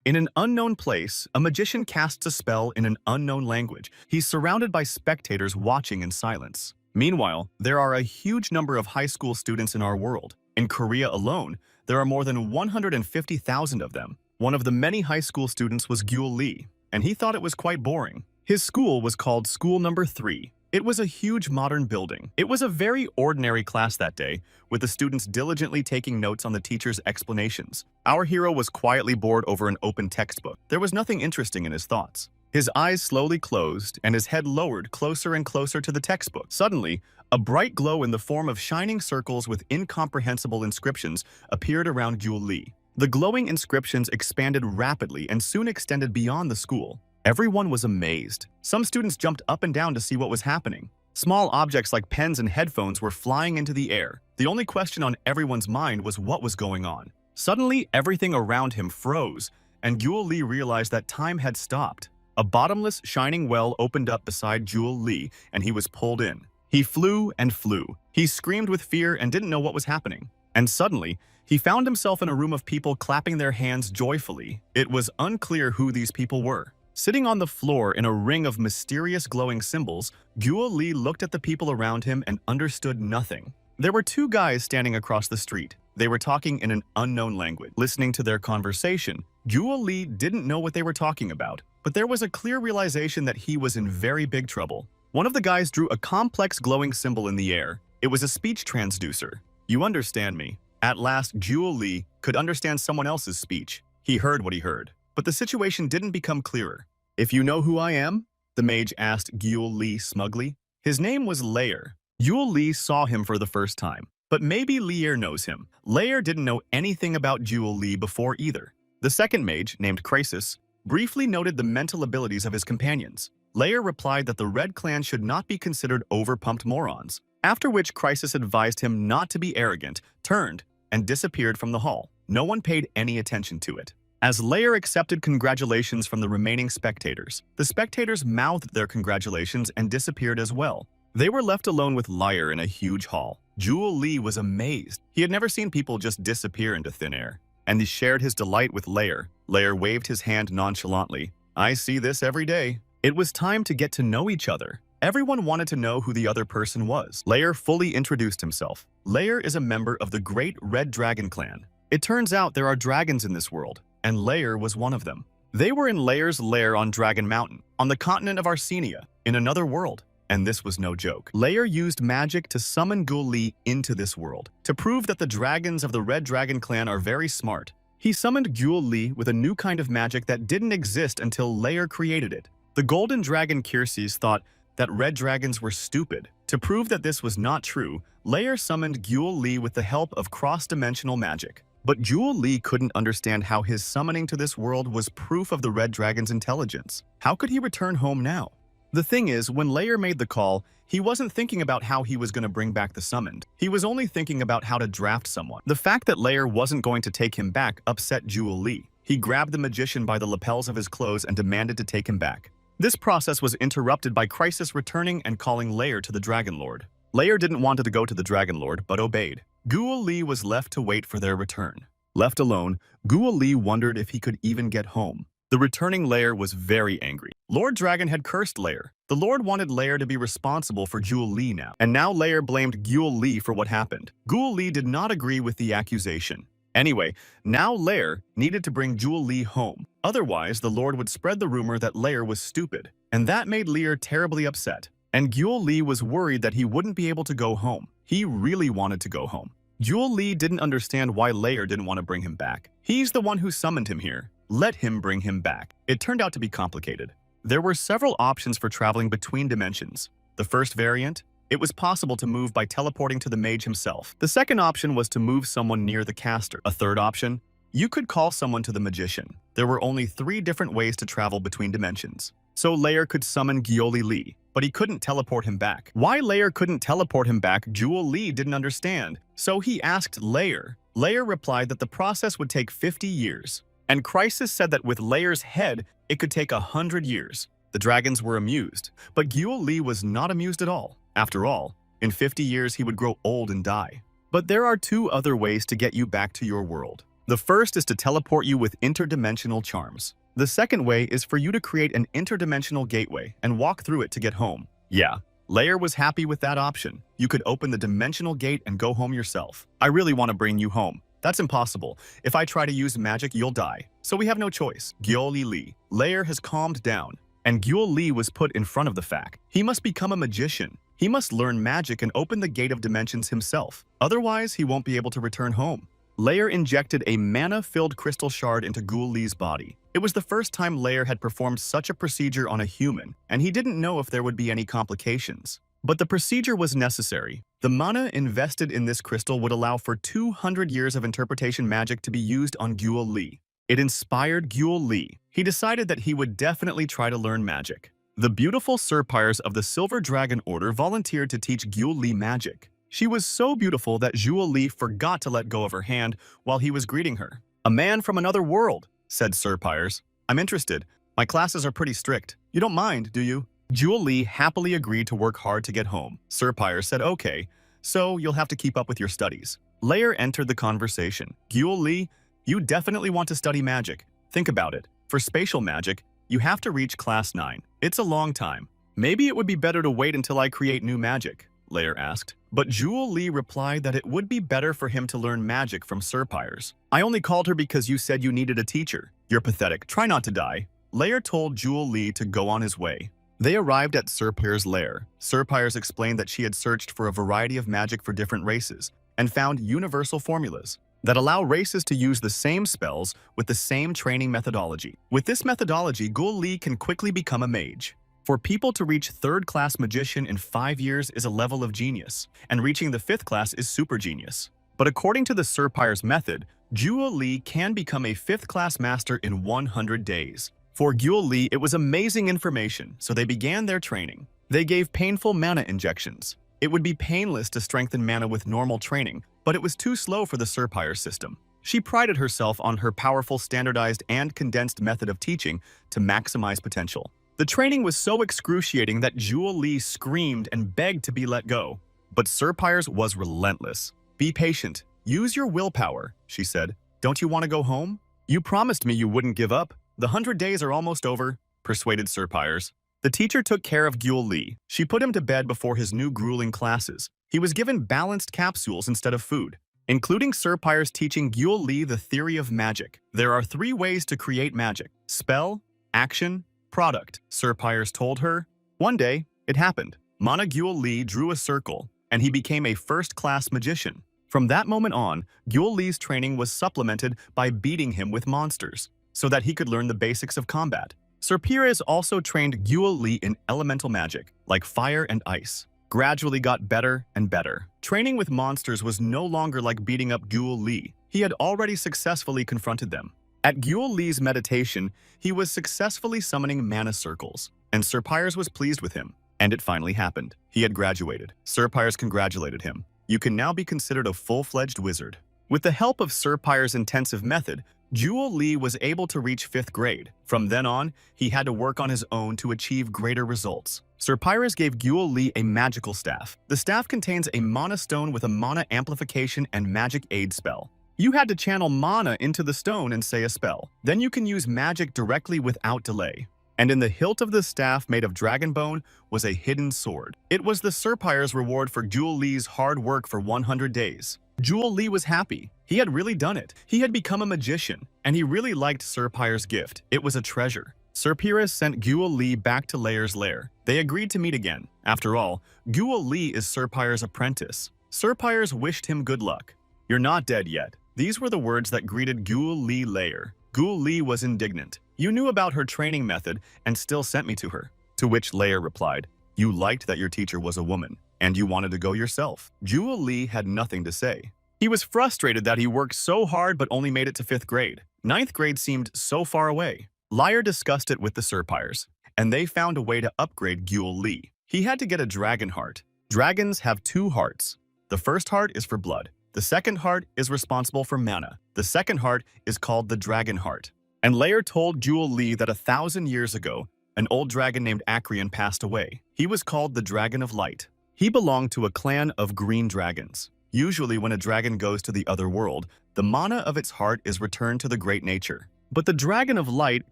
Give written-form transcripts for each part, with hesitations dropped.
In an unknown place, a magician casts a spell in an unknown language. He's surrounded by spectators watching in silence. Meanwhile, there are a huge number of high school students in our world. In Korea alone, there are more than 150,000 of them. One of the many high school students was Gyul Lee, and he thought it was quite boring. His school was called School Number 3. It was a huge modern building. It was a very ordinary class that day, with the students diligently taking notes on the teacher's explanations. Our hero was quietly bored over an open textbook. There was nothing interesting in his thoughts. His eyes slowly closed and his head lowered closer and closer to the textbook. Suddenly, a bright glow in the form of shining circles with incomprehensible inscriptions appeared around Gyul Lee. The glowing inscriptions expanded rapidly and soon extended beyond the school. Everyone was amazed. Some students jumped up and down to see what was happening. Small objects like pens and headphones were flying into the air. The only question on everyone's mind was what was going on. Suddenly, everything around him froze, and Gyul Lee realized that time had stopped. A bottomless, shining well opened up beside Gyul Lee, and he was pulled in. He flew and flew. He screamed with fear and didn't know what was happening. And suddenly, he found himself in a room of people clapping their hands joyfully. It was unclear who these people were. Sitting on the floor in a ring of mysterious glowing symbols, Gyul Lee looked at the people around him and understood nothing. There were two guys standing across the street. They were talking in an unknown language. Listening to their conversation, Gyul Lee didn't know what they were talking about, but there was a clear realization that he was in very big trouble. One of the guys drew a complex glowing symbol in the air. It was a speech transducer. You understand me. At last, Gyul Lee could understand someone else's speech. He heard what he heard. But the situation didn't become clearer. If you know who I am? The mage asked Gyul Lee smugly. His name was Lair. Gyul Lee saw him for the first time. But maybe Lair knows him. Lair didn't know anything about Gyul Lee before either. The second mage, named Crisis, briefly noted the mental abilities of his companions. Lair replied that the Red Clan should not be considered overpumped morons, after which Crisis advised him not to be arrogant, turned, and disappeared from the hall. No one paid any attention to it. As Lair accepted congratulations from the remaining spectators, the spectators mouthed their congratulations and disappeared as well. They were left alone with Lair in a huge hall. Gyul Lee was amazed. He had never seen people just disappear into thin air. And he shared his delight with Lair. Lair waved his hand nonchalantly. I see this every day. It was time to get to know each other. Everyone wanted to know who the other person was. Lair fully introduced himself. Lair is a member of the Great Red Dragon Clan. It turns out there are dragons in this world, and Lair was one of them. They were in Lair's lair on Dragon Mountain, on the continent of Arsenia, in another world. And this was no joke. Lair used magic to summon Gyul Lee into this world, to prove that the dragons of the Red Dragon Clan are very smart. He summoned Gyul Lee with a new kind of magic that didn't exist until Lair created it. The Golden Dragon Kyrces thought that red dragons were stupid. To prove that this was not true, Lair summoned Gyul Lee with the help of cross-dimensional magic. But Gyul Lee couldn't understand how his summoning to this world was proof of the Red Dragon's intelligence. How could he return home now? The thing is, when Lair made the call, he wasn't thinking about how he was going to bring back the summoned. He was only thinking about how to draft someone. The fact that Lair wasn't going to take him back upset Gyul Lee. He grabbed the magician by the lapels of his clothes and demanded to take him back. This process was interrupted by Crisis returning and calling Lair to the Dragon Lord. Lair didn't want to go to the Dragon Lord, but obeyed. Gyul Lee was left to wait for their return. Left alone, Gyul Lee wondered if he could even get home. The returning Lair was very angry. Lord Dragon had cursed Lair. The Lord wanted Lair to be responsible for Gyul Lee now. And now Lair blamed Gyul Lee for what happened. Gyul Lee did not agree with the accusation. Anyway, now Lair needed to bring Gyul Lee home. Otherwise, the Lord would spread the rumor that Lair was stupid. And that made Lair terribly upset. And Gyul Lee was worried that he wouldn't be able to go home. He really wanted to go home. Gyul Lee didn't understand why Lair didn't want to bring him back. He's the one who summoned him here. Let him bring him back. It turned out to be complicated. There were several options for traveling between dimensions. The first variant, it was possible to move by teleporting to the mage himself. The second option was to move someone near the caster. A third option, you could call someone to the magician. There were only 3 different ways to travel between dimensions. So Lair could summon Gyul Lee, but he couldn't teleport him back. Why Lair couldn't teleport him back, Gyul Lee didn't understand. So he asked Lair. Lair replied that the process would take 50 years. And Crisis said that with Lair's head, it could take 100 years. The dragons were amused, but Gyul Lee was not amused at all. After all, in 50 years he would grow old and die. But there are 2 other ways to get you back to your world. The first is to teleport you with interdimensional charms. The second way is for you to create an interdimensional gateway and walk through it to get home. Yeah, Layer was happy with that option. You could open the dimensional gate and go home yourself. I really want to bring you home. That's impossible. If I try to use magic, you'll die. So we have no choice. Gyoli Lee. Layer has calmed down, and Gyul Lee was put in front of the fact. He must become a magician. He must learn magic and open the gate of dimensions himself. Otherwise, he won't be able to return home. Layer injected a mana-filled crystal shard into Gyul Lee's body. It was the first time Layer had performed such a procedure on a human, and he didn't know if there would be any complications. But the procedure was necessary. The mana invested in this crystal would allow for 200 years of interpretation magic to be used on Gyul Lee. It inspired Gyul Lee. He decided that he would definitely try to learn magic. The beautiful Serpires of the Silver Dragon Order volunteered to teach Gyul Lee magic. She was so beautiful that Gyul Lee forgot to let go of her hand while he was greeting her. "A man from another world," said Serpires. "I'm interested. My classes are pretty strict. You don't mind, do you?" Gyul Lee happily agreed to work hard to get home. Serpires said, "Okay, so you'll have to keep up with your studies." Layer entered the conversation. "Gyul Lee, you definitely want to study magic. Think about it. For spatial magic, you have to reach class 9. It's a long time. Maybe it would be better to wait until I create new magic," Layer asked. But Gyul Lee replied that it would be better for him to learn magic from Serpires. "I only called her because you said you needed a teacher. You're pathetic. Try not to die." Layer told Gyul Lee to go on his way. They arrived at Serpires' lair. Serpires explained that she had searched for a variety of magic for different races and found universal formulas that allow races to use the same spells with the same training methodology. With this methodology, Gyul Lee can quickly become a mage. For people to reach 3rd class magician in 5 years is a level of genius, and reaching the 5th class is super genius. But according to the Serpires method, Gyul Lee can become a 5th class master in 100 days. For Gyul Lee, it was amazing information, so they began their training. They gave painful mana injections. It would be painless to strengthen mana with normal training, but it was too slow for the Serpire system. She prided herself on her powerful standardized and condensed method of teaching to maximize potential. The training was so excruciating that Gyul Lee screamed and begged to be let go. But Serpires was relentless. "Be patient. Use your willpower," she said. "Don't you want to go home? You promised me you wouldn't give up. The 100 days are almost over," persuaded Serpires. The teacher took care of Gyul Lee. She put him to bed before his new grueling classes. He was given balanced capsules instead of food, including Serpires teaching Gyul Lee the theory of magic. There are 3 ways to create magic: spell, action, product, Serpires told her. One day, it happened. Mana Gyul Lee drew a circle, and he became a 1st-class magician. From that moment on, Gyul Lee's training was supplemented by beating him with monsters, so that he could learn the basics of combat. Serpires also trained Gyul Lee in elemental magic, like fire and ice. Gradually got better and better. Training with monsters was no longer like beating up Gyul Lee. He had already successfully confronted them. At Gyul Lee's meditation, he was successfully summoning mana circles, and Serpires was pleased with him. And it finally happened. He had graduated. Serpires congratulated him. "You can now be considered a full-fledged wizard." With the help of Serpires' intensive method, Gyul Lee was able to reach 5th grade. From then on, he had to work on his own to achieve greater results. Serpires gave Gyul Lee a magical staff. The staff contains a mana stone with a mana amplification and magic aid spell. You had to channel mana into the stone and say a spell. Then you can use magic directly without delay. And in the hilt of the staff made of dragon bone was a hidden sword. It was the Serpires' reward for Gyul Lee's hard work for 100 days. Gyul Lee was happy. He had really done it. He had become a magician, and he really liked Serpires' gift. It was a treasure. Serpires sent Gyul Lee back to Layer's lair. They agreed to meet again. After all, Gyul Lee is Serpires' apprentice. Serpires wished him good luck. "You're not dead yet." These were the words that greeted Gyul Lee Layer. Gyul Lee was indignant. "You knew about her training method and still sent me to her." To which Layer replied, "You liked that your teacher was a woman, and you wanted to go yourself." Gyul Lee had nothing to say. He was frustrated that he worked so hard but only made it to 5th grade. 9th grade seemed so far away. Layer discussed it with the Serpires, and they found a way to upgrade Gyul Lee. He had to get a dragon heart. Dragons have 2 hearts. The first heart is for blood. The second heart is responsible for mana. The second heart is called the dragon heart. And Layer told Gyul Lee that 1,000 years ago, an old dragon named Acreon passed away. He was called the Dragon of Light. He belonged to a clan of green dragons. Usually when a dragon goes to the other world, the mana of its heart is returned to the great nature. But the Dragon of Light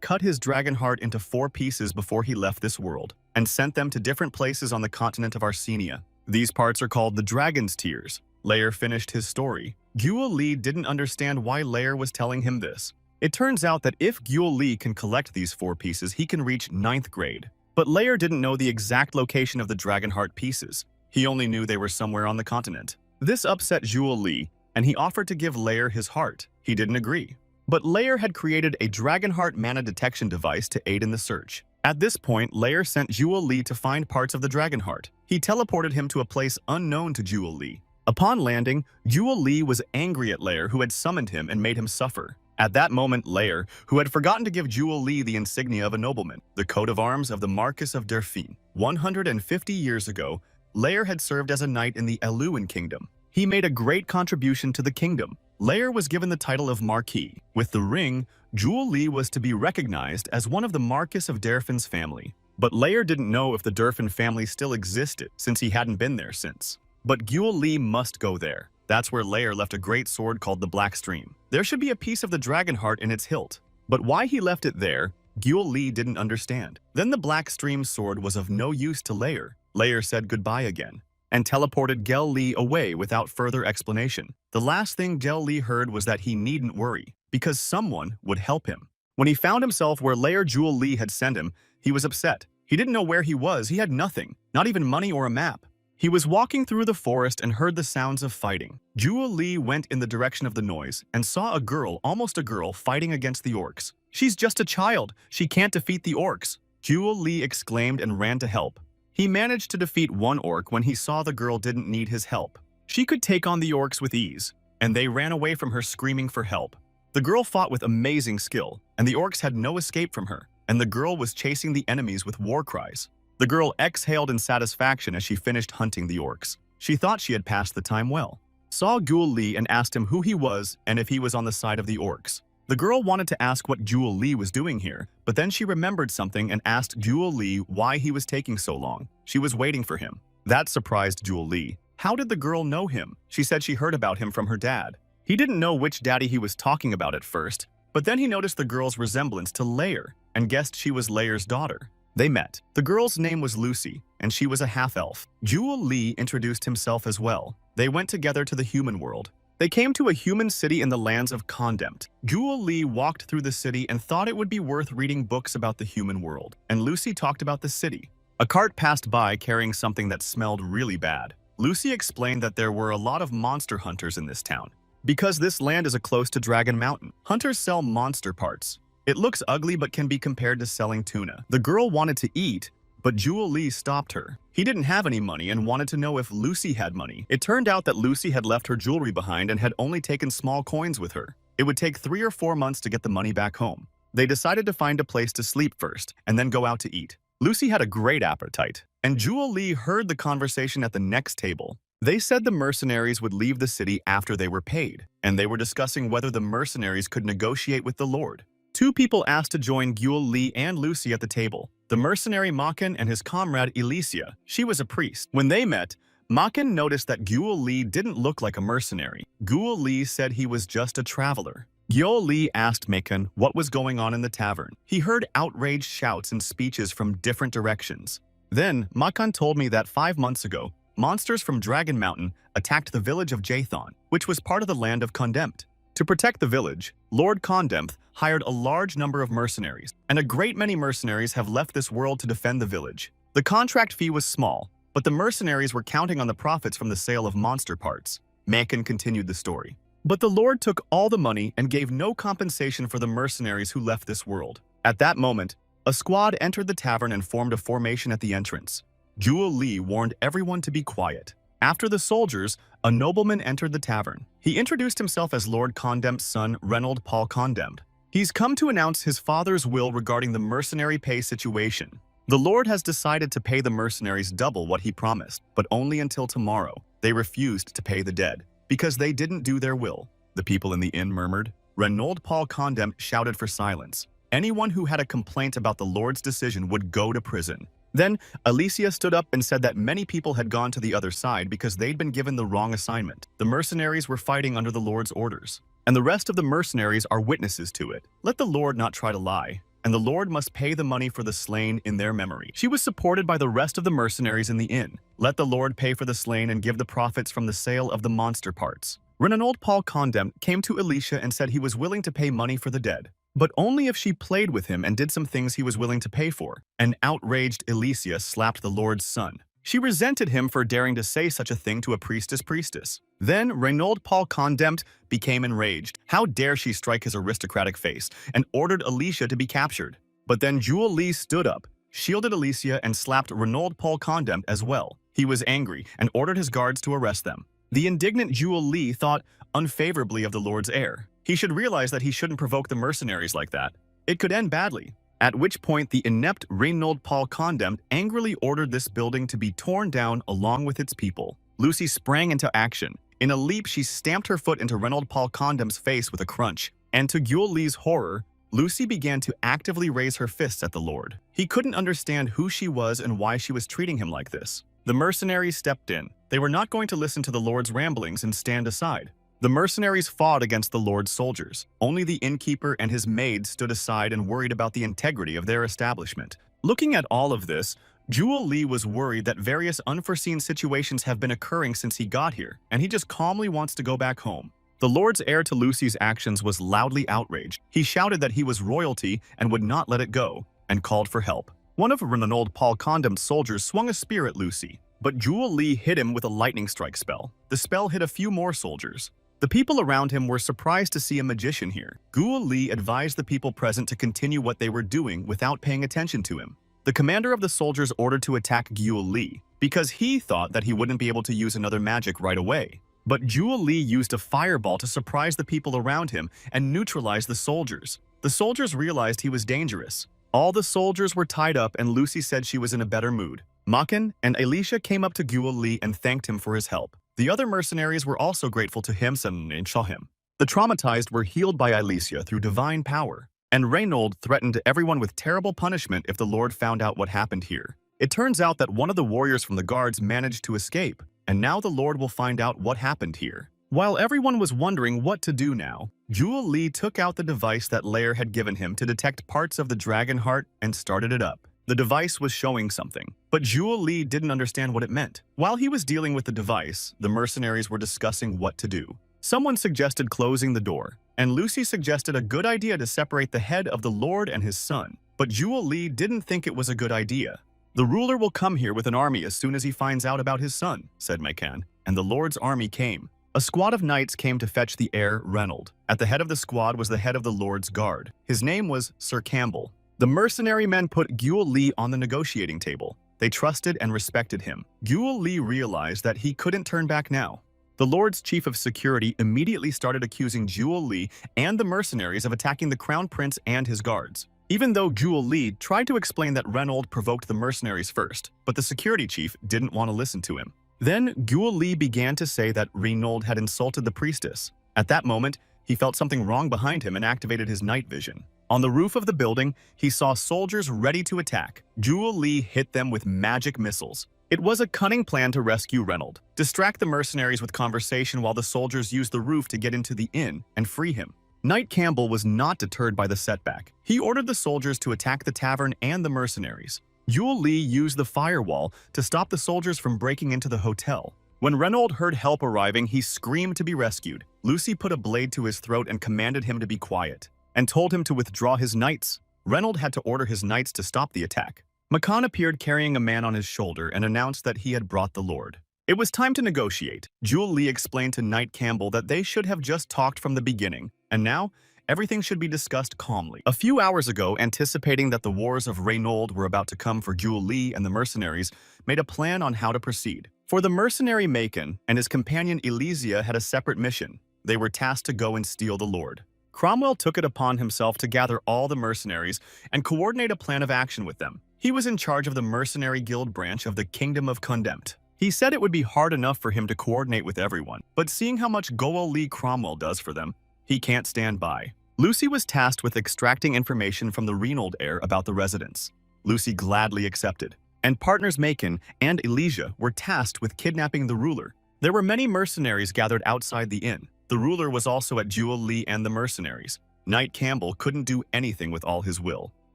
cut his dragon heart into 4 pieces before he left this world, and sent them to different places on the continent of Arsenia. These parts are called the Dragon's Tears. Lair finished his story. Gyul Li didn't understand why Lair was telling him this. It turns out that if Gyul Li can collect these 4 pieces, he can reach 9th grade. But Lair didn't know the exact location of the dragon heart pieces. He only knew they were somewhere on the continent. This upset Gyul Li, and he offered to give Lair his heart. He didn't agree. But Lair had created a dragon heart mana detection device to aid in the search. At this point, Lair sent Gyul Li to find parts of the dragon heart. He teleported him to a place unknown to Gyul Li. Upon landing, Gyul Li was angry at Lair, who had summoned him and made him suffer. At that moment, Lair, who had forgotten to give Gyul Li the insignia of a nobleman, the coat of arms of the Marquis of Delphine. 150 years ago, Lair had served as a knight in the Eluan kingdom. He made a great contribution to the kingdom. Lair was given the title of Marquis. With the ring, Gyul Li was to be recognized as one of the Marquis of Delphine's family. But Lair didn't know if the Delphine family still existed, since he hadn't been there since. But Gyul Li must go there. That's where Lair left a great sword called the Black Stream. There should be a piece of the dragon heart in its hilt. But why he left it there, Gyul Li didn't understand. Then the Black Stream sword was of no use to Lair. Lair said goodbye again, and teleported Gyul Li away without further explanation. The last thing Gyul Li heard was that he needn't worry, because someone would help him. When he found himself where Lair Gyul Li had sent him, he was upset. He didn't know where he was. He had nothing, not even money or a map. He was walking through the forest and heard the sounds of fighting. Gyul Li went in the direction of the noise and saw a girl, almost a girl, fighting against the orcs. "She's just a child. She can't defeat the orcs." Gyul Li exclaimed and ran to help. He managed to defeat one orc when he saw the girl didn't need his help. She could take on the orcs with ease, and they ran away from her screaming for help. The girl fought with amazing skill, and the orcs had no escape from her, and the girl was chasing the enemies with war cries. The girl exhaled in satisfaction as she finished hunting the orcs. She thought she had passed the time well. Saw Gyul Li and asked him who he was and if he was on the side of the orcs. The girl wanted to ask what Gyul Li was doing here, but then she remembered something and asked Gyul Li why he was taking so long. She was waiting for him. That surprised Gyul Li. How did the girl know him? She said she heard about him from her dad. He didn't know which daddy he was talking about at first, but then he noticed the girl's resemblance to Lair and guessed she was Lair's daughter. They met. The girl's name was Lucy, and she was a half-elf. Gyul Li introduced himself as well. They went together to the human world. They came to a human city in the lands of Condemned. Gyul Li walked through the city and thought it would be worth reading books about the human world, and Lucy talked about the city. A cart passed by carrying something that smelled really bad. Lucy explained that there were a lot of monster hunters in this town. Because this land is close to Dragon Mountain, hunters sell monster parts. It looks ugly but can be compared to selling tuna. The girl wanted to eat, but Gyul Li stopped her. He didn't have any money and wanted to know if Lucy had money. It turned out that Lucy had left her jewelry behind and had only taken small coins with her. It would take 3 or 4 months to get the money back home. They decided to find a place to sleep first and then go out to eat. Lucy had a great appetite, and Gyul Li heard the conversation at the next table. They said the mercenaries would leave the city after they were paid, and they were discussing whether the mercenaries could negotiate with the Lord. 2 people asked to join Gyul Li and Lucy at the table. The mercenary Makan and his comrade Elysia. She was a priest. When they met, Makan noticed that Gyul Li didn't look like a mercenary. Gyul Li said he was just a traveler. Gyul Li asked Makan what was going on in the tavern. He heard outraged shouts and speeches from different directions. Then, Makan told me that 5 months ago, monsters from Dragon Mountain attacked the village of Jathon, which was part of the land of Condemned. To protect the village, Lord Condemned hired a large number of mercenaries, and a great many mercenaries have left this world to defend the village. The contract fee was small, but the mercenaries were counting on the profits from the sale of monster parts. Makan continued the story. But the Lord took all the money and gave no compensation for the mercenaries who left this world. At that moment, a squad entered the tavern and formed a formation at the entrance. Gyul Li warned everyone to be quiet. After the soldiers, a nobleman entered the tavern. He introduced himself as Lord Condemned's son, Reynold Paul Condemned. He's come to announce his father's will regarding the mercenary pay situation. The Lord has decided to pay the mercenaries double what he promised, but only until tomorrow. They refused to pay the dead, because they didn't do their will. The people in the inn murmured. Reynold Paul Condemned shouted for silence. Anyone who had a complaint about the Lord's decision would go to prison. Then, Alicia stood up and said that many people had gone to the other side because they'd been given the wrong assignment. The mercenaries were fighting under the Lord's orders, and the rest of the mercenaries are witnesses to it. Let the Lord not try to lie, and the Lord must pay the money for the slain in their memory. She was supported by the rest of the mercenaries in the inn. Let the Lord pay for the slain and give the profits from the sale of the monster parts. Renald Paul Condemned came to Alicia and said he was willing to pay money for the dead, but only if she played with him and did some things he was willing to pay for. An outraged Alicia slapped the Lord's son. She resented him for daring to say such a thing to a priestess. Then Renald Paul Condemned became enraged. How dare she strike his aristocratic face, and ordered Alicia to be captured. But then Jewel Lee stood up, shielded Alicia, and slapped Renald Paul Condemned as well. He was angry and ordered his guards to arrest them. The indignant Jewel Lee thought unfavorably of the Lord's heir. He should realize that he shouldn't provoke the mercenaries like that. It could end badly. At which point the inept Renald Paul Condemned angrily ordered this building to be torn down along with its people. Lucy sprang into action. In a leap, she stamped her foot into Renald Paul Condemned's face with a crunch. And to Jewel Lee's horror, Lucy began to actively raise her fists at the Lord. He couldn't understand who she was and why she was treating him like this. The mercenaries stepped in. They were not going to listen to the Lord's ramblings and stand aside. The mercenaries fought against the Lord's soldiers. Only the innkeeper and his maid stood aside and worried about the integrity of their establishment. Looking at all of this, Jewel Lee was worried that various unforeseen situations have been occurring since he got here, and he just calmly wants to go back home. The Lord's heir to Lucy's actions was loudly outraged. He shouted that he was royalty and would not let it go, and called for help. One of Renald Paul Condemned's soldiers swung a spear at Lucy, but Jewel Lee hit him with a lightning strike spell. The spell hit a few more soldiers. The people around him were surprised to see a magician here. Jewel Lee advised the people present to continue what they were doing without paying attention to him. The commander of the soldiers ordered to attack Jewel Lee because he thought that he wouldn't be able to use another magic right away. But Jewel Lee used a fireball to surprise the people around him and neutralize the soldiers. The soldiers realized he was dangerous. All the soldiers were tied up and Lucy said she was in a better mood. Makan and Alicia came up to Jewel Lee and thanked him for his help. The other mercenaries were also grateful to him and saw him. The traumatized were healed by Alicia through divine power, and Renald threatened everyone with terrible punishment if the Lord found out what happened here. It turns out that one of the warriors from the guards managed to escape, and now the Lord will find out what happened here. While everyone was wondering what to do now, Jewel Lee took out the device that Lair had given him to detect parts of the dragon heart and started it up. The device was showing something, but Jewel Lee didn't understand what it meant. While he was dealing with the device, the mercenaries were discussing what to do. Someone suggested closing the door, and Lucy suggested a good idea to separate the head of the Lord and his son. But Jewel Lee didn't think it was a good idea. The ruler will come here with an army as soon as he finds out about his son, said Makan, and the Lord's army came. A squad of knights came to fetch the heir, Renald. At the head of the squad was the head of the Lord's guard. His name was Sir Campbell. The mercenary men put Jewel Lee on the negotiating table. They trusted and respected him. Jewel Lee realized that he couldn't turn back now. The Lord's chief of security immediately started accusing Jewel Lee and the mercenaries of attacking the crown prince and his guards. Even though Jewel Lee tried to explain that Renald provoked the mercenaries first, but the security chief didn't want to listen to him. Then Jewel Lee began to say that Renald had insulted the priestess. At that moment, he felt something wrong behind him and activated his night vision. On the roof of the building, he saw soldiers ready to attack. Jewel Lee hit them with magic missiles. It was a cunning plan to rescue Renald, distract the mercenaries with conversation while the soldiers used the roof to get into the inn and free him. Knight Campbell was not deterred by the setback. He ordered the soldiers to attack the tavern and the mercenaries. Jewel Lee used the firewall to stop the soldiers from breaking into the hotel. When Renald heard help arriving, he screamed to be rescued. Lucy put a blade to his throat and commanded him to be quiet, and told him to withdraw his knights. Renald had to order his knights to stop the attack. Makan appeared carrying a man on his shoulder and announced that he had brought the Lord. It was time to negotiate. Jewel Lee explained to Knight Campbell that they should have just talked from the beginning, and now everything should be discussed calmly. A few hours ago, anticipating that the wars of Renald were about to come for Jewel Lee and the mercenaries, made a plan on how to proceed. For the mercenary Makan and his companion Elysia had a separate mission. They were tasked to go and steal the Lord. Cromwell took it upon himself to gather all the mercenaries and coordinate a plan of action with them. He was in charge of the mercenary guild branch of the Kingdom of Condemned. He said it would be hard enough for him to coordinate with everyone, but seeing how much Jewel Lee Cromwell does for them, he can't stand by. Lucy was tasked with extracting information from the Renald heir about the residents. Lucy gladly accepted. and partners Macon and Elijah were tasked with kidnapping the ruler. There were many mercenaries gathered outside the inn. The ruler was also at Jewel Lee and the mercenaries. Knight Campbell couldn't do anything with all his will.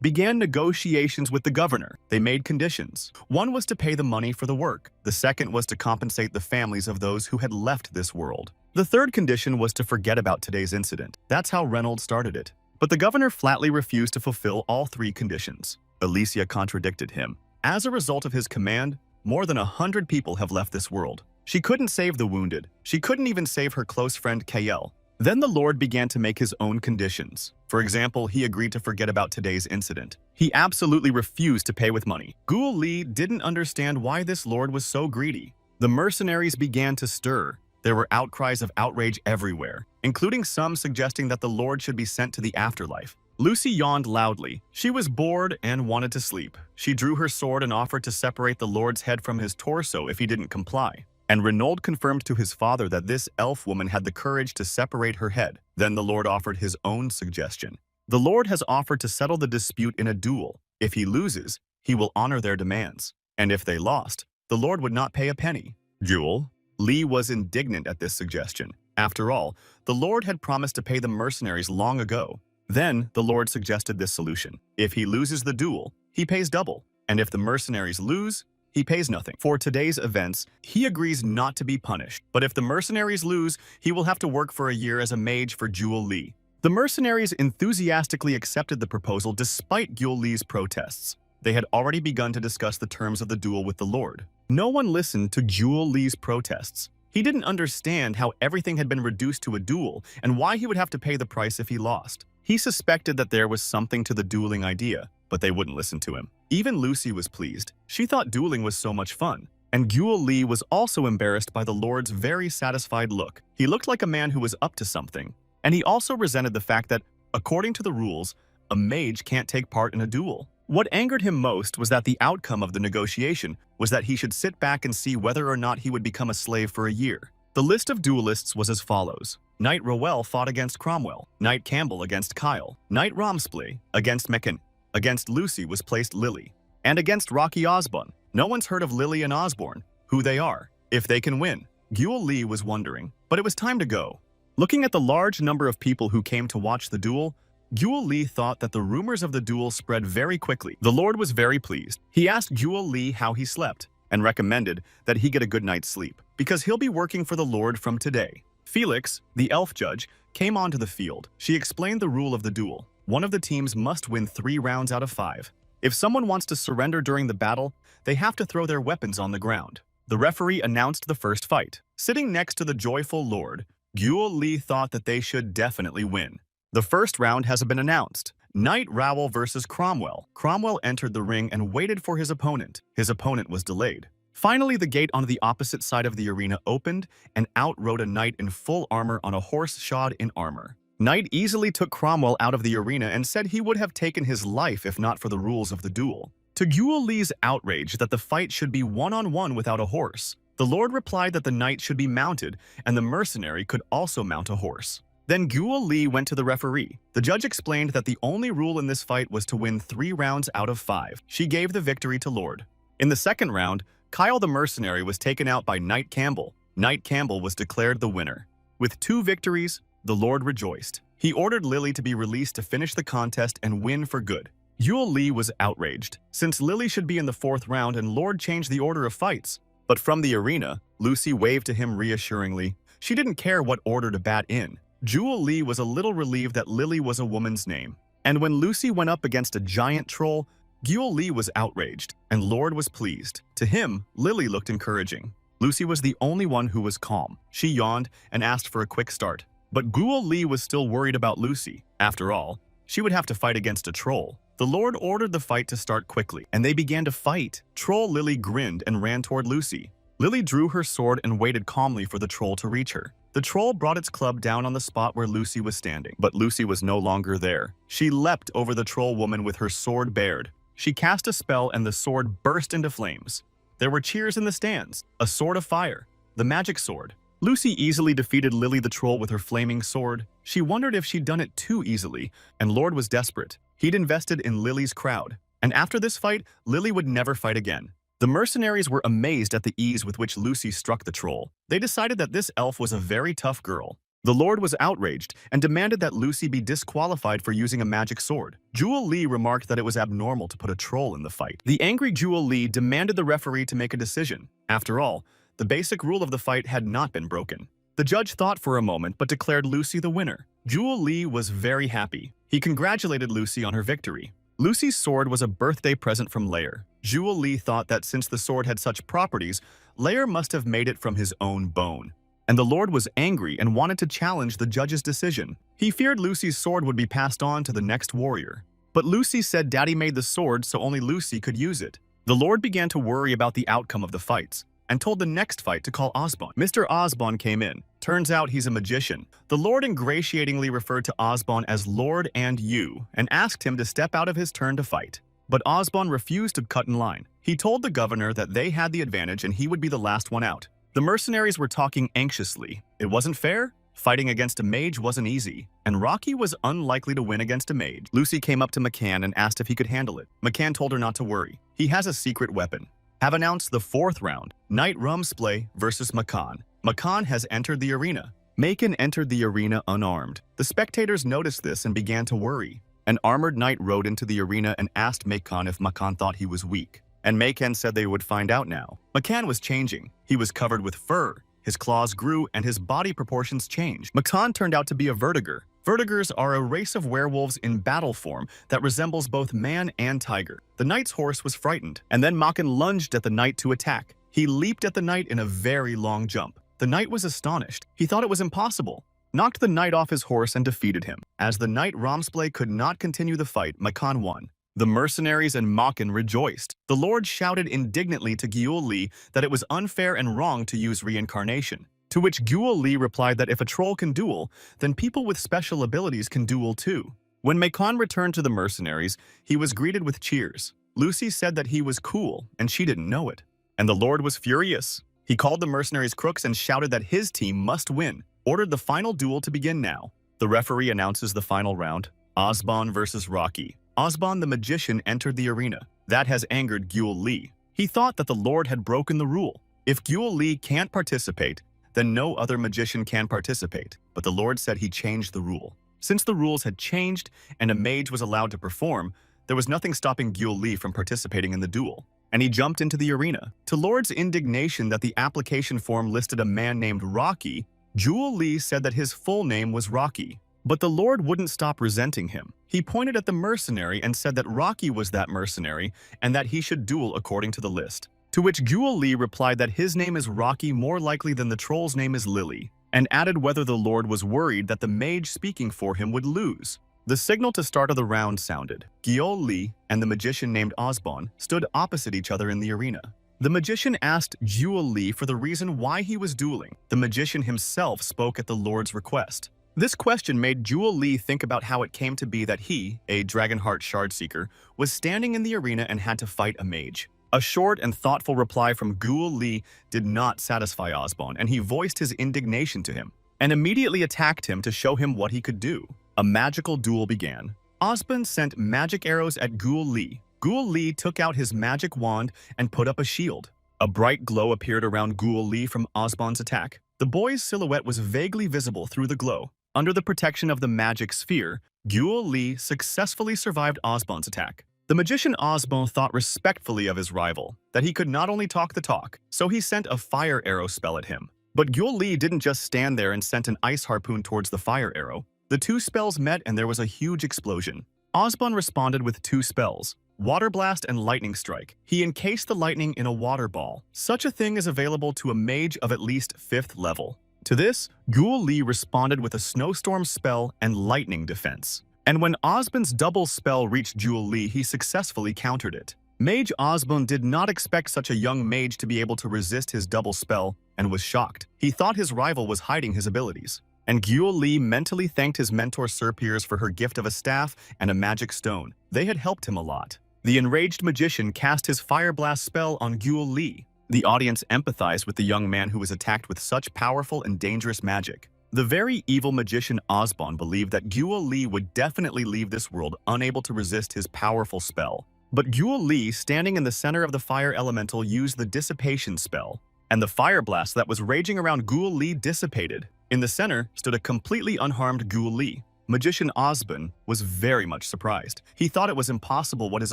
Began negotiations with the governor. They made conditions. One was to pay the money for the work. The second was to compensate the families of those who had left this world. The third condition was to forget about today's incident. That's how Reynolds started it. But the governor flatly refused to fulfill all three conditions. Alicia contradicted him. As a result of his command, more than 100 people have left this world. She couldn't save the wounded. She couldn't even save her close friend Kael. Then the Lord began to make his own conditions. For example, he agreed to forget about today's incident. He absolutely refused to pay with money. Jewel Lee didn't understand why this Lord was so greedy. The mercenaries began to stir. There were outcries of outrage everywhere, including some suggesting that the Lord should be sent to the afterlife. Lucy yawned loudly. She was bored and wanted to sleep. She drew her sword and offered to separate the Lord's head from his torso if he didn't comply. And Renaud confirmed to his father that this elf woman had the courage to separate her head. Then the Lord offered his own suggestion. The Lord has offered to settle the dispute in a duel. If he loses, he will honor their demands. And if they lost, the Lord would not pay a penny. Jewel Lee was indignant at this suggestion. After all, the Lord had promised to pay the mercenaries long ago. Then the Lord suggested this solution. If he loses the duel, he pays double. And if the mercenaries lose, he pays nothing. For today's events, he agrees not to be punished. But if the mercenaries lose, he will have to work for a year as a mage for Jewel Lee. The mercenaries enthusiastically accepted the proposal despite Jewel Lee's protests. They had already begun to discuss the terms of the duel with the Lord. No one listened to Jewel Lee's protests. He didn't understand how everything had been reduced to a duel and why he would have to pay the price if he lost. He suspected that there was something to the dueling idea, but they wouldn't listen to him. Even Lucy was pleased. She thought dueling was so much fun. And Jewel Lee was also embarrassed by the Lord's very satisfied look. He looked like a man who was up to something. And he also resented the fact that, according to the rules, a mage can't take part in a duel. What angered him most was that the outcome of the negotiation was that he should sit back and see whether or not he would become a slave for a year. The list of duelists was as follows. Knight Rowell fought against Cromwell. Knight Campbell against Kyle. Knight Romsplay against Macon. Against Lucy was placed Lily. And against Rocky Osborne. No one's heard of Lily and Osborne, who they are, if they can win. Jewel Lee was wondering, but it was time to go. Looking at the large number of people who came to watch the duel, Jewel Lee thought that the rumors of the duel spread very quickly. The Lord was very pleased. He asked Jewel Lee how he slept and recommended that he get a good night's sleep because he'll be working for the Lord from today. Felix, the elf judge, came onto the field. She explained the rule of the duel. One of the teams must win 3 rounds out of 5. If someone wants to surrender during the battle, they have to throw their weapons on the ground. The referee announced the first fight. Sitting next to the joyful Lord, Jewel Lee thought that they should definitely win. The first round has been announced. Knight Rowell versus Cromwell. Cromwell entered the ring and waited for his opponent. His opponent was delayed. Finally, the gate on the opposite side of the arena opened, and out rode a knight in full armor on a horse shod in armor. Knight easily took Cromwell out of the arena and said he would have taken his life if not for the rules of the duel. To Jewel Lee's outrage that the fight should be one-on-one without a horse, the Lord replied that the knight should be mounted and the mercenary could also mount a horse. Then Jewel Lee went to the referee. The judge explained that the only rule in this fight was to win 3 rounds out of 5. She gave the victory to Lord. In the second round, Kyle the mercenary was taken out by Knight Campbell. Knight Campbell was declared the winner. With 2 victories, the Lord rejoiced. He ordered Lily to be released to finish the contest and win for good. Jewel Lee was outraged, since Lily should be in the 4th round and Lord changed the order of fights. But from the arena, Lucy waved to him reassuringly. She didn't care what order to bat in. Jewel Lee was a little relieved that Lily was a woman's name. And when Lucy went up against a giant troll, Jewel Lee was outraged, and Lord was pleased. To him, Lily looked encouraging. Lucy was the only one who was calm. She yawned and asked for a quick start. But Jewel Lee was still worried about Lucy. After all, she would have to fight against a troll. The Lord ordered the fight to start quickly, and they began to fight. Troll Lily grinned and ran toward Lucy. Lily drew her sword and waited calmly for the troll to reach her. The troll brought its club down on the spot where Lucy was standing, but Lucy was no longer there. She leapt over the troll woman with her sword bared. She cast a spell and the sword burst into flames. There were cheers in the stands. A sword of fire. The magic sword. Lucy easily defeated Lily the troll with her flaming sword. She wondered if she'd done it too easily, and Lord was desperate. He'd invested in Lily's crowd. And after this fight, Lily would never fight again. The mercenaries were amazed at the ease with which Lucy struck the troll. They decided that this elf was a very tough girl. The Lord was outraged and demanded that Lucy be disqualified for using a magic sword. Jewel Lee remarked that it was abnormal to put a troll in the fight. The angry Jewel Lee demanded the referee to make a decision. After all, the basic rule of the fight had not been broken. The judge thought for a moment but declared Lucy the winner. Jewel Lee was very happy. He congratulated Lucy on her victory. Lucy's sword was a birthday present from Lair. Jewel Lee thought that since the sword had such properties, Lair must have made it from his own bone. And the Lord was angry and wanted to challenge the judge's decision. He feared Lucy's sword would be passed on to the next warrior. But Lucy said Daddy made the sword so only Lucy could use it. The Lord began to worry about the outcome of the fights and told the next fight to call Osborn. Mr. Osborn came in. Turns out he's a magician. The Lord ingratiatingly referred to Osborn as Lord and you and asked him to step out of his turn to fight. But Osborn refused to cut in line. He told the governor that they had the advantage and he would be the last one out. The mercenaries were talking anxiously. It wasn't fair. Fighting against a mage wasn't easy, and Rocky was unlikely to win against a mage. Lucy came up to McCann and asked if he could handle it. McCann told her not to worry. He has a secret weapon. Have announced the fourth round, Knight Rumsplay versus McCann. McCann has entered the arena. Macon entered the arena unarmed. The spectators noticed this and began to worry. An armored knight rode into the arena and asked Macon if McCann thought he was weak. And Macon said they would find out now. McCann was changing. He was covered with fur. His claws grew and his body proportions changed. McCann turned out to be a vertiger. Vertigers are a race of werewolves in battle form that resembles both man and tiger. The knight's horse was frightened, and then Macon lunged at the knight to attack. He leaped at the knight in a very long jump. The knight was astonished. He thought it was impossible. Knocked the knight off his horse and defeated him. As the knight Romsplay could not continue the fight, Macon won. The mercenaries and Macon rejoiced. The Lord shouted indignantly to Gyul Lee that it was unfair and wrong to use reincarnation. To which Gyul Lee replied that if a troll can duel, then people with special abilities can duel too. When Macon returned to the mercenaries, he was greeted with cheers. Lucy said that he was cool, and she didn't know it. And the Lord was furious. He called the mercenaries crooks and shouted that his team must win, ordered the final duel to begin now. The referee announces the final round, Osborn versus Rocky. Osborn the magician entered the arena. That has angered Gyul Lee. He thought that the Lord had broken the rule. If Gyul Lee can't participate, then no other magician can participate. But the Lord said he changed the rule. Since the rules had changed and a mage was allowed to perform, there was nothing stopping Gyul Lee from participating in the duel. And he jumped into the arena. To Lord's indignation that the application form listed a man named Rocky, Gyul Lee said that his full name was Rocky. But the Lord wouldn't stop resenting him. He pointed at the mercenary and said that Rocky was that mercenary and that he should duel according to the list. To which Gyul Lee replied that his name is Rocky more likely than the troll's name is Lily, and added whether the Lord was worried that the mage speaking for him would lose. The signal to start of the round sounded. Gyul Lee and the magician named Osborn stood opposite each other in the arena. The magician asked Gyul Lee for the reason why he was dueling. The magician himself spoke at the Lord's request. This question made Gyul Lee think about how it came to be that he, a Dragonheart Shard Seeker, was standing in the arena and had to fight a mage. A short and thoughtful reply from Gyul Lee did not satisfy Osborn, and he voiced his indignation to him, and immediately attacked him to show him what he could do. A magical duel began. Osborn sent magic arrows at Gyul Lee. Gyul Lee took out his magic wand and put up a shield. A bright glow appeared around Gyul Lee from Osborn's attack. The boy's silhouette was vaguely visible through the glow. Under the protection of the magic sphere, Gyul Lee successfully survived Osborn's attack. The magician Osborn thought respectfully of his rival, that he could not only talk the talk, so he sent a fire arrow spell at him. But Gyul Lee didn't just stand there and sent an ice harpoon towards the fire arrow. The two spells met and there was a huge explosion. Osborn responded with two spells, Water Blast and Lightning Strike. He encased the lightning in a water ball. Such a thing is available to a mage of at least 5th level. To this, Gyul Lee responded with a snowstorm spell and lightning defense. And when Osborn's double spell reached Gyul Lee, he successfully countered it. Mage Osborn did not expect such a young mage to be able to resist his double spell and was shocked. He thought his rival was hiding his abilities. And Gyul Lee mentally thanked his mentor Sir Piers for her gift of a staff and a magic stone. They had helped him a lot. The enraged magician cast his Fire Blast spell on Gyul Lee. The audience empathized with the young man who was attacked with such powerful and dangerous magic. The very evil magician Osborn believed that Gyul Lee would definitely leave this world unable to resist his powerful spell. But Guo Li, standing in the center of the fire elemental, used the dissipation spell, and the fire blast that was raging around Guo Li dissipated. In the center stood a completely unharmed Guo Li. Magician Osban was very much surprised. He thought it was impossible what his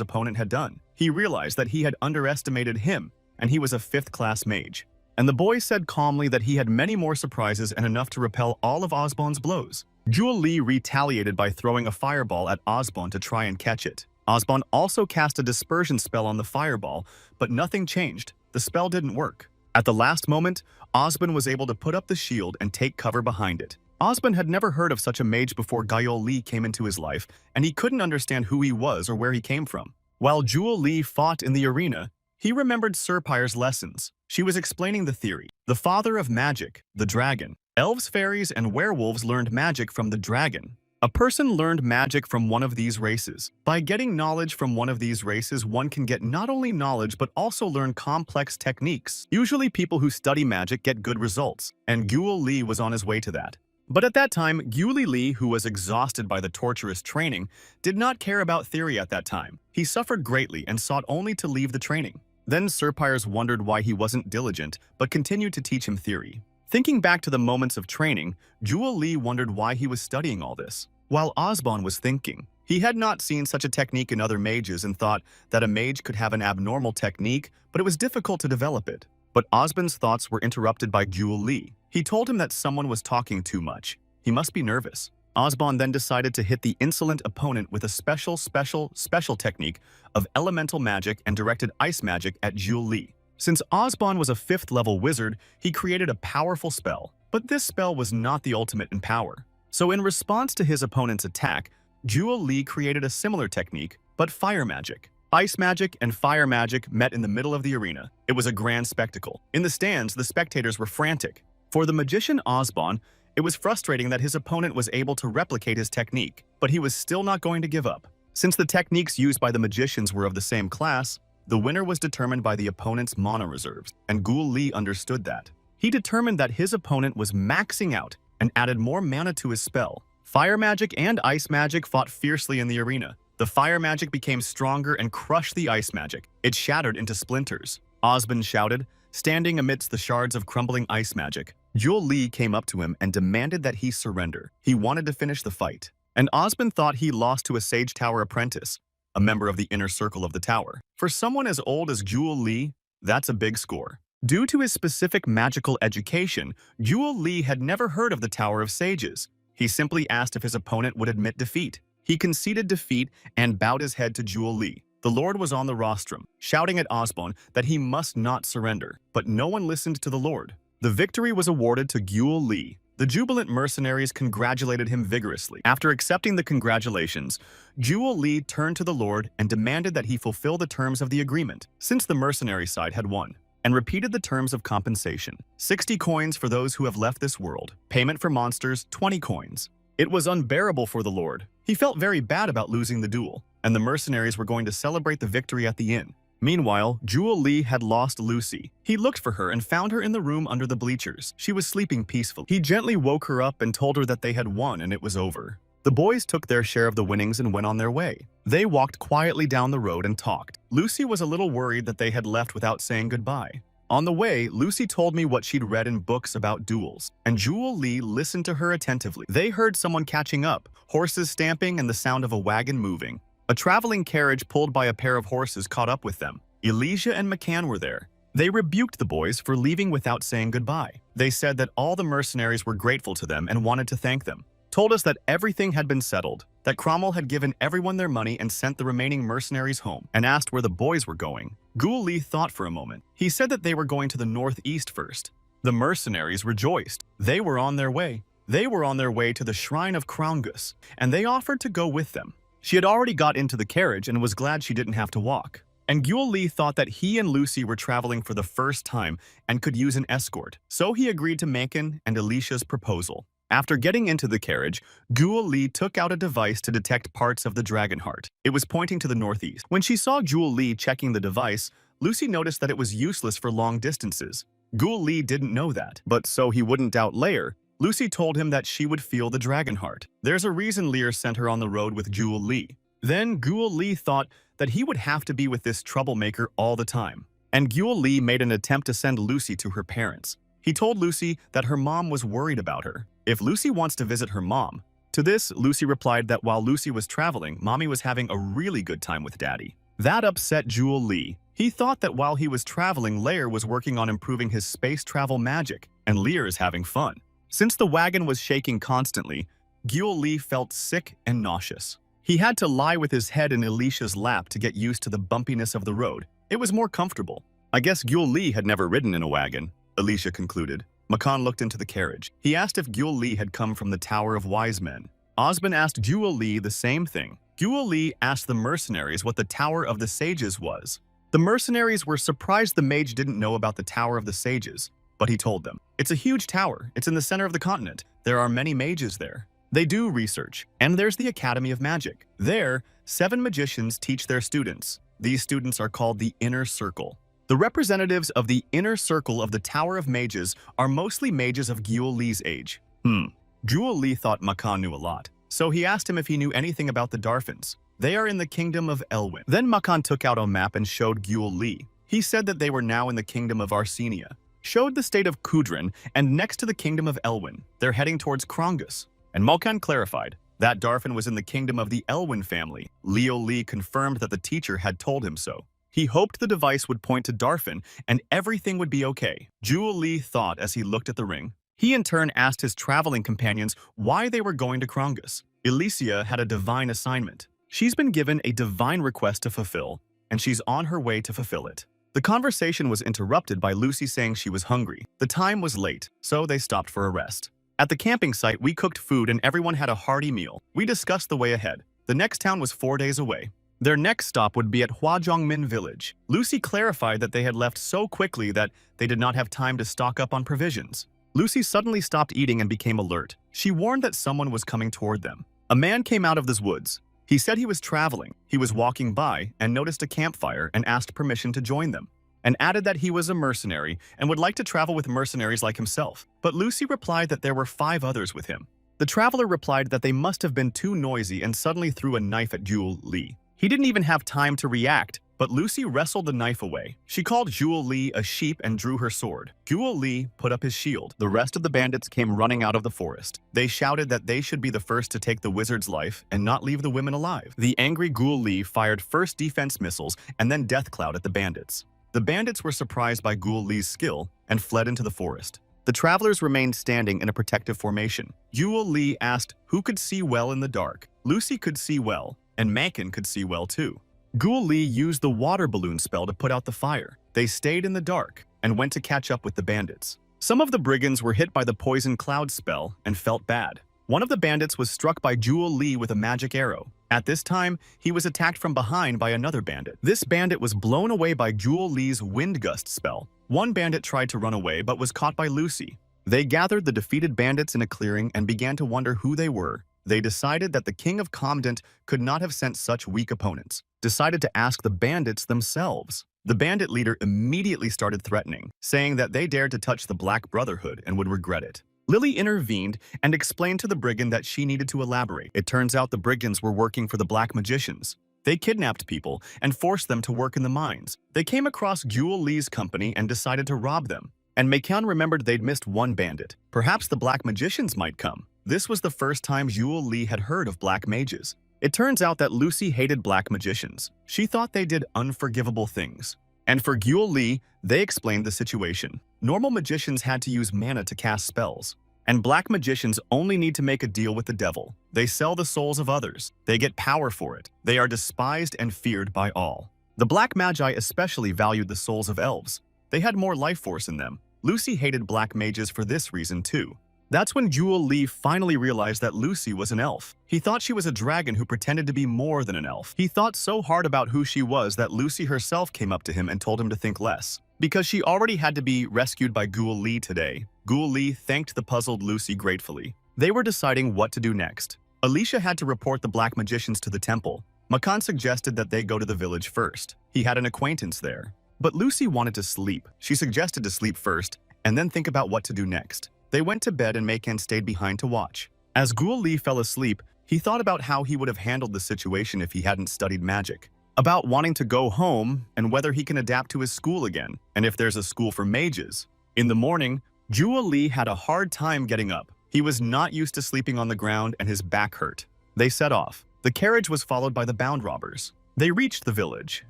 opponent had done. He realized that he had underestimated him, and he was a 5th-class mage. And the boy said calmly that he had many more surprises and enough to repel all of Osban's blows. Guo Li retaliated by throwing a fireball at Osban to try and catch it. Osban also cast a dispersion spell on the fireball, but nothing changed. The spell didn't work. At the last moment, Osban was able to put up the shield and take cover behind it. Osban had never heard of such a mage before Guo Li came into his life, and he couldn't understand who he was or where he came from. While Guo Li fought in the arena, he remembered Sir Pyre's lessons. She was explaining the theory. The father of magic, the dragon. Elves, fairies, and werewolves learned magic from the dragon. A person learned magic from one of these races. By getting knowledge from one of these races, one can get not only knowledge but also learn complex techniques. Usually people who study magic get good results, and Guo Li was on his way to that. But at that time, Guo Li, who was exhausted by the torturous training, did not care about theory at that time. He suffered greatly and sought only to leave the training. Then Sir Pyres wondered why he wasn't diligent, but continued to teach him theory. Thinking back to the moments of training, Guo Li wondered why he was studying all this. While Osban was thinking, he had not seen such a technique in other mages and thought that a mage could have an abnormal technique, but it was difficult to develop it. But Osban's thoughts were interrupted by Guo Li. He told him that someone was talking too much. He must be nervous. Osban then decided to hit the insolent opponent with a special technique of elemental magic and directed ice magic at Guo Li. Since Osban was a 5th-level wizard, he created a powerful spell. But this spell was not the ultimate in power. So in response to his opponent's attack, Guo Li created a similar technique, but fire magic. Ice magic and fire magic met in the middle of the arena. It was a grand spectacle. In the stands, the spectators were frantic. For the magician Osban, it was frustrating that his opponent was able to replicate his technique, but he was still not going to give up. Since the techniques used by the magicians were of the same class, the winner was determined by the opponent's mana reserves, and Guo Li understood that. He determined that his opponent was maxing out and added more mana to his spell. Fire magic and ice magic fought fiercely in the arena. The fire magic became stronger and crushed the ice magic. It shattered into splinters. Osban shouted, standing amidst the shards of crumbling ice magic. Guo Li came up to him and demanded that he surrender. He wanted to finish the fight. And Osban thought he lost to a Sage Tower apprentice, a member of the inner circle of the tower. For someone as old as Guo Li, that's a big score. Due to his specific magical education, Guo Li had never heard of the Tower of Sages. He simply asked if his opponent would admit defeat. He conceded defeat and bowed his head to Guo Li. The Lord was on the rostrum, shouting at Osban that he must not surrender. But no one listened to the Lord. The victory was awarded to Guo Li. The jubilant mercenaries congratulated him vigorously. After accepting the congratulations, Guo Li turned to the Lord and demanded that he fulfill the terms of the agreement, since the mercenary side had won, and repeated the terms of compensation. 60 coins for those who have left this world. Payment for monsters, 20 coins. It was unbearable for the Lord. He felt very bad about losing the duel, and the mercenaries were going to celebrate the victory at the inn. Meanwhile, Guo Li had lost Lucy. He looked for her and found her in the room under the bleachers. She was sleeping peacefully. He gently woke her up and told her that they had won and it was over. The boys took their share of the winnings and went on their way. They walked quietly down the road and talked. Lucy was a little worried that they had left without saying goodbye. On the way, Lucy told me what she'd read in books about duels, and Guo Li listened to her attentively. They heard someone catching up, horses stamping and the sound of a wagon moving. A traveling carriage pulled by a pair of horses caught up with them. Elijah and McCann were there. They rebuked the boys for leaving without saying goodbye. They said that all the mercenaries were grateful to them and wanted to thank them. Told us that everything had been settled, that Cromwell had given everyone their money and sent the remaining mercenaries home, and asked where the boys were going. Guo Li thought for a moment. He said that they were going to the northeast first. The mercenaries rejoiced. They were on their way. They were on their way to the shrine of Kraungus, and they offered to go with them. She had already got into the carriage and was glad she didn't have to walk. And Guo Li thought that he and Lucy were traveling for the first time and could use an escort, so he agreed to Mankin and Alicia's proposal. After getting into the carriage, Guo Li took out a device to detect parts of the dragon heart. It was pointing to the northeast. When she saw Guo Li checking the device, Lucy noticed that it was useless for long distances. Guo Li didn't know that, but so he wouldn't doubt Lear, Lucy told him that she would feel the dragon heart. There's a reason Lear sent her on the road with Guo Li. Then Guo Li thought that he would have to be with this troublemaker all the time. And Guo Li made an attempt to send Lucy to her parents. He told Lucy that her mom was worried about her. If Lucy wants to visit her mom. To this, Lucy replied that while Lucy was traveling, Mommy was having a really good time with Daddy. That upset Guo Li. He thought that while he was traveling, Lear was working on improving his space travel magic, and Lear is having fun. Since the wagon was shaking constantly, Guo Li felt sick and nauseous. He had to lie with his head in Alicia's lap to get used to the bumpiness of the road. It was more comfortable. I guess Guo Li had never ridden in a wagon, Alicia concluded. Makan looked into the carriage. He asked if Guo Li had come from the Tower of Wise Men. Osmond asked Guo Li the same thing. Guo Li asked the mercenaries what the Tower of the Sages was. The mercenaries were surprised the mage didn't know about the Tower of the Sages, but he told them. It's a huge tower. It's in the center of the continent. There are many mages there. They do research, and there's the Academy of Magic. There, 7 magicians teach their students. These students are called the Inner Circle. The representatives of the Inner Circle of the Tower of Mages are mostly mages of Guo Li's age. Guo Li thought Makan knew a lot, so he asked him if he knew anything about the Darphans. They are in the kingdom of Elwyn. Then Makan took out a map and showed Guo Li. He said that they were now in the kingdom of Arsenia, showed the state of Kudrin, and next to the kingdom of Elwyn. They're heading towards Krongus. And Makan clarified that Darphan was in the kingdom of the Elwyn family. Leo Li confirmed that the teacher had told him so. He hoped the device would point to Darphan and everything would be okay. Guo Li thought as he looked at the ring. He in turn asked his traveling companions why they were going to Krongus. Alicia had a divine assignment. She's been given a divine request to fulfill, and she's on her way to fulfill it. The conversation was interrupted by Lucy saying she was hungry. The time was late, so they stopped for a rest. At the camping site, we cooked food and everyone had a hearty meal. We discussed the way ahead. The next town was 4 days away. Their next stop would be at Huazhongmin village. Lucy clarified that they had left so quickly that they did not have time to stock up on provisions. Lucy suddenly stopped eating and became alert. She warned that someone was coming toward them. A man came out of these woods. He said he was traveling. He was walking by and noticed a campfire and asked permission to join them, and added that he was a mercenary and would like to travel with mercenaries like himself. But Lucy replied that there were 5 others with him. The traveler replied that they must have been too noisy and suddenly threw a knife at Guo Li. He didn't even have time to react, but Lucy wrestled the knife away. She called Guo Li a sheep and drew her sword. Guo Li put up his shield. The rest of the bandits came running out of the forest. They shouted that they should be the first to take the wizard's life and not leave the women alive. The angry Guo Li fired first defense missiles and then death cloud at the bandits. The bandits were surprised by Guo Li's skill and fled into the forest. The travelers remained standing in a protective formation. Guo Li asked who could see well in the dark. Lucy could see well, and Mankin could see well too. Guo Li used the water balloon spell to put out the fire. They stayed in the dark and went to catch up with the bandits. Some of the brigands were hit by the poison cloud spell and felt bad. One of the bandits was struck by Guo Li with a magic arrow. At this time, he was attacked from behind by another bandit. This bandit was blown away by Guo Li's wind gust spell. One bandit tried to run away but was caught by Lucy. They gathered the defeated bandits in a clearing and began to wonder who they were. They decided that the king of Comdent could not have sent such weak opponents. Decided to ask the bandits themselves. The bandit leader immediately started threatening, saying that they dared to touch the Black Brotherhood and would regret it. Lily intervened and explained to the brigand that she needed to elaborate. It turns out the brigands were working for the Black Magicians. They kidnapped people and forced them to work in the mines. They came across Guo Li's company and decided to rob them. And Meikan remembered they'd missed one bandit. Perhaps the Black Magicians might come. This was the first time Guo Li had heard of Black Mages. It turns out that Lucy hated Black Magicians. She thought they did unforgivable things. And for Guo Li, they explained the situation. Normal magicians had to use mana to cast spells. And Black Magicians only need to make a deal with the devil. They sell the souls of others. They get power for it. They are despised and feared by all. The Black Magi especially valued the souls of elves. They had more life force in them. Lucy hated Black Mages for this reason too. That's when Guo Li finally realized that Lucy was an elf. He thought she was a dragon who pretended to be more than an elf. He thought so hard about who she was that Lucy herself came up to him and told him to think less. Because she already had to be rescued by Guo Li today, Guo Li thanked the puzzled Lucy gratefully. They were deciding what to do next. Alicia had to report the Black Magicians to the temple. Makan suggested that they go to the village first. He had an acquaintance there. But Lucy wanted to sleep. She suggested to sleep first and then think about what to do next. They went to bed and Meikan stayed behind to watch. As Guo Li fell asleep, He thought about how he would have handled the situation if he hadn't studied magic, about wanting to go home and whether he can adapt to his school again, and if there's a school for mages. In the morning, Jewel Lee had a hard time getting up. He was not used to sleeping on the ground and his back hurt. They set off. The carriage was followed by the bound robbers. They reached the village.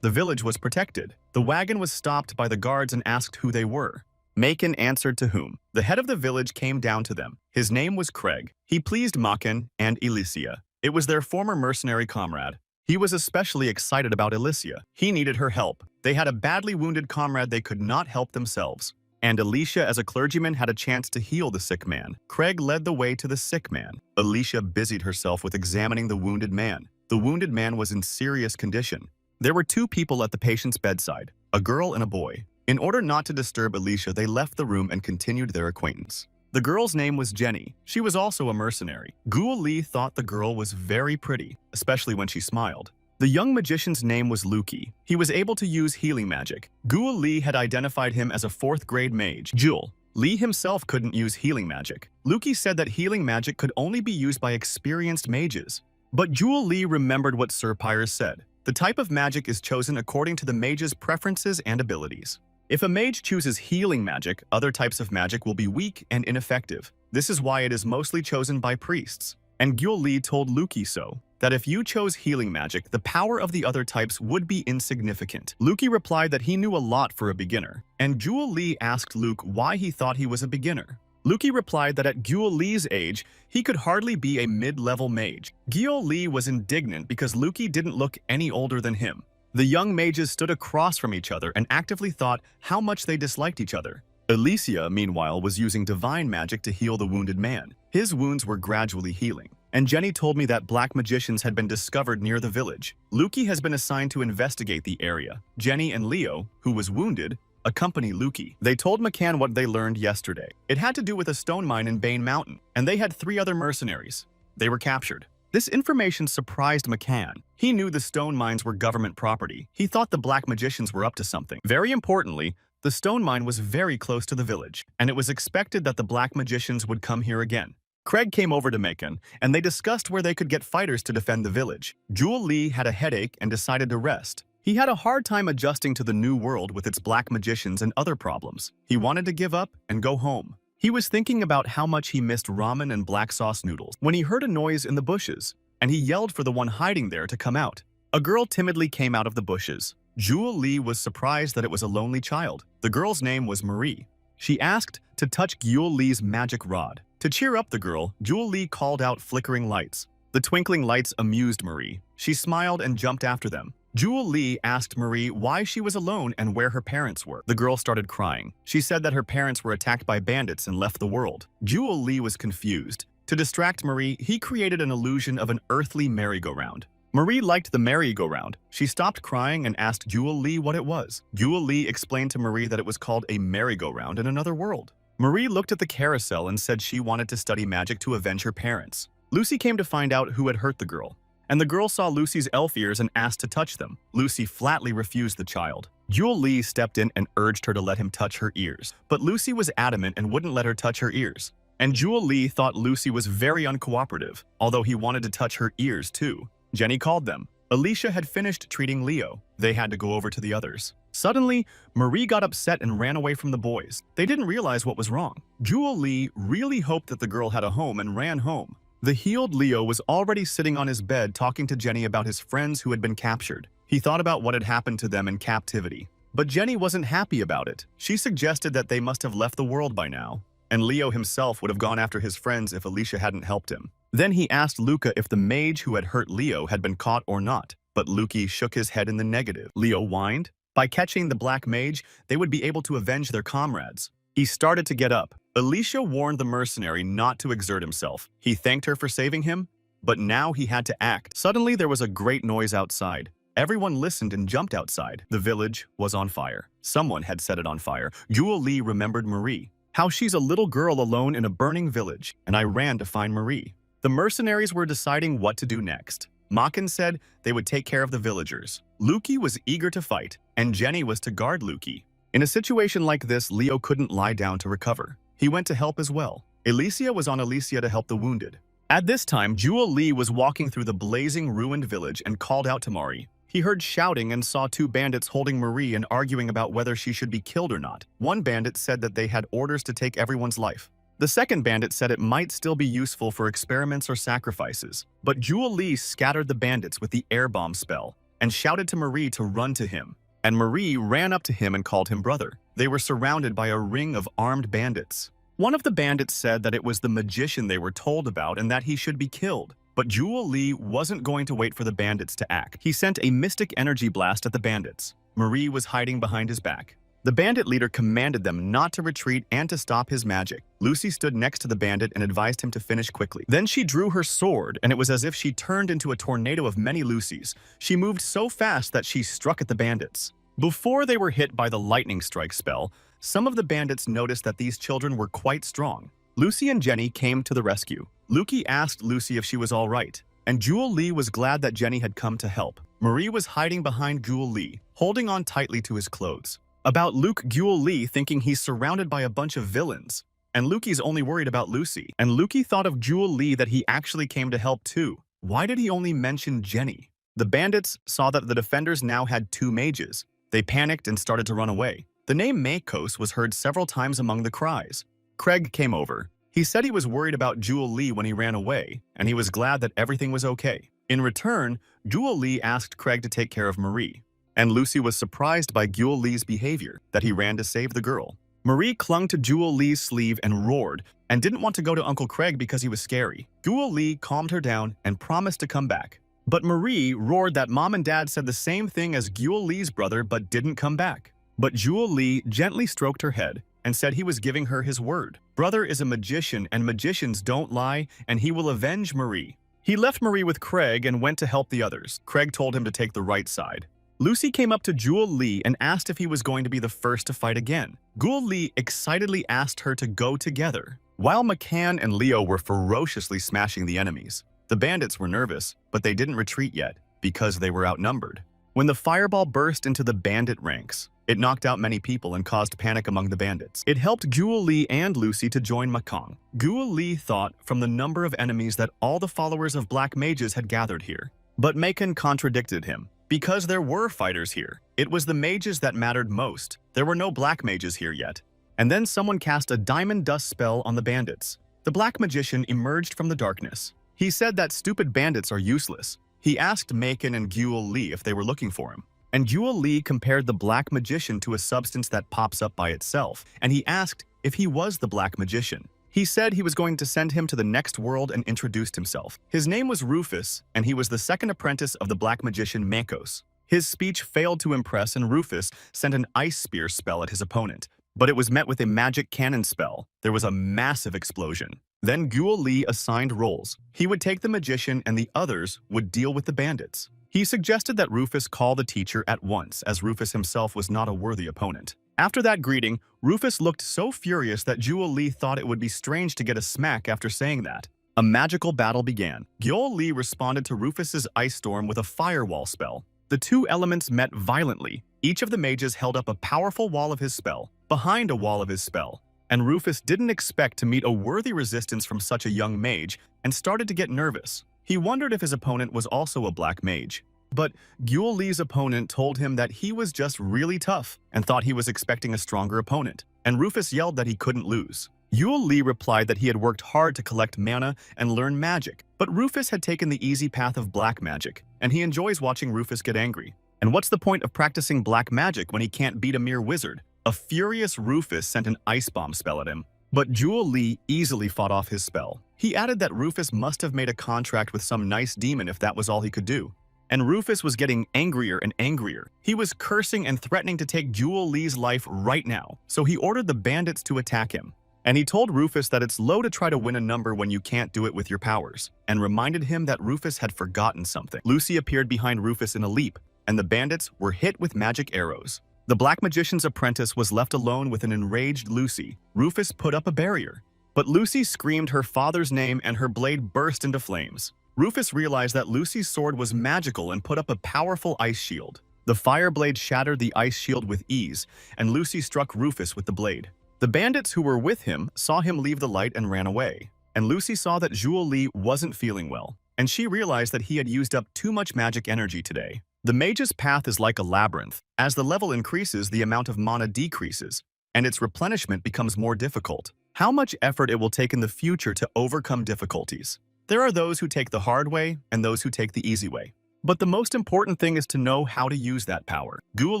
The village was protected. The wagon was stopped by the guards and asked who they were. Maken answered to whom. The head of the village came down to them. His name was Craig. He pleased Maken and Alicia. It was their former mercenary comrade. He was especially excited about Alicia. He needed her help. They had a badly wounded comrade they could not help themselves. And Alicia, as a clergyman, had a chance to heal the sick man. Craig led the way to the sick man. Alicia busied herself with examining the wounded man. The wounded man was in serious condition. There were two people at the patient's bedside, a girl and a boy. In order not to disturb Alicia, they left the room and continued their acquaintance. The girl's name was Jenny. She was also a mercenary. Guo Li thought the girl was very pretty, especially when she smiled. The young magician's name was Luki. He was able to use healing magic. Guo Li had identified him as a 4th grade mage. Jewel. Li himself couldn't use healing magic. Luki said that healing magic could only be used by experienced mages. But Jewel Li remembered what Sir Pyres said. The type of magic is chosen according to the mage's preferences and abilities. If a mage chooses healing magic, other types of magic will be weak and ineffective. This is why it is mostly chosen by priests. And Gyul Li told Luki so, that if you chose healing magic, the power of the other types would be insignificant. Luki replied that he knew a lot for a beginner, and Gyul Li asked Luke why he thought he was a beginner. Luki replied that at Gyul Li's age, he could hardly be a mid-level mage. Gyul Li was indignant because Luki didn't look any older than him. The young mages stood across from each other and actively thought how much they disliked each other. Alicia, meanwhile, was using divine magic to heal the wounded man. His wounds were gradually healing. And Jenny told me that black magicians had been discovered near the village. Luki has been assigned to investigate the area. Jenny and Leo, who was wounded, accompany Luki. They told McCann what they learned yesterday. It had to do with a stone mine in Bane Mountain, and they had 3 other mercenaries. They were captured. This information surprised McCann. He knew the stone mines were government property. He thought the black magicians were up to something. Very importantly, the stone mine was very close to the village, and it was expected that the black magicians would come here again. Craig came over to Macon, and they discussed where they could get fighters to defend the village. Jewel Li had a headache and decided to rest. He had a hard time adjusting to the new world with its black magicians and other problems. He wanted to give up and go home. He was thinking about how much he missed ramen and black sauce noodles when he heard a noise in the bushes, and he yelled for the one hiding there to come out. A girl timidly came out of the bushes. Jewel Li was surprised that it was a lonely child. The girl's name was Marie. She asked to touch Gyul Li's magic rod. To cheer up the girl, Jewel Li called out flickering lights. The twinkling lights amused Marie. She smiled and jumped after them. Jewel Li asked Marie why she was alone and where her parents were. The girl started crying. She said that her parents were attacked by bandits and left the world. Jewel Li was confused. To distract Marie, he created an illusion of an earthly merry-go-round. Marie liked the merry-go-round. She stopped crying and asked Jewel Li what it was. Jewel Li explained to Marie that it was called a merry-go-round in another world. Marie looked at the carousel and said she wanted to study magic to avenge her parents. Lucy came to find out who had hurt the girl. And the girl saw Lucy's elf ears and asked to touch them. Lucy flatly refused the child. Jewel Li stepped in and urged her to let him touch her ears. But Lucy was adamant and wouldn't let her touch her ears. And Jewel Li thought Lucy was very uncooperative, although he wanted to touch her ears too. Jenny called them. Alicia had finished treating Leo. They had to go over to the others. Suddenly, Marie got upset and ran away from the boys. They didn't realize what was wrong. Jewel Li really hoped that the girl had a home and ran home. The healed Leo was already sitting on his bed talking to Jenny about his friends who had been captured. He thought about what had happened to them in captivity. But Jenny wasn't happy about it. She suggested that they must have left the world by now, and Leo himself would have gone after his friends if Alicia hadn't helped him. Then he asked Luca if the mage who had hurt Leo had been caught or not, but Luki shook his head in the negative. Leo whined. By catching the black mage, they would be able to avenge their comrades. He started to get up. Alicia warned the mercenary not to exert himself. He thanked her for saving him, but now he had to act. Suddenly, there was a great noise outside. Everyone listened and jumped outside. The village was on fire. Someone had set it on fire. Jewel Li remembered Marie. How she's a little girl alone in a burning village, and I ran to find Marie. The mercenaries were deciding what to do next. Maken said they would take care of the villagers. Luki was eager to fight, and Jenny was to guard Luki. In a situation like this, Leo couldn't lie down to recover. He went to help as well. Alicia was on Alicia to help the wounded. At this time, Jewel Lee was walking through the blazing, ruined village and called out to Marie. He heard shouting and saw two bandits holding Marie and arguing about whether she should be killed or not. One bandit said that they had orders to take everyone's life. The second bandit said it might still be useful for experiments or sacrifices. But Jewel Lee scattered the bandits with the air bomb spell and shouted to Marie to run to him. And Marie ran up to him and called him brother. They were surrounded by a ring of armed bandits. One of the bandits said that it was the magician they were told about and that he should be killed. But Jewel Lee wasn't going to wait for the bandits to act. He sent a mystic energy blast at the bandits. Marie was hiding behind his back. The bandit leader commanded them not to retreat and to stop his magic. Lucy stood next to the bandit and advised him to finish quickly. Then she drew her sword, and it was as if she turned into a tornado of many Lucys. She moved so fast that she struck at the bandits. Before they were hit by the lightning strike spell, some of the bandits noticed that these children were quite strong. Lucy and Jenny came to the rescue. Lucy asked Lucy if she was all right, and Jewel Lee was glad that Jenny had come to help. Marie was hiding behind Jewel Lee, holding on tightly to his clothes. About Luke, Jewel Lee thinking he's surrounded by a bunch of villains, and Lucy's only worried about Lucy. And Lucy thought of Jewel Lee that he actually came to help too. Why did he only mention Jenny? The bandits saw that the defenders now had two mages. They panicked and started to run away. The name Makos was heard several times among the cries. Craig came over. He said he was worried about Jewel Lee when he ran away, and he was glad that everything was okay. In return, Jewel Lee asked Craig to take care of Marie. And Lucy was surprised by Jewel Lee's behavior, that he ran to save the girl. Marie clung to Jewel Lee's sleeve and roared, and didn't want to go to Uncle Craig because he was scary. Jewel Lee calmed her down and promised to come back. But Marie roared that Mom and Dad said the same thing as Jewel Lee's brother but didn't come back. But Jewel Lee gently stroked her head and said he was giving her his word. Brother is a magician and magicians don't lie, and he will avenge Marie. He left Marie with Craig and went to help the others. Craig told him to take the right side. Lucy came up to Jewel Lee and asked if he was going to be the first to fight again. Jewel Lee excitedly asked her to go together. While McCann and Leo were ferociously smashing the enemies, the bandits were nervous, but they didn't retreat yet because they were outnumbered. When the fireball burst into the bandit ranks, it knocked out many people and caused panic among the bandits. It helped Jewel Lee and Lucy to join McCong. Jewel Lee thought from the number of enemies that all the followers of Black Mages had gathered here. But Macon contradicted him. Because there were fighters here, it was the mages that mattered most. There were no Black Mages here yet. And then someone cast a diamond dust spell on the bandits. The Black Magician emerged from the darkness. He said that stupid bandits are useless. He asked Macon and Jewel Lee if they were looking for him. And Jewel Lee compared the Black Magician to a substance that pops up by itself, and he asked if he was the Black Magician. He said he was going to send him to the next world and introduced himself. His name was Rufus, and he was the second apprentice of the Black Magician Makos. His speech failed to impress, and Rufus sent an ice spear spell at his opponent. But it was met with a magic cannon spell. There was a massive explosion. Then Jewel Lee assigned roles. He would take the magician and the others would deal with the bandits. He suggested that Rufus call the teacher at once, as Rufus himself was not a worthy opponent. After that greeting, Rufus looked so furious that Jewel Lee thought it would be strange to get a smack after saying that. A magical battle began. Jewel Lee responded to Rufus's ice storm with a firewall spell. The two elements met violently. Each of the mages held up a powerful wall of his spell, behind a wall of his spell. And Rufus didn't expect to meet a worthy resistance from such a young mage and started to get nervous. He wondered if his opponent was also a Black Mage. But Jewel Lee's opponent told him that he was just really tough and thought he was expecting a stronger opponent, and Rufus yelled that he couldn't lose. Jewel Lee replied that he had worked hard to collect mana and learn magic, but Rufus had taken the easy path of black magic, and he enjoys watching Rufus get angry. And what's the point of practicing black magic when he can't beat a mere wizard? A furious Rufus sent an ice bomb spell at him, but Jewel Lee easily fought off his spell. He added that Rufus must have made a contract with some nice demon if that was all he could do. And Rufus was getting angrier and angrier. He was cursing and threatening to take Jewel Lee's life right now, so he ordered the bandits to attack him. And he told Rufus that it's low to try to win a number when you can't do it with your powers, and reminded him that Rufus had forgotten something. Lucy appeared behind Rufus in a leap, and the bandits were hit with magic arrows. The Black Magician's apprentice was left alone with an enraged Lucy. Rufus put up a barrier, but Lucy screamed her father's name and her blade burst into flames. Rufus realized that Lucy's sword was magical and put up a powerful ice shield. The fire blade shattered the ice shield with ease, and Lucy struck Rufus with the blade. The bandits who were with him saw him leave the light and ran away. and Lucy saw that Zhuo Li wasn't feeling well, and she realized that he had used up too much magic energy today. The mage's path is like a labyrinth. As the level increases, the amount of mana decreases, and its replenishment becomes more difficult. How much effort it will take in the future to overcome difficulties. There are those who take the hard way and those who take the easy way. But the most important thing is to know how to use that power. Guo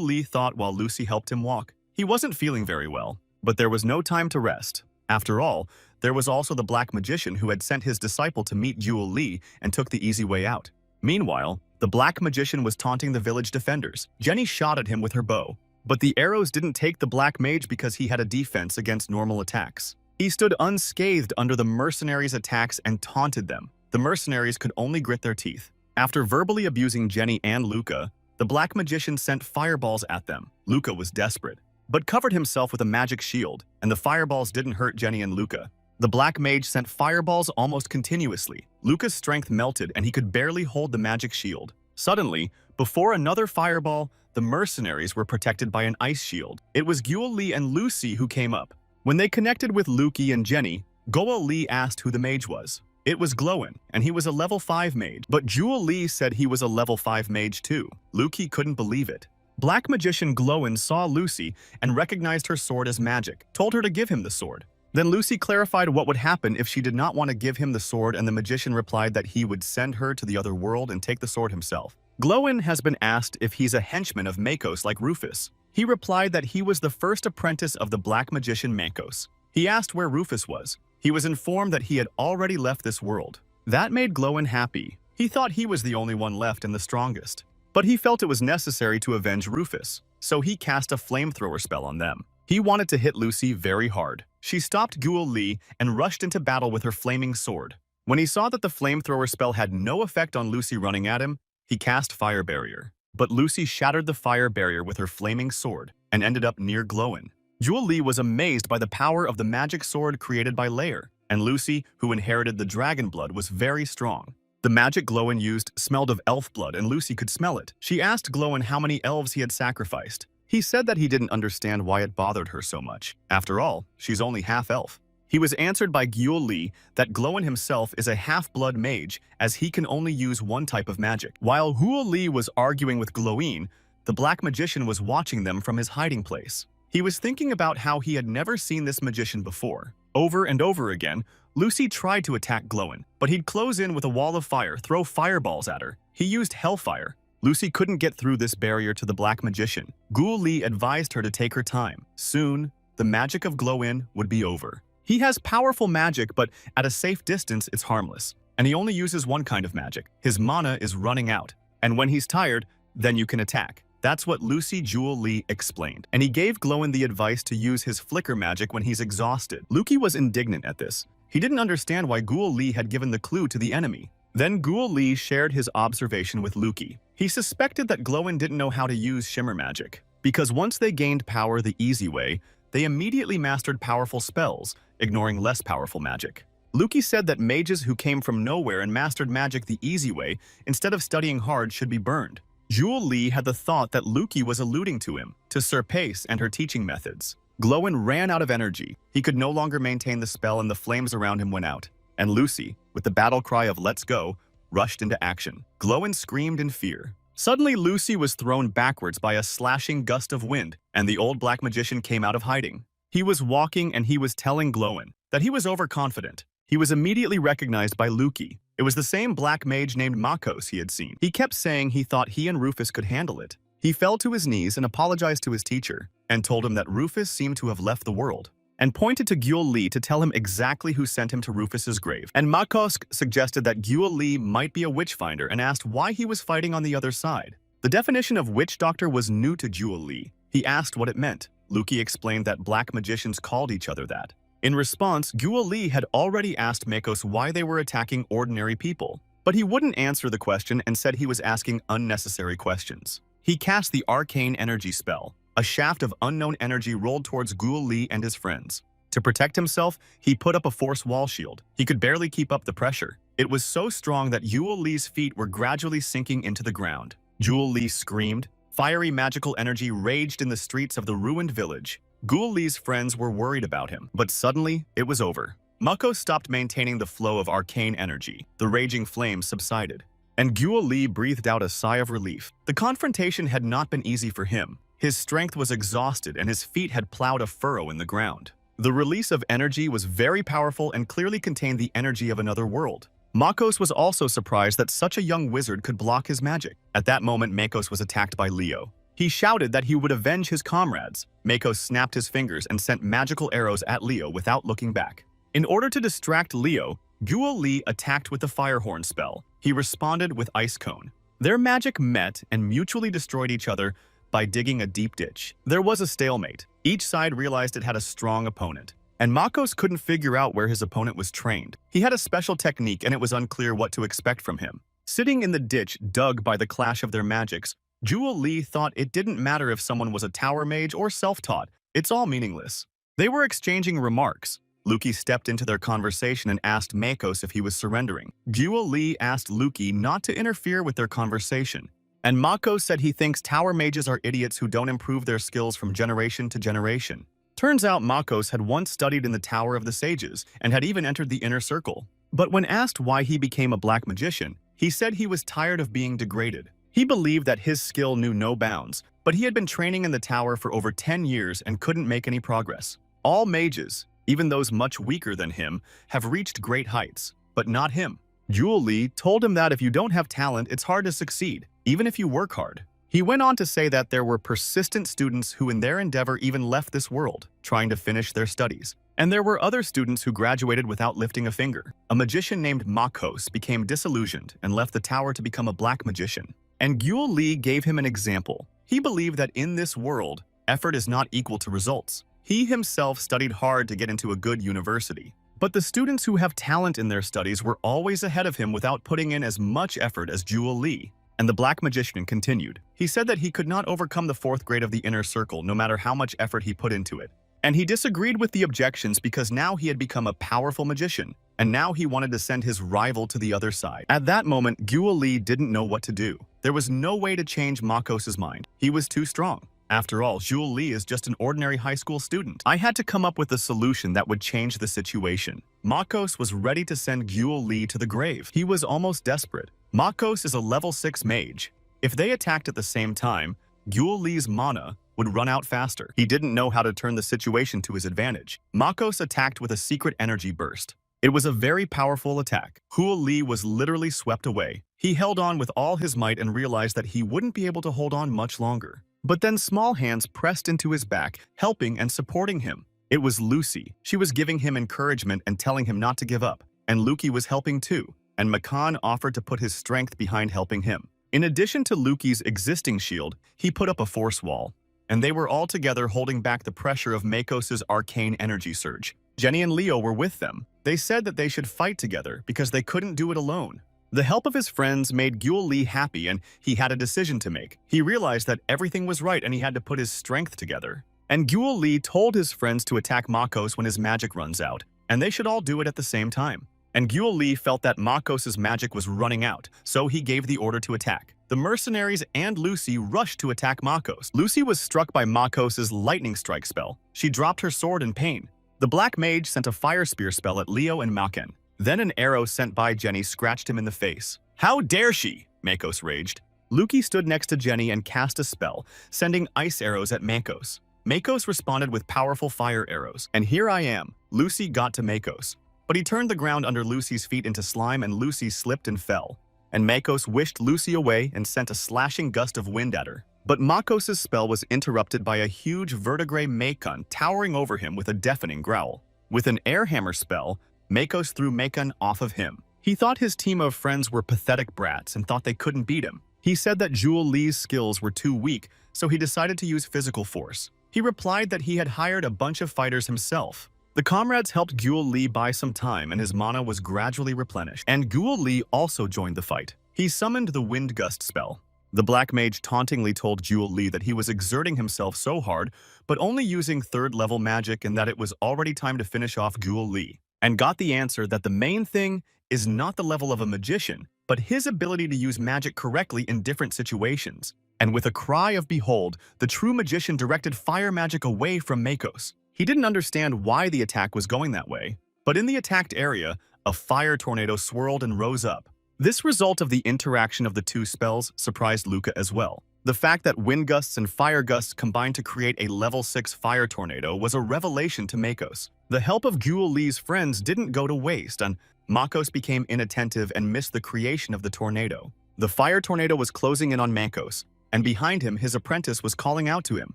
Li thought while Lucy helped him walk. He wasn't feeling very well, but there was no time to rest. After all, there was also the Black Magician who had sent his disciple to meet Guo Li and took the easy way out. Meanwhile, the Black Magician was taunting the village defenders. Jenny shot at him with her bow, but the arrows didn't take the Black Mage because he had a defense against normal attacks. He stood unscathed under the mercenaries' attacks and taunted them. The mercenaries could only grit their teeth. After verbally abusing Jenny and Luca, the Black Magician sent fireballs at them. Luca was desperate, but covered himself with a magic shield, and the fireballs didn't hurt Jenny and Luca. The Black Mage sent fireballs almost continuously. Luca's strength melted and he could barely hold the magic shield. Suddenly, before another fireball, the mercenaries were protected by an ice shield. It was Guo Li and Lucy who came up. When they connected with Luki and Jenny, Guo Li asked who the mage was. It was Glowin, and he was a level 5 mage, but Guo Li said he was a level 5 mage too. Luki couldn't believe it. Black Magician Glowin saw Lucy and recognized her sword as magic, told her to give him the sword. Then Lucy clarified what would happen if she did not want to give him the sword, and the magician replied that he would send her to the other world and take the sword himself. Glowin has been asked if he's a henchman of Makos like Rufus. He replied that he was the first apprentice of the Black Magician Makos. He asked where Rufus was. He was informed that he had already left this world. That made Glowin happy. He thought he was the only one left and the strongest. But he felt it was necessary to avenge Rufus, so he cast a flamethrower spell on them. He wanted to hit Lucy very hard. She stopped Guo Li and rushed into battle with her flaming sword. When he saw that the flamethrower spell had no effect on Lucy running at him, he cast Fire Barrier. But Lucy shattered the fire barrier with her flaming sword and ended up near Glowin. Guo Li was amazed by the power of the magic sword created by Lair, and Lucy, who inherited the dragon blood, was very strong. The magic Glowin used smelled of elf blood, and Lucy could smell it. She asked Glowin how many elves he had sacrificed. He said that he didn't understand why it bothered her so much. After all, she's only half-elf. He was answered by Guo Li that Glowin himself is a half-blood mage, as he can only use one type of magic. While Guo Li was arguing with Glowin, the Black Magician was watching them from his hiding place. He was thinking about how he had never seen this magician before. Over and over again, Lucy tried to attack Glowin, but he'd close in with a wall of fire, throw fireballs at her. He used hellfire. Lucy couldn't get through this barrier to the Black Magician. Guo Li advised her to take her time. Soon, the magic of Glowin would be over. He has powerful magic, but at a safe distance, it's harmless. And he only uses one kind of magic. His mana is running out. And when he's tired, then you can attack. That's what Lucy Guo Li explained. And he gave Glowin the advice to use his flicker magic when he's exhausted. Luki was indignant at this. He didn't understand why Guo Li had given the clue to the enemy. Then Guo Li shared his observation with Luki. He suspected that Glowin didn't know how to use shimmer magic, because once they gained power the easy way, they immediately mastered powerful spells, ignoring less powerful magic. Luki said that mages who came from nowhere and mastered magic the easy way, instead of studying hard, should be burned. Guo Li had the thought that Luki was alluding to him, to Serpace and her teaching methods. Glowin ran out of energy. He could no longer maintain the spell and the flames around him went out. And Lucy, with the battle cry of "Let's go," rushed into action. Glowin screamed in fear. Suddenly, Lucy was thrown backwards by a slashing gust of wind, and the old Black Magician came out of hiding. He was walking and he was telling Glowin that he was overconfident. He was immediately recognized by Luki. It was the same black mage named Makos he had seen. He kept saying he thought he and Rufus could handle it. He fell to his knees and apologized to his teacher, and told him that Rufus seemed to have left the world, and pointed to Guo Li to tell him exactly who sent him to Rufus's grave. And Makos suggested that Guo Li might be a witch finder and asked why he was fighting on the other side. The definition of witch doctor was new to Guo Li. He asked what it meant. Luki explained that black magicians called each other that. In response, Guo Li had already asked Makos why they were attacking ordinary people, but he wouldn't answer the question and said he was asking unnecessary questions. He cast the arcane energy spell. A shaft of unknown energy rolled towards Guo Li and his friends. To protect himself, he put up a force wall shield. He could barely keep up the pressure. It was so strong that Guo Li's feet were gradually sinking into the ground. Guo Li screamed. Fiery magical energy raged in the streets of the ruined village. Guo Li's friends were worried about him, but suddenly, it was over. Mako stopped maintaining the flow of arcane energy. The raging flames subsided, and Guo Li breathed out a sigh of relief. The confrontation had not been easy for him. His strength was exhausted and his feet had plowed a furrow in the ground. The release of energy was very powerful and clearly contained the energy of another world. Makos was also surprised that such a young wizard could block his magic. At that moment, Makos was attacked by Leo. He shouted that he would avenge his comrades. Makos snapped his fingers and sent magical arrows at Leo without looking back. In order to distract Leo, Guo Li attacked with the Firehorn spell. He responded with Ice Cone. Their magic met and mutually destroyed each other by digging a deep ditch. There was a stalemate. Each side realized it had a strong opponent, and Makos couldn't figure out where his opponent was trained. He had a special technique and it was unclear what to expect from him. Sitting in the ditch dug by the clash of their magics, Guo Li thought it didn't matter if someone was a tower mage or self-taught. It's all meaningless. They were exchanging remarks. Luki stepped into their conversation and asked Makos if he was surrendering. Guo Li asked Luki not to interfere with their conversation, and Makos said he thinks tower mages are idiots who don't improve their skills from generation to generation. Turns out Makos had once studied in the Tower of the Sages and had even entered the Inner Circle. But when asked why he became a black magician, he said he was tired of being degraded. He believed that his skill knew no bounds, but he had been training in the tower for over 10 years and couldn't make any progress. All mages, even those much weaker than him, have reached great heights, but not him. Guo Li told him that if you don't have talent, it's hard to succeed, even if you work hard. He went on to say that there were persistent students who in their endeavor even left this world, trying to finish their studies. And there were other students who graduated without lifting a finger. A magician named Makos became disillusioned and left the tower to become a black magician. And Guo Li gave him an example. He believed that in this world, effort is not equal to results. He himself studied hard to get into a good university. But the students who have talent in their studies were always ahead of him without putting in as much effort as Guo Li. And the black magician continued. He said that he could not overcome the 4th grade of the Inner Circle no matter how much effort he put into it. And he disagreed with the objections because now he had become a powerful magician, and now he wanted to send his rival to the other side. At that moment, Guo Li didn't know what to do. There was no way to change Makos' mind. He was too strong. After all, Guo Li is just an ordinary high school student. I had to come up with a solution that would change the situation. Makos was ready to send Guo Li to the grave. He was almost desperate. Makos is a level 6 mage. If they attacked at the same time, Guo Li's mana would run out faster. He didn't know how to turn the situation to his advantage. Makos attacked with a secret energy burst. It was a very powerful attack. Guo Li was literally swept away. He held on with all his might and realized that he wouldn't be able to hold on much longer. But then small hands pressed into his back, helping and supporting him. It was Lucy. She was giving him encouragement and telling him not to give up. And Luki was helping too. And Makan offered to put his strength behind helping him. In addition to Luki's existing shield, he put up a force wall. And they were all together holding back the pressure of Makos' arcane energy surge. Jenny and Leo were with them. They said that they should fight together because they couldn't do it alone. The help of his friends made Guo Li happy and he had a decision to make. He realized that everything was right and he had to put his strength together. And Guo Li told his friends to attack Makos when his magic runs out, and they should all do it at the same time. And Guo Li felt that Makos' magic was running out, so he gave the order to attack. The mercenaries and Lucy rushed to attack Makos. Lucy was struck by Makos' lightning strike spell. She dropped her sword in pain. The black mage sent a fire spear spell at Leo and Maken. Then an arrow sent by Jenny scratched him in the face. "How dare she?" Makos raged. Luki stood next to Jenny and cast a spell, sending ice arrows at Makos. Makos responded with powerful fire arrows. And here I am. Lucy got to Makos. But he turned the ground under Lucy's feet into slime and Lucy slipped and fell. And Makos wished Lucy away and sent a slashing gust of wind at her. But Makos' spell was interrupted by a huge verdigris Maken towering over him with a deafening growl. With an air hammer spell, Makos threw Maken off of him. He thought his team of friends were pathetic brats and thought they couldn't beat him. He said that Guo Li's skills were too weak, so he decided to use physical force. He replied that he had hired a bunch of fighters himself. The comrades helped Guo Li buy some time and his mana was gradually replenished. And Guo Li also joined the fight. He summoned the Wind Gust spell. The black mage tauntingly told Guo Li that he was exerting himself so hard, but only using 3rd level magic and that it was already time to finish off Guo Li. And got the answer that the main thing is not the level of a magician, but his ability to use magic correctly in different situations. And with a cry of behold, the true magician directed fire magic away from Makos. He didn't understand why the attack was going that way, But in the attacked area, a fire tornado swirled and rose up. This result of the interaction of the two spells surprised Luca as well. The fact that wind gusts and fire gusts combined to create a level 6 fire tornado was a revelation to Makos. The help of Guo Li's friends didn't go to waste, and Makos became inattentive and missed the creation of the tornado. The fire tornado was closing in on Makos, and behind him his apprentice was calling out to him.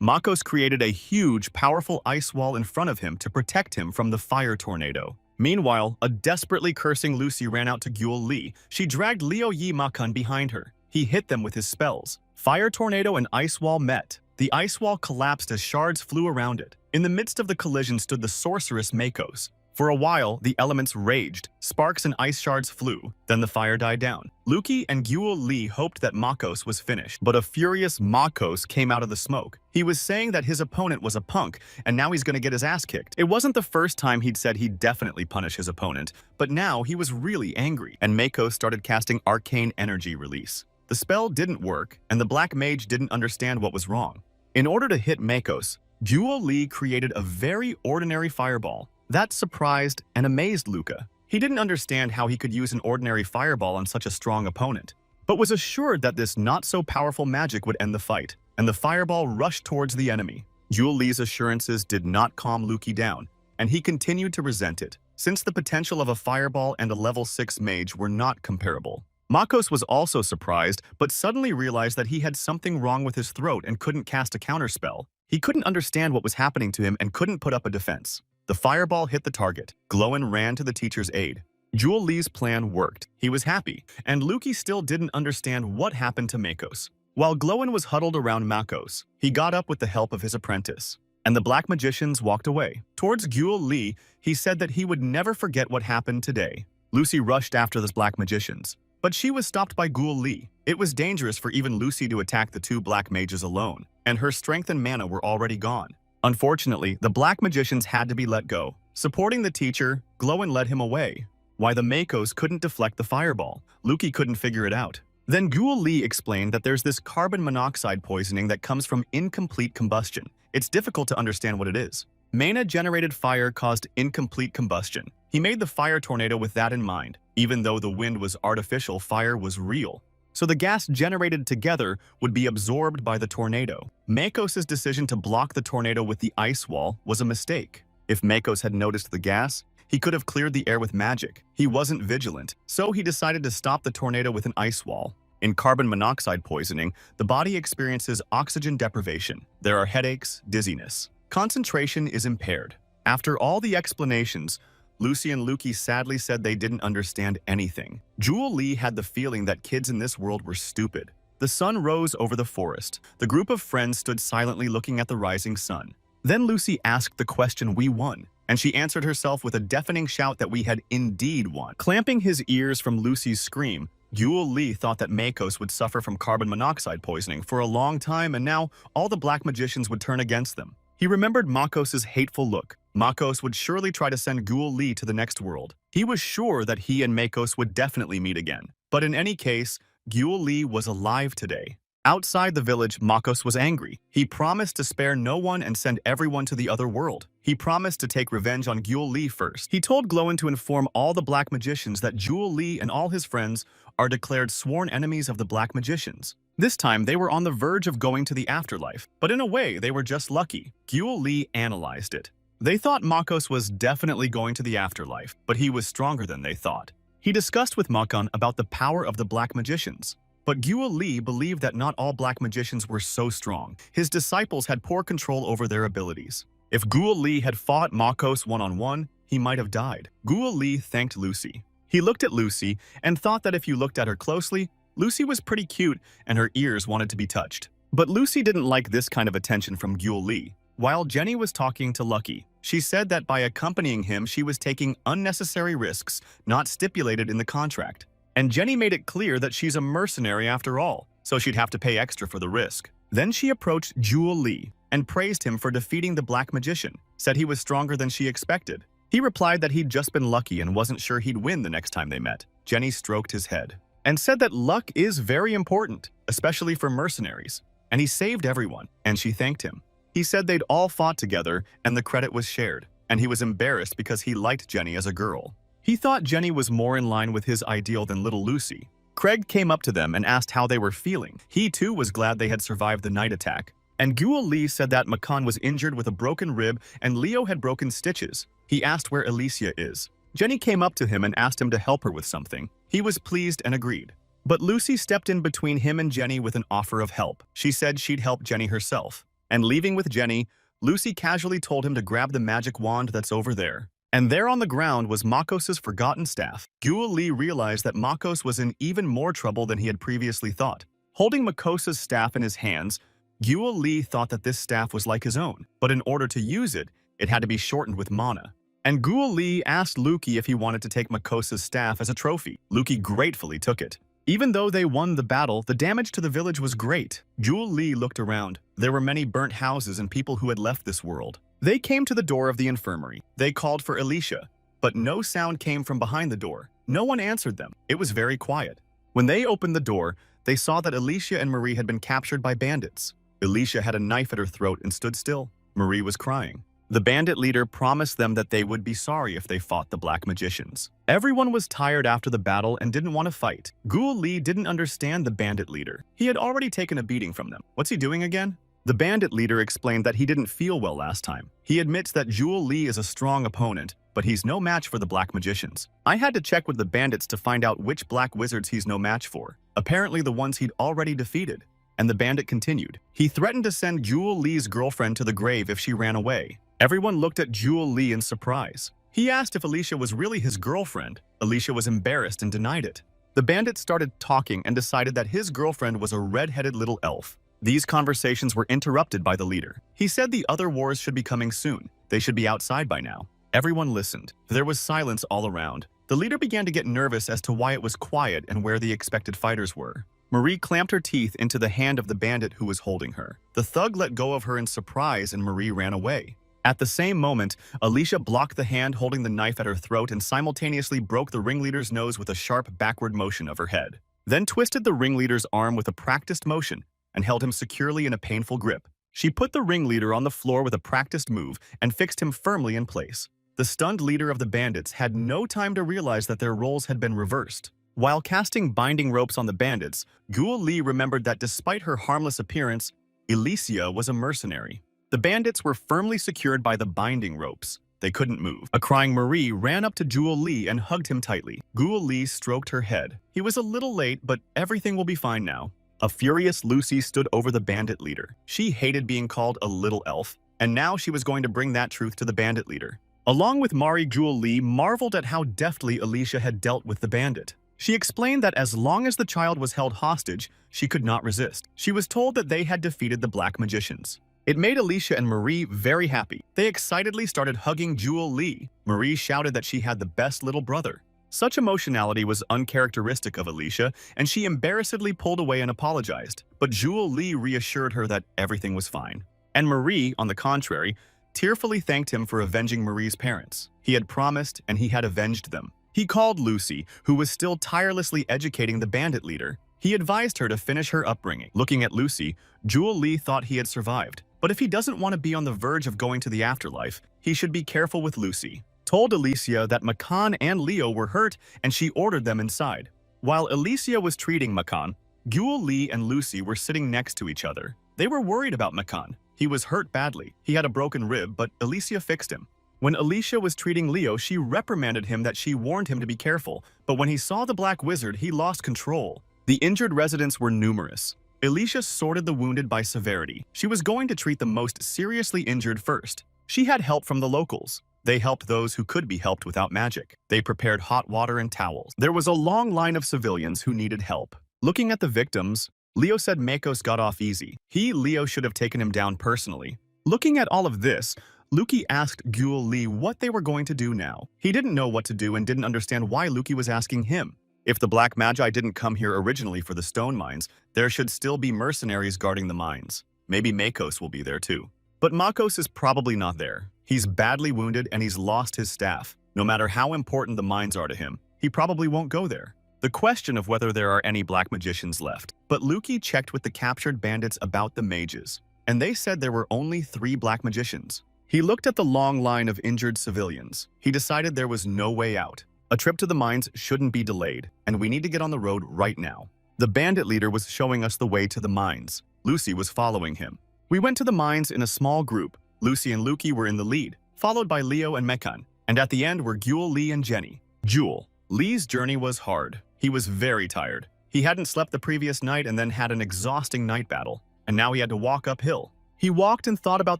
Makos created a huge, powerful ice wall in front of him to protect him from the fire tornado. Meanwhile, a desperately cursing Lucy ran out to Guo Li. She dragged Liu Yi Makan behind her. He hit them with his spells. Fire tornado and ice wall met. The ice wall collapsed as shards flew around it. In the midst of the collision stood the sorceress Makos. For a while, the elements raged. Sparks and ice shards flew. Then the fire died down. Luki and Guo Li hoped that Makos was finished, but a furious Makos came out of the smoke. He was saying that his opponent was a punk, and now he's gonna get his ass kicked. It wasn't the first time he'd said he'd definitely punish his opponent, but now he was really angry, and Makos started casting Arcane Energy Release. The spell didn't work, and the Black Mage didn't understand what was wrong. In order to hit Makos, Guo Li created a very ordinary fireball. That surprised and amazed Luca. He didn't understand how he could use an ordinary fireball on such a strong opponent, but was assured that this not-so-powerful magic would end the fight, and the fireball rushed towards the enemy. Guo Li's assurances did not calm Luki down, and he continued to resent it, since the potential of a fireball and a level 6 mage were not comparable. Makos was also surprised, but suddenly realized that he had something wrong with his throat and couldn't cast a counterspell. He couldn't understand what was happening to him and couldn't put up a defense. The fireball hit the target. Glowin ran to the teacher's aid. Guo Li's plan worked. He was happy, and Luki still didn't understand what happened to Makos. While Glowin was huddled around Makos, he got up with the help of his apprentice, and the Black Magicians walked away. Towards Guo Li, he said that he would never forget what happened today. Lucy rushed after the Black Magicians, but she was stopped by Guo Li. It was dangerous for even Lucy to attack the two Black Mages alone, and her strength and mana were already gone. Unfortunately, the Black Magicians had to be let go. Supporting the teacher, Glowin led him away. Why the Makos couldn't deflect the fireball, Luki couldn't figure it out. Then Guo Li explained that there's this carbon monoxide poisoning that comes from incomplete combustion. It's difficult to understand what it is. Mana-generated fire caused incomplete combustion. He made the fire tornado with that in mind. Even though the wind was artificial, fire was real. So the gas generated together would be absorbed by the tornado. Makos' decision to block the tornado with the ice wall was a mistake. If Makos had noticed the gas, he could have cleared the air with magic. He wasn't vigilant, so he decided to stop the tornado with an ice wall. In carbon monoxide poisoning, the body experiences oxygen deprivation. There are headaches, dizziness. Concentration is impaired. After all the explanations, Lucy and Luki sadly said they didn't understand anything. Guo Li had the feeling that kids in this world were stupid. The sun rose over the forest. The group of friends stood silently looking at the rising sun. Then Lucy asked the question, "We won," and she answered herself with a deafening shout that we had indeed won. Clamping his ears from Lucy's scream, Guo Li thought that Makos would suffer from carbon monoxide poisoning for a long time, and now all the Black Magicians would turn against them. He remembered Makos' hateful look. Makos would surely try to send Guo Li to the next world. He was sure that he and Makos would definitely meet again. But in any case, Guo Li was alive today. Outside the village, Makos was angry. He promised to spare no one and send everyone to the other world. He promised to take revenge on Guo Li first. He told Glowin to inform all the Black Magicians that Guo Li and all his friends are declared sworn enemies of the Black Magicians. This time, they were on the verge of going to the afterlife, but in a way, they were just lucky. Guo Li analyzed it. They thought Makos was definitely going to the afterlife, but he was stronger than they thought. He discussed with Makan about the power of the Black Magicians. But Guo Li believed that not all Black Magicians were so strong. His disciples had poor control over their abilities. If Guo Li had fought Makos one-on-one, he might have died. Guo Li thanked Lucy. He looked at Lucy and thought that if you looked at her closely, Lucy was pretty cute and her ears wanted to be touched. But Lucy didn't like this kind of attention from Guo Li. While Jenny was talking to Lucky, she said that by accompanying him, she was taking unnecessary risks not stipulated in the contract. And Jenny made it clear that she's a mercenary after all, so she'd have to pay extra for the risk. Then she approached Guo Li and praised him for defeating the Black Magician, said he was stronger than she expected. He replied that he'd just been lucky and wasn't sure he'd win the next time they met. Jenny stroked his head and said that luck is very important, especially for mercenaries, and he saved everyone, and she thanked him. He said they'd all fought together and the credit was shared. and he was embarrassed because he liked Jenny as a girl. He thought Jenny was more in line with his ideal than little Lucy. Craig came up to them and asked how they were feeling. He too was glad they had survived the night attack. And Guo Li said that Makan was injured with a broken rib and Leo had broken stitches. He asked where Alicia is. Jenny came up to him and asked him to help her with something. He was pleased and agreed. But Lucy stepped in between him and Jenny with an offer of help. She said she'd help Jenny herself. And leaving with Jenny, Lucy casually told him to grab the magic wand that's over there. And there on the ground was Makos's forgotten staff. Guo Li realized that Makos was in even more trouble than he had previously thought. Holding Makos's staff in his hands, Guo Li thought that this staff was like his own, but in order to use it, it had to be shortened with mana. And Guo Li asked Luki if he wanted to take Makos's staff as a trophy. Luki gratefully took it. Even though they won the battle, the damage to the village was great. Guo Li looked around. There were many burnt houses and people who had left this world. They came to the door of the infirmary. They called for Alicia, but no sound came from behind the door. No one answered them. It was very quiet. When they opened the door, they saw that Alicia and Marie had been captured by bandits. Alicia had a knife at her throat and stood still. Marie was crying. The bandit leader promised them that they would be sorry if they fought the black magicians. Everyone was tired after the battle and didn't want to fight. Guo Li didn't understand the bandit leader. He had already taken a beating from them. What's he doing again? The bandit leader explained that he didn't feel well last time. He admits that Guo Li is a strong opponent, but he's no match for the black magicians. I had to check with the bandits to find out which black wizards he's no match for. Apparently the ones he'd already defeated. And the bandit continued. He threatened to send Guo Li's girlfriend to the grave if she ran away. Everyone looked at Guo Li in surprise. He asked if Alicia was really his girlfriend. Alicia was embarrassed and denied it. The bandit started talking and decided that his girlfriend was a red-headed little elf. These conversations were interrupted by the leader. He said the other wars should be coming soon. They should be outside by now. Everyone listened. There was silence all around. The leader began to get nervous as to why it was quiet and where the expected fighters were. Marie clamped her teeth into the hand of the bandit who was holding her. The thug let go of her in surprise and Marie ran away. At the same moment, Alicia blocked the hand holding the knife at her throat and simultaneously broke the ringleader's nose with a sharp backward motion of her head. Then twisted the ringleader's arm with a practiced motion and held him securely in a painful grip. She put the ringleader on the floor with a practiced move and fixed him firmly in place. The stunned leader of the bandits had no time to realize that their roles had been reversed. While casting binding ropes on the bandits, Guo Li remembered that despite her harmless appearance, Alicia was a mercenary. The bandits were firmly secured by the binding ropes. They couldn't move. A crying Marie ran up to Guo Li and hugged him tightly. Guo Li stroked her head. He was a little late, but everything will be fine now. A furious Lucy stood over the bandit leader. She hated being called a little elf, and now she was going to bring that truth to the bandit leader. Along with Mari, Guo Li marveled at how deftly Alicia had dealt with the bandit. She explained that as long as the child was held hostage, she could not resist. She was told that they had defeated the black magicians. It made Alicia and Marie very happy. They excitedly started hugging Guo Li. Marie shouted that she had the best little brother. Such emotionality was uncharacteristic of Alicia, and she embarrassedly pulled away and apologized. But Guo Li reassured her that everything was fine. And Marie, on the contrary, tearfully thanked him for avenging Marie's parents. He had promised, and he had avenged them. He called Lucy, who was still tirelessly educating the bandit leader. He advised her to finish her upbringing. Looking at Lucy, Guo Li thought he had survived. But if he doesn't want to be on the verge of going to the afterlife, he should be careful with Lucy. Told Alicia that Makan and Leo were hurt and she ordered them inside. While Alicia was treating Makan, Guo Li and Lucy were sitting next to each other. They were worried about Makan. He was hurt badly. He had a broken rib, but Alicia fixed him. When Alicia was treating Leo, she reprimanded him that she warned him to be careful, but when he saw the black wizard, he lost control. The injured residents were numerous. Alicia sorted the wounded by severity. She was going to treat the most seriously injured first. She had help from the locals. They helped those who could be helped without magic. They prepared hot water and towels. There was a long line of civilians who needed help. Looking at the victims, Leo said Makos got off easy. Leo, should have taken him down personally. Looking at all of this, Luki asked Guo Li what they were going to do now. He didn't know what to do and didn't understand why Luki was asking him. If the Black Magi didn't come here originally for the stone mines, there should still be mercenaries guarding the mines. Maybe Makos will be there too. But Makos is probably not there. He's badly wounded and he's lost his staff. No matter how important the mines are to him, he probably won't go there. The question of whether there are any black magicians left. But Luki checked with the captured bandits about the mages, and they said there were only 3 black magicians. He looked at the long line of injured civilians. He decided there was no way out. A trip to the mines shouldn't be delayed, and we need to get on the road right now. The bandit leader was showing us the way to the mines. Lucy was following him. We went to the mines in a small group. Lucy and Luki were in the lead, followed by Leo and Mekan, and at the end were Gyul, Lee, and Jenny. Jewel. Lee's journey was hard. He was very tired. He hadn't slept the previous night and then had an exhausting night battle, and now he had to walk uphill. He walked and thought about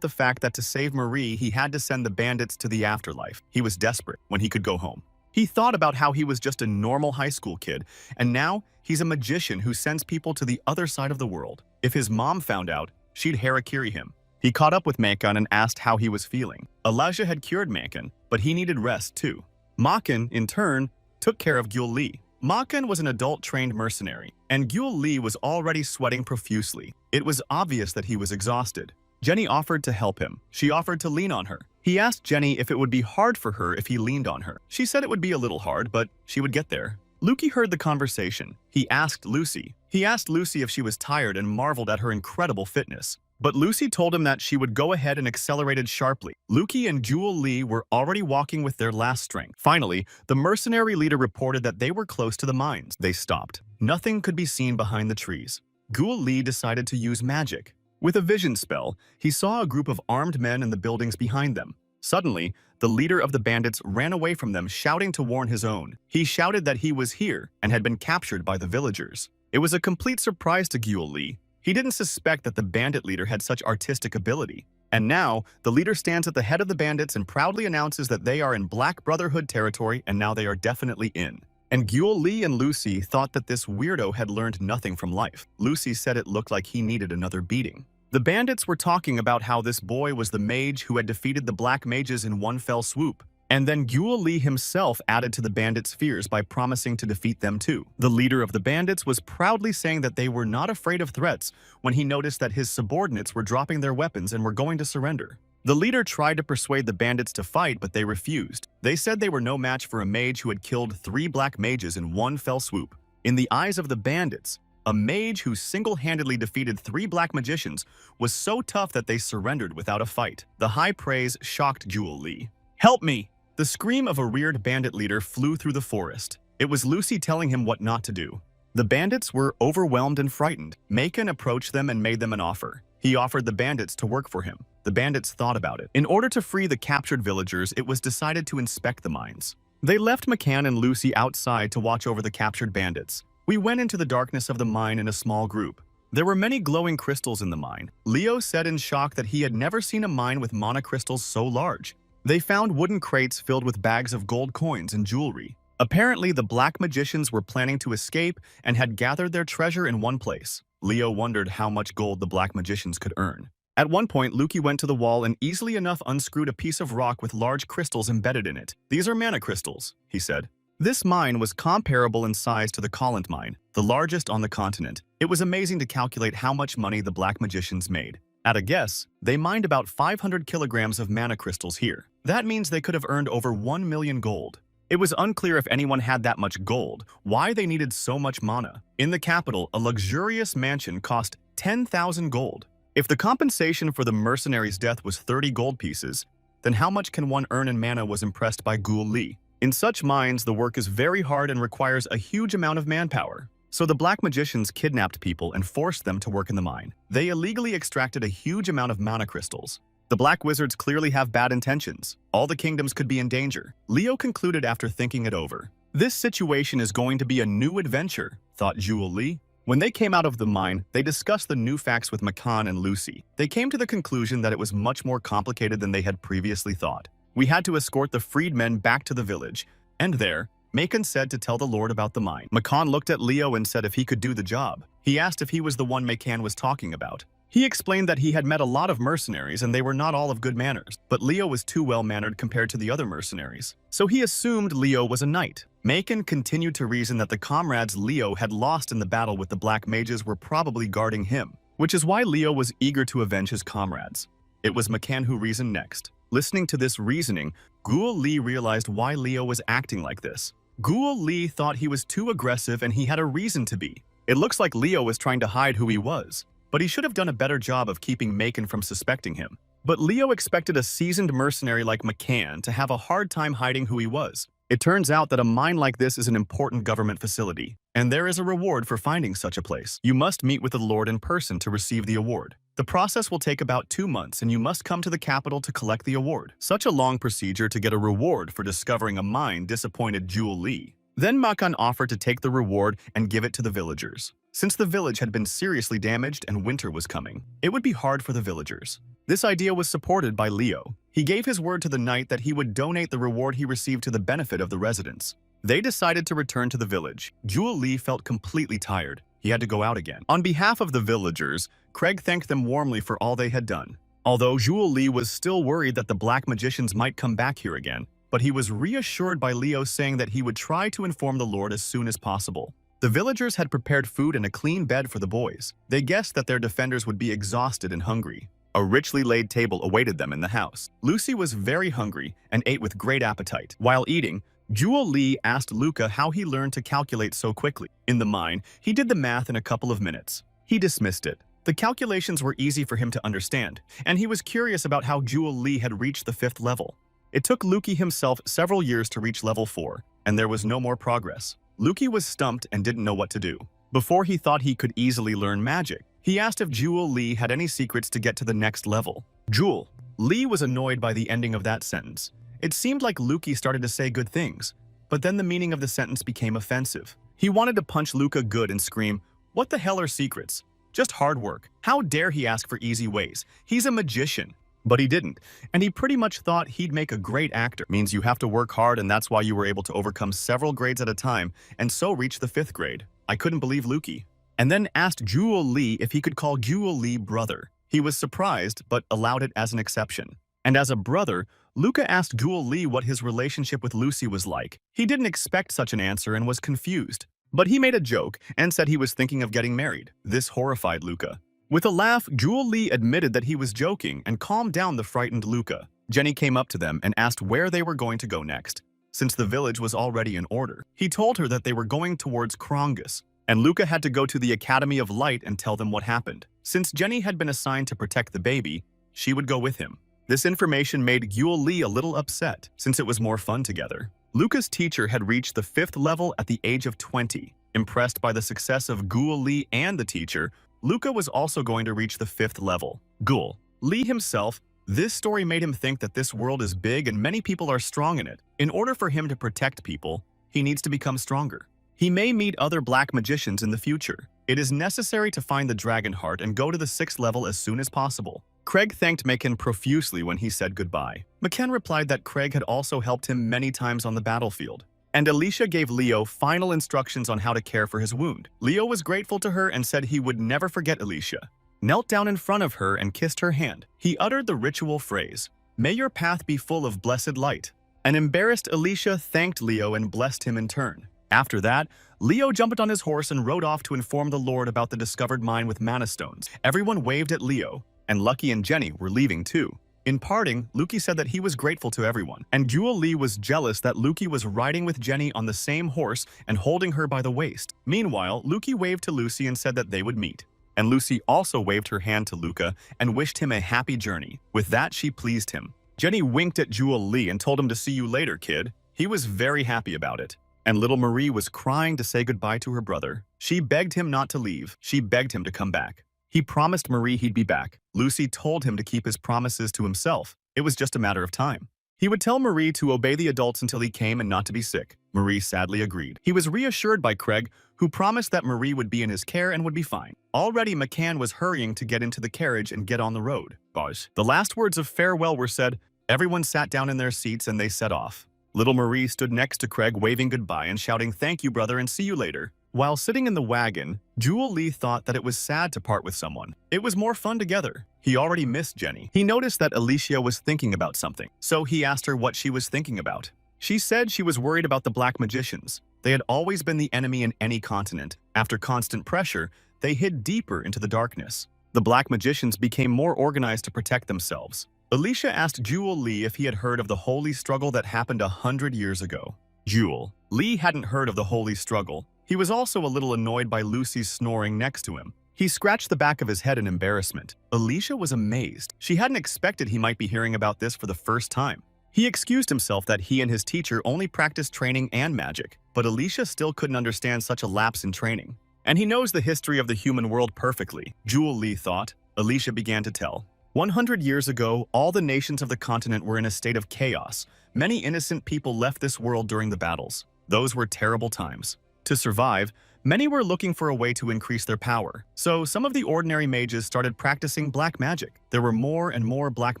the fact that to save Marie, he had to send the bandits to the afterlife. He was desperate when he could go home. He thought about how he was just a normal high school kid, and now he's a magician who sends people to the other side of the world. If his mom found out, she'd harakiri him. He caught up with Mekan and asked how he was feeling. Elijah had cured Mekan, but he needed rest too. Makan, in turn, took care of Gyul Lee. Makan was an adult-trained mercenary, and Gyul Lee was already sweating profusely. It was obvious that he was exhausted. Jenny offered to help him. She offered to lean on her. He asked Jenny if it would be hard for her if he leaned on her. She said it would be a little hard, but she would get there. Luki heard the conversation. He asked Lucy if she was tired and marveled at her incredible fitness. But Lucy told him that she would go ahead and accelerated sharply. Luki and Gyul Lee were already walking with their last strength. Finally, the mercenary leader reported that they were close to the mines. They stopped. Nothing could be seen behind the trees. Gyul Lee decided to use magic. With a vision spell, he saw a group of armed men in the buildings behind them. Suddenly, the leader of the bandits ran away from them, shouting to warn his own. He shouted that he was here and had been captured by the villagers. It was a complete surprise to Gyul Lee. He didn't suspect that the bandit leader had such artistic ability. And now, the leader stands at the head of the bandits and proudly announces that they are in Black Brotherhood territory and now they are definitely in. And Gyul Lee and Lucy thought that this weirdo had learned nothing from life. Lucy said it looked like he needed another beating. The bandits were talking about how this boy was the mage who had defeated the black mages in one fell swoop. And then Gyul Lee himself added to the bandits' fears by promising to defeat them too. The leader of the bandits was proudly saying that they were not afraid of threats when he noticed that his subordinates were dropping their weapons and were going to surrender. The leader tried to persuade the bandits to fight, but they refused. They said they were no match for a mage who had killed 3 black mages in one fell swoop. In the eyes of the bandits, a mage who single-handedly defeated 3 black magicians was so tough that they surrendered without a fight. The high praise shocked Gyul Lee. "Help me!" The scream of a reared bandit leader flew through the forest. It was Lucy telling him what not to do. The bandits were overwhelmed and frightened. Mekan approached them and made them an offer. He offered the bandits to work for him. The bandits thought about it. In order to free the captured villagers, it was decided to inspect the mines. They left Mekan and Lucy outside to watch over the captured bandits. We went into the darkness of the mine in a small group. There were many glowing crystals in the mine. Leo said in shock that he had never seen a mine with mana crystals so large. They found wooden crates filled with bags of gold coins and jewelry. Apparently, the black magicians were planning to escape and had gathered their treasure in one place. Leo wondered how much gold the black magicians could earn. At one point, Luki went to the wall and easily enough unscrewed a piece of rock with large crystals embedded in it. "These are mana crystals," he said. This mine was comparable in size to the Collant mine, the largest on the continent. It was amazing to calculate how much money the black magicians made. At a guess, they mined about 500 kilograms of mana crystals here. That means they could have earned over 1 million gold. It was unclear if anyone had that much gold, why they needed so much mana. In the capital, a luxurious mansion cost 10,000 gold. If the compensation for the mercenary's death was 30 gold pieces, then how much can one earn in mana was impressed by Gyul Lee. In such mines, the work is very hard and requires a huge amount of manpower. So the black magicians kidnapped people and forced them to work in the mine. They illegally extracted a huge amount of mana crystals. The black wizards clearly have bad intentions. All the kingdoms could be in danger. Leo concluded after thinking it over. This situation is going to be a new adventure, thought Gyul Lee. When they came out of the mine, they discussed the new facts with Mekan and Lucy. They came to the conclusion that it was much more complicated than they had previously thought. We had to escort the freedmen back to the village, and there, Mekan said to tell the Lord about the mine. Mekan looked at Leo and said if he could do the job. He asked if he was the one Mekan was talking about. He explained that he had met a lot of mercenaries and they were not all of good manners, but Leo was too well-mannered compared to the other mercenaries. So he assumed Leo was a knight. Mekan continued to reason that the comrades Leo had lost in the battle with the black mages were probably guarding him, which is why Leo was eager to avenge his comrades. It was Mekan who reasoned next. Listening to this reasoning, Gyul Lee realized why Leo was acting like this. Gyul Lee thought he was too aggressive and he had a reason to be. It looks like Leo was trying to hide who he was, but he should have done a better job of keeping Mekan from suspecting him. But Leo expected a seasoned mercenary like McCann to have a hard time hiding who he was. It turns out that a mine like this is an important government facility, and there is a reward for finding such a place. You must meet with the Lord in person to receive the award. The process will take about 2 months, and you must come to the capital to collect the award. Such a long procedure to get a reward for discovering a mine disappointed Jewel Lee. Then Makan offered to take the reward and give it to the villagers. Since the village had been seriously damaged and winter was coming, it would be hard for the villagers. This idea was supported by Leo. He gave his word to the knight that he would donate the reward he received to the benefit of the residents. They decided to return to the village. Jewel Lee felt completely tired. He had to go out again. On behalf of the villagers, Craig thanked them warmly for all they had done. Although Jewel Lee was still worried that the black magicians might come back here again, but he was reassured by Leo saying that he would try to inform the Lord as soon as possible. The villagers had prepared food and a clean bed for the boys. They guessed that their defenders would be exhausted and hungry. A richly laid table awaited them in the house. Lucy was very hungry and ate with great appetite. While eating, Jewel Lee asked Luca how he learned to calculate so quickly. In the mine, he did the math in a couple of minutes. He dismissed it. The calculations were easy for him to understand, and he was curious about how Jewel Lee had reached the 5th level. It took Luki himself several years to reach level 4, and there was no more progress. Luki was stumped and didn't know what to do. Before he thought he could easily learn magic, he asked if Jewel Lee had any secrets to get to the next level. Jewel Lee was annoyed by the ending of that sentence. It seemed like Luki started to say good things, but then the meaning of the sentence became offensive. He wanted to punch Luca good and scream, "What the hell are secrets? Just hard work. How dare he ask for easy ways? He's a magician." But he didn't, and he pretty much thought he'd make a great actor. Means you have to work hard, and that's why you were able to overcome several grades at a time and so reach the 5th grade. I couldn't believe Luki. And then asked Jewel Lee if he could call Jewel Lee brother. He was surprised, but allowed it as an exception. And as a brother, Luca asked Jewel Lee what his relationship with Lucy was like. He didn't expect such an answer and was confused. But he made a joke and said he was thinking of getting married. This horrified Luca. With a laugh, Jewel Lee admitted that he was joking and calmed down the frightened Luca. Jenny came up to them and asked where they were going to go next. Since the village was already in order, he told her that they were going towards Krongus, and Luca had to go to the Academy of Light and tell them what happened. Since Jenny had been assigned to protect the baby, she would go with him. This information made Jewel Lee a little upset, since it was more fun together. Luca's teacher had reached the 5th level at the age of 20. Impressed by the success of Jewel Lee and the teacher, Luca was also going to reach the 5th level. Jewel Lee himself, this story made him think that this world is big and many people are strong in it. In order for him to protect people, he needs to become stronger. He may meet other black magicians in the future. It is necessary to find the dragon heart and go to the 6th level as soon as possible. Craig thanked McCann profusely when he said goodbye. McCann replied that Craig had also helped him many times on the battlefield. And Alicia gave Leo final instructions on how to care for his wound. Leo was grateful to her and said he would never forget Alicia. Knelt down in front of her and kissed her hand. He uttered the ritual phrase, "May your path be full of blessed light." An embarrassed Alicia thanked Leo and blessed him in turn. After that, Leo jumped on his horse and rode off to inform the Lord about the discovered mine with mana stones. Everyone waved at Leo, and Lucky and Jenny were leaving too. In parting, Luki said that he was grateful to everyone, and Jewel Lee was jealous that Luki was riding with Jenny on the same horse and holding her by the waist. Meanwhile, Luki waved to Lucy and said that they would meet. And Lucy also waved her hand to Luca and wished him a happy journey. With that, she pleased him. Jenny winked at Jewel Lee and told him to see you later, kid. He was very happy about it. And little Marie was crying to say goodbye to her brother. She begged him not to leave. She begged him to come back. He promised Marie he'd be back. Lucy told him to keep his promises to himself. It was just a matter of time. He would tell Marie to obey the adults until he came and not to be sick. Marie sadly agreed. He was reassured by Craig, who promised that Marie would be in his care and would be fine. Already McCann was hurrying to get into the carriage and get on the road. The last words of farewell were said. Everyone sat down in their seats and they set off. Little Marie stood next to Craig waving goodbye and shouting, "Thank you, brother, and see you later." While sitting in the wagon, Jewel Lee thought that it was sad to part with someone. It was more fun together. He already missed Jenny. He noticed that Alicia was thinking about something, so he asked her what she was thinking about. She said she was worried about the black magicians. They had always been the enemy in any continent. After constant pressure, they hid deeper into the darkness. The black magicians became more organized to protect themselves. Alicia asked Jewel Lee if he had heard of the holy struggle that happened 100 years ago. Jewel Lee hadn't heard of the holy struggle. He was also a little annoyed by Lucy's snoring next to him. He scratched the back of his head in embarrassment. Alicia was amazed. She hadn't expected he might be hearing about this for the first time. He excused himself that he and his teacher only practiced training and magic, but Alicia still couldn't understand such a lapse in training. And he knows the history of the human world perfectly, Jewel Lee thought. Alicia began to tell. 100 years ago, all the nations of the continent were in a state of chaos. Many innocent people left this world during the battles. Those were terrible times. To survive, many were looking for a way to increase their power. So some of the ordinary mages started practicing black magic. There were more and more black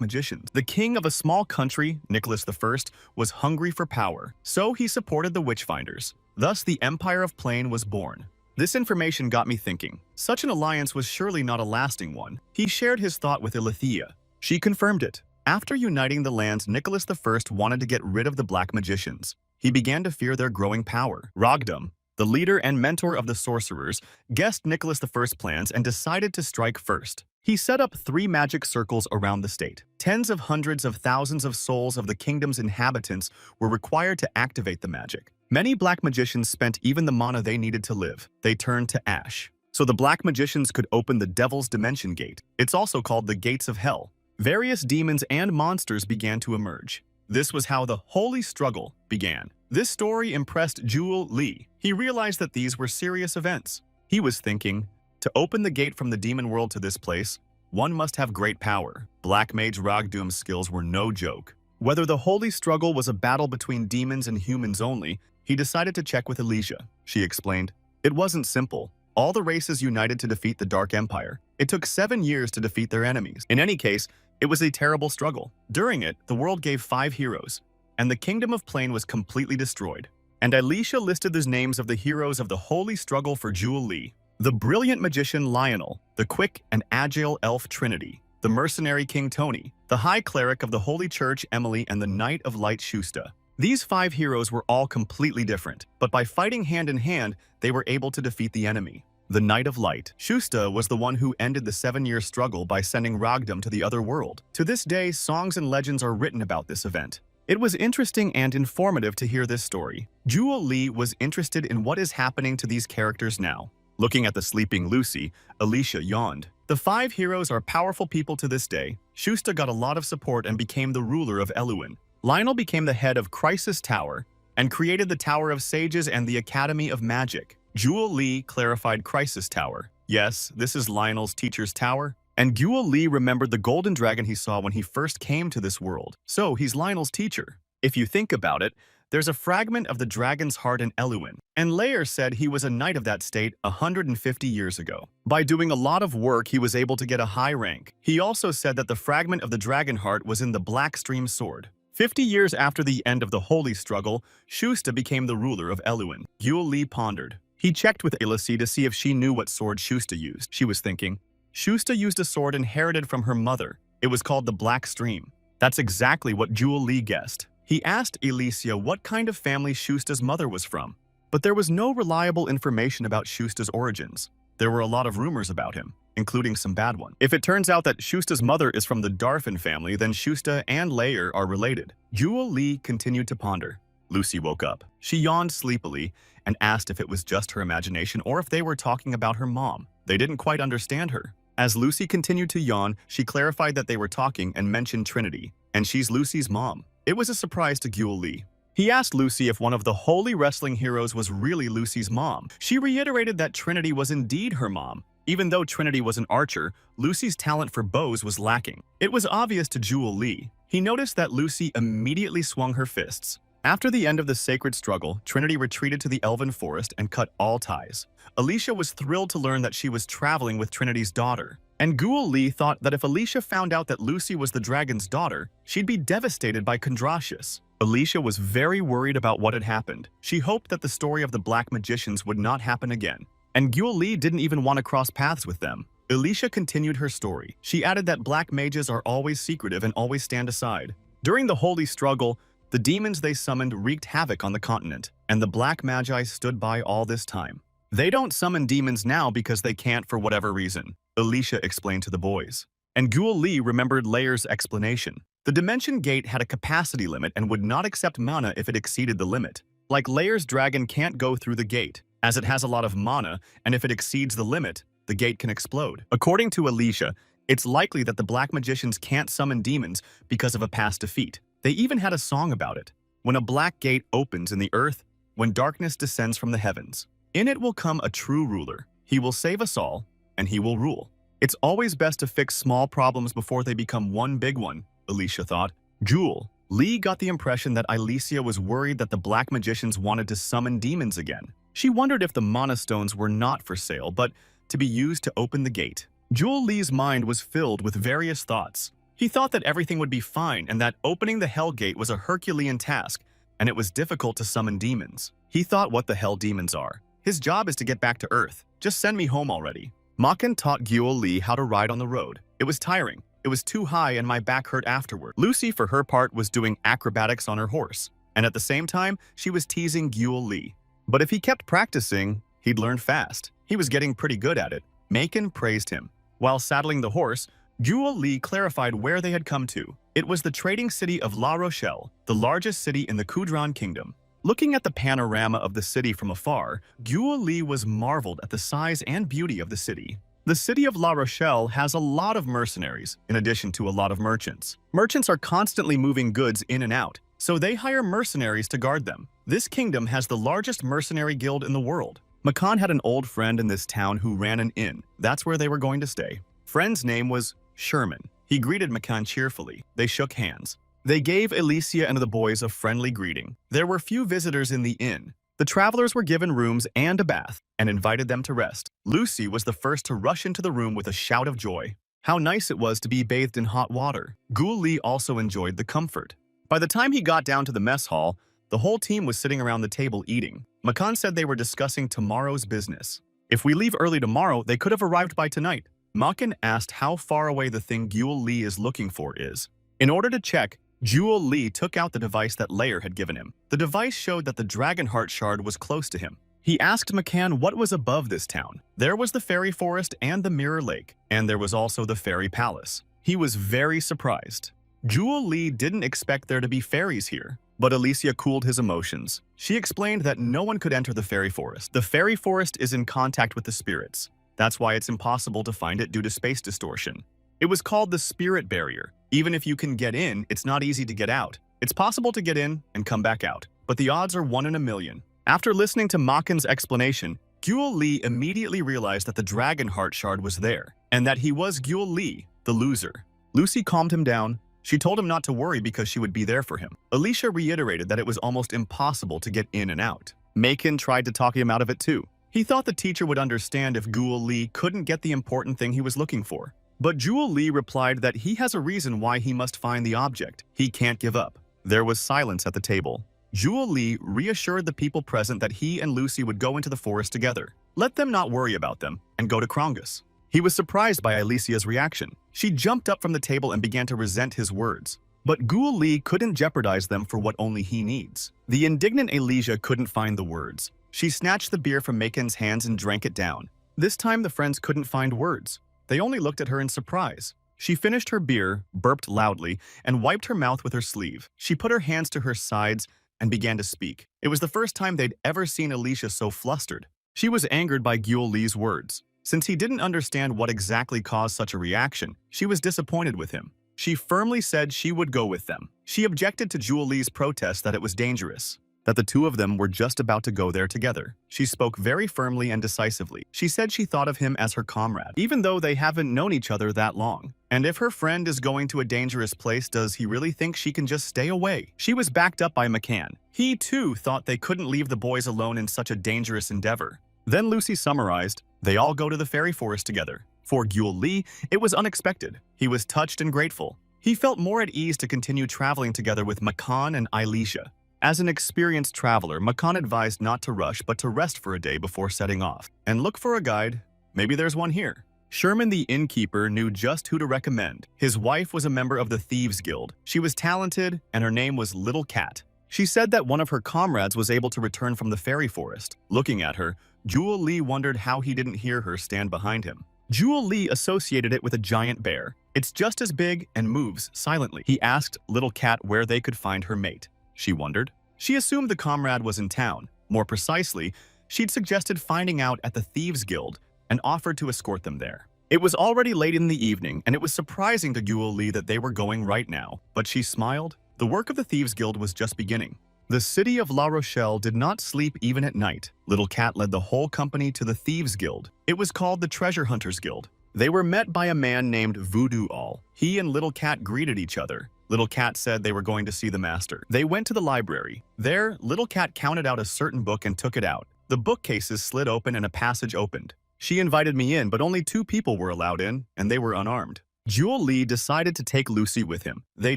magicians. The king of a small country, Nicholas I, was hungry for power. So he supported the witchfinders. Thus, the Empire of Plain was born. This information got me thinking. Such an alliance was surely not a lasting one. He shared his thought with Ilithia. She confirmed it. After uniting the lands, Nicholas I wanted to get rid of the black magicians. He began to fear their growing power. Ragdam, the leader and mentor of the sorcerers, guessed Nicholas I's plans and decided to strike first. He set up 3 magic circles around the state. Tens of hundreds of thousands of souls of the kingdom's inhabitants were required to activate the magic. Many black magicians spent even the mana they needed to live. They turned to ash. So the black magicians could open the Devil's Dimension Gate. It's also called the Gates of Hell. Various demons and monsters began to emerge. This was how the Holy Struggle began. This story impressed Jewel Lee. He realized that these were serious events. He was thinking, to open the gate from the demon world to this place, one must have great power. Black Mage Ragdoom's skills were no joke. Whether the Holy Struggle was a battle between demons and humans only, he decided to check with Alicia. She explained, it wasn't simple. All the races united to defeat the Dark Empire. It took 7 years to defeat their enemies. In any case, it was a terrible struggle. During it, the world gave 5 heroes, and the Kingdom of Plain was completely destroyed. And Alicia listed the names of the heroes of the Holy Struggle for Jewel Lee. The brilliant magician Lionel, the quick and agile elf Trinity, the mercenary King Tony, the high cleric of the Holy Church Emily, and the Knight of Light Shusta. These 5 heroes were all completely different, but by fighting hand in hand, they were able to defeat the enemy. The Knight of Light, Shusta, was the one who ended the 7-year struggle by sending Ragdam to the other world. To this day, songs and legends are written about this event. It was interesting and informative to hear this story. Jewel Lee was interested in what is happening to these characters now. Looking at the sleeping Lucy, Alicia yawned. The 5 heroes are powerful people to this day. Shusta got a lot of support and became the ruler of Eluin. Lionel became the head of Crisis Tower and created the Tower of Sages and the Academy of Magic. Jewel Lee clarified Crisis Tower. Yes, this is Lionel's teacher's tower. And Jewel Lee remembered the golden dragon he saw when he first came to this world. So he's Lionel's teacher. If you think about it, there's a fragment of the dragon's heart in Eluin. And Lair said he was a knight of that state 150 years ago. By doing a lot of work, he was able to get a high rank. He also said that the fragment of the dragon heart was in the Black Stream sword. 50 years after the end of the Holy Struggle, Shusta became the ruler of Eluin. Jewel Lee pondered. He checked with Ilisi to see if she knew what sword Shusta used. She was thinking, Shusta used a sword inherited from her mother. It was called the Black Stream. That's exactly what Jewel Lee guessed. He asked Alicia what kind of family Shusta's mother was from, but there was no reliable information about Shusta's origins. There were a lot of rumors about him, including some bad ones. If it turns out that Shusta's mother is from the Darfin family, then Shusta and Lair are related. Jewel Lee continued to ponder. Lucy woke up. She yawned sleepily and asked if it was just her imagination or if they were talking about her mom. They didn't quite understand her. As Lucy continued to yawn, she clarified that they were talking and mentioned Trinity, and she's Lucy's mom. It was a surprise to Jewel Lee. He asked Lucy if one of the holy wrestling heroes was really Lucy's mom. She reiterated that Trinity was indeed her mom. Even though Trinity was an archer, Lucy's talent for bows was lacking. It was obvious to Jewel Lee. He noticed that Lucy immediately swung her fists. After the end of the sacred struggle, Trinity retreated to the Elven Forest and cut all ties. Alicia was thrilled to learn that she was traveling with Trinity's daughter. And Jewel Lee thought that if Alicia found out that Lucy was the dragon's daughter, she'd be devastated by Kondratius. Alicia was very worried about what had happened. She hoped that the story of the Black Magicians would not happen again. And Jewel Lee didn't even want to cross paths with them. Alicia continued her story. She added that black mages are always secretive and always stand aside. During the Holy Struggle, the demons they summoned wreaked havoc on the continent, and the Black Magi stood by all this time. They don't summon demons now because they can't for whatever reason, Alicia explained to the boys. And Jewel Lee remembered Lair's explanation. The Dimension Gate had a capacity limit and would not accept mana if it exceeded the limit. Like Lair's dragon can't go through the gate, as it has a lot of mana, and if it exceeds the limit, the gate can explode. According to Alicia, it's likely that the black magicians can't summon demons because of a past defeat. They even had a song about it. When a black gate opens in the earth, when darkness descends from the heavens, in it will come a true ruler. He will save us all, and he will rule. It's always best to fix small problems before they become one big one, Alicia thought. Jewel. Lee got the impression that Alicia was worried that the black magicians wanted to summon demons again. She wondered if the mana stones were not for sale, but to be used to open the gate. Jewel Lee's mind was filled with various thoughts. He thought that everything would be fine and that opening the Hell Gate was a Herculean task, and it was difficult to summon demons. He thought, what the hell demons are? His job is to get back to Earth. Just send me home already. Makan taught Jewel Lee how to ride on the road. It was tiring. It was too high and my back hurt afterward. Lucy, for her part, was doing acrobatics on her horse, and at the same time, she was teasing Jewel Lee. But if he kept practicing, he'd learn fast. He was getting pretty good at it. Makan praised him. While saddling the horse, Jewel Lee clarified where they had come to. It was the trading city of La Rochelle, the largest city in the Kudran Kingdom. Looking at the panorama of the city from afar, Jewel Lee was marveled at the size and beauty of the city. The city of La Rochelle has a lot of mercenaries, in addition to a lot of merchants. Merchants are constantly moving goods in and out, so they hire mercenaries to guard them. This kingdom has the largest mercenary guild in the world. Makan had an old friend in this town who ran an inn. That's where they were going to stay. Friend's name was Sherman. He greeted Makan cheerfully. They shook hands. They gave Alicia and the boys a friendly greeting. There were few visitors in the inn. The travelers were given rooms and a bath and invited them to rest. Lucy was the first to rush into the room with a shout of joy. How nice it was to be bathed in hot water. Jewel Lee also enjoyed the comfort. By the time he got down to the mess hall, the whole team was sitting around the table eating. Makan said they were discussing tomorrow's business. If we leave early tomorrow, they could have arrived by tonight. Makan asked how far away the thing Jewel Lee is looking for is. In order to check, Jewel Lee took out the device that Lair had given him. The device showed that the Dragonheart shard was close to him. He asked Makan what was above this town. There was the fairy forest and the mirror lake, and there was also the fairy palace. He was very surprised. Jewel Lee didn't expect there to be fairies here, but Alicia cooled his emotions. She explained that no one could enter the fairy forest. The fairy forest is in contact with the spirits. That's why it's impossible to find it due to space distortion. It was called the spirit barrier. Even if you can get in, it's not easy to get out. It's possible to get in and come back out, but the odds are 1 in a million. After listening to Makan's explanation, Jewel Lee immediately realized that the Dragonheart shard was there, and that he was Jewel Lee, the loser. Lucy calmed him down. She told him not to worry because she would be there for him. Alicia reiterated that it was almost impossible to get in and out. Makan tried to talk him out of it too. He thought the teacher would understand if Jewel Lee couldn't get the important thing he was looking for. But Jewel Lee replied that he has a reason why he must find the object. He can't give up. There was silence at the table. Jewel Lee reassured the people present that he and Lucy would go into the forest together. Let them not worry about them and go to Krongus. He was surprised by Alicia's reaction. She jumped up from the table and began to resent his words. But Jewel Lee couldn't jeopardize them for what only he needs. The indignant Alicia couldn't find the words. She snatched the beer from Makan's hands and drank it down. This time the friends couldn't find words. They only looked at her in surprise. She finished her beer, burped loudly, and wiped her mouth with her sleeve. She put her hands to her sides and began to speak. It was the first time they'd ever seen Alicia so flustered. She was angered by Jewel Lee's words. Since he didn't understand what exactly caused such a reaction, she was disappointed with him. She firmly said she would go with them. She objected to Jewel Lee's protest that it was dangerous, that the two of them were just about to go there together. She spoke very firmly and decisively. She said she thought of him as her comrade, even though they haven't known each other that long. And if her friend is going to a dangerous place, does he really think she can just stay away? She was backed up by Makan. He, too, thought they couldn't leave the boys alone in such a dangerous endeavor. Then Lucy summarized, they all go to the fairy forest together. For Jewel Lee, it was unexpected. He was touched and grateful. He felt more at ease to continue traveling together with Makan and Alicia. As an experienced traveler, Makan advised not to rush but to rest for a day before setting off. And look for a guide. Maybe there's one here. Sherman the innkeeper knew just who to recommend. His wife was a member of the Thieves Guild. She was talented and her name was Little Cat. She said that one of her comrades was able to return from the fairy forest. Looking at her, Jewel Lee wondered how he didn't hear her stand behind him. Jewel Lee associated it with a giant bear. It's just as big and moves silently. He asked Little Cat where they could find her mate. She wondered. She assumed the comrade was in town. More precisely, she'd suggested finding out at the Thieves Guild and offered to escort them there. It was already late in the evening, and it was surprising to Guo Li that they were going right now, but she smiled. The work of the Thieves Guild was just beginning. The city of La Rochelle did not sleep even at night. Little Cat led the whole company to the Thieves Guild. It was called the Treasure Hunters Guild. They were met by a man named Voodoo All. He and Little Cat greeted each other. Little Cat said they were going to see the master. They went to the library. There, Little Cat counted out a certain book and took it out. The bookcases slid open and a passage opened. She invited me in, but only 2 people were allowed in, and they were unarmed. Jewel Li decided to take Lucy with him. They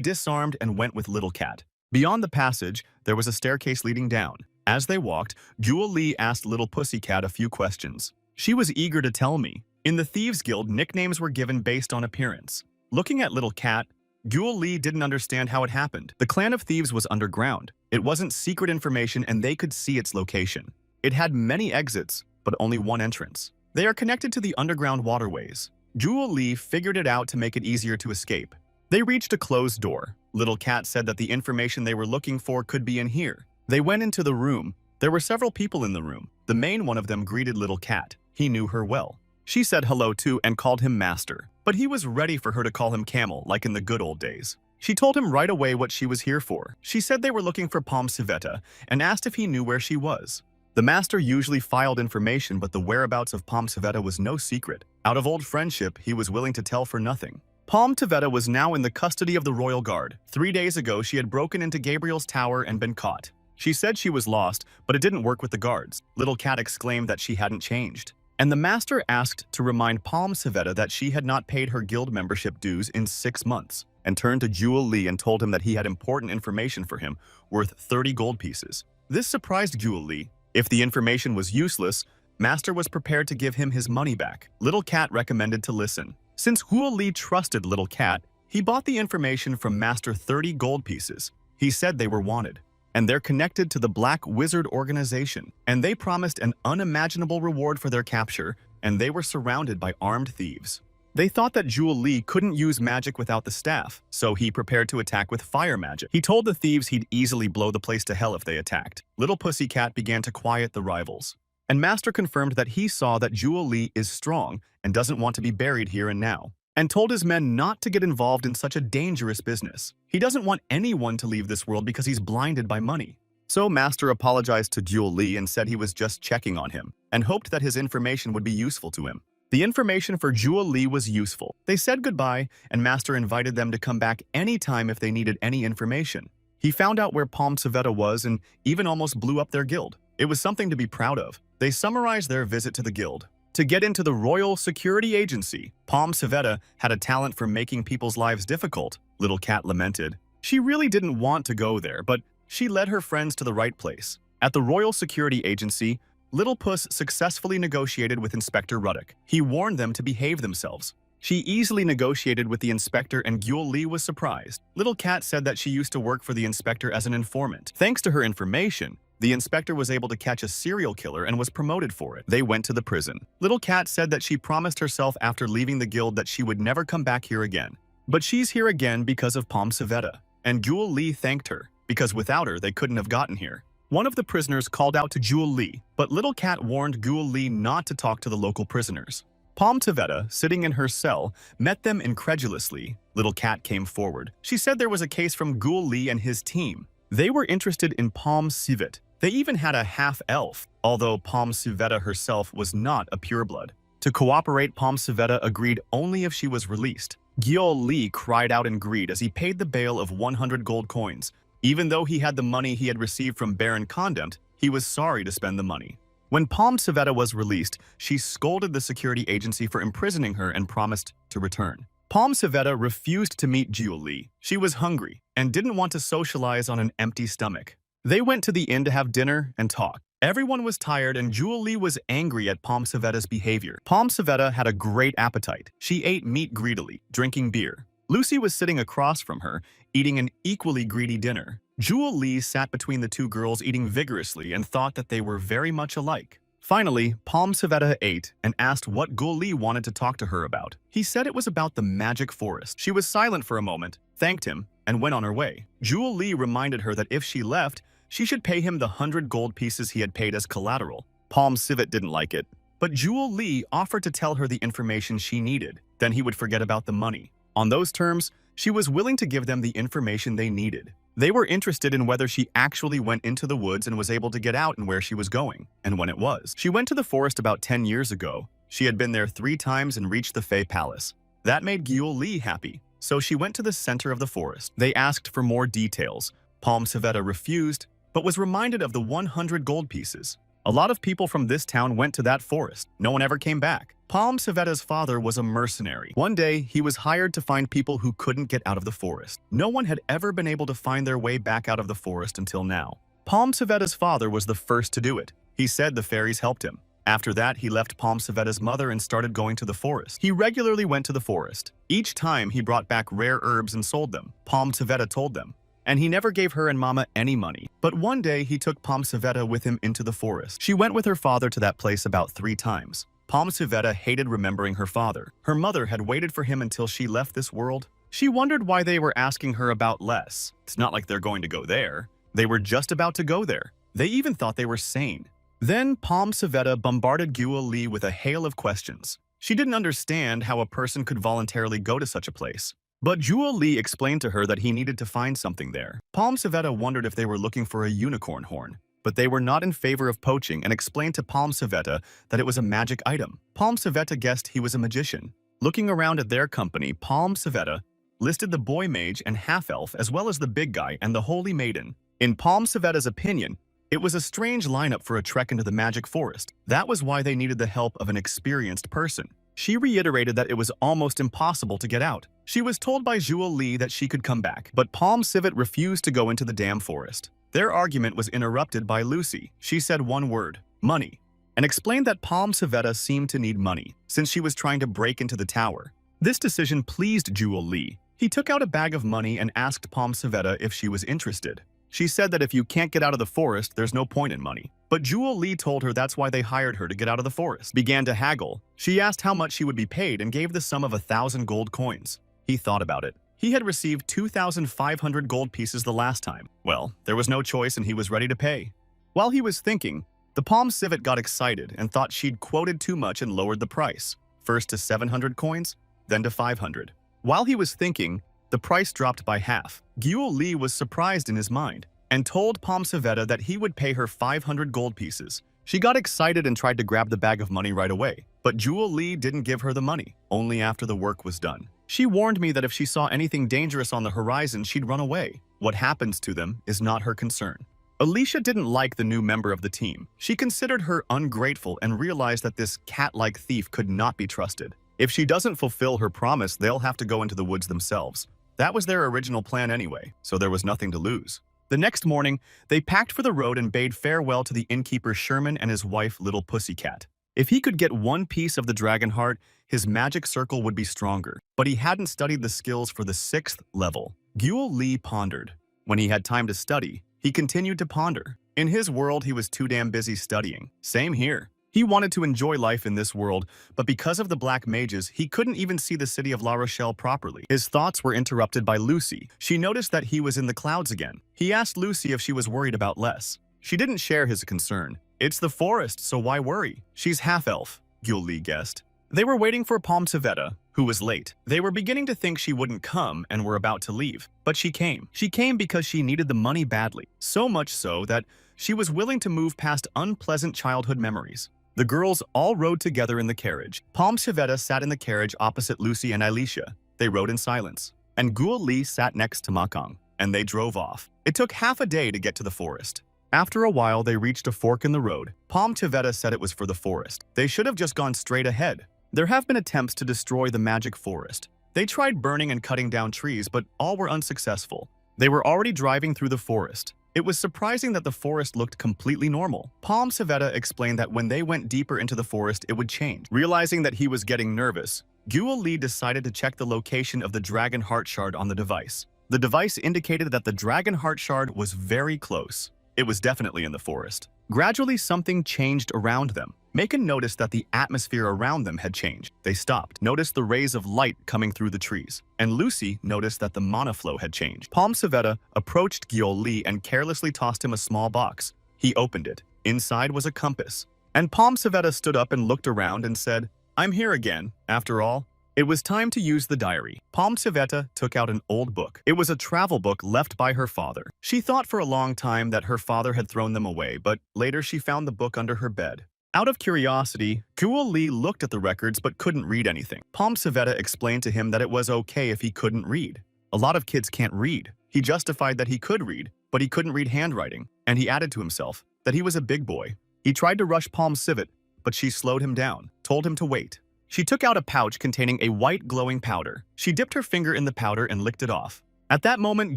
disarmed and went with Little Cat. Beyond the passage, there was a staircase leading down. As they walked, Jewel Li asked Little Pussycat a few questions. She was eager to tell me. In the Thieves Guild, nicknames were given based on appearance. Looking at Little Cat, Jewel Li didn't understand how it happened. The clan of thieves was underground. It wasn't secret information and they could see its location. It had many exits, but only one entrance. They are connected to the underground waterways. Jewel Li figured it out to make it easier to escape. They reached a closed door. Little Cat said that the information they were looking for could be in here. They went into the room. There were several people in the room. The main one of them greeted Little Cat. He knew her well. She said hello too and called him Master, but he was ready for her to call him Camel like in the good old days. She told him right away what she was here for. She said they were looking for Palm Civetta and asked if he knew where she was. The Master usually filed information, but the whereabouts of Palm Civetta was no secret. Out of old friendship, he was willing to tell for nothing. Palm Civetta was now in the custody of the Royal Guard. 3 days ago, she had broken into Gabriel's tower and been caught. She said she was lost, but it didn't work with the guards. Little Cat exclaimed that she hadn't changed. And the Master asked to remind Palm Civetta that she had not paid her guild membership dues in 6 months, and turned to Jewel Li and told him that he had important information for him, worth 30 gold pieces. This surprised Jewel Li. If the information was useless, Master was prepared to give him his money back. Little Cat recommended to listen. Since Jewel Li trusted Little Cat, he bought the information from Master 30 gold pieces. He said they were wanted, and they're connected to the Black Wizard organization, and they promised an unimaginable reward for their capture, and they were surrounded by armed thieves. They thought that Jewel Li couldn't use magic without the staff, so he prepared to attack with fire magic. He told the thieves he'd easily blow the place to hell if they attacked. Little Pussycat began to quiet the rivals. And Master confirmed that he saw that Jewel Li is strong and doesn't want to be buried here and now, and told his men not to get involved in such a dangerous business. He doesn't want anyone to leave this world because he's blinded by money. So Master apologized to Jewel Li and said he was just checking on him, and hoped that his information would be useful to him. The information for Jewel Li was useful. They said goodbye, and Master invited them to come back anytime if they needed any information. He found out where Palm Civetta was and even almost blew up their guild. It was something to be proud of. They summarized their visit to the guild. To get into the Royal Security Agency, Palm Civetta had a talent for making people's lives difficult, Little Cat lamented. She really didn't want to go there, but she led her friends to the right place. At the Royal Security Agency, Little Puss successfully negotiated with Inspector Ruddock. He warned them to behave themselves. She easily negotiated with the inspector and Jewel Li was surprised. Little Cat said that she used to work for the inspector as an informant. Thanks to her information, the inspector was able to catch a serial killer and was promoted for it. They went to the prison. Little Cat said that she promised herself after leaving the guild that she would never come back here again. But she's here again because of Palm Civetta. And Jewel Li thanked her, because without her they couldn't have gotten here. One of the prisoners called out to Jewel Li, but Little Cat warned Jewel Li not to talk to the local prisoners. Palm Civetta, sitting in her cell, met them incredulously. Little Cat came forward. She said there was a case from Jewel Li and his team. They were interested in Palm Civetta. They even had a half-elf, although Palm Civetta herself was not a pureblood. To cooperate, Palm Civetta agreed only if she was released. Jewel Li cried out in greed as he paid the bail of 100 gold coins. Even though he had the money he had received from Baron Condemned, he was sorry to spend the money. When Palm Civetta was released, she scolded the security agency for imprisoning her and promised to return. Palm Civetta refused to meet Jewel Li. She was hungry and didn't want to socialize on an empty stomach. They went to the inn to have dinner and talk. Everyone was tired and Jewel Li was angry at Palm Civetta's behavior. Palm Civetta had a great appetite. She ate meat greedily, drinking beer. Lucy was sitting across from her, eating an equally greedy dinner. Jewel Li sat between the two girls eating vigorously and thought that they were very much alike. Finally, Palm Civetta ate and asked what Jewel Li wanted to talk to her about. He said it was about the magic forest. She was silent for a moment, thanked him, and went on her way. Jewel Li reminded her that if she left, she should pay him the 100 gold pieces he had paid as collateral. Palm Civetta didn't like it. But Jewel Lee offered to tell her the information she needed, then he would forget about the money. On those terms, she was willing to give them the information they needed. They were interested in whether she actually went into the woods and was able to get out and where she was going, and when it was. She went to the forest about 10 years ago. She had been there 3 times and reached the Fey Palace. That made Jewel Lee happy, so she went to the center of the forest. They asked for more details. Palm Savetta refused, but was reminded of the 100 gold pieces. A lot of people from this town went to that forest. No one ever came back. Palm Savetta's father was a mercenary. One day, he was hired to find people who couldn't get out of the forest. No one had ever been able to find their way back out of the forest until now. Palm Savetta's father was the first to do it. He said the fairies helped him. After that, he left Palm Savetta's mother and started going to the forest. He regularly went to the forest. Each time, he brought back rare herbs and sold them. Palm Savetta told them. And he never gave her and Mama any money. But one day, he took Palm Savetta with him into the forest. She went with her father to that place about 3 times. Palm Savetta hated remembering her father. Her mother had waited for him until she left this world. She wondered why they were asking her about less. It's not like they're going to go there. They were just about to go there. They even thought they were sane. Then Palm Savetta bombarded Jewel Lee with a hail of questions. She didn't understand how a person could voluntarily go to such a place. But Jewel Lee explained to her that he needed to find something there. Palm Savetta wondered if they were looking for a unicorn horn, but they were not in favor of poaching and explained to Palm Savetta that it was a magic item. Palm Savetta guessed he was a magician. Looking around at their company, Palm Savetta listed the boy mage and half-elf as well as the big guy and the holy maiden. In Palm Savetta's opinion, it was a strange lineup for a trek into the magic forest. That was why they needed the help of an experienced person. She reiterated that it was almost impossible to get out. She was told by Jewel Lee that she could come back, but Palm Savetta refused to go into the damn forest. Their argument was interrupted by Lucy. She said one word, money, and explained that Palm Savetta seemed to need money, since she was trying to break into the tower. This decision pleased Jewel Lee. He took out a bag of money and asked Palm Savetta if she was interested. She said that if you can't get out of the forest, there's no point in money. But Jewel Lee told her that's why they hired her to get out of the forest. Began to haggle. She asked how much she would be paid and gave the sum of 1,000 gold coins. He thought about it. He had received 2,500 gold pieces the last time. Well, there was no choice and he was ready to pay. While he was thinking, the Palm Savetta got excited and thought she'd quoted too much and lowered the price. First to 700 coins, then to 500. While he was thinking, the price dropped by half. Jewel Lee was surprised in his mind and told Palm Savetta that he would pay her 500 gold pieces. She got excited and tried to grab the bag of money right away, but Jewel Lee didn't give her the money, only after the work was done. She warned me that if she saw anything dangerous on the horizon, she'd run away. What happens to them is not her concern. Alicia didn't like the new member of the team. She considered her ungrateful and realized that this cat-like thief could not be trusted. If she doesn't fulfill her promise, they'll have to go into the woods themselves. That was their original plan anyway, so there was nothing to lose. The next morning, they packed for the road and bade farewell to the innkeeper Sherman and his wife Little Pussycat. If he could get one piece of the dragon heart, his magic circle would be stronger, but he hadn't studied the skills for the 6th level. Jewel Lee pondered. When he had time to study, he continued to ponder. In his world, he was too damn busy studying. Same here. He wanted to enjoy life in this world, but because of the black mages, he couldn't even see the city of La Rochelle properly. His thoughts were interrupted by Lucy. She noticed that he was in the clouds again. He asked Lucy if she was worried about Les. She didn't share his concern. It's the forest, so why worry? She's half-elf, Jewel Lee guessed. They were waiting for Palm Savetta, who was late. They were beginning to think she wouldn't come and were about to leave. But she came. She came because she needed the money badly. So much so that she was willing to move past unpleasant childhood memories. The girls all rode together in the carriage. Palm Savetta sat in the carriage opposite Lucy and Alicia. They rode in silence. And Jewel Lee sat next to Makong, and they drove off. It took half a day to get to the forest. After a while, they reached a fork in the road. Palm Savetta said it was for the forest. They should have just gone straight ahead. There have been attempts to destroy the magic forest. They tried burning and cutting down trees, but all were unsuccessful. They were already driving through the forest. It was surprising that the forest looked completely normal. Palm Savetta explained that when they went deeper into the forest, it would change. Realizing that he was getting nervous, Jewel Lee decided to check the location of the Dragon Heart Shard on the device. The device indicated that the Dragon Heart Shard was very close. It was definitely in the forest. Gradually, something changed around them. Macon noticed that the atmosphere around them had changed. They stopped, noticed the rays of light coming through the trees, and Lucy noticed that the mana flow had changed. Palm Savetta approached Jewel Lee and carelessly tossed him a small box. He opened it. Inside was a compass. And Palm Savetta stood up and looked around and said, "I'm here again, after all." It was time to use the diary. Palm Savetta took out an old book. It was a travel book left by her father. She thought for a long time that her father had thrown them away, but later she found the book under her bed. Out of curiosity, Guo Li looked at the records but couldn't read anything. Palm Savetta explained to him that it was okay if he couldn't read. A lot of kids can't read. He justified that he could read, but he couldn't read handwriting, and he added to himself that he was a big boy. He tried to rush Palm Civet, but she slowed him down, told him to wait. She took out a pouch containing a white glowing powder. She dipped her finger in the powder and licked it off. At that moment,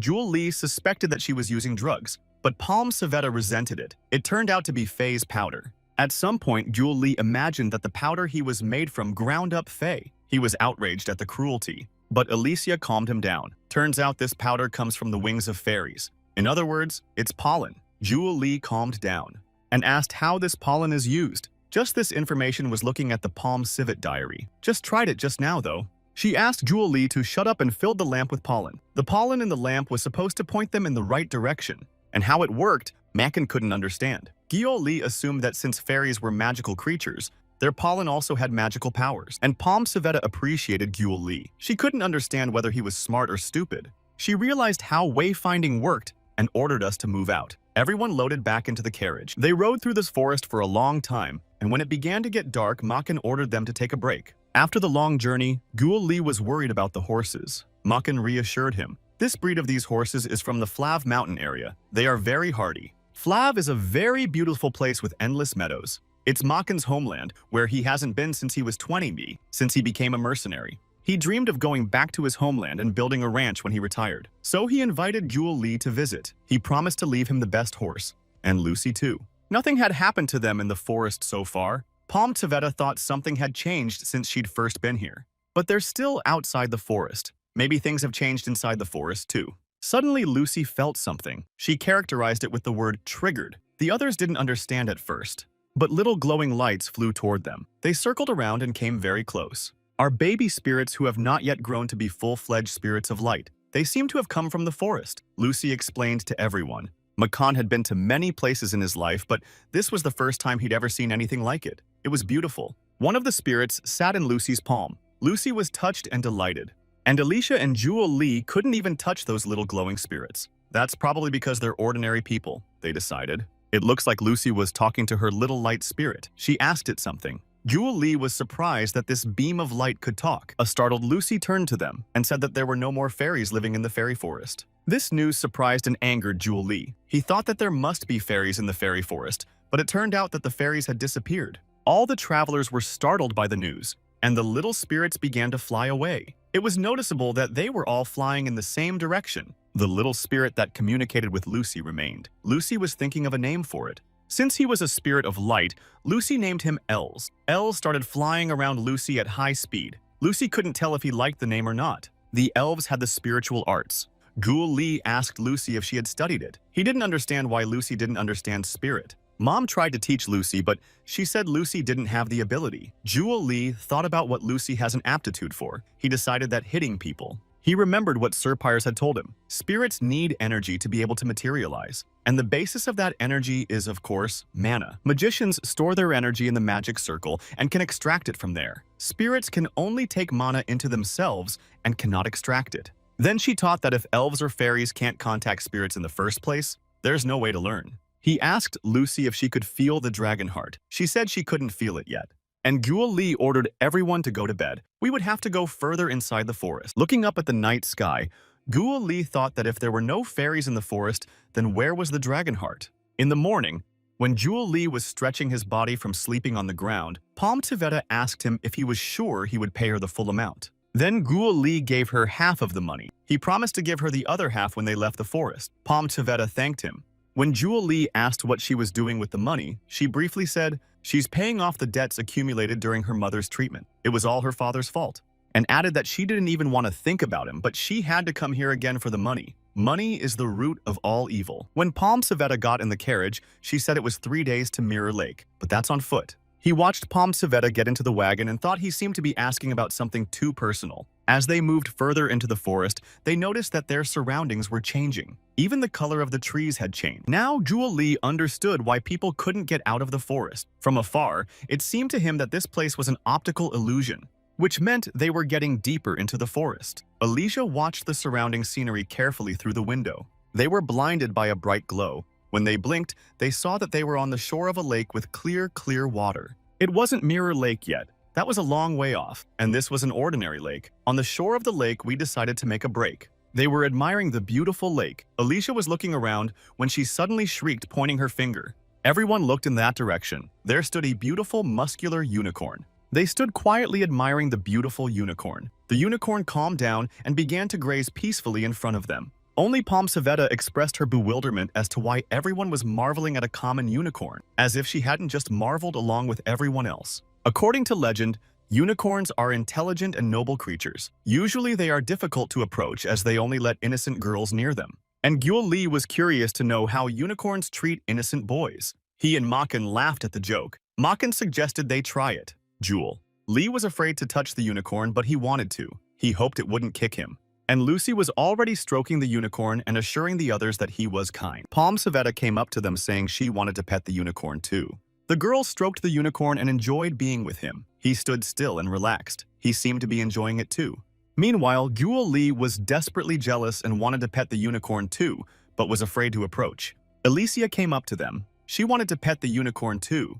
Jewel Li suspected that she was using drugs, but Palm Savetta resented it. It turned out to be Faye's powder. At some point, Jewel Li imagined that the powder he was made from ground up Faye. He was outraged at the cruelty, but Alicia calmed him down. Turns out this powder comes from the wings of fairies. In other words, it's pollen. Jewel Li calmed down and asked how this pollen is used. Just this information was looking at the Palm Civet diary. Just tried it just now, though. She asked Jewel Li to shut up and filled the lamp with pollen. The pollen in the lamp was supposed to point them in the right direction, and how it worked, Macken couldn't understand. Guo Li assumed that since fairies were magical creatures, their pollen also had magical powers, and Palm Savetta appreciated Guo Li. She couldn't understand whether he was smart or stupid. She realized how wayfinding worked and ordered us to move out. Everyone loaded back into the carriage. They rode through this forest for a long time, and when it began to get dark, Macken ordered them to take a break. After the long journey, Guo Li was worried about the horses. Macken reassured him. This breed of these horses is from the Flav mountain area. They are very hardy. Flav is a very beautiful place with endless meadows. It's Macken's homeland, where he hasn't been since he was 20, since he became a mercenary. He dreamed of going back to his homeland and building a ranch when he retired. So he invited Jewel Li to visit. He promised to leave him the best horse, and Lucy too. Nothing had happened to them in the forest so far. Palm Savetta thought something had changed since she'd first been here. But they're still outside the forest. Maybe things have changed inside the forest too. Suddenly, Lucy felt something. She characterized it with the word triggered. The others didn't understand at first, but little glowing lights flew toward them. They circled around and came very close. Are baby spirits who have not yet grown to be full-fledged spirits of light. They seem to have come from the forest, Lucy explained to everyone. Makan had been to many places in his life, but this was the first time he'd ever seen anything like it. It was beautiful. One of the spirits sat in Lucy's palm. Lucy was touched and delighted. And Alicia and Jewel Li couldn't even touch those little glowing spirits. That's probably because they're ordinary people, they decided. It looks like Lucy was talking to her little light spirit. She asked it something. Jewel Li was surprised that this beam of light could talk. A startled Lucy turned to them and said that there were no more fairies living in the fairy forest. This news surprised and angered Jewel Li. He thought that there must be fairies in the fairy forest, but it turned out that the fairies had disappeared. All the travelers were startled by the news, and the little spirits began to fly away. It was noticeable that they were all flying in the same direction. The little spirit that communicated with Lucy remained. Lucy was thinking of a name for it. Since he was a spirit of light, Lucy named him Els. Els started flying around Lucy at high speed. Lucy couldn't tell if he liked the name or not. The elves had the spiritual arts. Jewel Li asked Lucy if she had studied it. He didn't understand why Lucy didn't understand spirit. Mom tried to teach Lucy, but she said Lucy didn't have the ability. Jewel Li thought about what Lucy has an aptitude for. He decided that hitting people. He remembered what Sir Pyres had told him. Spirits need energy to be able to materialize. And the basis of that energy is, of course, mana. Magicians store their energy in the magic circle and can extract it from there. Spirits can only take mana into themselves and cannot extract it. Then she taught that if elves or fairies can't contact spirits in the first place, there's no way to learn. He asked Lucy if she could feel the dragon heart. She said she couldn't feel it yet. And Jewel Li ordered everyone to go to bed. We would have to go further inside the forest. Looking up at the night sky, Jewel Li thought that if there were no fairies in the forest, then where was the dragon heart? In the morning, when Jewel Li was stretching his body from sleeping on the ground, Palm Tivetta asked him if he was sure he would pay her the full amount. Then Jewel Li gave her half of the money. He promised to give her the other half when they left the forest. Palm Tivetta thanked him. When Jewel Li asked what she was doing with the money, she briefly said, she's paying off the debts accumulated during her mother's treatment. It was all her father's fault. And added that she didn't even want to think about him, but she had to come here again for the money. Money is the root of all evil. When Palm Savetta got in the carriage, she said it was 3 days to Mirror Lake, but that's on foot. He watched Palm Savetta get into the wagon and thought he seemed to be asking about something too personal. As they moved further into the forest, they noticed that their surroundings were changing. Even the color of the trees had changed. Now, Jewel Lee understood why people couldn't get out of the forest. From afar, it seemed to him that this place was an optical illusion, which meant they were getting deeper into the forest. Alicia watched the surrounding scenery carefully through the window. They were blinded by a bright glow. When they blinked, they saw that they were on the shore of a lake with clear water. It wasn't Mirror Lake yet. That was a long way off, and this was an ordinary lake. On the shore of the lake, we decided to make a break. They were admiring the beautiful lake. Alicia was looking around when she suddenly shrieked, pointing her finger. Everyone looked in that direction. There stood a beautiful, muscular unicorn. They stood quietly admiring the beautiful unicorn. The unicorn calmed down and began to graze peacefully in front of them. Only Palm Savetta expressed her bewilderment as to why everyone was marveling at a common unicorn, as if she hadn't just marveled along with everyone else. According to legend, unicorns are intelligent and noble creatures. Usually they are difficult to approach as they only let innocent girls near them. And Gyul Lee was curious to know how unicorns treat innocent boys. He and Makan laughed at the joke. Makan suggested they try it. Jewel Lee was afraid to touch the unicorn, but he wanted to. He hoped it wouldn't kick him. And Lucy was already stroking the unicorn and assuring the others that he was kind. Palm Savetta came up to them saying she wanted to pet the unicorn too. The girl stroked the unicorn and enjoyed being with him. He stood still and relaxed. He seemed to be enjoying it too. Meanwhile, Gyul Lee was desperately jealous and wanted to pet the unicorn too, but was afraid to approach. Alicia came up to them. She wanted to pet the unicorn too.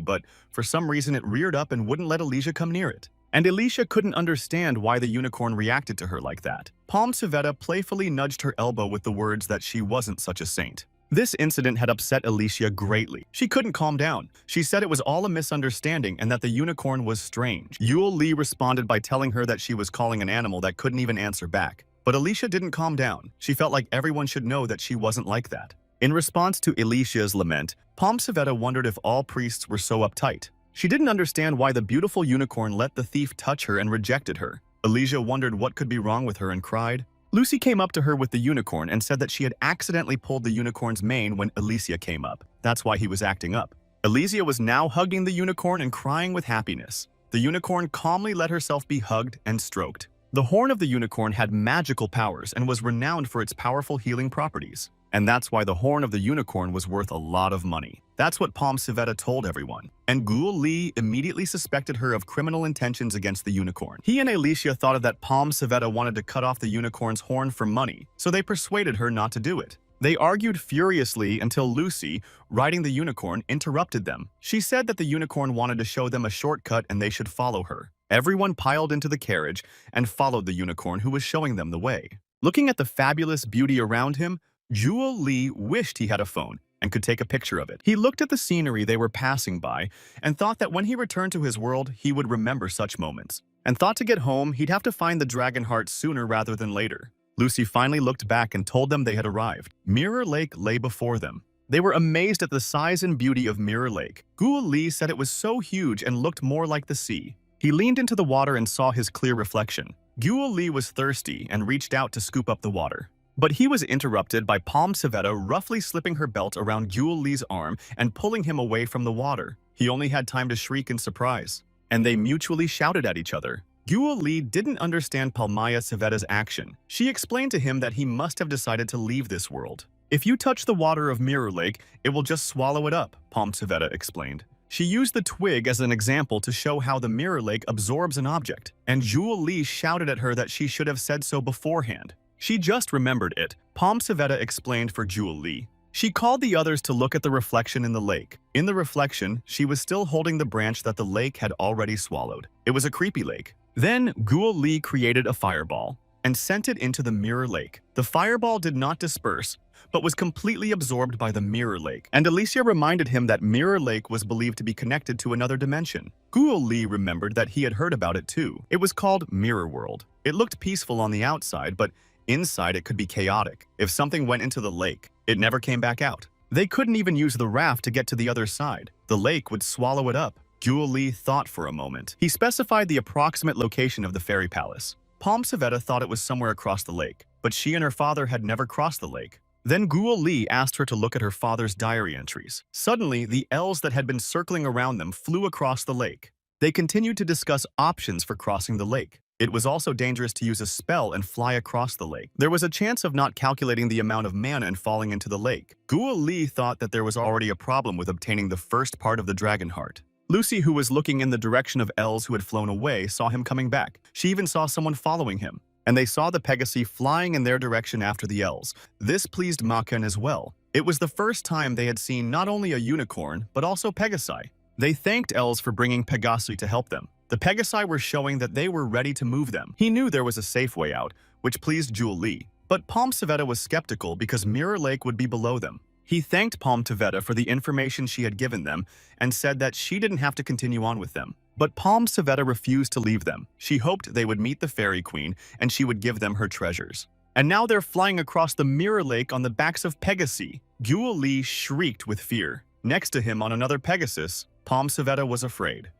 But for some reason it reared up and wouldn't let Alicia come near it. And Alicia couldn't understand why the unicorn reacted to her like that. Palm Savetta playfully nudged her elbow with the words that she wasn't such a saint. This incident had upset Alicia greatly. She couldn't calm down. She said it was all a misunderstanding and that the unicorn was strange. Gyul Lee responded by telling her that she was calling an animal that couldn't even answer back. But Alicia didn't calm down. She felt like everyone should know that she wasn't like that. In response to Alicia's lament, Palm Savetta wondered if all priests were so uptight. She didn't understand why the beautiful unicorn let the thief touch her and rejected her. Alicia wondered what could be wrong with her and cried. Lucy came up to her with the unicorn and said that she had accidentally pulled the unicorn's mane when Alicia came up. That's why he was acting up. Alicia was now hugging the unicorn and crying with happiness. The unicorn calmly let herself be hugged and stroked. The horn of the unicorn had magical powers and was renowned for its powerful healing properties. And that's why the horn of the unicorn was worth a lot of money. That's what Palm Savetta told everyone. And Gyul Lee immediately suspected her of criminal intentions against the unicorn. He and Alicia thought that Palm Savetta wanted to cut off the unicorn's horn for money, so they persuaded her not to do it. They argued furiously until Lucy, riding the unicorn, interrupted them. She said that the unicorn wanted to show them a shortcut and they should follow her. Everyone piled into the carriage and followed the unicorn, who was showing them the way. Looking at the fabulous beauty around him, Gyul Lee wished he had a phone and could take a picture of it. He looked at the scenery they were passing by and thought that when he returned to his world, he would remember such moments. And thought to get home, he'd have to find the dragon heart sooner rather than later. Lucy finally looked back and told them they had arrived. Mirror Lake lay before them. They were amazed at the size and beauty of Mirror Lake. Gyul Lee said it was so huge and looked more like the sea. He leaned into the water and saw his clear reflection. Gyul Lee was thirsty and reached out to scoop up the water. But he was interrupted by Palm Savetta roughly slipping her belt around Gyul Lee's arm and pulling him away from the water. He only had time to shriek in surprise, and they mutually shouted at each other. Gyul Lee didn't understand Palmaya Savetta's action. She explained to him that he must have decided to leave this world. If you touch the water of Mirror Lake, it will just swallow it up, Palm Savetta explained. She used the twig as an example to show how the Mirror Lake absorbs an object, and Gyul Lee shouted at her that she should have said so beforehand. She just remembered it, Palm Savetta explained for Gyul Lee. She called the others to look at the reflection in the lake. In the reflection, she was still holding the branch that the lake had already swallowed. It was a creepy lake. Then Gyul Lee created a fireball and sent it into the Mirror Lake. The fireball did not disperse, but was completely absorbed by the Mirror Lake. And Alicia reminded him that Mirror Lake was believed to be connected to another dimension. Gyul Lee remembered that he had heard about it too. It was called Mirror World. It looked peaceful on the outside, but inside it could be chaotic. If something went into the lake, it never came back out. They couldn't even use the raft to get to the other side. The lake would swallow it up. Gyul Lee thought for a moment. He specified the approximate location of the fairy palace. Palm Savetta thought it was somewhere across the lake, but she and her father had never crossed the lake. Then Guo Li asked her to look at her father's diary entries. Suddenly, the elves that had been circling around them flew across the lake. They continued to discuss options for crossing the lake. It was also dangerous to use a spell and fly across the lake. There was a chance of not calculating the amount of mana and falling into the lake. Guo Li thought that there was already a problem with obtaining the first part of the dragon heart. Lucy, who was looking in the direction of elves who had flown away, saw him coming back. She even saw someone following him, and they saw the Pegasi flying in their direction after the elves. This pleased Makan as well. It was the first time they had seen not only a unicorn, but also Pegasi. They thanked elves for bringing Pegasi to help them. The Pegasi were showing that they were ready to move them. He knew there was a safe way out, which pleased Jewel Li. But Palm Savetta was skeptical because Mirror Lake would be below them. He thanked Palm Savetta for the information she had given them and said that she didn't have to continue on with them. But Palm Savetta refused to leave them. She hoped they would meet the Fairy Queen and she would give them her treasures. And now they're flying across the Mirror Lake on the backs of Pegasi. Jewel Li shrieked with fear. Next to him on another Pegasus, Palm Savetta was afraid.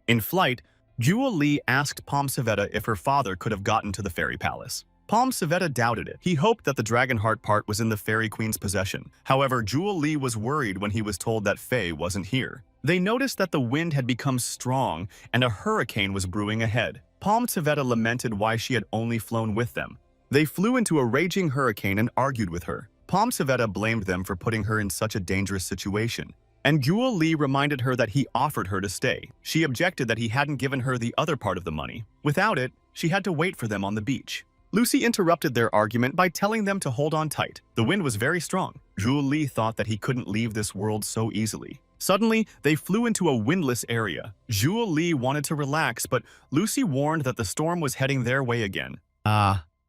In flight, Jewel Li asked Palm Savetta if her father could have gotten to the fairy palace. Palm Savetta doubted it. He hoped that the dragon heart part was in the fairy queen's possession. However, Jewel Li was worried when he was told that Faye wasn't here. They noticed that the wind had become strong and a hurricane was brewing ahead. Palm Savetta lamented why she had only flown with them. They flew into a raging hurricane and argued with her. Palm Savetta blamed them for putting her in such a dangerous situation. And Jewel Li reminded her that he offered her to stay. She objected that he hadn't given her the other part of the money. Without it, she had to wait for them on the beach. Lucy interrupted their argument by telling them to hold on tight. The wind was very strong. Jewel Li thought that he couldn't leave this world so easily. Suddenly, they flew into a windless area. Jewel Li wanted to relax, but Lucy warned that the storm was heading their way again.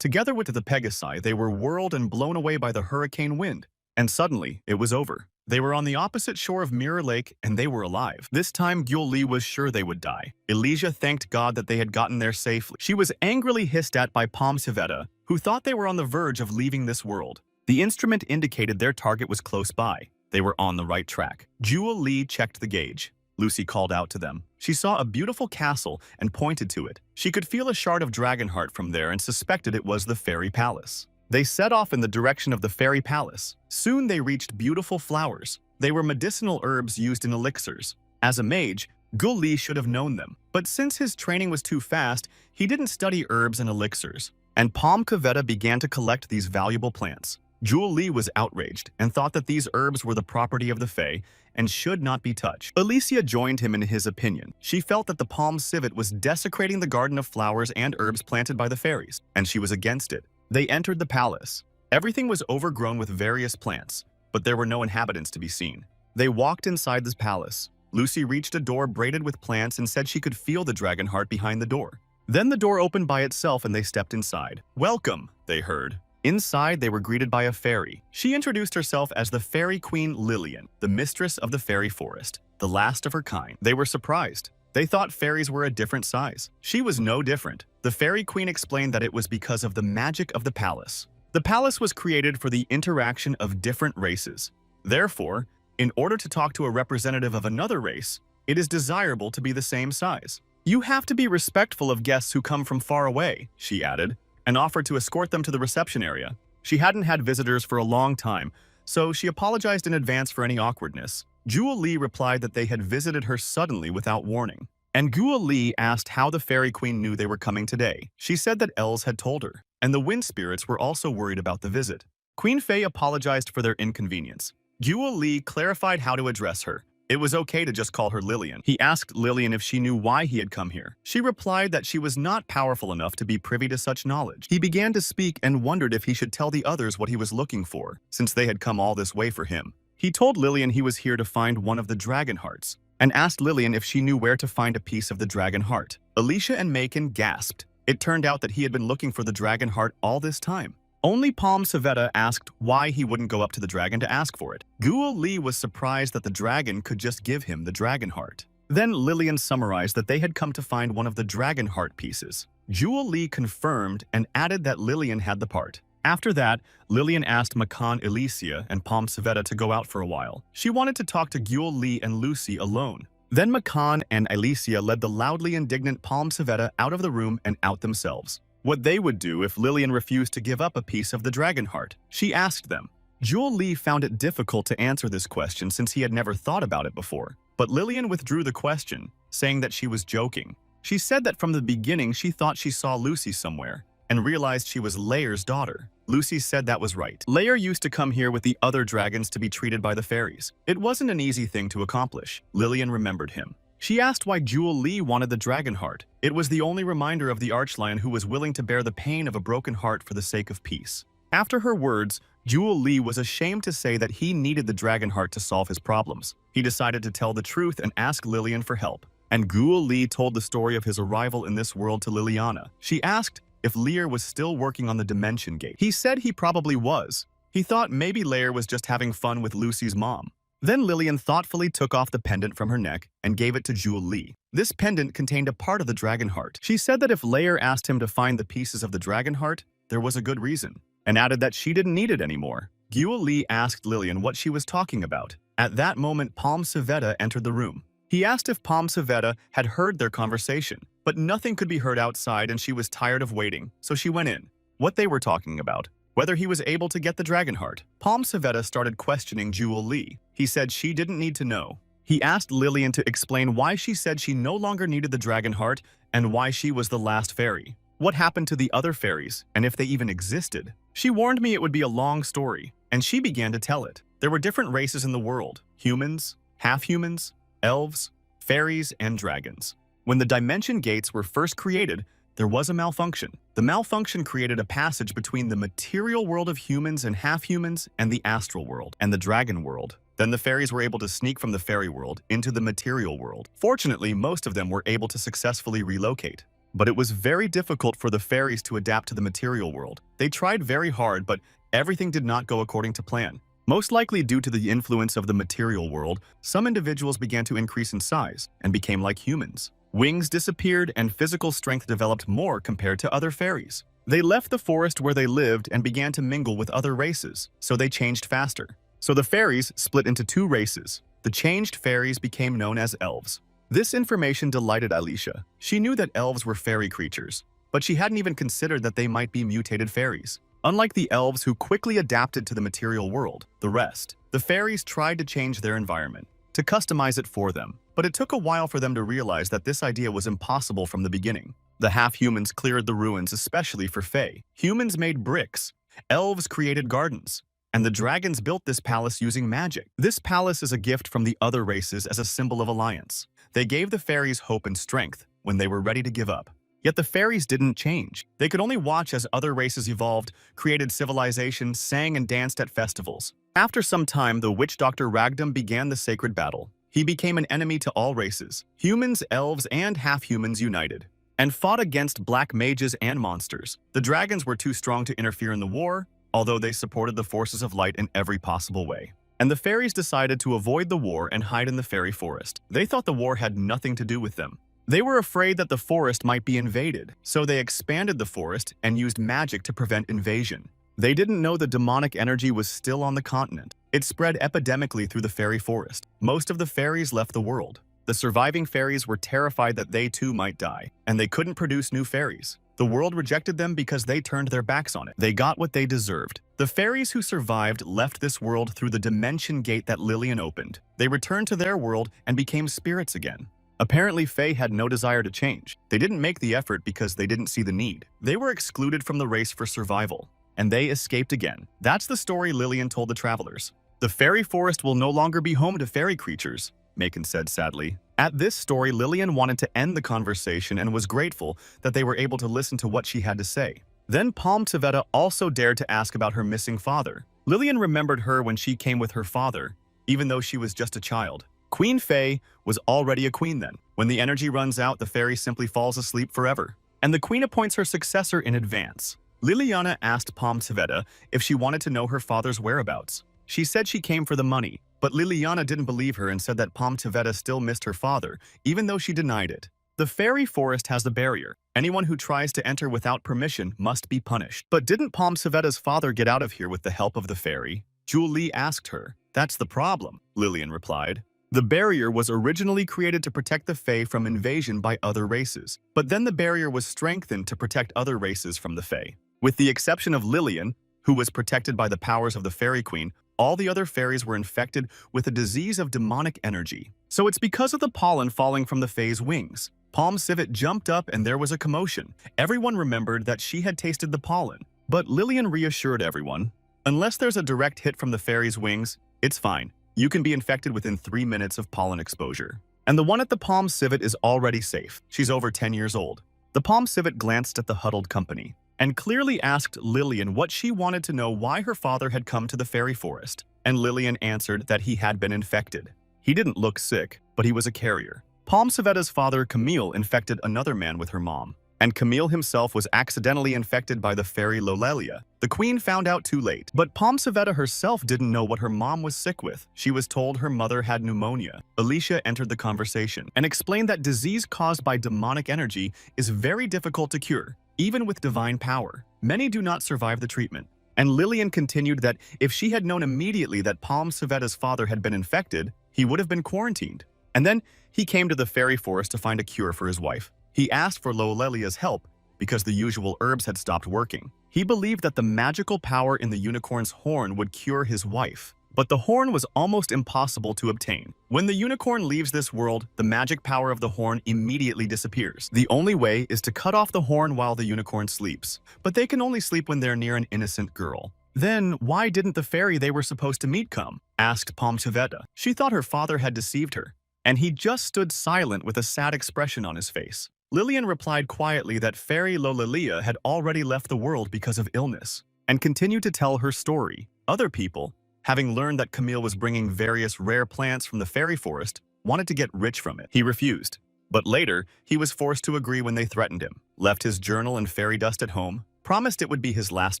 Together with the Pegasi, they were whirled and blown away by the hurricane wind. And suddenly, it was over. They were on the opposite shore of Mirror Lake, and they were alive. This time, Jewel Li was sure they would die. Elysia thanked God that they had gotten there safely. She was angrily hissed at by Palm Savetta, who thought they were on the verge of leaving this world. The instrument indicated their target was close by. They were on the right track. Jewel Li checked the gauge. Lucy called out to them. She saw a beautiful castle and pointed to it. She could feel a shard of Dragonheart from there and suspected it was the Fairy Palace. They set off in the direction of the Fairy Palace. Soon they reached beautiful flowers. They were medicinal herbs used in elixirs. As a mage, Jewel Li should have known them. But since his training was too fast, he didn't study herbs and elixirs. And Palm Savetta began to collect these valuable plants. Jewel Li was outraged and thought that these herbs were the property of the Fae and should not be touched. Elysia joined him in his opinion. She felt that the Palm Civet was desecrating the garden of flowers and herbs planted by the fairies, and she was against it. They entered the palace. Everything was overgrown with various plants, but there were no inhabitants to be seen. They walked inside this palace. Lucy reached a door braided with plants and said she could feel the dragon heart behind the door. Then the door opened by itself and they stepped inside. "Welcome," they heard. Inside, they were greeted by a fairy. She introduced herself as the Fairy Queen Lillian, the mistress of the fairy forest, the last of her kind. They were surprised. They thought fairies were a different size. She was no different. The Fairy Queen explained that it was because of the magic of the palace. The palace was created for the interaction of different races. Therefore, in order to talk to a representative of another race, it is desirable to be the same size. "You have to be respectful of guests who come from far away," she added, and offered to escort them to the reception area. She hadn't had visitors for a long time, so she apologized in advance for any awkwardness. Jewel Li replied that they had visited her suddenly without warning. And Jewel Li asked how the Fairy Queen knew they were coming today. She said that elves had told her, and the wind spirits were also worried about the visit. Queen Faye apologized for their inconvenience. Jewel Li clarified how to address her. It was okay to just call her Lillian. He asked Lillian if she knew why he had come here. She replied that she was not powerful enough to be privy to such knowledge. He began to speak and wondered if he should tell the others what he was looking for, since they had come all this way for him. He told Lillian he was here to find one of the dragon hearts, and asked Lillian if she knew where to find a piece of the dragon heart. Elysia and Macon gasped. It turned out that he had been looking for the dragon heart all this time. Only Palm Savetta asked why he wouldn't go up to the dragon to ask for it. Jewel Li was surprised that the dragon could just give him the dragon heart. Then Lillian summarized that they had come to find one of the dragon heart pieces. Jewel Li confirmed and added that Lillian had the part. After that, Lillian asked Makan, Elysia, and Palm Savetta to go out for a while. She wanted to talk to Jewel Li and Lucy alone. Then Makan and Elysia led the loudly indignant Palm Savetta out of the room and out themselves. what they would do if Lillian refused to give up a piece of the dragon heart. She asked them. Jewel Lee found it difficult to answer this question since he had never thought about it before. But Lillian withdrew the question, saying that she was joking. She said that from the beginning she thought she saw Lucy somewhere, and realized she was Layer's daughter. Lucy said that was right. Layer used to come here with the other dragons to be treated by the fairies. It wasn't an easy thing to accomplish. Lillian remembered him. She asked why Jewel Lee wanted the dragon heart. It was the only reminder of the archlion who was willing to bear the pain of a broken heart for the sake of peace. After her words, Jewel Lee was ashamed to say that he needed the dragon heart to solve his problems. He decided to tell the truth and ask Lillian for help. And Jewel Lee told the story of his arrival in this world to Liliana. She asked if Lear was still working on the Dimension Gate. He said he probably was. He thought maybe Lair was just having fun with Lucy's mom. Then Lillian thoughtfully took off the pendant from her neck and gave it to Jewel Lee. This pendant contained a part of the dragon heart. She said that if Lair asked him to find the pieces of the dragon heart, there was a good reason, and added that she didn't need it anymore. Jewel Lee asked Lillian what she was talking about. At that moment, Palm Savetta entered the room. He asked if Palm Savetta had heard their conversation, but nothing could be heard outside and she was tired of waiting, so she went in. What they were talking about, whether he was able to get the dragon heart. Palm Savetta started questioning Jewel Lee. He said she didn't need to know. He asked Lillian to explain why she said she no longer needed the dragon heart and why she was the last fairy. What happened to the other fairies, and if they even existed? She warned me it would be a long story, and she began to tell it. There were different races in the world: humans, half-humans, elves, fairies, and dragons. When the Dimension Gates were first created, there was a malfunction. The malfunction created a passage between the material world of humans and half-humans and the astral world and the dragon world. Then the fairies were able to sneak from the fairy world into the material world. Fortunately, most of them were able to successfully relocate. But it was very difficult for the fairies to adapt to the material world. They tried very hard, but everything did not go according to plan. Most likely due to the influence of the material world, some individuals began to increase in size and became like humans. Wings disappeared and physical strength developed more compared to other fairies. They left the forest where they lived and began to mingle with other races, so they changed faster. So the fairies split into two races. The changed fairies became known as elves. This information delighted Alicia. She knew that elves were fairy creatures, but she hadn't even considered that they might be mutated fairies. Unlike the elves who quickly adapted to the material world, the fairies tried to change their environment, to customize it for them. But it took a while for them to realize that this idea was impossible from the beginning. The half-humans cleared the ruins especially for Fae. Humans made bricks. Elves created gardens. And the dragons built this palace using magic. This palace is a gift from the other races as a symbol of alliance. They gave the fairies hope and strength when they were ready to give up. Yet the fairies didn't change. They could only watch as other races evolved, created civilizations, sang and danced at festivals. After some time, the witch doctor Ragdam began the sacred battle. He became an enemy to all races. Humans, elves, and half-humans united and fought against black mages and monsters. The dragons were too strong to interfere in the war, although they supported the forces of light in every possible way. And the fairies decided to avoid the war and hide in the fairy forest. They thought the war had nothing to do with them. They were afraid that the forest might be invaded, so they expanded the forest and used magic to prevent invasion. They didn't know the demonic energy was still on the continent. It spread epidemically through the fairy forest. Most of the fairies left the world. The surviving fairies were terrified that they too might die, and they couldn't produce new fairies. The world rejected them because they turned their backs on it. They got what they deserved. The fairies who survived left this world through the Dimension Gate that Lillian opened. They returned to their world and became spirits again. Apparently, Fae had no desire to change. They didn't make the effort because they didn't see the need. They were excluded from the race for survival, and they escaped again. That's the story Lillian told the travelers. The fairy forest will no longer be home to fairy creatures, Macon said sadly. At this story, Lillian wanted to end the conversation and was grateful that they were able to listen to what she had to say. Then Palm Savetta also dared to ask about her missing father. Lillian remembered her when she came with her father, even though she was just a child. Queen Fae was already a queen then. When the energy runs out, the fairy simply falls asleep forever, and the queen appoints her successor in advance. Liliana asked Palm Savetta if she wanted to know her father's whereabouts. She said she came for the money, but Liliana didn't believe her and said that Palm Savetta still missed her father, even though she denied it. The fairy forest has the barrier. Anyone who tries to enter without permission must be punished. But didn't Palm Savetta's father get out of here with the help of the fairy? Jewel Lee asked her. That's the problem, Lillian replied. The barrier was originally created to protect the Fae from invasion by other races, but then the barrier was strengthened to protect other races from the Fae. With the exception of Lillian, who was protected by the powers of the Fairy Queen, all the other fairies were infected with a disease of demonic energy. So it's because of the pollen falling from the Fae's wings. Palm Civet jumped up and there was a commotion. Everyone remembered that she had tasted the pollen, but Lillian reassured everyone, unless there's a direct hit from the fairy's wings, it's fine. You can be infected within 3 minutes of pollen exposure. And the one at the Palm Civet is already safe. She's over 10 years old. The Palm Civet glanced at the huddled company and clearly asked Lillian what she wanted to know why her father had come to the fairy forest. And Lillian answered that he had been infected. He didn't look sick, but he was a carrier. Palm Civeta's father, Camille, infected another man with her mom. And Camille himself was accidentally infected by the fairy Lolelia. The queen found out too late, but Palm Civeta herself didn't know what her mom was sick with. She was told her mother had pneumonia. Alicia entered the conversation and explained that disease caused by demonic energy is very difficult to cure, even with divine power. Many do not survive the treatment. And Lillian continued that if she had known immediately that Palm Civeta's father had been infected, he would have been quarantined. And then he came to the fairy forest to find a cure for his wife. He asked for Lolelia's help because the usual herbs had stopped working. He believed that the magical power in the unicorn's horn would cure his wife. But the horn was almost impossible to obtain. When the unicorn leaves this world, the magic power of the horn immediately disappears. The only way is to cut off the horn while the unicorn sleeps. But they can only sleep when they're near an innocent girl. Then, why didn't the fairy they were supposed to meet come? Asked Palm Civeta. She thought her father had deceived her. And he just stood silent with a sad expression on his face. Lillian replied quietly that Fairy Lolelia had already left the world because of illness, and continued to tell her story. Other people, having learned that Camille was bringing various rare plants from the fairy forest, wanted to get rich from it. He refused. But later, he was forced to agree when they threatened him, left his journal and fairy dust at home, promised it would be his last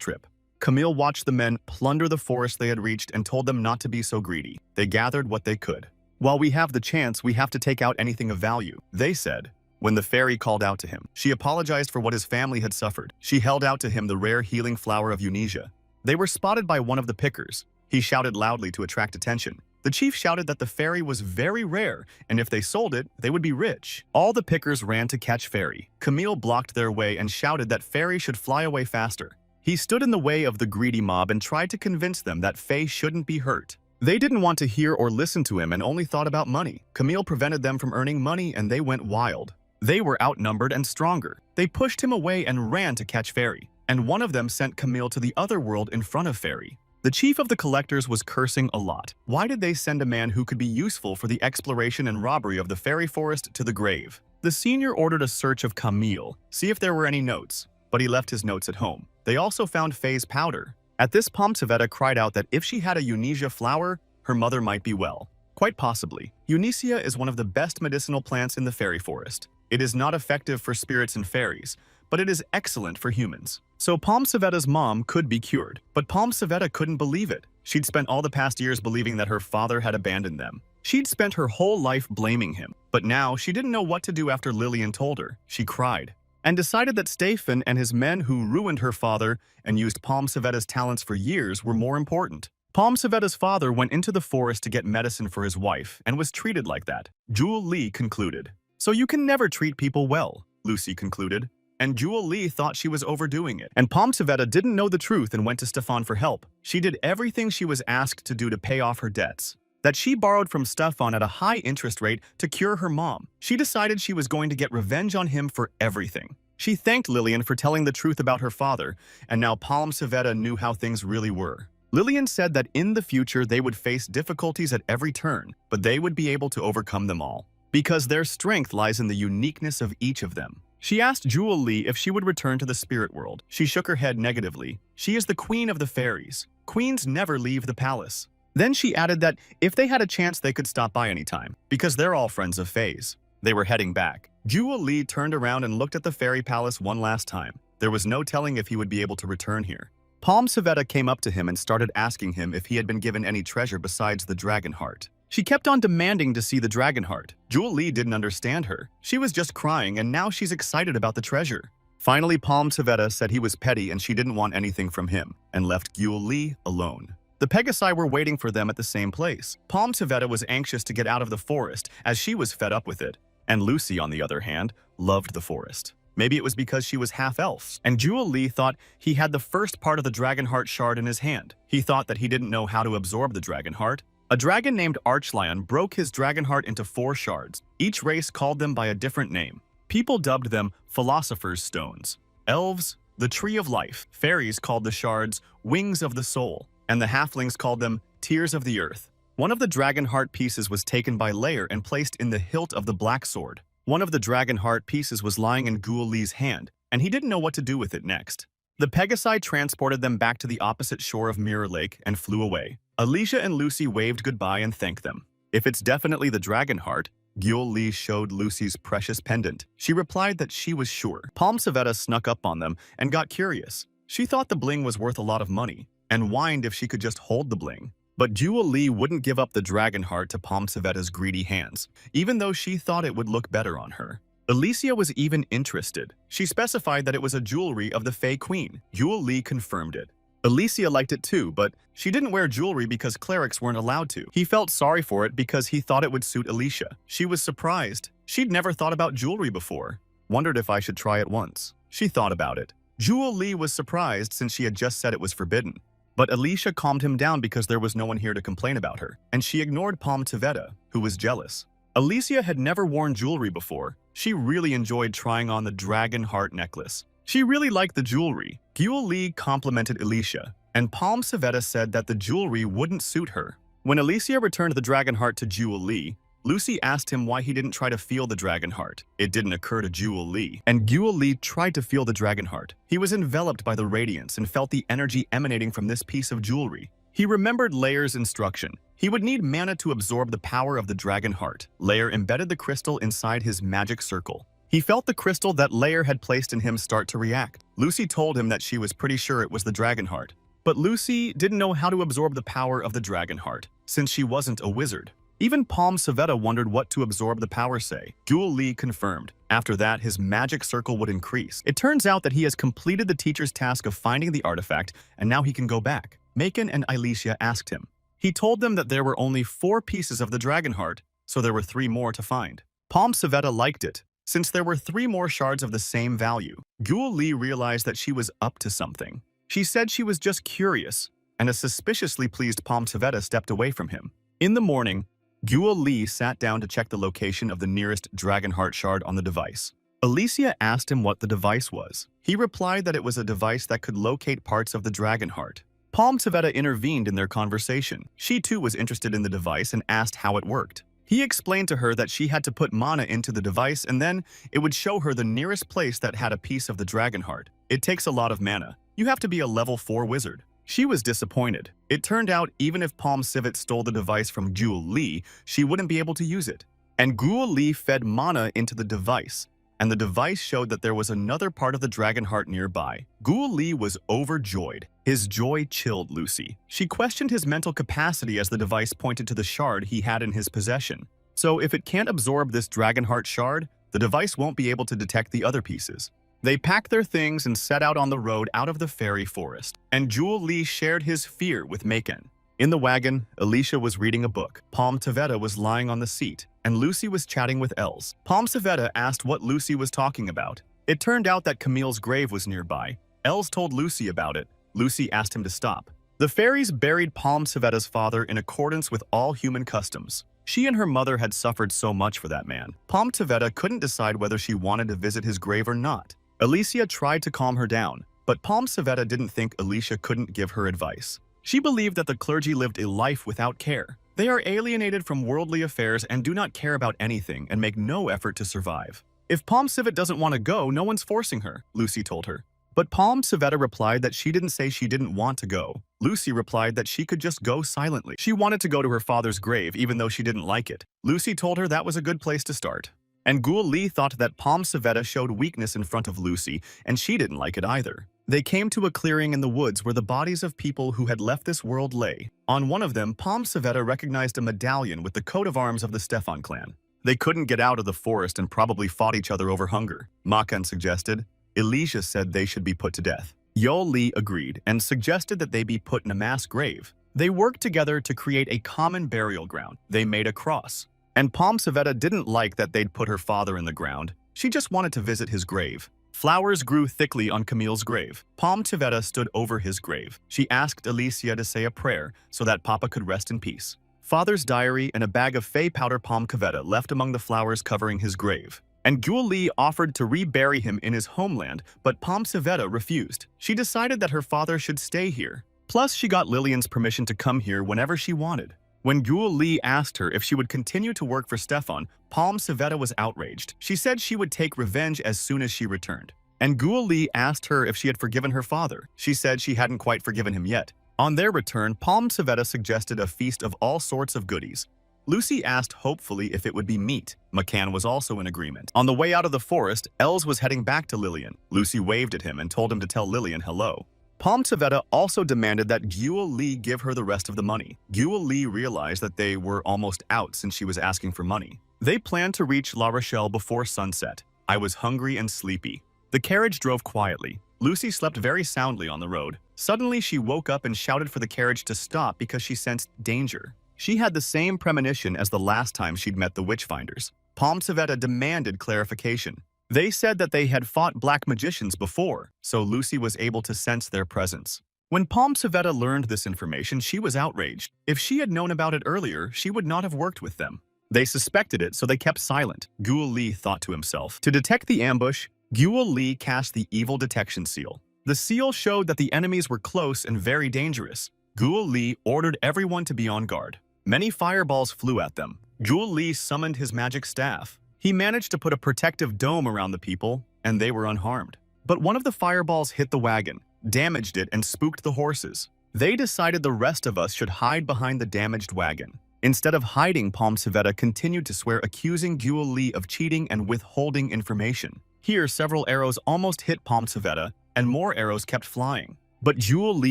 trip. Camille watched the men plunder the forest they had reached and told them not to be so greedy. They gathered what they could. While we have the chance, we have to take out anything of value, they said. When the fairy called out to him, she apologized for what his family had suffered. She held out to him the rare healing flower of Eunesia. They were spotted by one of the pickers. He shouted loudly to attract attention. The chief shouted that the fairy was very rare, and if they sold it, they would be rich. All the pickers ran to catch Fairy. Camille blocked their way and shouted that Fairy should fly away faster. He stood in the way of the greedy mob and tried to convince them that Fae shouldn't be hurt. They didn't want to hear or listen to him and only thought about money. Camille prevented them from earning money and they went wild. They were outnumbered and stronger. They pushed him away and ran to catch Fairy, and one of them sent Camille to the other world in front of Fairy. The chief of the collectors was cursing a lot. Why did they send a man who could be useful for the exploration and robbery of the fairy forest to the grave? The senior ordered a search of Camille, see if there were any notes, but he left his notes at home. They also found Faye's powder. At this, Palm Civeta cried out that if she had a Eunesia flower, her mother might be well. Quite possibly. Eunesia is one of the best medicinal plants in the fairy forest. It is not effective for spirits and fairies, but it is excellent for humans. So Palm Civeta's mom could be cured, but Palm Civeta couldn't believe it. She'd spent all the past years believing that her father had abandoned them. She'd spent her whole life blaming him, but now she didn't know what to do after Lillian told her. She cried and decided that Stefan and his men who ruined her father and used Palm Civeta's talents for years were more important. Palm Civeta's father went into the forest to get medicine for his wife and was treated like that. Jewel Lee concluded. So you can never treat people well, Lucy concluded. And Jewel Lee thought she was overdoing it. And Palm Civeta didn't know the truth and went to Stefan for help. She did everything she was asked to do to pay off her debts. That she borrowed from Stefan at a high interest rate to cure her mom. She decided she was going to get revenge on him for everything. She thanked Lillian for telling the truth about her father, and now Palm Civeta knew how things really were. Lillian said that in the future they would face difficulties at every turn, but they would be able to overcome them all, because their strength lies in the uniqueness of each of them. She asked Jewel Lee if she would return to the spirit world. She shook her head negatively. She is the queen of the fairies. Queens never leave the palace. Then she added that if they had a chance they could stop by anytime, because they're all friends of Faye's. They were heading back. Jewel Lee turned around and looked at the fairy palace one last time. There was no telling if he would be able to return here. Palm Civeta came up to him and started asking him if he had been given any treasure besides the dragon heart. She kept on demanding to see the dragon heart. Jewel Lee didn't understand her. She was just crying and now she's excited about the treasure. Finally, Palm Civeta said he was petty and she didn't want anything from him and left Jewel Lee alone. The Pegasi were waiting for them at the same place. Palm Tveta was anxious to get out of the forest as she was fed up with it. And Lucy, on the other hand, loved the forest. Maybe it was because she was half-elf. And Jewel Lee thought he had the first part of the dragon heart shard in his hand. He thought that he didn't know how to absorb the dragon heart. A dragon named Archlion broke his dragon heart into 4 shards. Each race called them by a different name. People dubbed them Philosopher's Stones. Elves, the Tree of Life. Fairies called the shards Wings of the Soul. And the halflings called them Tears of the Earth. One of the dragon heart pieces was taken by Lair and placed in the hilt of the black sword. One of the dragon heart pieces was lying in Jewel Lee's hand, and he didn't know what to do with it next. The Pegasi transported them back to the opposite shore of Mirror Lake and flew away. Alicia and Lucy waved goodbye and thanked them. If it's definitely the dragon heart, Jewel Lee showed Lucy's precious pendant. She replied that she was sure. Palm Sveta snuck up on them and got curious. She thought the bling was worth a lot of money and whined if she could just hold the bling. But Jewel Lee wouldn't give up the dragon heart to Palm Sveta's greedy hands, even though she thought it would look better on her. Alicia was even interested. She specified that it was a jewelry of the Fey Queen. Jewel Lee confirmed it. Alicia liked it too, but she didn't wear jewelry because clerics weren't allowed to. He felt sorry for it because he thought it would suit Alicia. She was surprised. She'd never thought about jewelry before. Wondered if I should try it once. She thought about it. Jewel Lee was surprised since she had just said it was forbidden. But Alicia calmed him down because there was no one here to complain about her, and she ignored Palm Tveta, who was jealous. Alicia had never worn jewelry before. She really enjoyed trying on the dragon heart necklace. She really liked the jewelry. Jewel Lee complimented Alicia, and Palm Sveta said that the jewelry wouldn't suit her. When Alicia returned the dragon heart to Jewel Lee, Lucy asked him why he didn't try to feel the dragon heart. It didn't occur to Jewel Lee, and Jewel Lee tried to feel the dragon heart. He was enveloped by the radiance and felt the energy emanating from this piece of jewelry. He remembered Lair's instruction. He would need mana to absorb the power of the dragon heart. Lair embedded the crystal inside his magic circle. He felt the crystal that Lair had placed in him start to react. Lucy told him that she was pretty sure it was the dragon heart. But Lucy didn't know how to absorb the power of the dragon heart, since she wasn't a wizard. Even Palm Sveta wondered what to absorb the power say. Jewel Lee confirmed. After that, his magic circle would increase. It turns out that he has completed the teacher's task of finding the artifact, and now he can go back. Macon and Alicia asked him. He told them that there were only 4 pieces of the dragon heart, so there were 3 more to find. Palm Sveta liked it, since there were 3 more shards of the same value. Jewel Lee realized that she was up to something. She said she was just curious, and a suspiciously pleased Palm Sveta stepped away from him. In the morning, Jewel Lee sat down to check the location of the nearest dragon heart shard on the device. Alicia asked him what the device was. He replied that it was a device that could locate parts of the dragon heart. Palm Sveta intervened in their conversation. She too was interested in the device and asked how it worked. He explained to her that she had to put mana into the device and then it would show her the nearest place that had a piece of the dragon heart. It takes a lot of mana. You have to be a level 4 wizard. She was disappointed. It turned out even if Palm Sveta stole the device from Jewel Lee, she wouldn't be able to use it. And Jewel Lee fed mana into the device, and the device showed that there was another part of the dragon heart nearby. Jewel Lee was overjoyed. His joy chilled Lucy. She questioned his mental capacity as the device pointed to the shard he had in his possession. So if it can't absorb this dragon heart shard, the device won't be able to detect the other pieces. They packed their things and set out on the road out of the fairy forest, and Jewel Lee shared his fear with Macon. In the wagon, Alicia was reading a book. Palm Tveta was lying on the seat, and Lucy was chatting with Els. Palm Sveta asked what Lucy was talking about. It turned out that Camille's grave was nearby. Els told Lucy about it. Lucy asked him to stop. The fairies buried Palm Sveta's father in accordance with all human customs. She and her mother had suffered so much for that man. Palm Tveta couldn't decide whether she wanted to visit his grave or not. Alicia tried to calm her down, but Palm Sveta didn't think Alicia couldn't give her advice. She believed that the clergy lived a life without care. They are alienated from worldly affairs and do not care about anything and make no effort to survive. If Palm Sveta doesn't want to go, no one's forcing her, Lucy told her. But Palm Sveta replied that she didn't say she didn't want to go. Lucy replied that she could just go silently. She wanted to go to her father's grave even though she didn't like it. Lucy told her that was a good place to start. And Jewel Lee thought that Palm Sveta showed weakness in front of Lucy, and she didn't like it either. They came to a clearing in the woods where the bodies of people who had left this world lay. On one of them, Palm Sveta recognized a medallion with the coat of arms of the Stefan clan. They couldn't get out of the forest and probably fought each other over hunger, Makan suggested. Elijah said they should be put to death. Jewel Lee agreed and suggested that they be put in a mass grave. They worked together to create a common burial ground. They made a cross. And Palm Savetta didn't like that they'd put her father in the ground. She just wanted to visit his grave. Flowers grew thickly on Camille's grave. Palm Savetta stood over his grave. She asked Alicia to say a prayer so that Papa could rest in peace. Father's diary and a bag of fey powder Palm Savetta left among the flowers covering his grave. And Gul Li offered to rebury him in his homeland, but Palm Savetta refused. She decided that her father should stay here. Plus, she got Lillian's permission to come here whenever she wanted. When Gul Li asked her if she would continue to work for Stefan, Palm Savetta was outraged. She said she would take revenge as soon as she returned. And Gul Li asked her if she had forgiven her father. She said she hadn't quite forgiven him yet. On their return, Palm Savetta suggested a feast of all sorts of goodies. Lucy asked hopefully if it would be meat. McCann was also in agreement. On the way out of the forest, Els was heading back to Lillian. Lucy waved at him and told him to tell Lillian hello. Palm Savetta also demanded that Gul Li give her the rest of the money. Gul Li realized that they were almost out since she was asking for money. They planned to reach La Rochelle before sunset. I was hungry and sleepy. The carriage drove quietly. Lucy slept very soundly on the road. Suddenly, she woke up and shouted for the carriage to stop because she sensed danger. She had the same premonition as the last time she'd met the Witchfinders. Palm Savetta demanded clarification. They said that they had fought black magicians before, so Lucy was able to sense their presence. When Palm Savetta learned this information, she was outraged. If she had known about it earlier, she would not have worked with them. They suspected it, so they kept silent. Gul Li thought to himself. To detect the ambush, Gul Li cast the evil detection seal. The seal showed that the enemies were close and very dangerous. Gul Li ordered everyone to be on guard. Many fireballs flew at them. Gul Li summoned his magic staff. He managed to put a protective dome around the people, and they were unharmed. But one of the fireballs hit the wagon, damaged it, and spooked the horses. They decided the rest of us should hide behind the damaged wagon. Instead of hiding, Palm Savetta continued to swear, accusing Gul Li of cheating and withholding information. Here, several arrows almost hit Palm Savetta, and more arrows kept flying. But Gul Li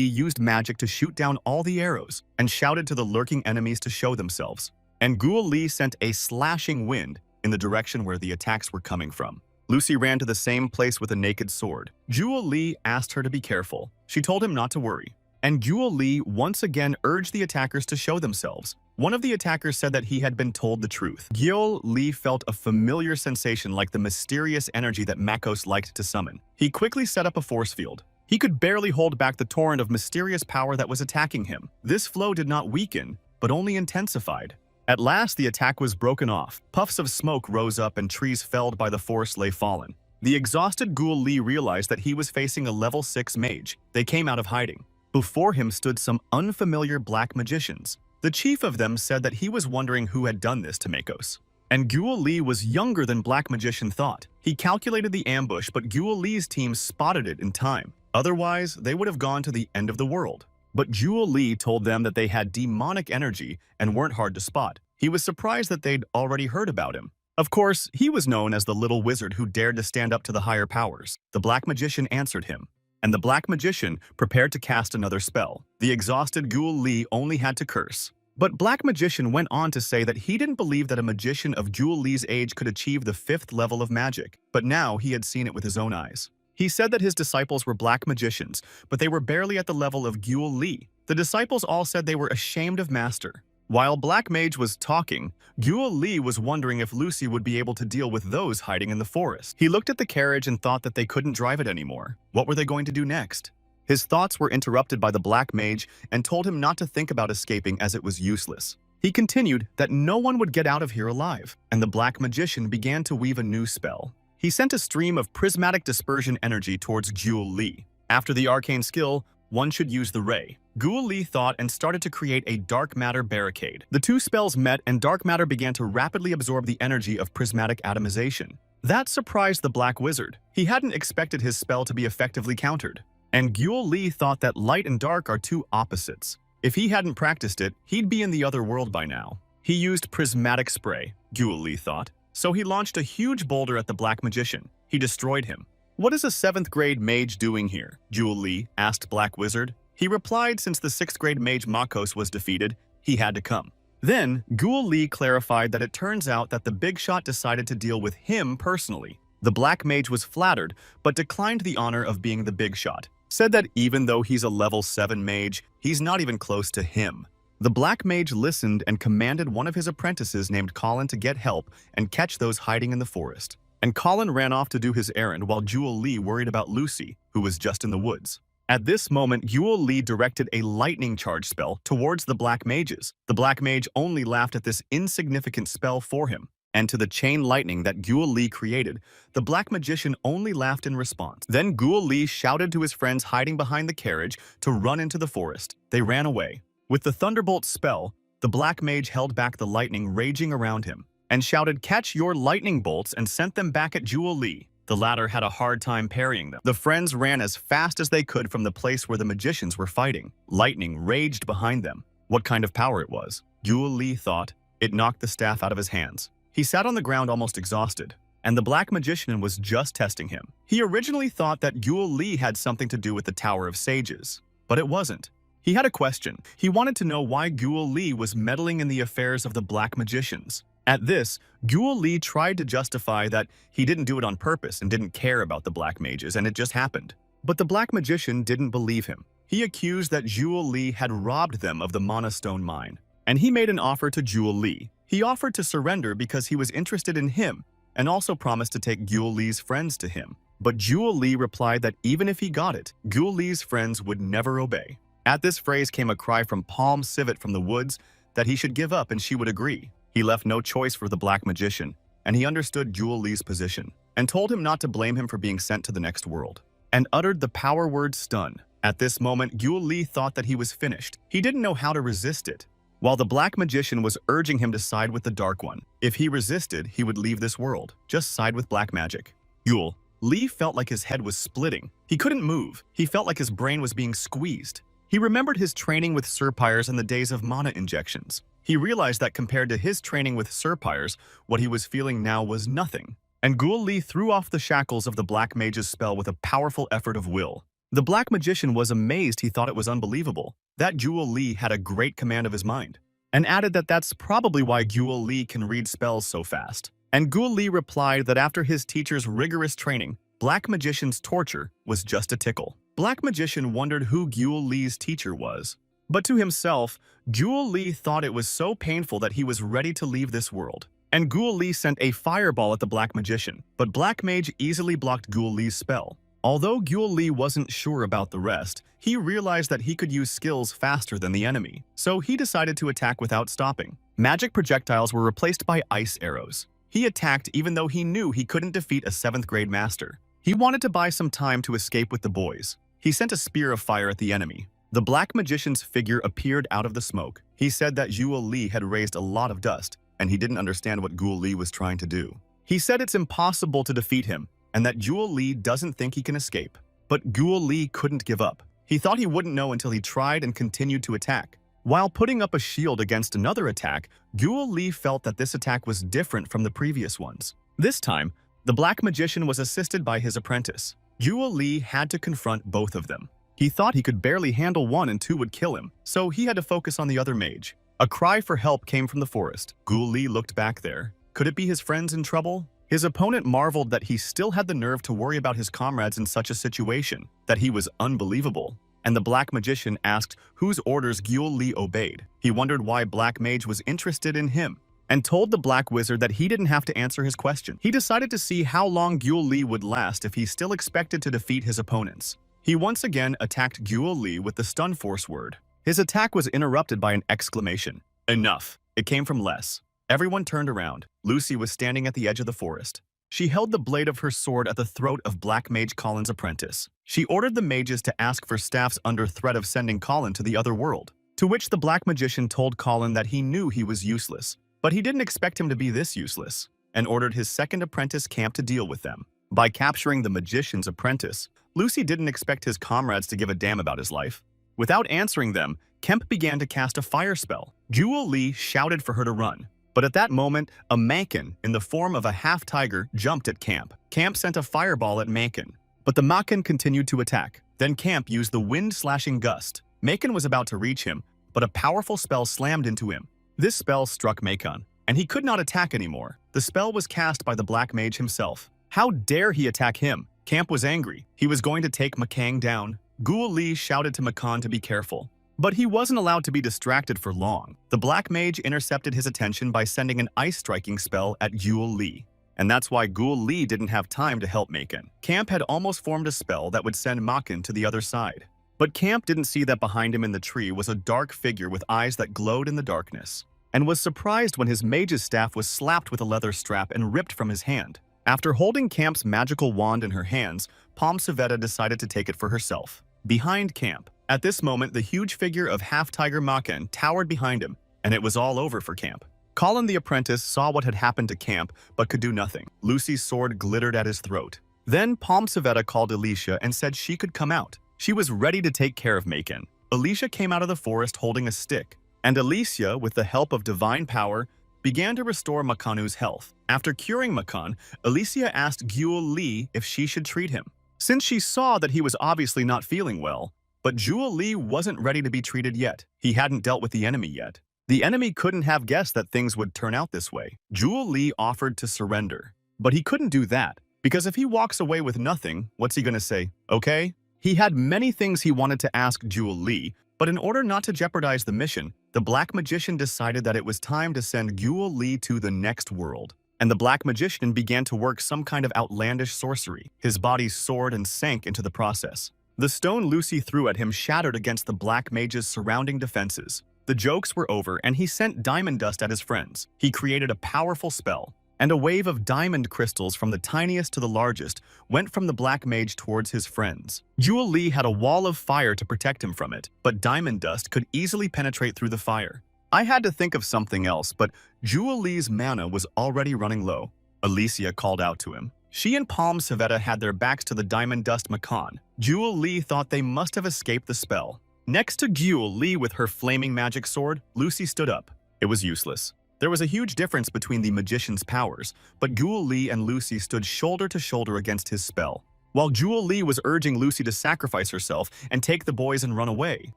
used magic to shoot down all the arrows and shouted to the lurking enemies to show themselves. And Gul Li sent a slashing wind in the direction where the attacks were coming from. Lucy ran to the same place with a naked sword. Gul Li asked her to be careful. She told him not to worry. And Gul Li once again urged the attackers to show themselves. One of the attackers said that he had been told the truth. Gul Li felt a familiar sensation like the mysterious energy that Makos liked to summon. He quickly set up a force field. He could barely hold back the torrent of mysterious power that was attacking him. This flow did not weaken, but only intensified. At last, the attack was broken off. Puffs of smoke rose up and trees felled by the force lay fallen. The exhausted Gul Li realized that he was facing a level 6 mage. They came out of hiding. Before him stood some unfamiliar black magicians. The chief of them said that he was wondering who had done this to Makos. And Gul Li was younger than Black Magician thought. He calculated the ambush, but Gul Li's team spotted it in time. Otherwise, they would have gone to the end of the world. But Gul Li told them that they had demonic energy and weren't hard to spot. He was surprised that they'd already heard about him. Of course, he was known as the little wizard who dared to stand up to the higher powers. The Black Magician answered him, and the Black Magician prepared to cast another spell. The exhausted Gul Li only had to curse. But Black Magician went on to say that he didn't believe that a magician of Gul Li's age could achieve the 5th level of magic, but now he had seen it with his own eyes. He said that his disciples were black magicians, but they were barely at the level of Gul Li. The disciples all said they were ashamed of Master. While Black Mage was talking, Gul Li was wondering if Lucy would be able to deal with those hiding in the forest. He looked at the carriage and thought that they couldn't drive it anymore. What were they going to do next? His thoughts were interrupted by the Black Mage and told him not to think about escaping as it was useless. He continued that no one would get out of here alive, and the Black Magician began to weave a new spell. He sent a stream of prismatic dispersion energy towards Gul Li. After the arcane skill, one should use the ray. Gul Li thought and started to create a dark matter barricade. The two spells met and dark matter began to rapidly absorb the energy of prismatic atomization. That surprised the Black Wizard. He hadn't expected his spell to be effectively countered. And Gul Li thought that light and dark are two opposites. If he hadn't practiced it, he'd be in the other world by now. He used prismatic spray, Gul Li thought. So he launched a huge boulder at the Black Magician. He destroyed him. "What is a 7th grade mage doing here?" Gul Li asked Black Wizard. He replied since the 6th grade mage Makos was defeated, he had to come. Then, Gul Li clarified that it turns out that the big shot decided to deal with him personally. The Black Mage was flattered, but declined the honor of being the big shot. said that even though he's a level 7 mage, he's not even close to him. The black mage listened and commanded one of his apprentices named Colin to get help and catch those hiding in the forest. And Colin ran off to do his errand while Jewel Lee worried about Lucy, who was just in the woods. At this moment, Jewel Lee directed a lightning charge spell towards the black mages. The black mage only laughed at this insignificant spell for him, and to the chain lightning that Jewel Lee created, the black magician only laughed in response. Then Jewel Lee shouted to his friends hiding behind the carriage to run into the forest. They ran away. With the thunderbolt spell, the black mage held back the lightning raging around him and shouted, "Catch your lightning bolts," and sent them back at Jewel Lee. The latter had a hard time parrying them. The friends ran as fast as they could from the place where the magicians were fighting. Lightning raged behind them. What kind of power it was? Jewel Lee thought. It knocked the staff out of his hands. He sat on the ground almost exhausted, and the black magician was just testing him. He originally thought that Jewel Lee had something to do with the Tower of Sages, but it wasn't. He had a question. He wanted to know why Jewel Lee was meddling in the affairs of the black magicians. At this, Jewel Lee tried to justify that he didn't do it on purpose and didn't care about the black mages and it just happened. But the black magician didn't believe him. He accused that Jewel Lee had robbed them of the Mana Stone mine. And he made an offer to Jewel Lee. He offered to surrender because he was interested in him and also promised to take Jewel Lee's friends to him. But Jewel Lee replied that even if he got it, Jewel Lee's friends would never obey. At this phrase came a cry from Palm Civet from the woods that he should give up and she would agree. He left no choice for the black magician, and he understood Jewel Lee's position, and told him not to blame him for being sent to the next world, and uttered the power word stun. At this moment, Jewel Lee thought that he was finished. He didn't know how to resist it, while the black magician was urging him to side with the Dark One. If he resisted, he would leave this world. Just side with black magic. Jewel Lee felt like his head was splitting. He couldn't move. He felt like his brain was being squeezed. He remembered his training with Serpires in the days of mana injections. He realized that compared to his training with Serpires, what he was feeling now was nothing. And Jewel Lee threw off the shackles of the black mage's spell with a powerful effort of will. The black magician was amazed. He thought it was unbelievable that Jewel Lee had a great command of his mind, and added that that's probably why Jewel Lee can read spells so fast. And Jewel Lee replied that after his teacher's rigorous training, black magician's torture was just a tickle. Black magician wondered who Jewel Lee's teacher was. But to himself, Jewel Lee thought it was so painful that he was ready to leave this world. And Jewel Lee sent a fireball at the black magician, but Black Mage easily blocked Jewel Lee's spell. Although Jewel Lee wasn't sure about the rest, he realized that he could use skills faster than the enemy, so he decided to attack without stopping. Magic projectiles were replaced by ice arrows. He attacked even though he knew he couldn't defeat a 7th grade master. He wanted to buy some time to escape with the boys. He sent a spear of fire at the enemy. The black magician's figure appeared out of the smoke. He said that Jewel Lee had raised a lot of dust, and he didn't understand what Jewel Lee was trying to do. He said it's impossible to defeat him, and that Jewel Lee doesn't think he can escape. But Jewel Lee couldn't give up. He thought he wouldn't know until he tried and continued to attack. While putting up a shield against another attack, Jewel Lee felt that this attack was different from the previous ones. This time, the black magician was assisted by his apprentice. Jewel Lee had to confront both of them. He thought he could barely handle one and two would kill him, so he had to focus on the other mage. A cry for help came from the forest. Jewel Lee looked back there. Could it be his friends in trouble? His opponent marveled that he still had the nerve to worry about his comrades in such a situation, that he was unbelievable. And the black magician asked whose orders Jewel Lee obeyed. He wondered why Black Mage was interested in him, and told the black wizard that he didn't have to answer his question. He decided to see how long Jewel Lee would last if he still expected to defeat his opponents. He once again attacked Jewel Lee with the stun force word. His attack was interrupted by an exclamation. Enough. It came from Les. Everyone turned around. Lucy was standing at the edge of the forest. She held the blade of her sword at the throat of Black Mage Colin's apprentice. She ordered the mages to ask for staffs under threat of sending Colin to the other world, to which the black magician told Colin that he knew he was useless, but he didn't expect him to be this useless, and ordered his second apprentice Camp to deal with them. By capturing the magician's apprentice, Lucy didn't expect his comrades to give a damn about his life. Without answering them, Kemp began to cast a fire spell. Jewel Lee shouted for her to run, but at that moment, a Mankin in the form of a half-tiger jumped at Camp. Camp sent a fireball at Mankin, but the Mankin continued to attack. Then Camp used the wind-slashing gust. Mankin was about to reach him, but a powerful spell slammed into him. This spell struck Mankin, and he could not attack anymore. The spell was cast by the Black Mage himself. How dare he attack him? Camp was angry. He was going to take Makang down. Guo Li shouted to Makan to be careful. But he wasn't allowed to be distracted for long. The Black Mage intercepted his attention by sending an ice-striking spell at Guo Li. And that's why Guo Li didn't have time to help Maken. Camp had almost formed a spell that would send Maken to the other side. But Camp didn't see that behind him in the tree was a dark figure with eyes that glowed in the darkness, and was surprised when his mage's staff was slapped with a leather strap and ripped from his hand. After holding Camp's magical wand in her hands, Palm Savetta decided to take it for herself. Behind Camp. At this moment, the huge figure of half-tiger Maken towered behind him, and it was all over for Camp. Colin the apprentice saw what had happened to Camp, but could do nothing. Lucy's sword glittered at his throat. Then Palm Savetta called Alicia and said she could come out. She was ready to take care of Maken. Alicia came out of the forest holding a stick, and Alicia, with the help of divine power, began to restore Makanu's health. After curing Makan, Alicia asked Guo Li if she should treat him, since she saw that he was obviously not feeling well. But Guo Li wasn't ready to be treated yet. He hadn't dealt with the enemy yet. The enemy couldn't have guessed that things would turn out this way. Guo Li offered to surrender. But he couldn't do that, because if he walks away with nothing, what's he gonna say? Okay? He had many things he wanted to ask Guo Li, but in order not to jeopardize the mission, the Black Magician decided that it was time to send Guo Li to the next world. And the Black Magician began to work some kind of outlandish sorcery. His body soared and sank into the process. The stone Lucy threw at him shattered against the Black Mage's surrounding defenses. The jokes were over, and he sent diamond dust at his friends. He created a powerful spell, and a wave of diamond crystals from the tiniest to the largest went from the Black Mage towards his friends. Guo Li had a wall of fire to protect him from it, but diamond dust could easily penetrate through the fire. I had to think of something else, but Guo Li's mana was already running low. Alicia called out to him. She and Palm Savetta had their backs to the diamond dust Makan. Guo Li thought they must have escaped the spell. Next to Guo Li with her flaming magic sword, Lucy stood up. It was useless. There was a huge difference between the magician's powers, but Guo Li and Lucy stood shoulder to shoulder against his spell. While Guo Li was urging Lucy to sacrifice herself and take the boys and run away,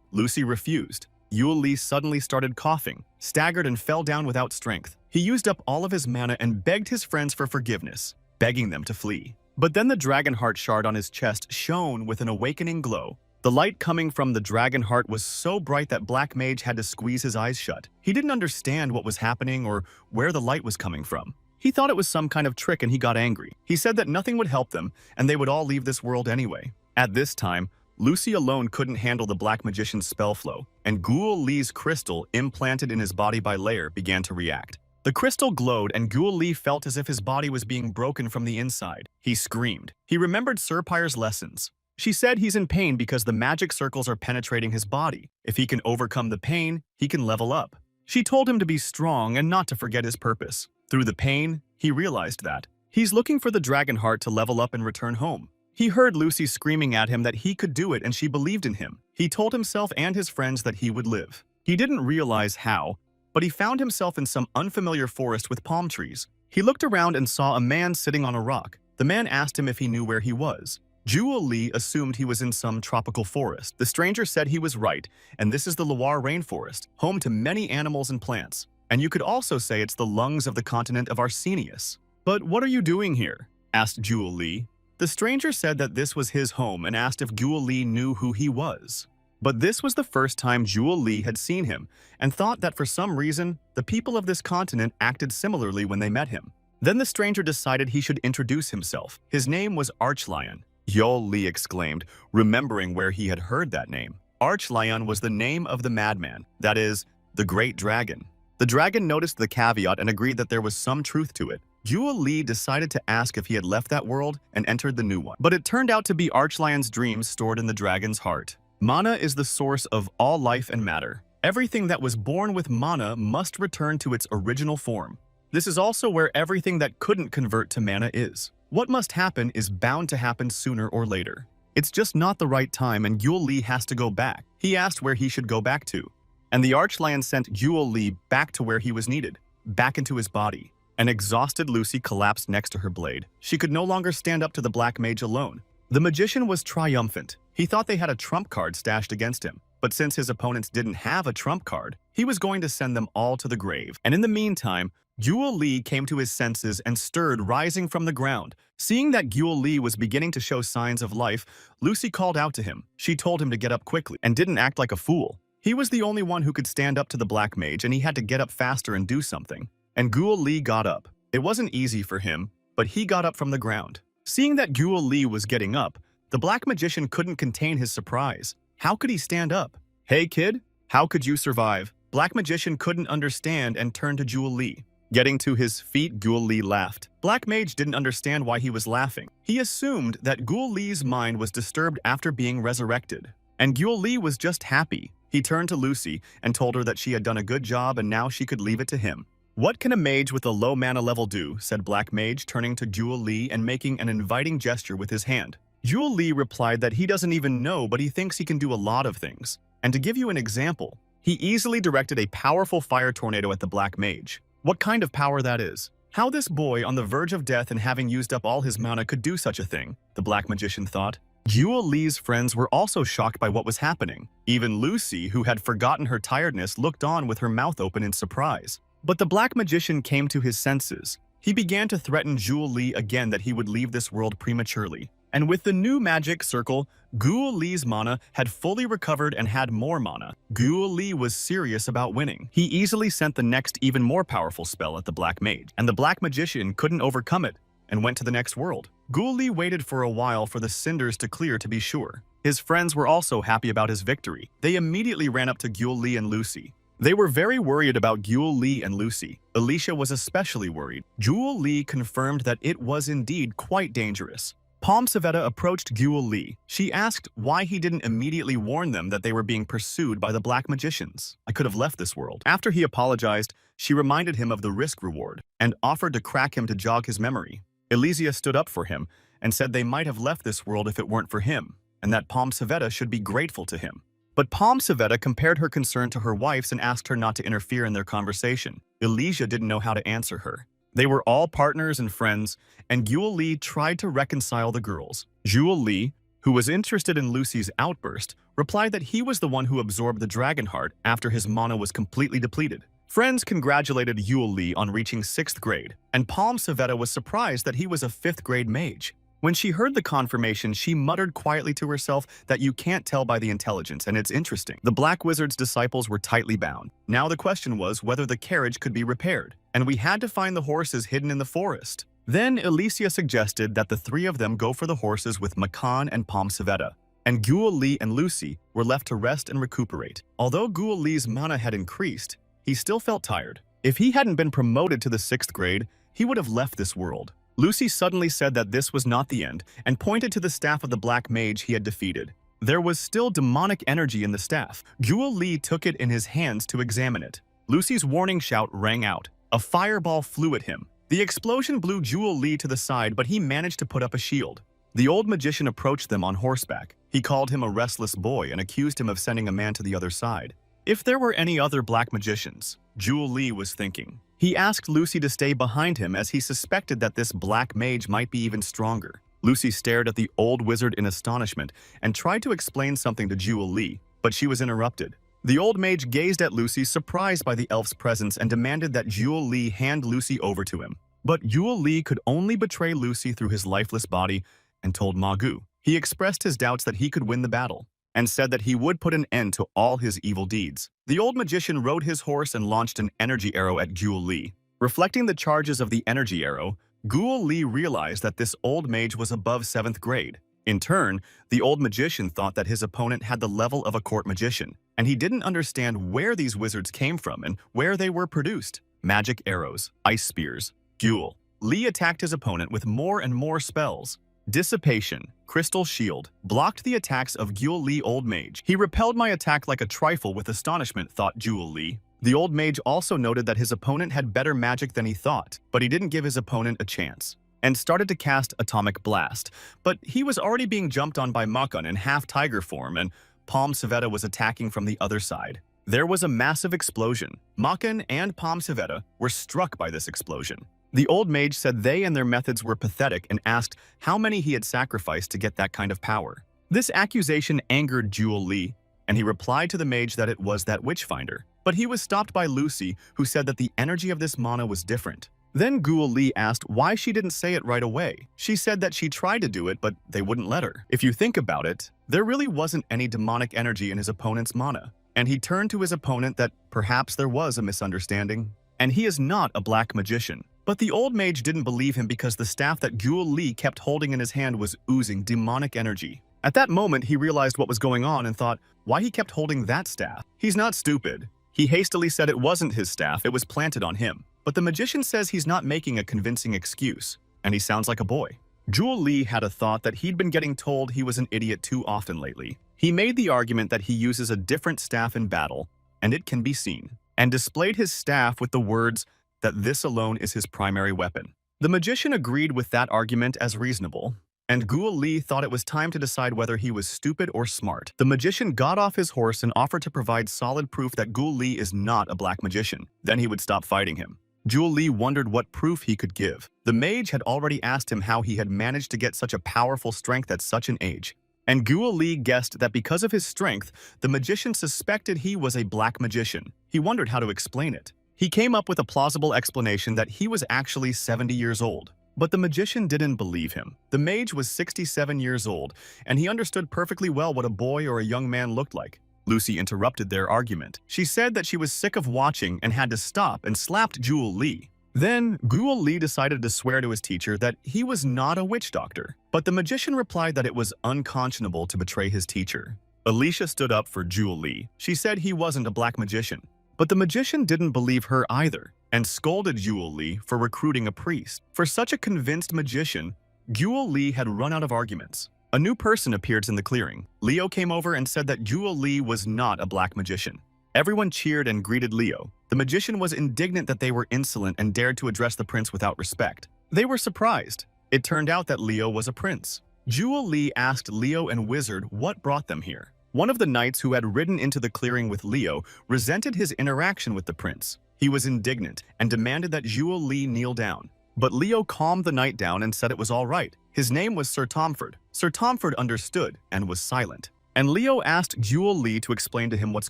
Lucy refused. Guo Li suddenly started coughing, staggered and fell down without strength. He used up all of his mana and begged his friends for forgiveness, begging them to flee. But then the dragon heart shard on his chest shone with an awakening glow. The light coming from the dragon heart was so bright that Black Mage had to squeeze his eyes shut. He didn't understand what was happening or where the light was coming from. He thought it was some kind of trick and he got angry. He said that nothing would help them and they would all leave this world anyway. At this time, Lucy alone couldn't handle the Black Magician's spell flow, and Guo Li's crystal, implanted in his body by Lair, began to react. The crystal glowed and Guo Li felt as if his body was being broken from the inside. He screamed. He remembered Sir Pyre's lessons. She said he's in pain because the magic circles are penetrating his body. If he can overcome the pain, he can level up. She told him to be strong and not to forget his purpose. Through the pain, he realized that. He's looking for the dragon heart to level up and return home. He heard Lucy screaming at him that he could do it and she believed in him. He told himself and his friends that he would live. He didn't realize how, but he found himself in some unfamiliar forest with palm trees. He looked around and saw a man sitting on a rock. The man asked him if he knew where he was. Guo Li assumed he was in some tropical forest. The stranger said he was right, and this is the Loire rainforest, home to many animals and plants. And you could also say it's the lungs of the continent of Arsenius. But what are you doing here? Asked Guo Li. The stranger said that this was his home and asked if Guo Li knew who he was. But this was the first time Guo Li had seen him, and thought that for some reason, the people of this continent acted similarly when they met him. Then the stranger decided he should introduce himself. His name was Archlion. Guo Li exclaimed, remembering where he had heard that name. Archlion was the name of the madman, that is, the great dragon. The dragon noticed the caveat and agreed that there was some truth to it. Guo Li decided to ask if he had left that world and entered the new one. But it turned out to be Archlion's dreams stored in the dragon's heart. Mana is the source of all life and matter. Everything that was born with mana must return to its original form. This is also where everything that couldn't convert to mana is. What must happen is bound to happen sooner or later. It's just not the right time and Guo Li has to go back. He asked where he should go back to. And the Archlion sent Guo Li back to where he was needed, back into his body. An exhausted Lucy collapsed next to her blade. She could no longer stand up to the Black Mage alone. The magician was triumphant. He thought they had a trump card stashed against him. But since his opponents didn't have a trump card, he was going to send them all to the grave. And in the meantime, Gyul Lee came to his senses and stirred, rising from the ground. Seeing that Gyul Lee was beginning to show signs of life, Lucy called out to him. She told him to get up quickly and didn't act like a fool. He was the only one who could stand up to the Black Mage, and he had to get up faster and do something. And Gyul Lee got up. It wasn't easy for him, but he got up from the ground. Seeing that Gyul Lee was getting up, the Black Magician couldn't contain his surprise. How could he stand up? "Hey kid, how could you survive?" Black Magician couldn't understand and turned to Gyul Lee. Getting to his feet, Gyul Lee laughed. Black Mage didn't understand why he was laughing. He assumed that Gyul Lee's mind was disturbed after being resurrected. And Gyul Lee was just happy. He turned to Lucy and told her that she had done a good job and now she could leave it to him. "What can a mage with a low mana level do?" said Black Mage, turning to Gyul Lee and making an inviting gesture with his hand. Gyul Lee replied that he doesn't even know, but he thinks he can do a lot of things. And to give you an example, he easily directed a powerful fire tornado at the Black Mage. What kind of power that is? How this boy on the verge of death and having used up all his mana could do such a thing, the Black Magician thought. Gyul Lee's friends were also shocked by what was happening. Even Lucy, who had forgotten her tiredness, looked on with her mouth open in surprise. But the Black Magician came to his senses. He began to threaten Gyul Lee again that he would leave this world prematurely. And with the new magic circle, Gyul Lee's mana had fully recovered and had more mana. Gyul Lee was serious about winning. He easily sent the next even more powerful spell at the Black Mage, and the Black Magician couldn't overcome it and went to the next world. Gyul Lee waited for a while for the cinders to clear to be sure. His friends were also happy about his victory. They immediately ran up to Gyul Lee and Lucy. They were very worried about Gyul Lee and Lucy. Alicia was especially worried. Gyul Lee confirmed that it was indeed quite dangerous. Palm Savetta approached Gyul Lee. She asked why he didn't immediately warn them that they were being pursued by the Black Magicians. "I could have left this world." After he apologized, she reminded him of the risk reward and offered to crack him to jog his memory. Elysia stood up for him and said they might have left this world if it weren't for him, and that Palm Savetta should be grateful to him. But Palm Savetta compared her concern to her wife's and asked her not to interfere in their conversation. Elysia didn't know how to answer her. They were all partners and friends, and Gyul Lee tried to reconcile the girls. Gyul Lee, who was interested in Lucy's outburst, replied that he was the one who absorbed the dragon heart after his mana was completely depleted. Friends congratulated Gyul Lee on reaching 6th grade, and Palm Savetta was surprised that he was a 5th grade mage. When she heard the confirmation, she muttered quietly to herself that you can't tell by the intelligence, and it's interesting. The Black Wizard's disciples were tightly bound. Now the question was whether the carriage could be repaired, and we had to find the horses hidden in the forest. Then Elysia suggested that the three of them go for the horses with Makan and Palm Savetta, and Gyul Lee and Lucy were left to rest and recuperate. Although Gyul Lee's mana had increased, he still felt tired. If he hadn't been promoted to the 6th grade, he would have left this world. Lucy suddenly said that this was not the end and pointed to the staff of the Black Mage he had defeated. There was still demonic energy in the staff. Gyul Lee took it in his hands to examine it. Lucy's warning shout rang out. A fireball flew at him. The explosion blew Gyul Lee to the side, but he managed to put up a shield. The old magician approached them on horseback. He called him a restless boy and accused him of sending a man to the other side. If there were any other Black Magicians, Gyul Lee was thinking. He asked Lucy to stay behind him as he suspected that this Black Mage might be even stronger. Lucy stared at the old wizard in astonishment and tried to explain something to Gyul Lee, but she was interrupted. The old mage gazed at Lucy, surprised by the elf's presence, and demanded that Gyul Lee hand Lucy over to him. But Gyul Lee could only betray Lucy through his lifeless body and told Magu. He expressed his doubts that he could win the battle and said that he would put an end to all his evil deeds. The old magician rode his horse and launched an energy arrow at Gyul Lee. Reflecting the charges of the energy arrow, Gyul Lee realized that this old mage was above 7th grade. In turn, the old magician thought that his opponent had the level of a court magician, and he didn't understand where these wizards came from and where they were produced. Magic arrows, ice spears. Gyul Lee attacked his opponent with more and more spells. Dissipation, Crystal Shield, blocked the attacks of Gyul Lee Old Mage. He repelled my attack like a trifle with astonishment, thought Gyul Lee. The old mage also noted that his opponent had better magic than he thought, but he didn't give his opponent a chance, and started to cast Atomic Blast. But he was already being jumped on by Makan in half-tiger form, and Palm Savetta was attacking from the other side. There was a massive explosion. Makan and Palm Savetta were struck by this explosion. The old mage said they and their methods were pathetic and asked how many he had sacrificed to get that kind of power. This accusation angered Gyul Lee, and he replied to the mage that it was that witchfinder. But he was stopped by Lucy, who said that the energy of this mana was different. Then Guo Li asked why she didn't say it right away. She said that she tried to do it, but they wouldn't let her. If you think about it, there really wasn't any demonic energy in his opponent's mana. And he turned to his opponent that perhaps there was a misunderstanding. And he is not a black magician. But the old mage didn't believe him because the staff that Guo Li kept holding in his hand was oozing demonic energy. At that moment, he realized what was going on and thought why he kept holding that staff. He's not stupid. He hastily said it wasn't his staff, it was planted on him. But the magician says he's not making a convincing excuse, and he sounds like a boy. Guo Li had a thought that he'd been getting told he was an idiot too often lately. He made the argument that he uses a different staff in battle, and it can be seen, and displayed his staff with the words that this alone is his primary weapon. The magician agreed with that argument as reasonable, and Guo Li thought it was time to decide whether he was stupid or smart. The magician got off his horse and offered to provide solid proof that Guo Li is not a black magician. Then he would stop fighting him. Guo Li wondered what proof he could give. The mage had already asked him how he had managed to get such a powerful strength at such an age. And Guo Li guessed that because of his strength, the magician suspected he was a black magician. He wondered how to explain it. He came up with a plausible explanation that he was actually 70 years old. But the magician didn't believe him. The mage was 67 years old, and he understood perfectly well what a boy or a young man looked like. Lucy interrupted their argument. She said that she was sick of watching and had to stop and slapped Guo Li. Then, Guo Li decided to swear to his teacher that he was not a witch doctor. But the magician replied that it was unconscionable to betray his teacher. Alicia stood up for Guo Li. She said he wasn't a black magician. But the magician didn't believe her either, and scolded Guo Li for recruiting a priest. For such a convinced magician, Guo Li had run out of arguments. A new person appeared in the clearing. Leo came over and said that Guo Li was not a black magician. Everyone cheered and greeted Leo. The magician was indignant that they were insolent and dared to address the prince without respect. They were surprised. It turned out that Leo was a prince. Guo Li asked Leo and Wizard what brought them here. One of the knights who had ridden into the clearing with Leo resented his interaction with the prince. He was indignant and demanded that Guo Li kneel down. But Leo calmed the knight down and said it was all right. His name was Sir Tomford. Sir Tomford understood and was silent. And Leo asked Guo Li to explain to him what's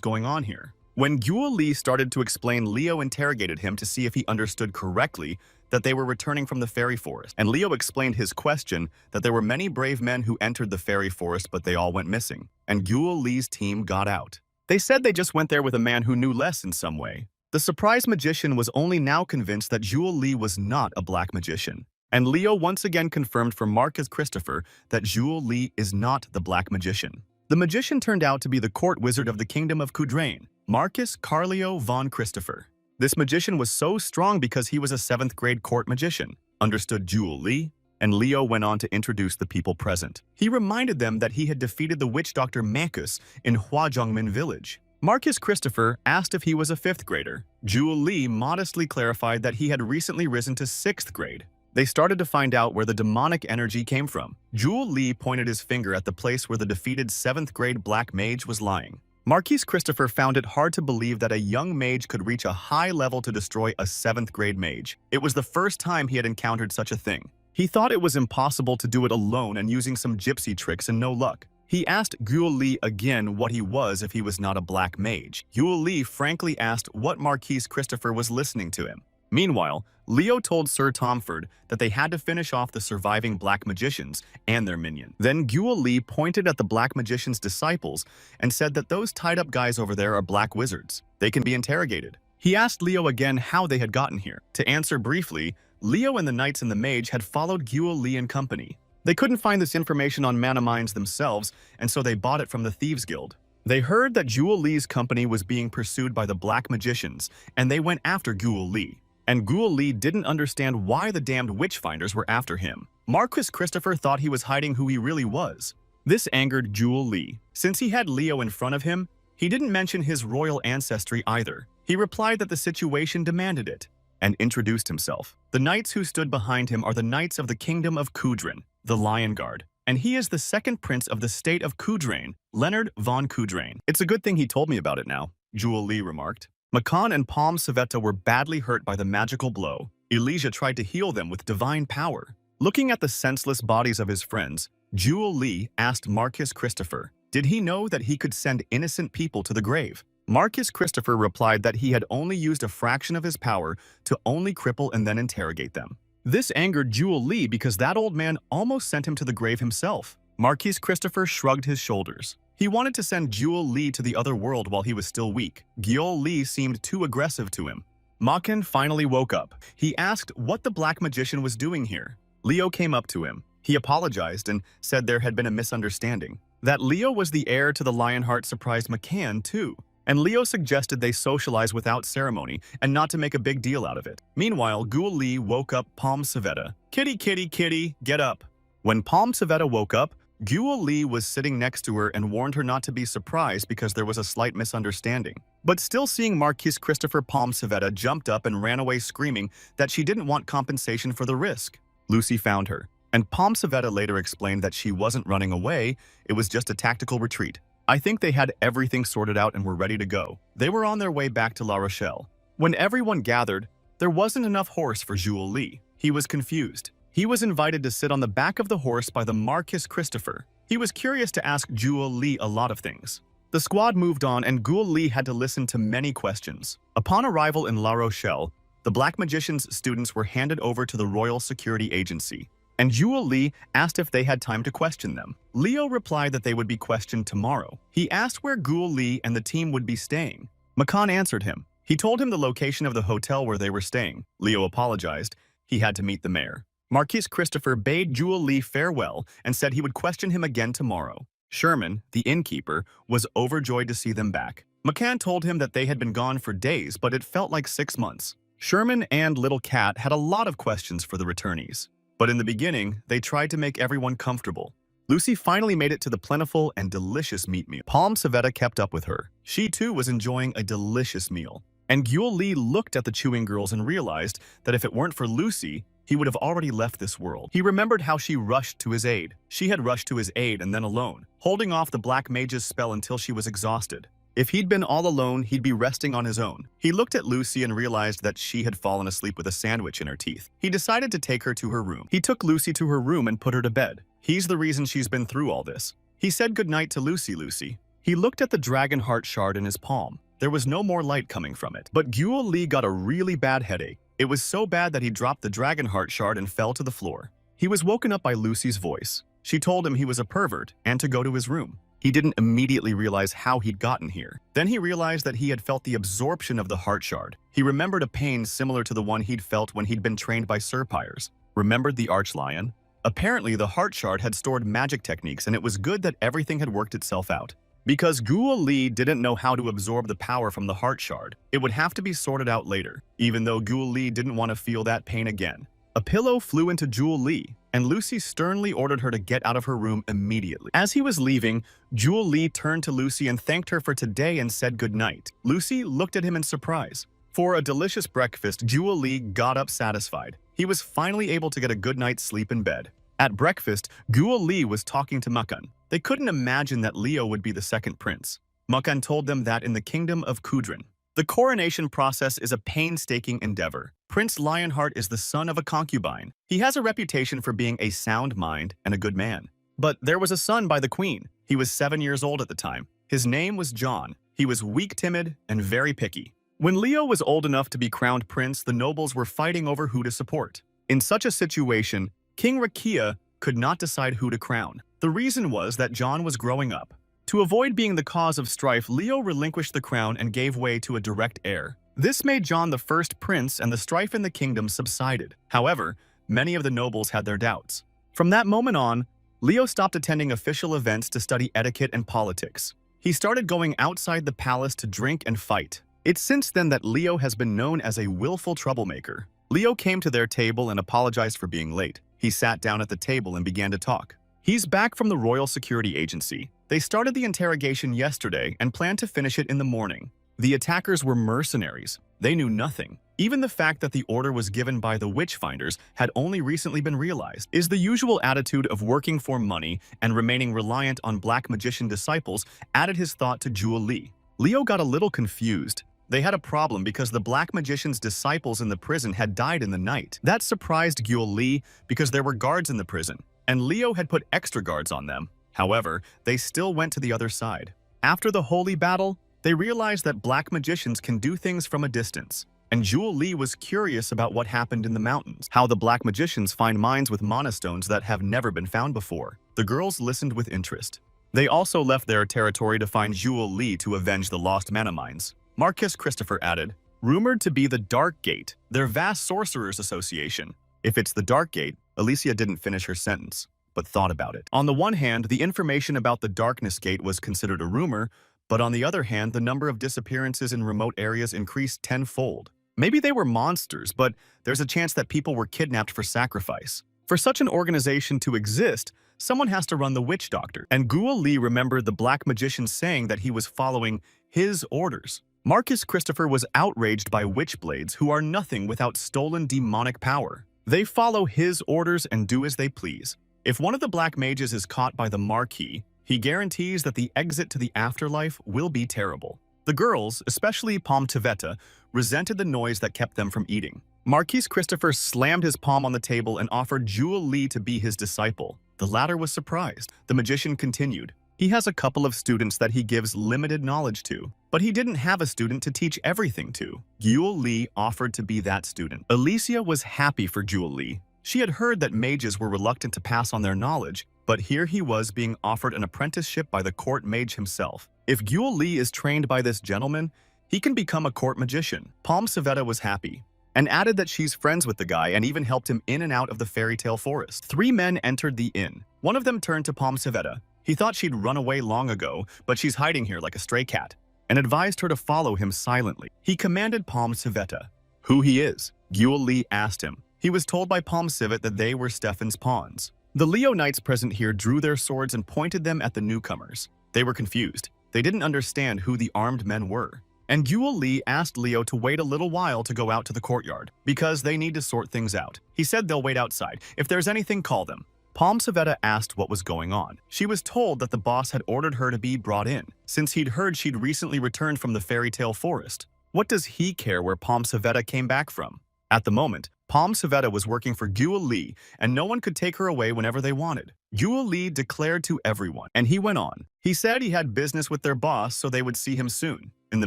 going on here. When Guo Li started to explain, Leo interrogated him to see if he understood correctly that they were returning from the fairy forest. And Leo explained his question that there were many brave men who entered the fairy forest, but they all went missing. And Guo Li's team got out. They said they just went there with a man who knew less in some way. The surprised magician was only now convinced that Guo Li was not a black magician. And Leo once again confirmed for Marcus Christopher that Guo Li is not the black magician. The magician turned out to be the court wizard of the kingdom of Kudrain, Marcus Carleo von Christopher. This magician was so strong because he was a 7th grade court magician, understood Guo Li, and Leo went on to introduce the people present. He reminded them that he had defeated the witch doctor Mankus in Huazhongmin village. Marcus Christopher asked if he was a 5th grader. Guo Li modestly clarified that he had recently risen to 6th grade. They started to find out where the demonic energy came from. Guo Li pointed his finger at the place where the defeated 7th grade black mage was lying. Marquis Christopher found it hard to believe that a young mage could reach a high level to destroy a 7th grade mage. It was the first time he had encountered such a thing. He thought it was impossible to do it alone and using some gypsy tricks and no luck. He asked Guo Li again what he was if he was not a black mage. Guo Li frankly asked what Marquis Christopher was listening to him. Meanwhile, Leo told Sir Tomford that they had to finish off the surviving black magicians and their minion. Then Guo Li pointed at the black magician's disciples and said that those tied-up guys over there are black wizards. They can be interrogated. He asked Leo again how they had gotten here. To answer briefly, Leo and the knights and the mage had followed Guo Li and company. They couldn't find this information on mana mines themselves, and so they bought it from the Thieves Guild. They heard that Guo Li's company was being pursued by the black magicians, and they went after Guo Li. And Guo Li didn't understand why the damned witch-finders were after him. Marquis Christopher thought he was hiding who he really was. This angered Guo Li. Since he had Leo in front of him, he didn't mention his royal ancestry either. He replied that the situation demanded it, and introduced himself. The knights who stood behind him are the knights of the kingdom of Kudrin, the Lion Guard, and he is the 2nd prince of the state of Kudrain, Leonard von Kudrain. It's a good thing he told me about it now, Guo Li remarked. Makan and Palm Savetta were badly hurt by the magical blow. Elijah tried to heal them with divine power. Looking at the senseless bodies of his friends, Guo Li asked Marquis Christopher, did he know that he could send innocent people to the grave? Marcus Christopher replied that he had only used a fraction of his power to only cripple and then interrogate them. This angered Jewel Lee because that old man almost sent him to the grave himself. Marquis Christopher shrugged his shoulders. He wanted to send Jewel Lee to the other world while he was still weak. Gyol Lee seemed too aggressive to him. Makan finally woke up. He asked what the black magician was doing here. Leo came up to him. He apologized and said there had been a misunderstanding. That Leo was the heir to the Lionheart surprised Makan too. And Leo suggested they socialize without ceremony and not to make a big deal out of it. Meanwhile, Gyol Lee woke up Palm Savetta. Kitty, kitty, kitty, get up. When Palm Savetta woke up, Gyol Lee was sitting next to her and warned her not to be surprised because there was a slight misunderstanding. But still seeing Marquis Christopher, Palm Savetta jumped up and ran away screaming that she didn't want compensation for the risk. Lucy found her, and Palm Savetta later explained that she wasn't running away, it was just a tactical retreat. I think they had everything sorted out and were ready to go. They were on their way back to La Rochelle. When everyone gathered, there wasn't enough horse for Gyol Lee. He was confused. He was invited to sit on the back of the horse by the Marquis Christopher. He was curious to ask Gyol Lee a lot of things. The squad moved on and Gyol Lee had to listen to many questions. Upon arrival in La Rochelle, the Black Magician's students were handed over to the Royal Security Agency, and Gyol Lee asked if they had time to question them. Leo replied that they would be questioned tomorrow. He asked where Gyol Lee and the team would be staying. Makan answered him. He told him the location of the hotel where they were staying. Leo apologized. He had to meet the mayor. Marquis Christopher bade Gyol Lee farewell and said he would question him again tomorrow. Sherman, the innkeeper, was overjoyed to see them back. Makan told him that they had been gone for days, but it felt like 6 months. Sherman and Little Cat had a lot of questions for the returnees. But in the beginning, they tried to make everyone comfortable. Lucy finally made it to the plentiful and delicious meat meal. Palm Savetta kept up with her. She too was enjoying a delicious meal. And Gyol Lee looked at the chewing girls and realized that if it weren't for Lucy, he would have already left this world. He remembered how she rushed to his aid. She had rushed to his aid and then alone, holding off the Black Mage's spell until she was exhausted. If he'd been all alone, he'd be resting on his own. He looked at Lucy and realized that she had fallen asleep with a sandwich in her teeth. He decided to take her to her room. He took Lucy to her room and put her to bed. He's the reason she's been through all this. He said goodnight to Lucy. He looked at the dragon heart shard in his palm. There was no more light coming from it. But Gyol Lee got a really bad headache. It was so bad that he dropped the dragon heart shard and fell to the floor. He was woken up by Lucy's voice. She told him he was a pervert and to go to his room. He didn't immediately realize how he'd gotten here. Then he realized that he had felt the absorption of the heart shard. He remembered a pain similar to the one he'd felt when he'd been trained by Sir Pyres. Remembered the Archlion? Apparently, the heart shard had stored magic techniques, and it was good that everything had worked itself out. Because Gyol Lee didn't know how to absorb the power from the heart shard, it would have to be sorted out later, even though Gyol Lee didn't want to feel that pain again. A pillow flew into Gyol Lee, and Lucy sternly ordered her to get out of her room immediately. As he was leaving, Gyol Lee turned to Lucy and thanked her for today and said goodnight. Lucy looked at him in surprise. For a delicious breakfast, Gyol Lee got up satisfied. He was finally able to get a good night's sleep in bed. At breakfast, Gyol Lee was talking to Makan. They couldn't imagine that Leo would be the second prince. Makan told them that in the kingdom of Kudrin, the coronation process is a painstaking endeavor. Prince Lionheart is the son of a concubine. He has a reputation for being a sound mind and a good man. But there was a son by the queen. He was 7 years old at the time. His name was John. He was weak, timid, and very picky. When Leo was old enough to be crowned prince, the nobles were fighting over who to support. In such a situation, King Rakia could not decide who to crown. The reason was that John was growing up. To avoid being the cause of strife, Leo relinquished the crown and gave way to a direct heir. This made John the first prince, and the strife in the kingdom subsided. However, many of the nobles had their doubts. From that moment on, Leo stopped attending official events to study etiquette and politics. He started going outside the palace to drink and fight. It's since then that Leo has been known as a willful troublemaker. Leo came to their table and apologized for being late. He sat down at the table and began to talk. He's back from the Royal Security Agency. They started the interrogation yesterday and planned to finish it in the morning. The attackers were mercenaries. They knew nothing. Even the fact that the order was given by the Witchfinders had only recently been realized. Is the usual attitude of working for money and remaining reliant on Black Magician disciples added his thought to Gyol Lee. Leo got a little confused. They had a problem because the Black Magician's disciples in the prison had died in the night. That surprised Gyol Lee because there were guards in the prison, and Leo had put extra guards on them. However, they still went to the other side. After the holy battle, They realized that black magicians can do things from a distance. And Jewel Lee was curious about what happened in the mountains, how the black magicians find mines with monastones that have never been found before. The girls listened with interest. They also left their territory to find Jewel Lee to avenge the lost mana mines. Marcus Christopher added, rumored to be the Dark Gate, their vast sorcerers association. If it's the Dark Gate, Alicia didn't finish her sentence, but thought about it. On the one hand, the information about the Darkness Gate was considered a rumor, but on the other hand, the number of disappearances in remote areas increased tenfold. Maybe they were monsters, but there's a chance that people were kidnapped for sacrifice. For such an organization to exist, someone has to run the witch doctor, and Jewel Lee remembered the black magician saying that he was following his orders. Marcus Christopher was outraged by witchblades who are nothing without stolen demonic power. They follow his orders and do as they please. If one of the black mages is caught by the Marquis, he guarantees that the exit to the afterlife will be terrible. The girls, especially Palm Tveta, resented the noise that kept them from eating. Marquis Christopher slammed his palm on the table and offered Jewel Lee to be his disciple. The latter was surprised. The magician continued. He has a couple of students that he gives limited knowledge to, but he didn't have a student to teach everything to. Jewel Lee offered to be that student. Alicia was happy for Jewel Lee. She had heard that mages were reluctant to pass on their knowledge, but here he was being offered an apprenticeship by the court mage himself. If Jewel Lee is trained by this gentleman, he can become a court magician. Palm Tveta was happy, and added that she's friends with the guy and even helped him in and out of the fairy tale forest. 3 men entered the inn. One of them turned to Palm Tveta. He thought she'd run away long ago, but she's hiding here like a stray cat, and advised her to follow him silently. He commanded Palm Tveta who he is. Jewel Lee asked him. He was told by Palm Tveta that they were Stefan's pawns. The Leo Knights present here drew their swords and pointed them at the newcomers. They were confused. They didn't understand who the armed men were. And Jewel Lee asked Leo to wait a little while to go out to the courtyard, because they need to sort things out. He said they'll wait outside. If there's anything, call them. Palm Tveta asked what was going on. She was told that the boss had ordered her to be brought in, since he'd heard she'd recently returned from the fairy tale forest. What does he care where Palm Tveta came back from? At the moment, Palm Tveta was working for Jewel Lee, and no one could take her away whenever they wanted. Jewel Lee declared to everyone, and he went on. He said he had business with their boss, so they would see him soon. In the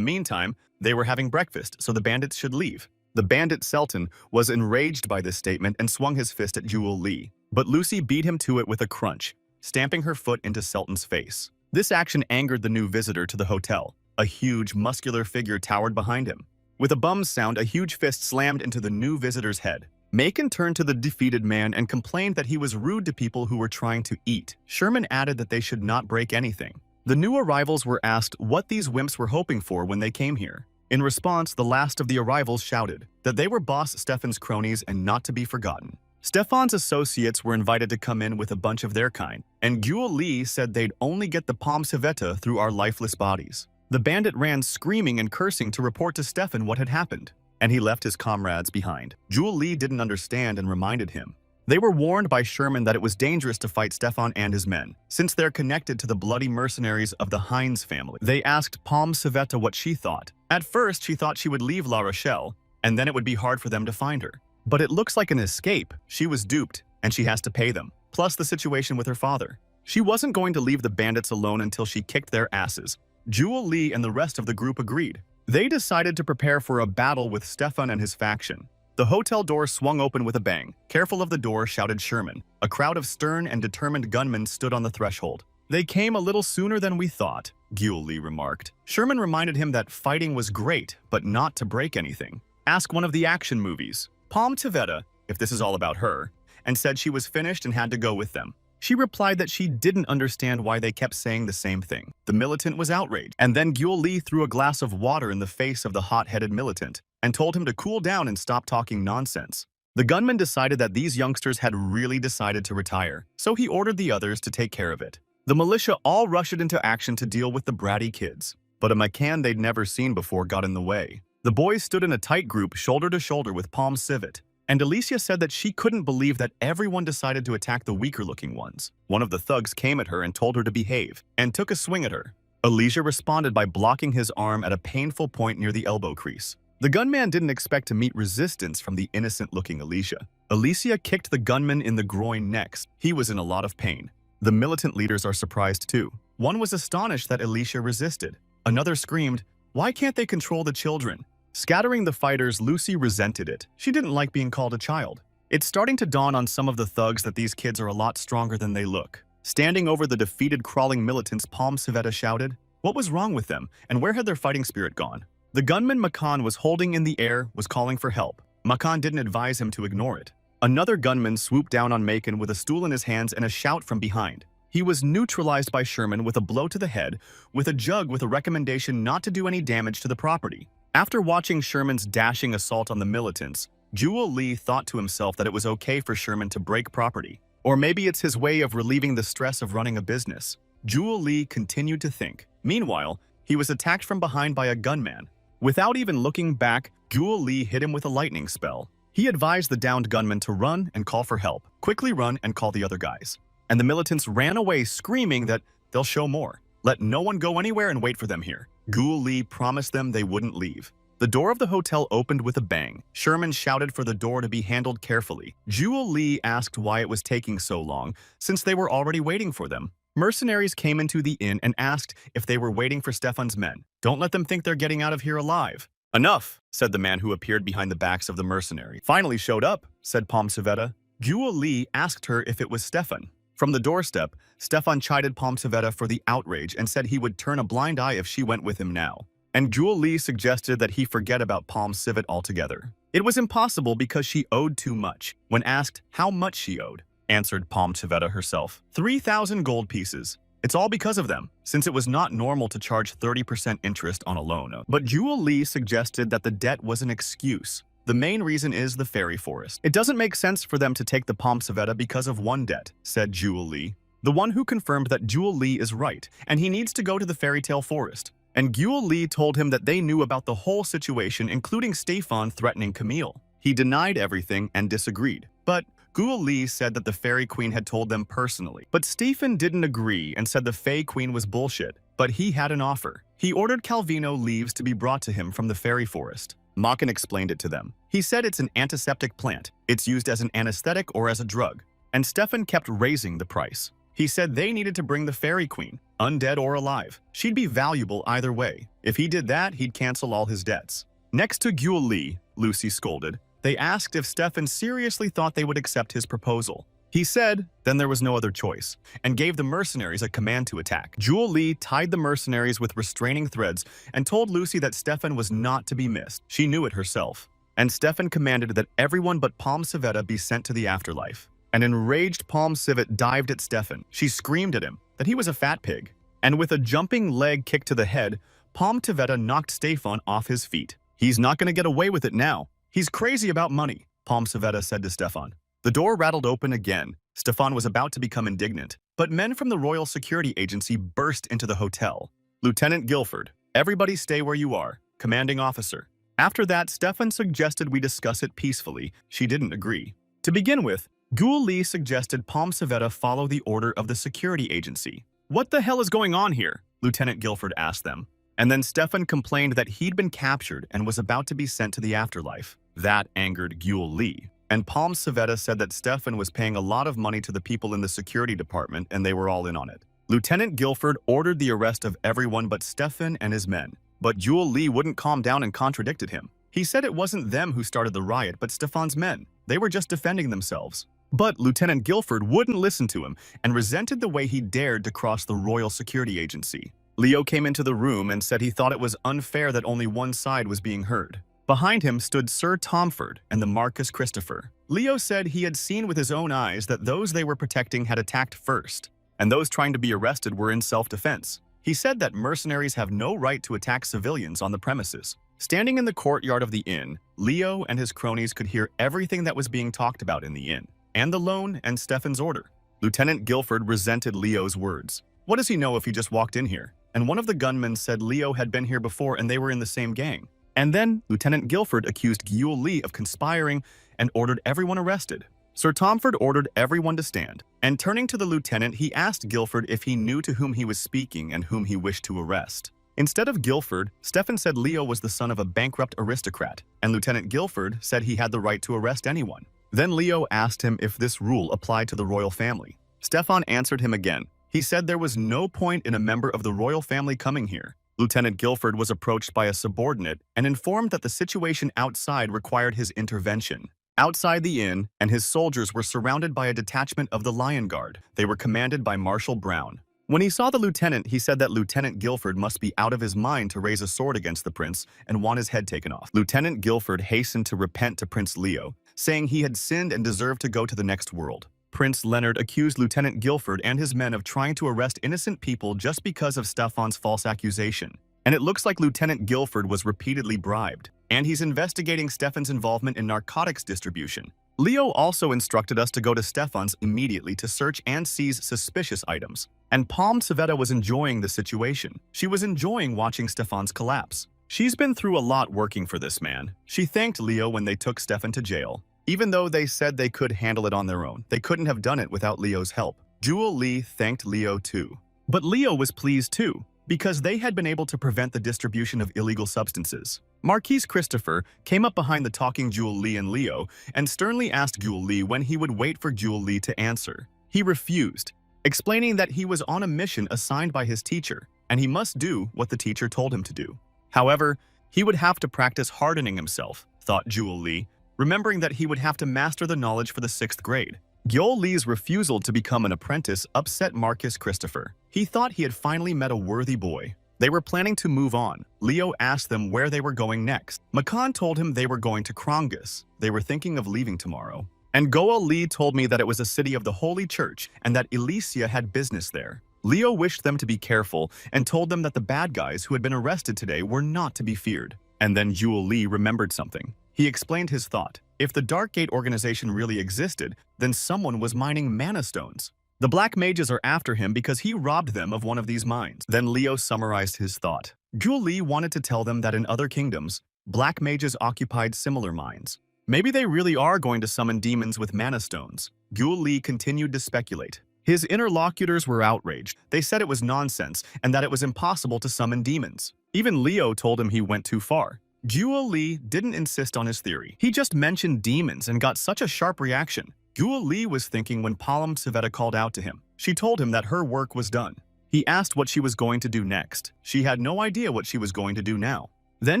meantime, they were having breakfast, so the bandits should leave. The bandit Selton was enraged by this statement and swung his fist at Jewel Lee. But Lucy beat him to it with a crunch, stamping her foot into Selton's face. This action angered the new visitor to the hotel. A huge, muscular figure towered behind him. With a bum sound, a huge fist slammed into the new visitor's head. Macon turned to the defeated man and complained that he was rude to people who were trying to eat. Sherman added that they should not break anything. The new arrivals were asked what these wimps were hoping for when they came here. In response, the last of the arrivals shouted that they were Boss Stefan's cronies and not to be forgotten. Stefan's associates were invited to come in with a bunch of their kind, and Jewel Lee said they'd only get the Palm Tveta through our lifeless bodies. The bandit ran screaming and cursing to report to Stefan what had happened, and he left his comrades behind. Jewel Lee didn't understand and reminded him. They were warned by Sherman that it was dangerous to fight Stefan and his men, since they're connected to the bloody mercenaries of the Hines family. They asked Palm Tveta what she thought. At first, she thought she would leave La Rochelle, and then it would be hard for them to find her. But it looks like an escape. She was duped, and she has to pay them, plus the situation with her father. She wasn't going to leave the bandits alone until she kicked their asses. Jewel Lee and the rest of the group agreed. They decided to prepare for a battle with Stefan and his faction. The hotel door swung open with a bang. Careful of the door, shouted Sherman. A crowd of stern and determined gunmen stood on the threshold. They came a little sooner than we thought, Jewel Lee remarked. Sherman reminded him that fighting was great, but not to break anything. Ask one of the action movies. Palm Tveta, if this is all about her, and said she was finished and had to go with them. She replied that she didn't understand why they kept saying the same thing. The militant was outraged, and then Jewel Lee threw a glass of water in the face of the hot-headed militant and told him to cool down and stop talking nonsense. The gunman decided that these youngsters had really decided to retire, so he ordered the others to take care of it. The militia all rushed into action to deal with the bratty kids, but a McCann they'd never seen before got in the way. The boys stood in a tight group shoulder to shoulder with Palm Tveta, and Alicia said that she couldn't believe that everyone decided to attack the weaker-looking ones. One of the thugs came at her and told her to behave, and took a swing at her. Alicia responded by blocking his arm at a painful point near the elbow crease. The gunman didn't expect to meet resistance from the innocent-looking Alicia. Alicia kicked the gunman in the groin next. He was in a lot of pain. The militant leaders are surprised too. One was astonished that Alicia resisted. Another screamed, "Why can't they control the children?" Scattering the fighters, Lucy resented it. She didn't like being called a child. It's starting to dawn on some of the thugs that these kids are a lot stronger than they look. Standing over the defeated crawling militants, Palm Savetta shouted. What was wrong with them, and where had their fighting spirit gone? The gunman Makan was holding in the air was calling for help. Makan didn't advise him to ignore it. Another gunman swooped down on Macon with a stool in his hands and a shout from behind. He was neutralized by Sherman with a blow to the head, with a jug with a recommendation not to do any damage to the property. After watching Sherman's dashing assault on the militants, Jewel Lee thought to himself that it was okay for Sherman to break property. Or maybe it's his way of relieving the stress of running a business. Jewel Lee continued to think. Meanwhile, he was attacked from behind by a gunman. Without even looking back, Jewel Lee hit him with a lightning spell. He advised the downed gunman to run and call for help. Quickly run and call the other guys. And the militants ran away screaming that they'll show more. Let no one go anywhere and wait for them here. Jewel Lee promised them they wouldn't leave. The door of the hotel opened with a bang. Sherman shouted for the door to be handled carefully. Jewel Lee asked why it was taking so long, since they were already waiting for them. Mercenaries came into the inn and asked if they were waiting for Stefan's men. Don't let them think they're getting out of here alive. Enough, said the man who appeared behind the backs of the mercenaries. Finally showed up, said Palm Savetta. Jewel Lee asked her if it was Stefan. From the doorstep, Stefan chided Palm Savetta for the outrage and said he would turn a blind eye if she went with him now. And Jewel Lee suggested that he forget about Palm Civet altogether. It was impossible because she owed too much. When asked how much she owed, answered Palm Savetta herself. 3,000 gold pieces. It's all because of them, since it was not normal to charge 30% interest on a loan. But Jewel Lee suggested that the debt was an excuse. The main reason is the fairy forest. It doesn't make sense for them to take the Palm Savetta because of one debt, said Jewel Lee. The one who confirmed that Jewel Lee is right, and he needs to go to the fairy tale forest. And Jewel Lee told him that they knew about the whole situation, including Stefan threatening Camille. He denied everything and disagreed. But Jewel Lee said that the fairy queen had told them personally. But Stefan didn't agree and said the fey queen was bullshit. But he had an offer. He ordered Calvino leaves to be brought to him from the fairy forest. Makan explained it to them. He said it's an antiseptic plant. It's used as an anesthetic or as a drug. And Stefan kept raising the price. He said they needed to bring the fairy queen, undead or alive. She'd be valuable either way. If he did that, he'd cancel all his debts. Next to Jewel Lee, Lucy scolded. They asked if Stefan seriously thought they would accept his proposal. He said, then there was no other choice, and gave the mercenaries a command to attack. Jewel Lee tied the mercenaries with restraining threads and told Lucy that Stefan was not to be missed. She knew it herself. And Stefan commanded that everyone but Palm Savetta be sent to the afterlife. An enraged Palm Civet dived at Stefan. She screamed at him that he was a fat pig. And with a jumping leg kick to the head, Palm Savetta knocked Stefan off his feet. He's not going to get away with it now. He's crazy about money, Palm Savetta said to Stefan. The door rattled open again. Stefan was about to become indignant, but men from the Royal Security Agency burst into the hotel. Lieutenant Guilford, everybody stay where you are, commanding officer. After that, Stefan suggested we discuss it peacefully. She didn't agree. To begin with, Jewel Lee suggested Palm Savetta follow the order of the security agency. What the hell is going on here? Lieutenant Guilford asked them. And then Stefan complained that he'd been captured and was about to be sent to the afterlife. That angered Jewel Lee. And Palm Savetta said that Stefan was paying a lot of money to the people in the security department and they were all in on it. Lieutenant Guilford ordered the arrest of everyone but Stefan and his men. But Jewel Lee wouldn't calm down and contradicted him. He said it wasn't them who started the riot, but Stefan's men. They were just defending themselves. But Lieutenant Guilford wouldn't listen to him and resented the way he dared to cross the Royal Security Agency. Leo came into the room and said he thought it was unfair that only one side was being heard. Behind him stood Sir Tomford and the Marcus Christopher. Leo said he had seen with his own eyes that those they were protecting had attacked first, and those trying to be arrested were in self-defense. He said that mercenaries have no right to attack civilians on the premises. Standing in the courtyard of the inn, Leo and his cronies could hear everything that was being talked about in the inn, and the loan and Stefan's order. Lieutenant Guilford resented Leo's words. What does he know if he just walked in here? And one of the gunmen said Leo had been here before and they were in the same gang. And then Lieutenant Guilford accused Jewel Lee of conspiring and ordered everyone arrested. Sir Tomford ordered everyone to stand, and turning to the lieutenant, he asked Guilford if he knew to whom he was speaking and whom he wished to arrest. Instead of Guilford, Stefan said Leo was the son of a bankrupt aristocrat, and Lieutenant Guilford said he had the right to arrest anyone. Then Leo asked him if this rule applied to the royal family. Stefan answered him again. He said there was no point in a member of the royal family coming here. Lieutenant Guilford was approached by a subordinate and informed that the situation outside required his intervention. Outside the inn, and his soldiers were surrounded by a detachment of the Lion Guard. They were commanded by Marshal Brown. When he saw the lieutenant, he said that Lieutenant Guilford must be out of his mind to raise a sword against the prince and want his head taken off. Lieutenant Guilford hastened to repent to Prince Leo, saying he had sinned and deserved to go to the next world. Prince Leonard accused Lieutenant Guilford and his men of trying to arrest innocent people just because of Stefan's false accusation. And it looks like Lieutenant Guilford was repeatedly bribed, and he's investigating Stefan's involvement in narcotics distribution. Leo also instructed us to go to Stefan's immediately to search and seize suspicious items. And Palm Civetta was enjoying the situation. She was enjoying watching Stefan's collapse. She's been through a lot working for this man. She thanked Leo when they took Stefan to jail. Even though they said they could handle it on their own, they couldn't have done it without Leo's help. Jewel Lee thanked Leo too. But Leo was pleased too, because they had been able to prevent the distribution of illegal substances. Marquis Christopher came up behind the talking Jewel Lee and Leo and sternly asked Jewel Lee when he would wait for Jewel Lee to answer. He refused, explaining that he was on a mission assigned by his teacher, and he must do what the teacher told him to do. However, he would have to practice hardening himself, thought Jewel Lee, remembering that he would have to master the knowledge for the 6th grade. Jewel Lee's refusal to become an apprentice upset Marcus Christopher. He thought he had finally met a worthy boy. They were planning to move on. Leo asked them where they were going next. Makan told him they were going to Krongus. They were thinking of leaving tomorrow. And Goa Lee told me that it was a city of the Holy Church and that Elysia had business there. Leo wished them to be careful and told them that the bad guys who had been arrested today were not to be feared. And then Jewel Lee remembered something. He explained his thought. If the Dark Gate organization really existed, then someone was mining mana stones. The Black Mages are after him because he robbed them of one of these mines. Then Leo summarized his thought. Jewel Lee wanted to tell them that in other kingdoms, Black Mages occupied similar mines. Maybe they really are going to summon demons with mana stones. Jewel Lee continued to speculate. His interlocutors were outraged. They said it was nonsense and that it was impossible to summon demons. Even Leo told him he went too far. Jewel Lee didn't insist on his theory. He just mentioned demons and got such a sharp reaction. Jewel Lee was thinking when Palm Civetta called out to him. She told him that her work was done. He asked what she was going to do next. She had no idea what she was going to do now. Then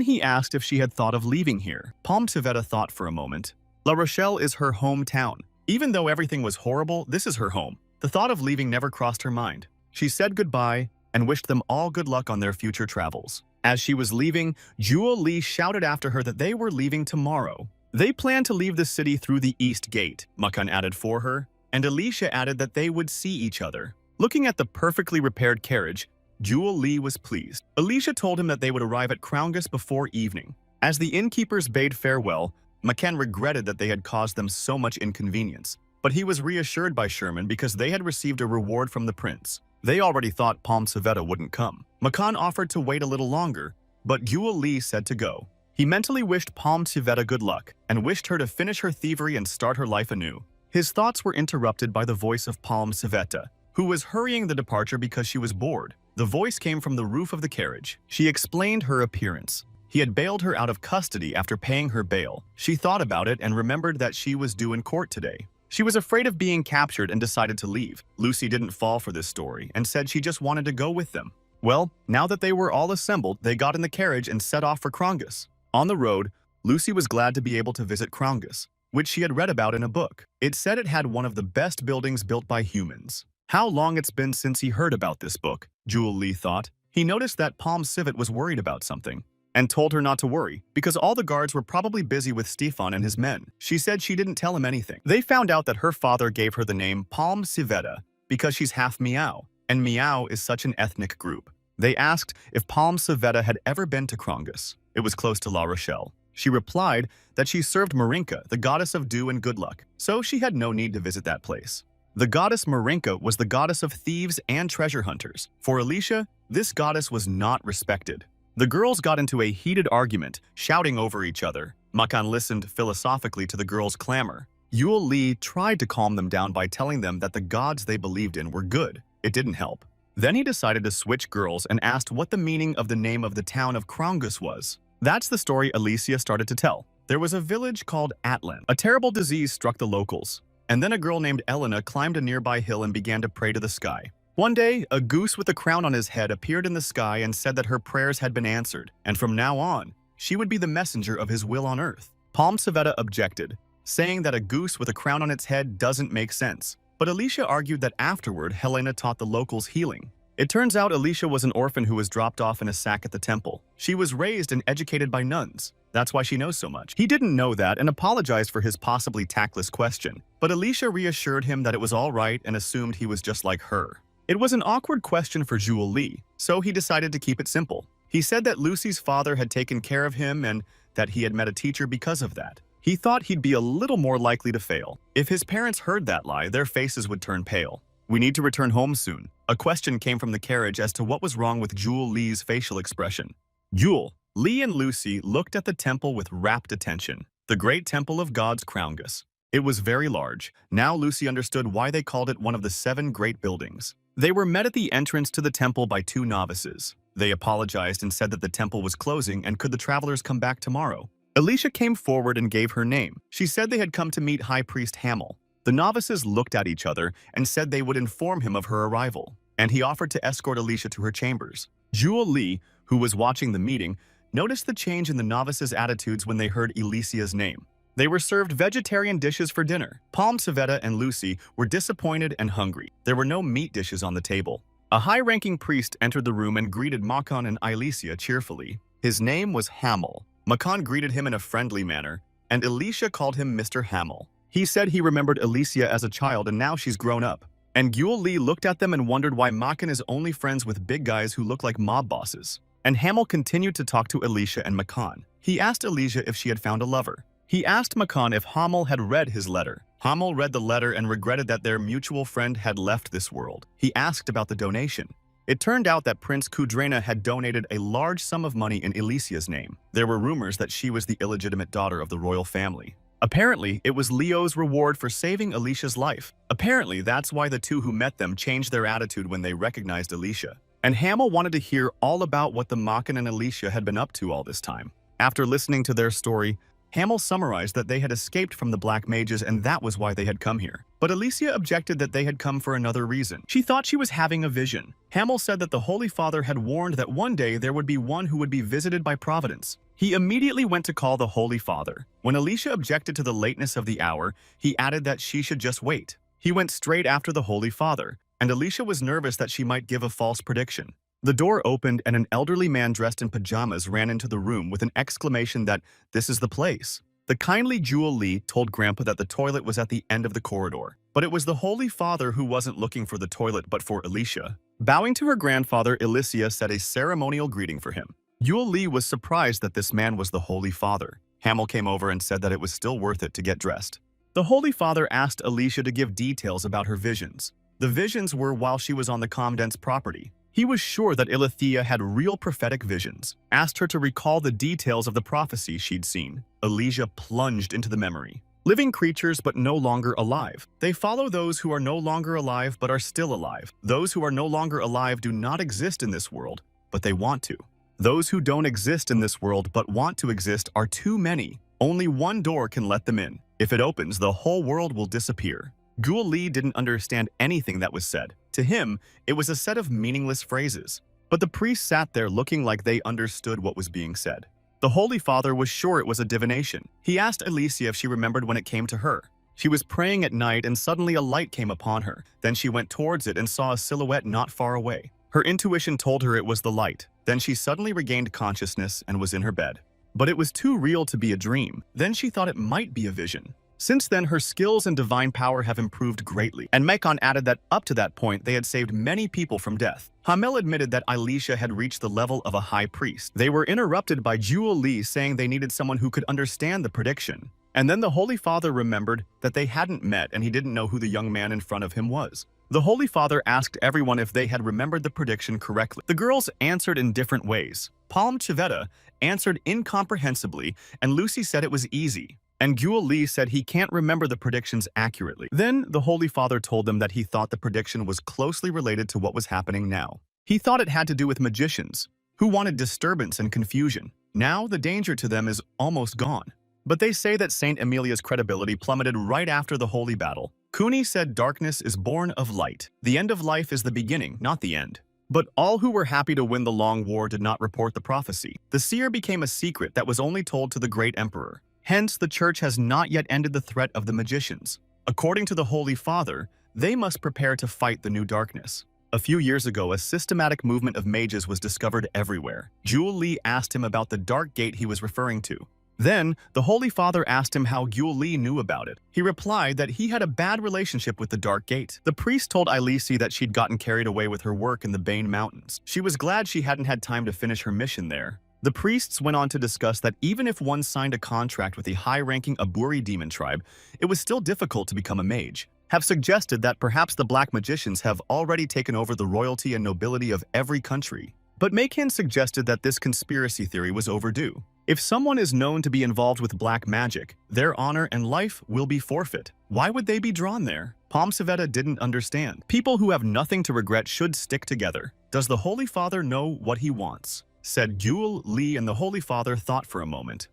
he asked if she had thought of leaving here. Palm Civetta thought for a moment. La Rochelle is her hometown. Even though everything was horrible, this is her home. The thought of leaving never crossed her mind. She said goodbye and wished them all good luck on their future travels. As she was leaving, Jewel Lee shouted after her that they were leaving tomorrow. They planned to leave the city through the East Gate, Makan added for her, and Alicia added that they would see each other. Looking at the perfectly repaired carriage, Jewel Lee was pleased. Alicia told him that they would arrive at Krongus before evening. As the innkeepers bade farewell, Makan regretted that they had caused them so much inconvenience. But he was reassured by Sherman because they had received a reward from the prince. They already thought Palm Civetta wouldn't come. Makan offered to wait a little longer, but Jewel Lee said to go. He mentally wished Palm Civetta good luck and wished her to finish her thievery and start her life anew. His thoughts were interrupted by the voice of Palm Civetta, who was hurrying the departure because she was bored. The voice came from the roof of the carriage. She explained her appearance. He had bailed her out of custody after paying her bail. She thought about it and remembered that she was due in court today. She was afraid of being captured and decided to leave. Lucy didn't fall for this story and said she just wanted to go with them. Well, now that they were all assembled, they got in the carriage and set off for Krongus. On the road, Lucy was glad to be able to visit Krongus, which she had read about in a book. It said it had one of the best buildings built by humans. How long it's been since he heard about this book, Jewel Lee thought. He noticed that Palm Civet was worried about something and told her not to worry because all the guards were probably busy with Stefan and his men. She said she didn't tell him anything. They found out that her father gave her the name Palm Civetta because she's half Miao, and Miao is such an ethnic group. They asked if Palm Civetta had ever been to Krongus. It was close to La Rochelle. She replied that she served Marinka, the goddess of dew and good luck, so she had no need to visit that place. The goddess Marinka was the goddess of thieves and treasure hunters. For Alicia, this goddess was not respected. The girls got into a heated argument, shouting over each other. Makan listened philosophically to the girls' clamor. Jewel Lee tried to calm them down by telling them that the gods they believed in were good. It didn't help. Then he decided to switch girls and asked what the meaning of the name of the town of Krongus was. That's the story Alicia started to tell. There was a village called Atlan. A terrible disease struck the locals. And then a girl named Elena climbed a nearby hill and began to pray to the sky. One day, a goose with a crown on his head appeared in the sky and said that her prayers had been answered, and from now on, she would be the messenger of his will on earth. Palm Savetta objected, saying that a goose with a crown on its head doesn't make sense. But Alicia argued that afterward, Helena taught the locals healing. It turns out Alicia was an orphan who was dropped off in a sack at the temple. She was raised and educated by nuns. That's why she knows so much. He didn't know that and apologized for his possibly tactless question. But Alicia reassured him that it was all right and assumed he was just like her. It was an awkward question for Jewel Lee, so he decided to keep it simple. He said that Lucy's father had taken care of him and that he had met a teacher because of that. He thought he'd be a little more likely to fail. If his parents heard that lie, their faces would turn pale. "We need to return home soon." A question came from the carriage as to what was wrong with Jewel Lee's facial expression. Jewel, Lee and Lucy looked at the temple with rapt attention. The great temple of God's Crowngus. It was very large. Now Lucy understood why they called it one of the 7 great buildings. They were met at the entrance to the temple by 2 novices. They apologized and said that the temple was closing and could the travelers come back tomorrow. Alicia came forward and gave her name. She said they had come to meet High Priest Hamel. The novices looked at each other and said they would inform him of her arrival, and he offered to escort Alicia to her chambers. Jewel Lee, who was watching the meeting, noticed the change in the novices' attitudes when they heard Alicia's name. They were served vegetarian dishes for dinner. Palm Savetta and Lucy were disappointed and hungry. There were no meat dishes on the table. A high-ranking priest entered the room and greeted Makan and Alicia cheerfully. His name was Hamel. Makan greeted him in a friendly manner, and Alicia called him Mr. Hamel. He said he remembered Alicia as a child and now she's grown up. And Jewel Lee looked at them and wondered why Makan is only friends with big guys who look like mob bosses. And Hamel continued to talk to Alicia and Makan. He asked Alicia if she had found a lover. He asked Makan if Hamel had read his letter. Hamel read the letter and regretted that their mutual friend had left this world. He asked about the donation. It turned out that Prince Kudrena had donated a large sum of money in Alicia's name. There were rumors that she was the illegitimate daughter of the royal family. Apparently, it was Leo's reward for saving Alicia's life. Apparently, that's why the 2 who met them changed their attitude when they recognized Alicia. And Hamel wanted to hear all about what the Makan and Alicia had been up to all this time. After listening to their story, Hamel summarized that they had escaped from the Black Mages and that was why they had come here. But Alicia objected that they had come for another reason. She thought she was having a vision. Hamel said that the Holy Father had warned that one day there would be one who would be visited by Providence. He immediately went to call the Holy Father. When Alicia objected to the lateness of the hour, he added that she should just wait. He went straight after the Holy Father, and Alicia was nervous that she might give a false prediction. The door opened and an elderly man dressed in pajamas ran into the room with an exclamation that, "This is the place." The kindly Jewel Lee told Grandpa that the toilet was at the end of the corridor. But it was the Holy Father who wasn't looking for the toilet but for Alicia. Bowing to her grandfather, Alicia said a ceremonial greeting for him. Jewel Lee was surprised that this man was the Holy Father. Hamel came over and said that it was still worth it to get dressed. The Holy Father asked Alicia to give details about her visions. The visions were while she was on the Commandant's property. He was sure that Ilithia had real prophetic visions, asked her to recall the details of the prophecy she'd seen. Alicia plunged into the memory. Living creatures but no longer alive. They follow those who are no longer alive but are still alive. Those who are no longer alive do not exist in this world, but they want to. Those who don't exist in this world but want to exist are too many. Only one door can let them in. If it opens, the whole world will disappear. Jewel Lee didn't understand anything that was said. To him, it was a set of meaningless phrases. But the priest sat there looking like they understood what was being said. The Holy Father was sure it was a divination. He asked Alicia if she remembered when it came to her. She was praying at night and suddenly a light came upon her. Then she went towards it and saw a silhouette not far away. Her intuition told her it was the light. Then she suddenly regained consciousness and was in her bed. But it was too real to be a dream. Then she thought it might be a vision. Since then, her skills and divine power have improved greatly, and Mekon added that up to that point, they had saved many people from death. Hamel admitted that Alicia had reached the level of a high priest. They were interrupted by Jewel Lee saying they needed someone who could understand the prediction. And then the Holy Father remembered that they hadn't met and he didn't know who the young man in front of him was. The Holy Father asked everyone if they had remembered the prediction correctly. The girls answered in different ways. Palm Chivetta answered incomprehensibly, and Lucy said it was easy. And Jewel Lee said he can't remember the predictions accurately. Then the Holy Father told them that he thought the prediction was closely related to what was happening now. He thought it had to do with magicians, who wanted disturbance and confusion. Now the danger to them is almost gone. But they say that Saint Amelia's credibility plummeted right after the holy battle. Kuni said darkness is born of light. The end of life is the beginning, not the end. But all who were happy to win the long war did not report the prophecy. The seer became a secret that was only told to the great emperor. Hence, the church has not yet ended the threat of the magicians. According to the Holy Father, they must prepare to fight the new darkness. A few years ago, a systematic movement of mages was discovered everywhere. Gyul Li asked him about the dark gate he was referring to. Then, the Holy Father asked him how Gyul Li knew about it. He replied that he had a bad relationship with the Dark Gate. The priest told Ilisi that she'd gotten carried away with her work in the Bane Mountains. She was glad she hadn't had time to finish her mission there. The priests went on to discuss that even if one signed a contract with a high-ranking Aburi demon tribe, it was still difficult to become a mage. Have suggested that perhaps the black magicians have already taken over the royalty and nobility of every country. But Makin suggested that this conspiracy theory was overdue. If someone is known to be involved with black magic, their honor and life will be forfeit. Why would they be drawn there? Pomsaveta didn't understand. People who have nothing to regret should stick together. Does the Holy Father know what he wants? Said Gyul Li, and the Holy Father thought for a moment.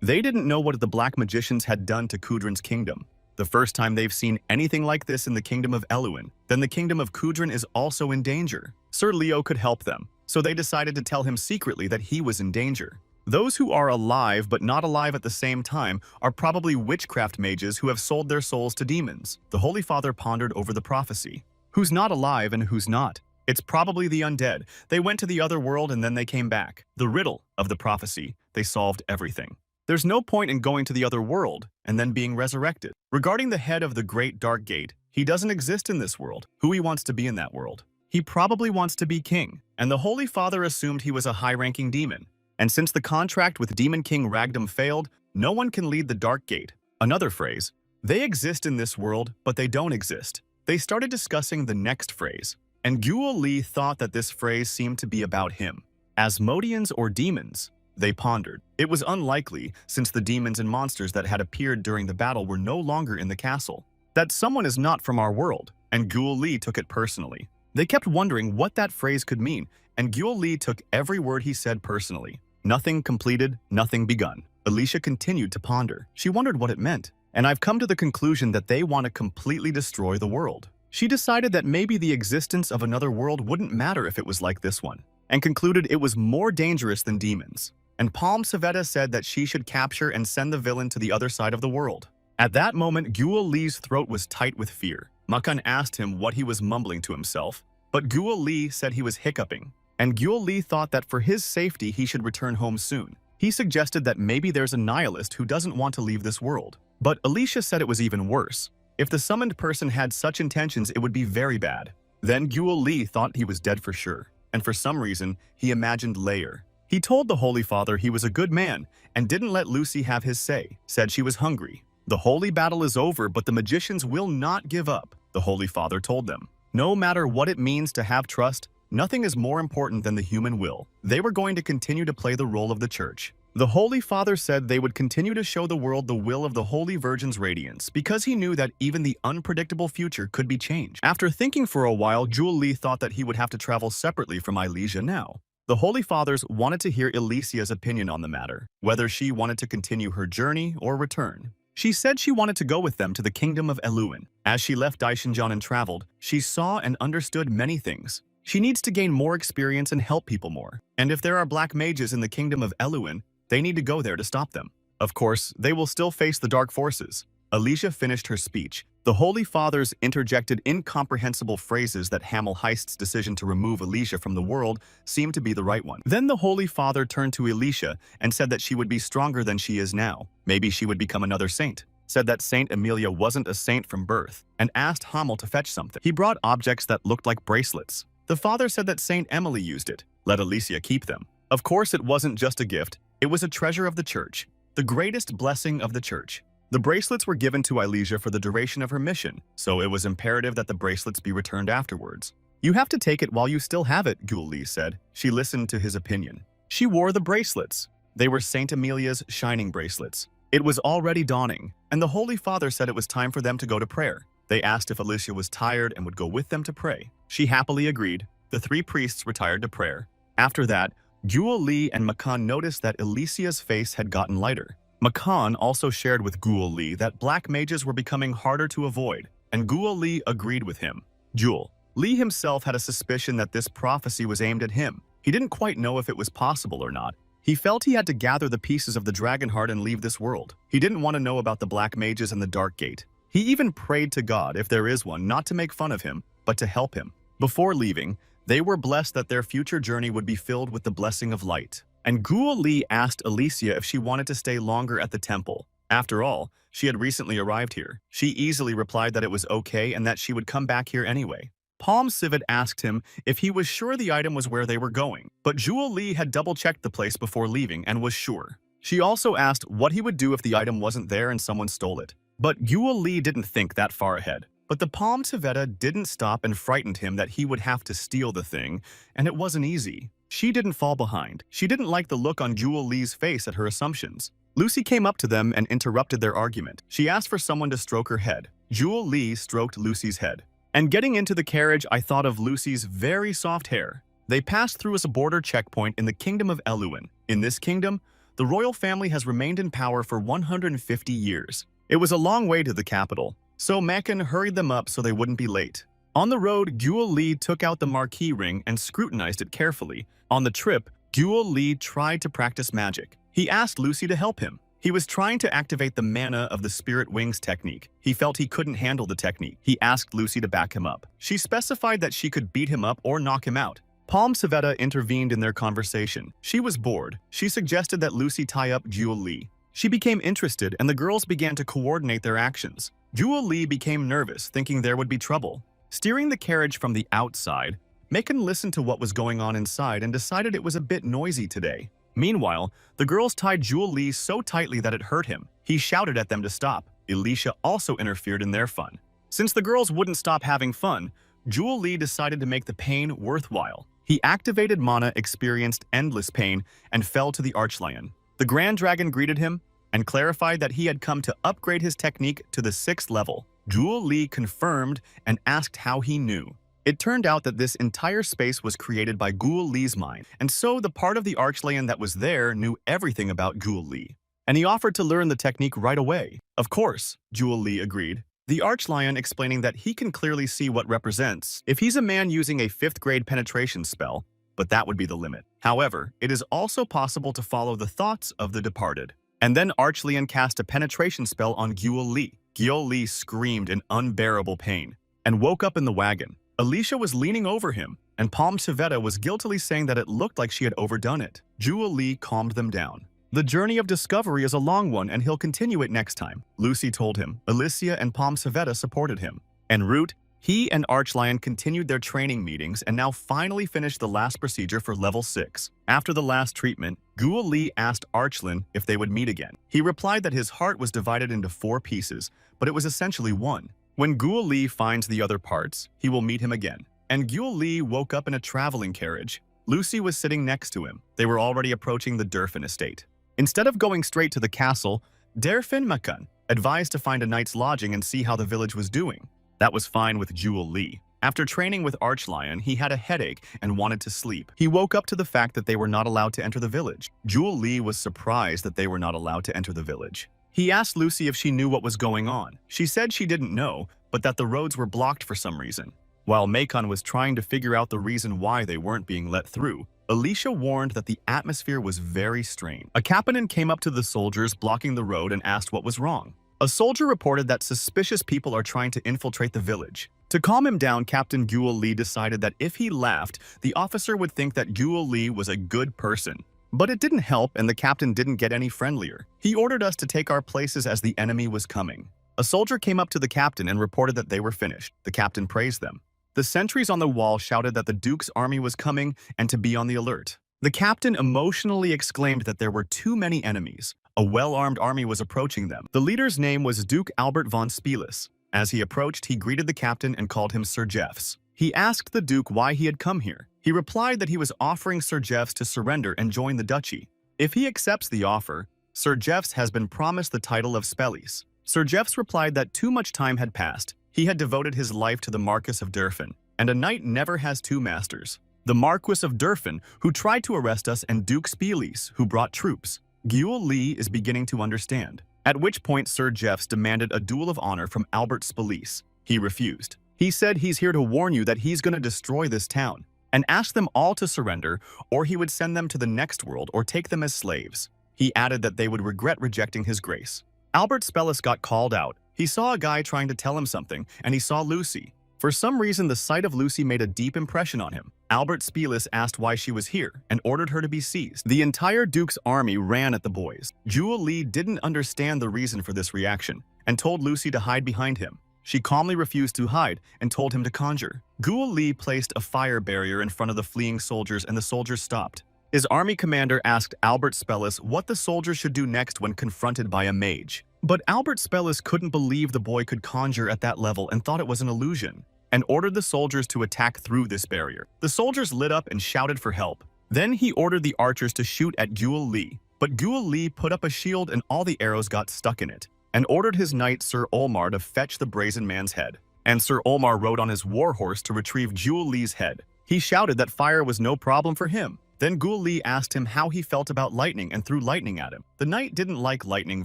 They didn't know what the black magicians had done to Kudrin's kingdom. The first time they've seen anything like this in the kingdom of Eluin, then the kingdom of Kudrin is also in danger. Sir Leo could help them, so they decided to tell him secretly that he was in danger. Those who are alive but not alive at the same time are probably witchcraft mages who have sold their souls to demons. The Holy Father pondered over the prophecy. Who's not alive and who's not? It's probably the undead. They went to the other world and then they came back. The riddle of the prophecy. They solved everything. There's no point in going to the other world and then being resurrected. Regarding the head of the Great Dark Gate, he doesn't exist in this world. Who he wants to be in that world? He probably wants to be king. And the Holy Father assumed he was a high-ranking demon. And since the contract with Demon King Ragdam failed, no one can lead the Dark Gate. Another phrase. They exist in this world, but they don't exist. They started discussing the next phrase. And Gyul Li thought that this phrase seemed to be about him. Asmodeans or demons? They pondered. It was unlikely, since the demons and monsters that had appeared during the battle were no longer in the castle, that someone is not from our world, and Gyul Li took it personally. They kept wondering what that phrase could mean, and Gyul Li took every word he said personally. Nothing completed, nothing begun. Alicia continued to ponder. She wondered what it meant, and I've come to the conclusion that they want to completely destroy the world. She decided that maybe the existence of another world wouldn't matter if it was like this one, and concluded it was more dangerous than demons. And Pomsaveta said that she should capture and send the villain to the other side of the world. At that moment, Gyul Li's throat was tight with fear. Makan asked him what he was mumbling to himself, but Gyul Li said he was hiccuping, and Gyul Li thought that for his safety he should return home soon. He suggested that maybe there's a nihilist who doesn't want to leave this world. But Alicia said it was even worse. If the summoned person had such intentions, it would be very bad. Then Gyul Li thought he was dead for sure, and for some reason, he imagined Layer. He told the Holy Father he was a good man and didn't let Lucy have his say, said she was hungry. The holy battle is over, but the magicians will not give up, the Holy Father told them. No matter what it means to have trust, nothing is more important than the human will. They were going to continue to play the role of the church. The Holy Father said they would continue to show the world the will of the Holy Virgin's radiance because he knew that even the unpredictable future could be changed. After thinking for a while, Gyul Li thought that he would have to travel separately from Ilisia now. The Holy Fathers wanted to hear Ilisia's opinion on the matter, whether she wanted to continue her journey or return. She said she wanted to go with them to the kingdom of Eluin. As she left Daishinjan and traveled, she saw and understood many things. She needs to gain more experience and help people more. And if there are black mages in the kingdom of Eluin, they need to go there to stop them. Of course, they will still face the dark forces. Alicia finished her speech. The Holy Fathers interjected incomprehensible phrases that Hamel Heist's decision to remove Alicia from the world seemed to be the right one. Then the Holy Father turned to Alicia and said that she would be stronger than she is now. Maybe she would become another saint. Said that Saint Emilia wasn't a saint from birth, and asked Hamel to fetch something. He brought objects that looked like bracelets. The father said that Saint Emily used it. Let Alicia keep them. Of course, it wasn't just a gift. It was a treasure of the church, the greatest blessing of the church. The bracelets were given to Ilisia for the duration of her mission, so it was imperative that the bracelets be returned afterwards. You have to take it while you still have it, Gyul Li said. She listened to his opinion. She wore the bracelets. They were Saint Emilia's shining bracelets. It was already dawning, and the Holy Father said it was time for them to go to prayer. They asked if Alicia was tired and would go with them to pray. She happily agreed. The three priests retired to prayer. After that, Gyul Li and Makan noticed that Alicia's face had gotten lighter. Makan also shared with Guo Li that black mages were becoming harder to avoid, and Guo Li agreed with him. Jewel. Li himself had a suspicion that this prophecy was aimed at him. He didn't quite know if it was possible or not. He felt he had to gather the pieces of the dragon heart and leave this world. He didn't want to know about the black mages and the dark gate. He even prayed to God, if there is one, not to make fun of him, but to help him. Before leaving, they were blessed that their future journey would be filled with the blessing of light. And Guo Li asked Alicia if she wanted to stay longer at the temple. After all, she had recently arrived here. She easily replied that it was okay and that she would come back here anyway. Palm Civet asked him if he was sure the item was where they were going, but Guo Li had double-checked the place before leaving and was sure. She also asked what he would do if the item wasn't there and someone stole it. But Guo Li didn't think that far ahead. But the Palm Civet didn't stop and frightened him that he would have to steal the thing, and it wasn't easy. She didn't fall behind. She didn't like the look on Guo Li's face at her assumptions. Lucy came up to them and interrupted their argument. She asked for someone to stroke her head. Guo Li stroked Lucy's head. And getting into the carriage, I thought of Lucy's very soft hair. They passed through a border checkpoint in the kingdom of Eluan. In this kingdom, the royal family has remained in power for 150 years. It was a long way to the capital, so Makan hurried them up so they wouldn't be late. On the road, Guo Li took out the marquee ring and scrutinized it carefully. On the trip, Guo Li tried to practice magic. He asked Lucy to help him. He was trying to activate the mana of the spirit wings technique. He felt he couldn't handle the technique. He asked Lucy to back him up. She specified that she could beat him up or knock him out. Palm Civet intervened in their conversation. She was bored. She suggested that Lucy tie up Guo Li. She became interested and the girls began to coordinate their actions. Guo Li became nervous, thinking there would be trouble. Steering the carriage from the outside, Makan listened to what was going on inside and decided it was a bit noisy today. Meanwhile, the girls tied Guo Li so tightly that it hurt him. He shouted at them to stop. Alicia also interfered in their fun. Since the girls wouldn't stop having fun, Guo Li decided to make the pain worthwhile. He activated mana, experienced endless pain, and fell to the Archlion. The Grand Dragon greeted him and clarified that he had come to upgrade his technique to the 6th level. Guo Li confirmed and asked how he knew. It turned out that this entire space was created by Guo Li's mind, and so the part of the Archlion that was there knew everything about Guo Li. And he offered to learn the technique right away. Of course, Guo Li agreed. The Archlion explaining that he can clearly see what represents if he's a man using a 5th grade penetration spell, but that would be the limit. However, it is also possible to follow the thoughts of the departed. And then Archlion cast a penetration spell on Guo Li. Guo Li screamed in unbearable pain and woke up in the wagon. Alicia was leaning over him, and Palm Civet was guiltily saying that it looked like she had overdone it. Guo Li calmed them down. The journey of discovery is a long one and he'll continue it next time, Lucy told him. Alicia and Palm Civet supported him. En route, he and Archlion continued their training meetings and now finally finished the last procedure for level 6. After the last treatment, Guo Li asked Archlion if they would meet again. He replied that his heart was divided into 4 pieces, but it was essentially one. When Guo Li finds the other parts, he will meet him again. And Guo Li woke up in a traveling carriage. Lucy was sitting next to him. They were already approaching the Durfin estate. Instead of going straight to the castle, Durfin Makan advised to find a night's lodging and see how the village was doing. That was fine with Guo Li. After training with Archlion, he had a headache and wanted to sleep. He woke up to the fact that they were not allowed to enter the village. Guo Li was surprised that they were not allowed to enter the village. He asked Lucy if she knew what was going on. She said she didn't know, but that the roads were blocked for some reason. While Makan was trying to figure out the reason why they weren't being let through, Alicia warned that the atmosphere was very strange. A captain came up to the soldiers blocking the road and asked what was wrong. A soldier reported that suspicious people are trying to infiltrate the village. To calm him down, Captain Guo Li decided that if he laughed, the officer would think that Guo Li was a good person. But it didn't help and the captain didn't get any friendlier. He ordered us to take our places as the enemy was coming. A soldier came up to the captain and reported that they were finished. The captain praised them. The sentries on the wall shouted that the Duke's army was coming and to be on the alert. The captain emotionally exclaimed that there were too many enemies. A well-armed army was approaching them. The leader's name was Duke Albert von Spielis. As he approached, he greeted the captain and called him Sir Jeffs. He asked the Duke why he had come here. He replied that he was offering Sir Jeffs to surrender and join the duchy. If he accepts the offer, Sir Jeffs has been promised the title of Spellies. Sir Jeffs replied that too much time had passed. He had devoted his life to the Marquis of Durfin, and a knight never has 2 masters. The Marquis of Durfin, who tried to arrest us, and Duke Spielis, who brought troops. Gyul Lee is beginning to understand. At which point Sir Jeffs demanded a duel of honor from Albert Spillis. He refused. He said he's here to warn you that he's going to destroy this town, and asked them all to surrender, or he would send them to the next world or take them as slaves. He added that they would regret rejecting his grace. Albert Spillis got called out. He saw a guy trying to tell him something, and he saw Lucy. For some reason, the sight of Lucy made a deep impression on him. Albert Spillis asked why she was here and ordered her to be seized. The entire Duke's army ran at the boys. Gyul Lee didn't understand the reason for this reaction and told Lucy to hide behind him. She calmly refused to hide and told him to conjure. Gyul Lee placed a fire barrier in front of the fleeing soldiers, and the soldiers stopped. His army commander asked Albert Spillis what the soldiers should do next when confronted by a mage. But Albert Spillis couldn't believe the boy could conjure at that level and thought it was an illusion, and ordered the soldiers to attack through this barrier. The soldiers lit up and shouted for help. Then he ordered the archers to shoot at Gyul Lee, but Gyul Lee put up a shield and all the arrows got stuck in it, and ordered his knight Sir Olmar to fetch the brazen man's head. And Sir Olmar rode on his war horse to retrieve Gyul Lee's head. He shouted that fire was no problem for him. Then Gyul Lee asked him how he felt about lightning and threw lightning at him. The knight didn't like lightning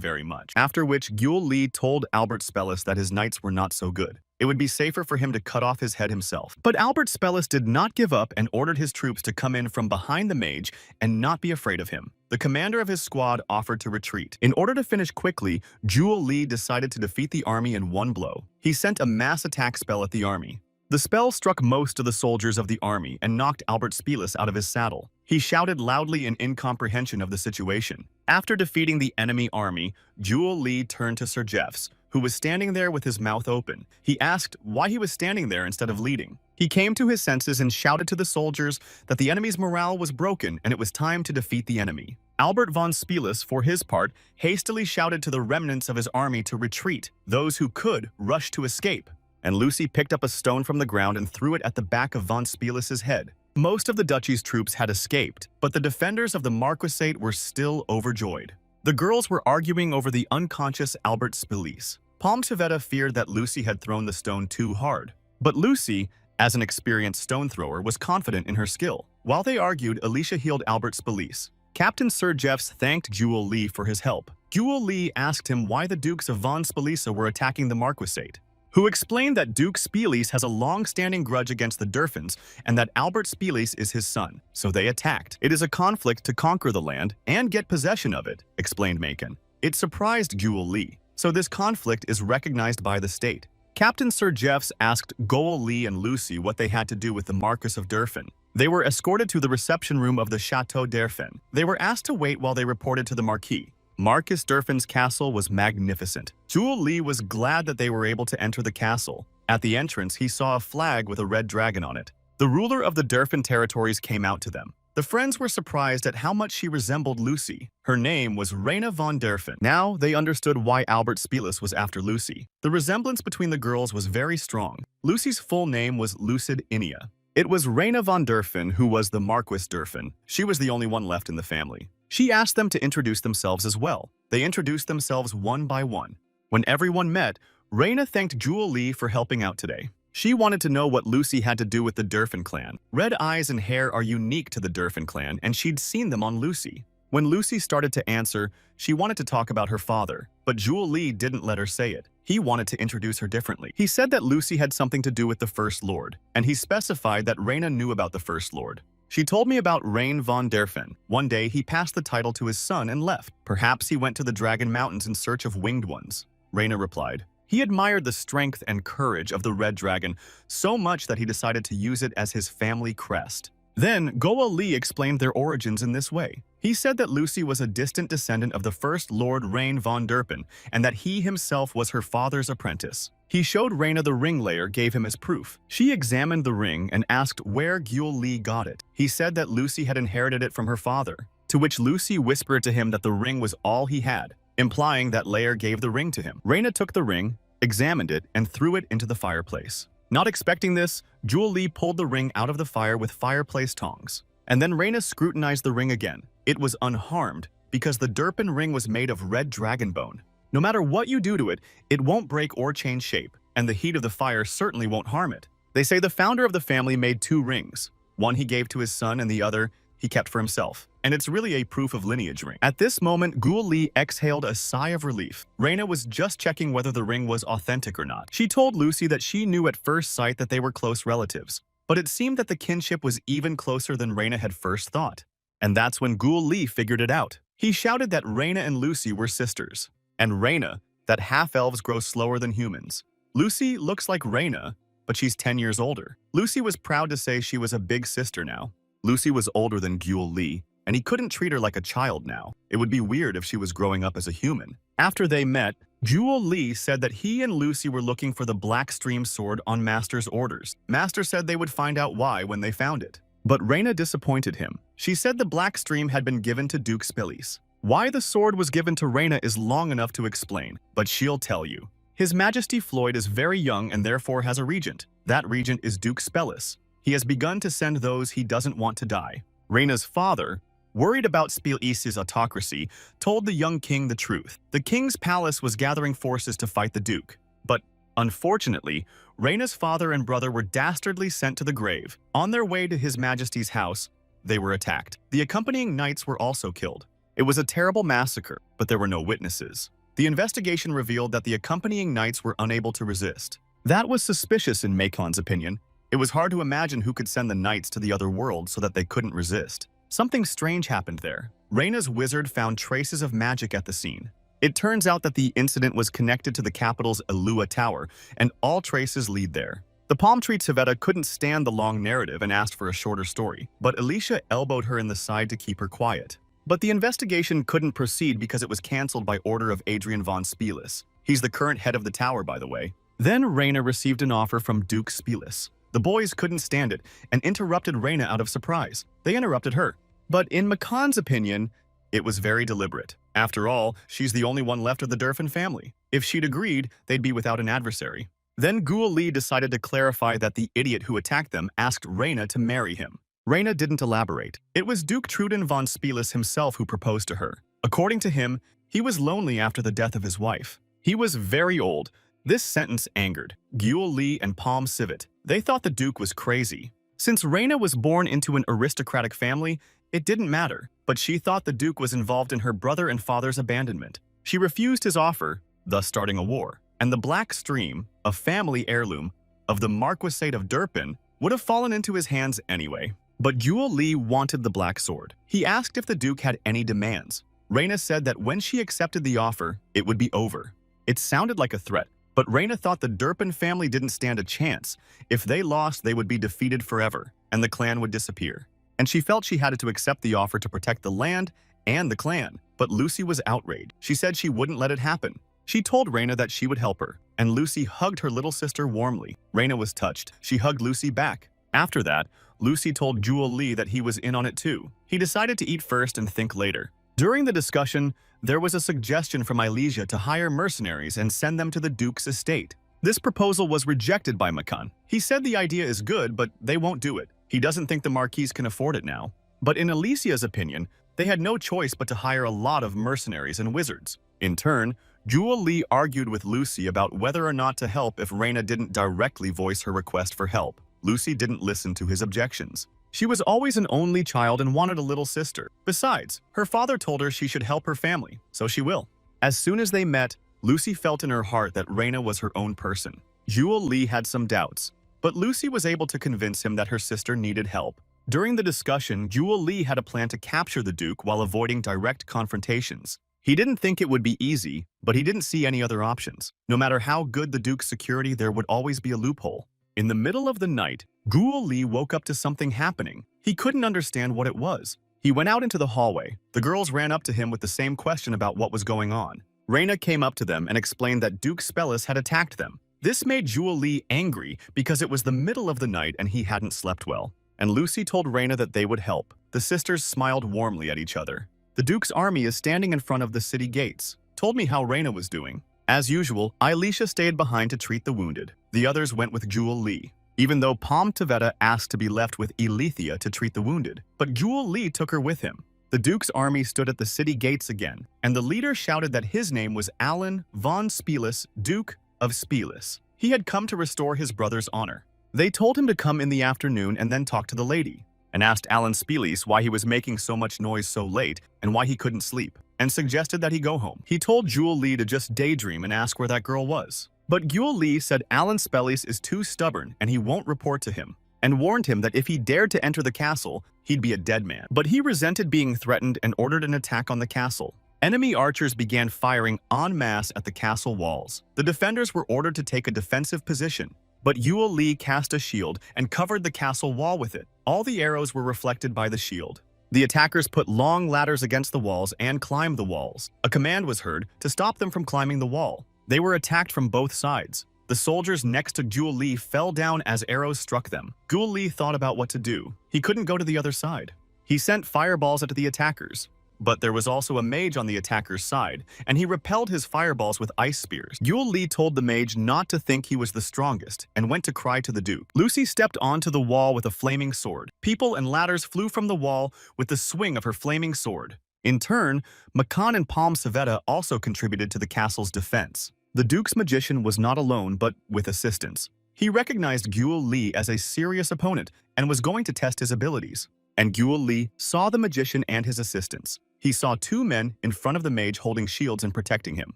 very much, after which Gyul Lee told Albert Spillis that his knights were not so good. It would be safer for him to cut off his head himself. But Albert Spillis did not give up and ordered his troops to come in from behind the mage and not be afraid of him. The commander of his squad offered to retreat. In order to finish quickly, Gyul Lee decided to defeat the army in one blow. He sent a mass attack spell at the army. The spell struck most of the soldiers of the army and knocked Albert Spillis out of his saddle. He shouted loudly in incomprehension of the situation. After defeating the enemy army, Gyul Lee turned to Sir Jeffs, who was standing there with his mouth open. He asked why he was standing there instead of leading. He came to his senses and shouted to the soldiers that the enemy's morale was broken and it was time to defeat the enemy. Albert von Spillis, for his part, hastily shouted to the remnants of his army to retreat. Those who could rushed to escape, and Lucy picked up a stone from the ground and threw it at the back of von Spillis's head. Most of the duchy's troops had escaped, but the defenders of the marquisate were still overjoyed. The girls were arguing over the unconscious Albert Spillis. Palmseveta feared that Lucy had thrown the stone too hard, but Lucy, as an experienced stone thrower, was confident in her skill. While they argued, Alicia healed Albert Spillis. Captain Sir Jeffs thanked Gyul Lee for his help. Gyul Lee asked him why the Dukes of von Spilissa were attacking the marquisate, who explained that Duke Spillis has a long-standing grudge against the Durfins and that Albert Spillis is his son, so they attacked. It is a conflict to conquer the land and get possession of it, explained Macon. It surprised Gyul Lee, so this conflict is recognized by the state. Captain Sir Jeffs asked Gyul Lee and Lucy what they had to do with the Marquis of Durfin. They were escorted to the reception room of the Chateau d'Urfin. They were asked to wait while they reported to the Marquis. Marcus Durfin's castle was magnificent. Gyul Lee was glad that they were able to enter the castle. At the entrance, he saw a flag with a red dragon on it. The ruler of the Durfin territories came out to them. The friends were surprised at how much she resembled Lucy. Her name was Reina von Durfin. Now they understood why Albert Spillis was after Lucy. The resemblance between the girls was very strong. Lucy's full name was Lucid Inia. It was Reina von Durfin who was the Marquis Durfin. She was the only one left in the family. She asked them to introduce themselves as well. They introduced themselves one by one. When everyone met, Reina thanked Gyul Lee for helping out today. She wanted to know what Lucy had to do with the Durfin clan. Red eyes and hair are unique to the Durfin clan, and she'd seen them on Lucy. When Lucy started to answer, she wanted to talk about her father, but Gyul Lee didn't let her say it. He wanted to introduce her differently. He said that Lucy had something to do with the First Lord, and he specified that Reina knew about the First Lord. She told me about Rein von Durfin. One day, he passed the title to his son and left. Perhaps he went to the Dragon Mountains in search of winged ones. Reina replied. He admired the strength and courage of the Red Dragon so much that he decided to use it as his family crest. Then, Gyul Lee explained their origins in this way. He said that Lucy was a distant descendant of the First Lord Rein von Durfin and that he himself was her father's apprentice. He showed Reina the ring Layer gave him as proof. She examined the ring and asked where Gyul Lee got it. He said that Lucy had inherited it from her father, to which Lucy whispered to him that the ring was all he had, implying that Layer gave the ring to him. Reina took the ring, examined it, and threw it into the fireplace. Not expecting this, Gyul Lee pulled the ring out of the fire with fireplace tongs. And then Reina scrutinized the ring again. It was unharmed because the Durpin ring was made of red dragon bone. No matter what you do to it, it won't break or change shape, and the heat of the fire certainly won't harm it. They say the founder of the family made two rings. One he gave to his son and the other he kept for himself. And it's really a proof of lineage ring. At this moment, Guo Li exhaled a sigh of relief. Reina was just checking whether the ring was authentic or not. She told Lucy that she knew at first sight that they were close relatives, but it seemed that the kinship was even closer than Reina had first thought. And that's when Guo Li figured it out. He shouted that Reina and Lucy were sisters, and Reina, that half-elves grow slower than humans. Lucy looks like Reina, but she's 10 years older. Lucy was proud to say she was a big sister now. Lucy was older than Guo Li, and he couldn't treat her like a child now. It would be weird if she was growing up as a human. After they met, Guo Li said that he and Lucy were looking for the Black Stream sword on Master's orders. Master said they would find out why when they found it. But Reina disappointed him. She said the Black Stream had been given to Duke Spillis. Why the sword was given to Reina is long enough to explain, but she'll tell you. His Majesty Floyd is very young and therefore has a regent. That regent is Duke Spillis. He has begun to send those he doesn't want to die. Reina's father, worried about Spillis' autocracy, told the young king the truth. The king's palace was gathering forces to fight the duke. But, unfortunately, Reina's father and brother were dastardly sent to the grave. On their way to His Majesty's house, they were attacked. The accompanying knights were also killed. It was a terrible massacre, but there were no witnesses. The investigation revealed that the accompanying knights were unable to resist. That was suspicious in Makon's opinion. It was hard to imagine who could send the knights to the other world so that they couldn't resist. Something strange happened there. Reina's wizard found traces of magic at the scene. It turns out that the incident was connected to the capital's Elua Tower, and all traces lead there. The palm tree Tveta couldn't stand the long narrative and asked for a shorter story, but Alicia elbowed her in the side to keep her quiet. But the investigation couldn't proceed because it was cancelled by order of Adrian von Spillis. He's the current head of the tower, by the way. Then Reina received an offer from Duke Spillis. The boys couldn't stand it and interrupted Reina out of surprise. They interrupted her. But in Makon's opinion, it was very deliberate. After all, she's the only one left of the Durfin family. If she'd agreed, they'd be without an adversary. Then Guo Li decided to clarify that the idiot who attacked them asked Reina to marry him. Reina didn't elaborate. It was Duke Truden von Spillis himself who proposed to her. According to him, he was lonely after the death of his wife. He was very old. This sentence angered Guo Li and Palm Civet. They thought the Duke was crazy. Since Reina was born into an aristocratic family, it didn't matter, but she thought the Duke was involved in her brother and father's abandonment. She refused his offer, thus starting a war. And the Black Stream, a family heirloom of the Marquisate of Durpin, would have fallen into his hands anyway. But Guo Li wanted the Black Sword. He asked if the Duke had any demands. Reina said that when she accepted the offer, it would be over. It sounded like a threat, but Reina thought the Durpin family didn't stand a chance. If they lost, they would be defeated forever, and the clan would disappear. And she felt she had to accept the offer to protect the land and the clan. But Lucy was outraged. She said she wouldn't let it happen. She told Reina that she would help her, and Lucy hugged her little sister warmly. Reina was touched. She hugged Lucy back. After that, Lucy told Guo Li that he was in on it too. He decided to eat first and think later. During the discussion, there was a suggestion from Elysia to hire mercenaries and send them to the Duke's estate. This proposal was rejected by Makon. He said the idea is good, but they won't do it. He doesn't think the Marquise can afford it now. But in Elysia's opinion, they had no choice but to hire a lot of mercenaries and wizards. In turn, Guo Li argued with Lucy about whether or not to help if Reina didn't directly voice her request for help. Lucy didn't listen to his objections. She was always an only child and wanted a little sister. Besides, her father told her she should help her family, so she will. As soon as they met, Lucy felt in her heart that Reina was her own person. Guo Li had some doubts, but Lucy was able to convince him that her sister needed help. During the discussion, Guo Li had a plan to capture the Duke while avoiding direct confrontations. He didn't think it would be easy, but he didn't see any other options. No matter how good the Duke's security, there would always be a loophole. In the middle of the night, Guo Li woke up to something happening. He couldn't understand what it was. He went out into the hallway. The girls ran up to him with the same question about what was going on. Reina came up to them and explained that Duke Spellis had attacked them. This made Guo Li angry because it was the middle of the night and he hadn't slept well. And Lucy told Reina that they would help. The sisters smiled warmly at each other. The Duke's army is standing in front of the city gates. Told me how Reina was doing. As usual, Elysia stayed behind to treat the wounded. The others went with Guo Li, even though Palm Tveta asked to be left with Elethia to treat the wounded. But Guo Li took her with him. The Duke's army stood at the city gates again, and the leader shouted that his name was Alan von Spillis, Duke of Spillis. He had come to restore his brother's honor. They told him to come in the afternoon and then talk to the lady. and asked Alan Spielis why he was making so much noise so late and why he couldn't sleep, and suggested that he go home. He told Jewel Lee to just daydream and ask where that girl was. But Jewel Lee said Alan Spielis is too stubborn and he won't report to him, and warned him that if he dared to enter the castle, he'd be a dead man. But he resented being threatened and ordered an attack on the castle. Enemy archers began firing en masse at the castle walls. The defenders were ordered to take a defensive position, but Jewel Lee cast a shield and covered the castle wall with it. All the arrows were reflected by the shield. The attackers put long ladders against the walls and climbed the walls. A command was heard to stop them from climbing the wall. They were attacked from both sides. The soldiers next to Jewel Lee fell down as arrows struck them. Jewel Lee thought about what to do. He couldn't go to the other side. He sent fireballs at the attackers. But there was also a mage on the attacker's side, and he repelled his fireballs with ice spears. Jewel Lee told the mage not to think he was the strongest, and went to cry to the Duke. Lucy stepped onto the wall with a flaming sword. People and ladders flew from the wall with the swing of her flaming sword. In turn, Makan and Palm Savetta also contributed to the castle's defense. The Duke's magician was not alone, but with assistance. He recognized Jewel Lee as a serious opponent and was going to test his abilities. And Jewel Lee saw the magician and his assistants. He saw two men in front of the mage holding shields and protecting him.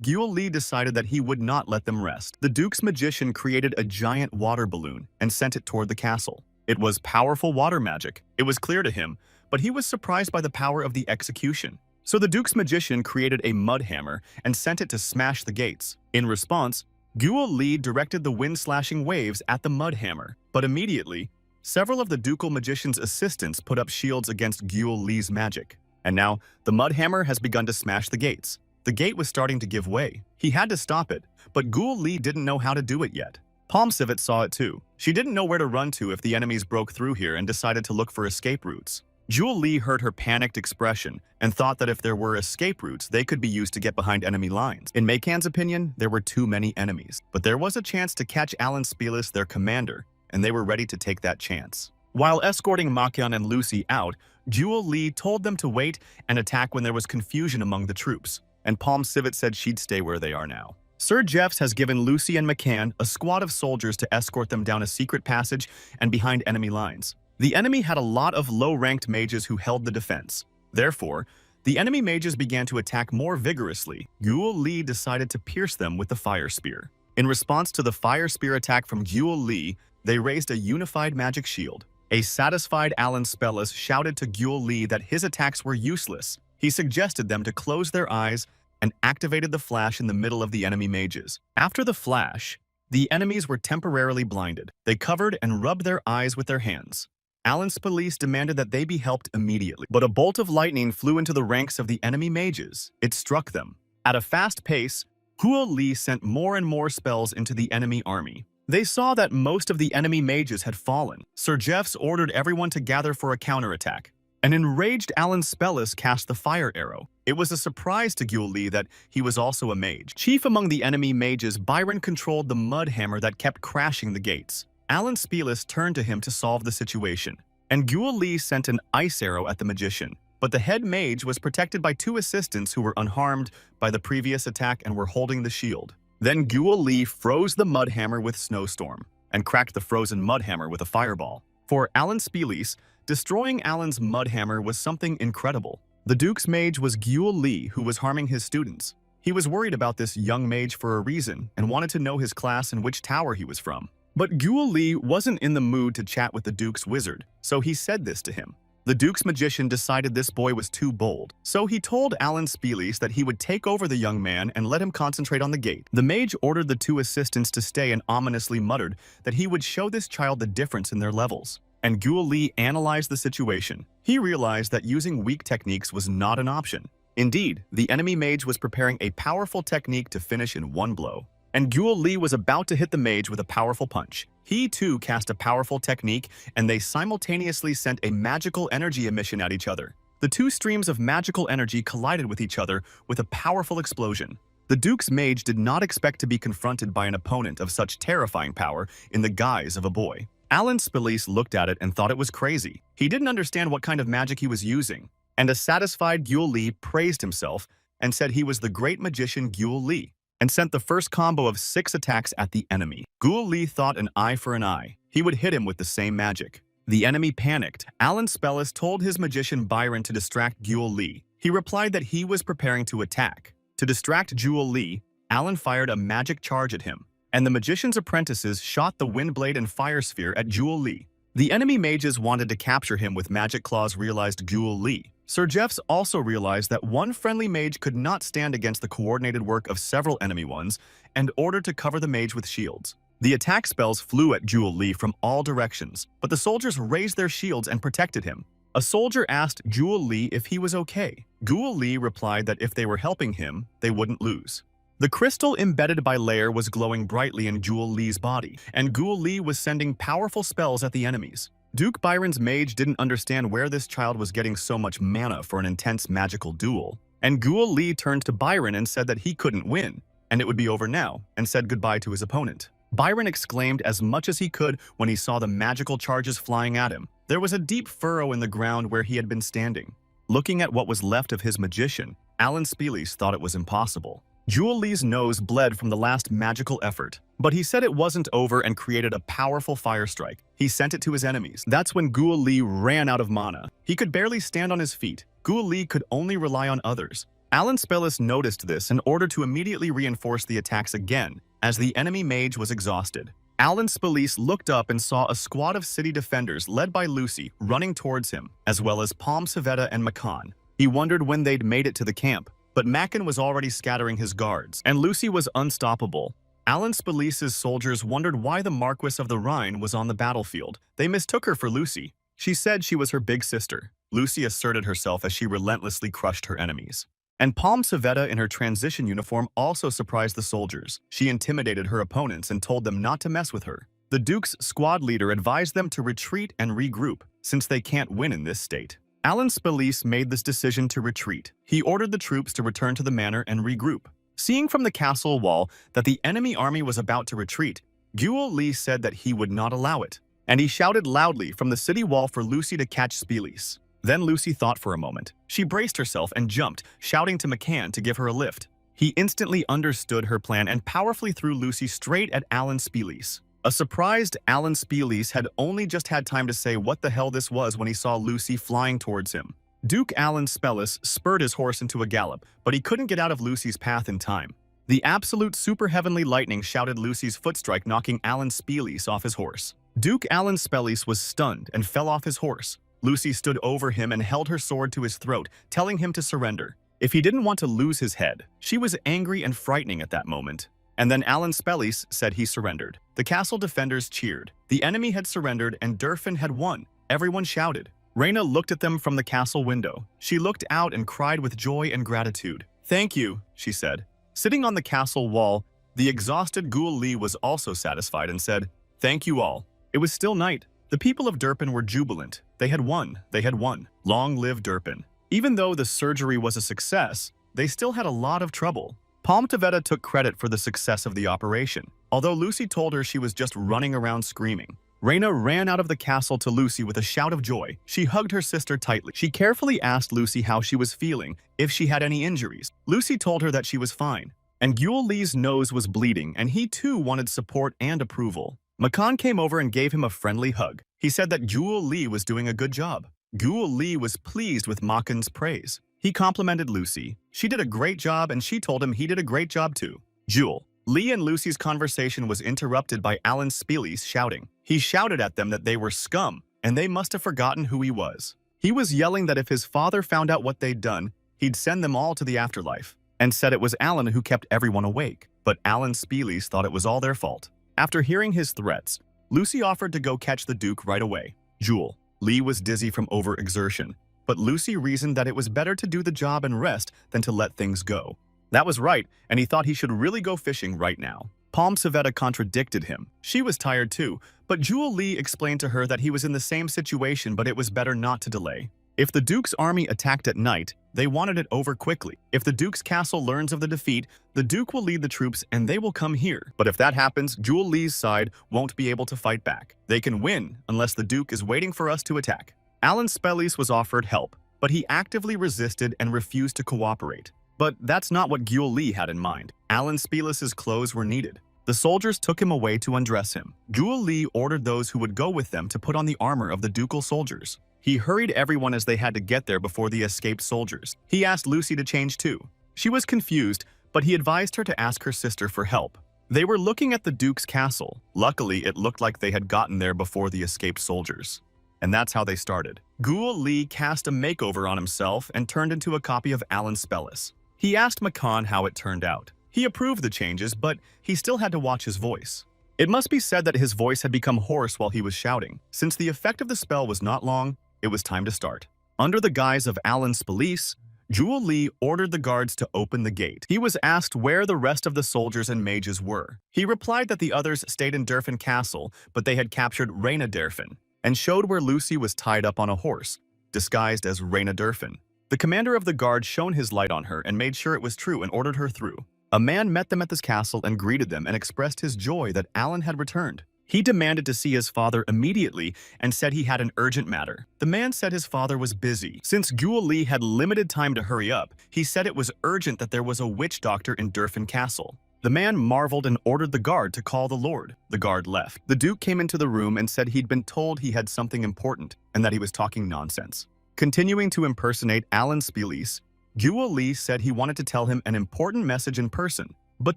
Jewel Lee decided that he would not let them rest. The Duke's magician created a giant water balloon and sent it toward the castle. It was powerful water magic. It was clear to him, but he was surprised by the power of the execution. So the Duke's magician created a mud hammer and sent it to smash the gates. In response, Jewel Lee directed the wind-slashing waves at the mud hammer, but immediately, several of the ducal magician's assistants put up shields against Jewel Lee's magic. And now, the mud hammer has begun to smash the gates. The gate was starting to give way. He had to stop it, but Jewel Lee didn't know how to do it yet. Palm Civet saw it too. She didn't know where to run to if the enemies broke through here and decided to look for escape routes. Jewel Lee heard her panicked expression and thought that if there were escape routes, they could be used to get behind enemy lines. In Maykan's opinion, there were too many enemies. But there was a chance to catch Alan Spielis, their commander, and they were ready to take that chance. While escorting Makian and Lucy out, Jewel Lee told them to wait and attack when there was confusion among the troops, and Palm Civet said she'd stay where they are now. Sir Jeffs has given Lucy and McCann a squad of soldiers to escort them down a secret passage and behind enemy lines. The enemy had a lot of low-ranked mages who held the defense. Therefore, the enemy mages began to attack more vigorously. Jewel Lee decided to pierce them with the fire spear. In response to the fire spear attack from Jewel Lee, they raised a unified magic shield. A satisfied Alan Spielis shouted to Jewel Lee that his attacks were useless. He suggested them to close their eyes and activated the flash in the middle of the enemy mages. After the flash, the enemies were temporarily blinded. They covered and rubbed their eyes with their hands. Alan Spielis demanded that they be helped immediately, but a bolt of lightning flew into the ranks of the enemy mages. It struck them. At a fast pace, Jewel Lee sent more and more spells into the enemy army. They saw that most of the enemy mages had fallen. Sir Jeffs ordered everyone to gather for a counterattack. An enraged Alan Spielis cast the fire arrow. It was a surprise to Jewel Lee that he was also a mage. Chief among the enemy mages, Byron controlled the mud hammer that kept crashing the gates. Alan Spielis turned to him to solve the situation, and Jewel Lee sent an ice arrow at the magician. But the head mage was protected by two assistants who were unharmed by the previous attack and were holding the shield. Then Jewel Lee froze the mud hammer with snowstorm and cracked the frozen mud hammer with a fireball. For Alan Spielis, destroying Alan's mud hammer was something incredible. The Duke's mage was Jewel Lee, who was harming his students. He was worried about this young mage for a reason and wanted to know his class and which tower he was from. But Jewel Lee wasn't in the mood to chat with the Duke's wizard, so he said this to him. The Duke's magician decided this boy was too bold, so he told Alan Spielis that he would take over the young man and let him concentrate on the gate. The mage ordered the two assistants to stay and ominously muttered that he would show this child the difference in their levels. And Jewel Lee analyzed the situation. He realized that using weak techniques was not an option. Indeed, the enemy mage was preparing a powerful technique to finish in one blow. And Jewel Lee was about to hit the mage with a powerful punch. He too cast a powerful technique, and they simultaneously sent a magical energy emission at each other. The two streams of magical energy collided with each other with a powerful explosion. The Duke's mage did not expect to be confronted by an opponent of such terrifying power in the guise of a boy. Alan Spielis looked at it and thought it was crazy. He didn't understand what kind of magic he was using. And a satisfied Jewel Lee praised himself and said he was the great magician Jewel Lee, and sent the first combo of 6 attacks at the enemy. Jewel Lee thought an eye for an eye. He would hit him with the same magic. The enemy panicked. Alan Spellis told his magician Byron to distract Jewel Lee. He replied that he was preparing to attack. To distract Jewel Lee, Alan fired a magic charge at him, and the magician's apprentices shot the wind blade and fire sphere at Jewel Lee. The enemy mages wanted to capture him with magic claws realized Jewel Lee. Sir Jeffs also realized that one friendly mage could not stand against the coordinated work of several enemy ones and ordered to cover the mage with shields. The attack spells flew at Jewel Lee from all directions, but the soldiers raised their shields and protected him. A soldier asked Jewel Lee if he was okay. Jewel Lee replied that if they were helping him, they wouldn't lose. The crystal embedded by Lair was glowing brightly in Jewel Lee's body, and Jewel Lee was sending powerful spells at the enemies. Duke Byron's mage didn't understand where this child was getting so much mana for an intense magical duel, and Jewel Lee turned to Byron and said that he couldn't win, and it would be over now, and said goodbye to his opponent. Byron exclaimed as much as he could when he saw the magical charges flying at him. There was a deep furrow in the ground where he had been standing. Looking at what was left of his magician, Alan Spellis thought it was impossible. Jewel Lee's nose bled from the last magical effort, but he said it wasn't over and created a powerful fire strike. He sent it to his enemies. That's when Jewel Lee ran out of mana. He could barely stand on his feet. Jewel Lee could only rely on others. Alan Spellis noticed this and ordered to immediately reinforce the attacks again, as the enemy mage was exhausted. Alan Spellis looked up and saw a squad of city defenders led by Lucy running towards him, as well as Palm Savetta and Makan. He wondered when they'd made it to the camp, but Makan was already scattering his guards, and Lucy was unstoppable. Alan Spellis's soldiers wondered why the Marquis of the Rhine was on the battlefield. They mistook her for Lucy. She said she was her big sister. Lucy asserted herself as she relentlessly crushed her enemies. And Palm Savetta in her transition uniform also surprised the soldiers. She intimidated her opponents and told them not to mess with her. The Duke's squad leader advised them to retreat and regroup, since they can't win in this state. Alan Spellis made this decision to retreat. He ordered the troops to return to the manor and regroup. Seeing from the castle wall that the enemy army was about to retreat, Jewel Lee said that he would not allow it, and he shouted loudly from the city wall for Lucy to catch Spellis. Then Lucy thought for a moment. She braced herself and jumped, shouting to McCann to give her a lift. He instantly understood her plan and powerfully threw Lucy straight at Alan Spellis. A surprised Alan Spellis had only just had time to say what the hell this was when he saw Lucy flying towards him. Duke Alan Spellis spurred his horse into a gallop, but he couldn't get out of Lucy's path in time. The absolute super heavenly lightning shouted Lucy's foot strike, knocking Alan Spellis off his horse. Duke Alan Spellis was stunned and fell off his horse. Lucy stood over him and held her sword to his throat, telling him to surrender. If he didn't want to lose his head, she was angry and frightening at that moment. And then Alan Spellis said he surrendered. The castle defenders cheered. The enemy had surrendered and Durfin had won. Everyone shouted. Reyna looked at them from the castle window. She looked out and cried with joy and gratitude. "Thank you," she said. Sitting on the castle wall, the exhausted Jewel Lee was also satisfied and said, "Thank you all." It was still night. The people of Durpin were jubilant. They had won. They had won. Long live Durpin. Even though the surgery was a success, they still had a lot of trouble. Palm Taveta took credit for the success of the operation, although Lucy told her she was just running around screaming. Reyna ran out of the castle to Lucy with a shout of joy. She hugged her sister tightly. She carefully asked Lucy how she was feeling, if she had any injuries. Lucy told her that she was fine. And Jewel Lee's nose was bleeding, and he too wanted support and approval. Makan came over and gave him a friendly hug. He said that Jewel Lee was doing a good job. Jewel Lee was pleased with Makan's praise. He complimented Lucy. She did a great job, and she told him he did a great job too. Jewel Lee and Lucy's conversation was interrupted by Alan Spellis shouting. He shouted at them that they were scum, and they must have forgotten who he was. He was yelling that if his father found out what they'd done, he'd send them all to the afterlife, and said it was Alan who kept everyone awake. But Alan Spellis thought it was all their fault. After hearing his threats, Lucy offered to go catch the Duke right away. Jewel Lee was dizzy from overexertion, but Lucy reasoned that it was better to do the job and rest than to let things go. That was right, and he thought he should really go fishing right now. Palm Savetta contradicted him. She was tired too, but Jewel Lee explained to her that he was in the same situation, but it was better not to delay. If the Duke's army attacked at night, they wanted it over quickly. If the Duke's castle learns of the defeat, the Duke will lead the troops and they will come here. But if that happens, Jewel Lee's side won't be able to fight back. They can win unless the Duke is waiting for us to attack. Alan Spellis was offered help, but he actively resisted and refused to cooperate. But that's not what Jewel Lee had in mind. Alan Spellis's clothes were needed. The soldiers took him away to undress him. Guo Li ordered those who would go with them to put on the armor of the ducal soldiers. He hurried everyone as they had to get there before the escaped soldiers. He asked Lucy to change too. She was confused, but he advised her to ask her sister for help. They were looking at the Duke's castle. Luckily, it looked like they had gotten there before the escaped soldiers. And that's how they started. Guo Li cast a makeover on himself and turned into a copy of Alan Spellis. He asked Makan how it turned out. He approved the changes, but he still had to watch his voice. It must be said that his voice had become hoarse while he was shouting. Since the effect of the spell was not long, it was time to start. Under the guise of Alan Spellis, Guo Li ordered the guards to open the gate. He was asked where the rest of the soldiers and mages were. He replied that the others stayed in Durfin Castle, but they had captured Reina Durfin, and showed where Lucy was tied up on a horse, disguised as Reina Durfin. The commander of the guard shone his light on her and made sure it was true and ordered her through. A man met them at this castle and greeted them and expressed his joy that Alan had returned. He demanded to see his father immediately and said he had an urgent matter. The man said his father was busy. Since Guo Li had limited time to hurry up, he said it was urgent that there was a witch doctor in Durfin Castle. The man marveled and ordered the guard to call the lord. The guard left. The Duke came into the room and said he'd been told he had something important and that he was talking nonsense. Continuing to impersonate Alan Spellis, Guo Li said he wanted to tell him an important message in person. But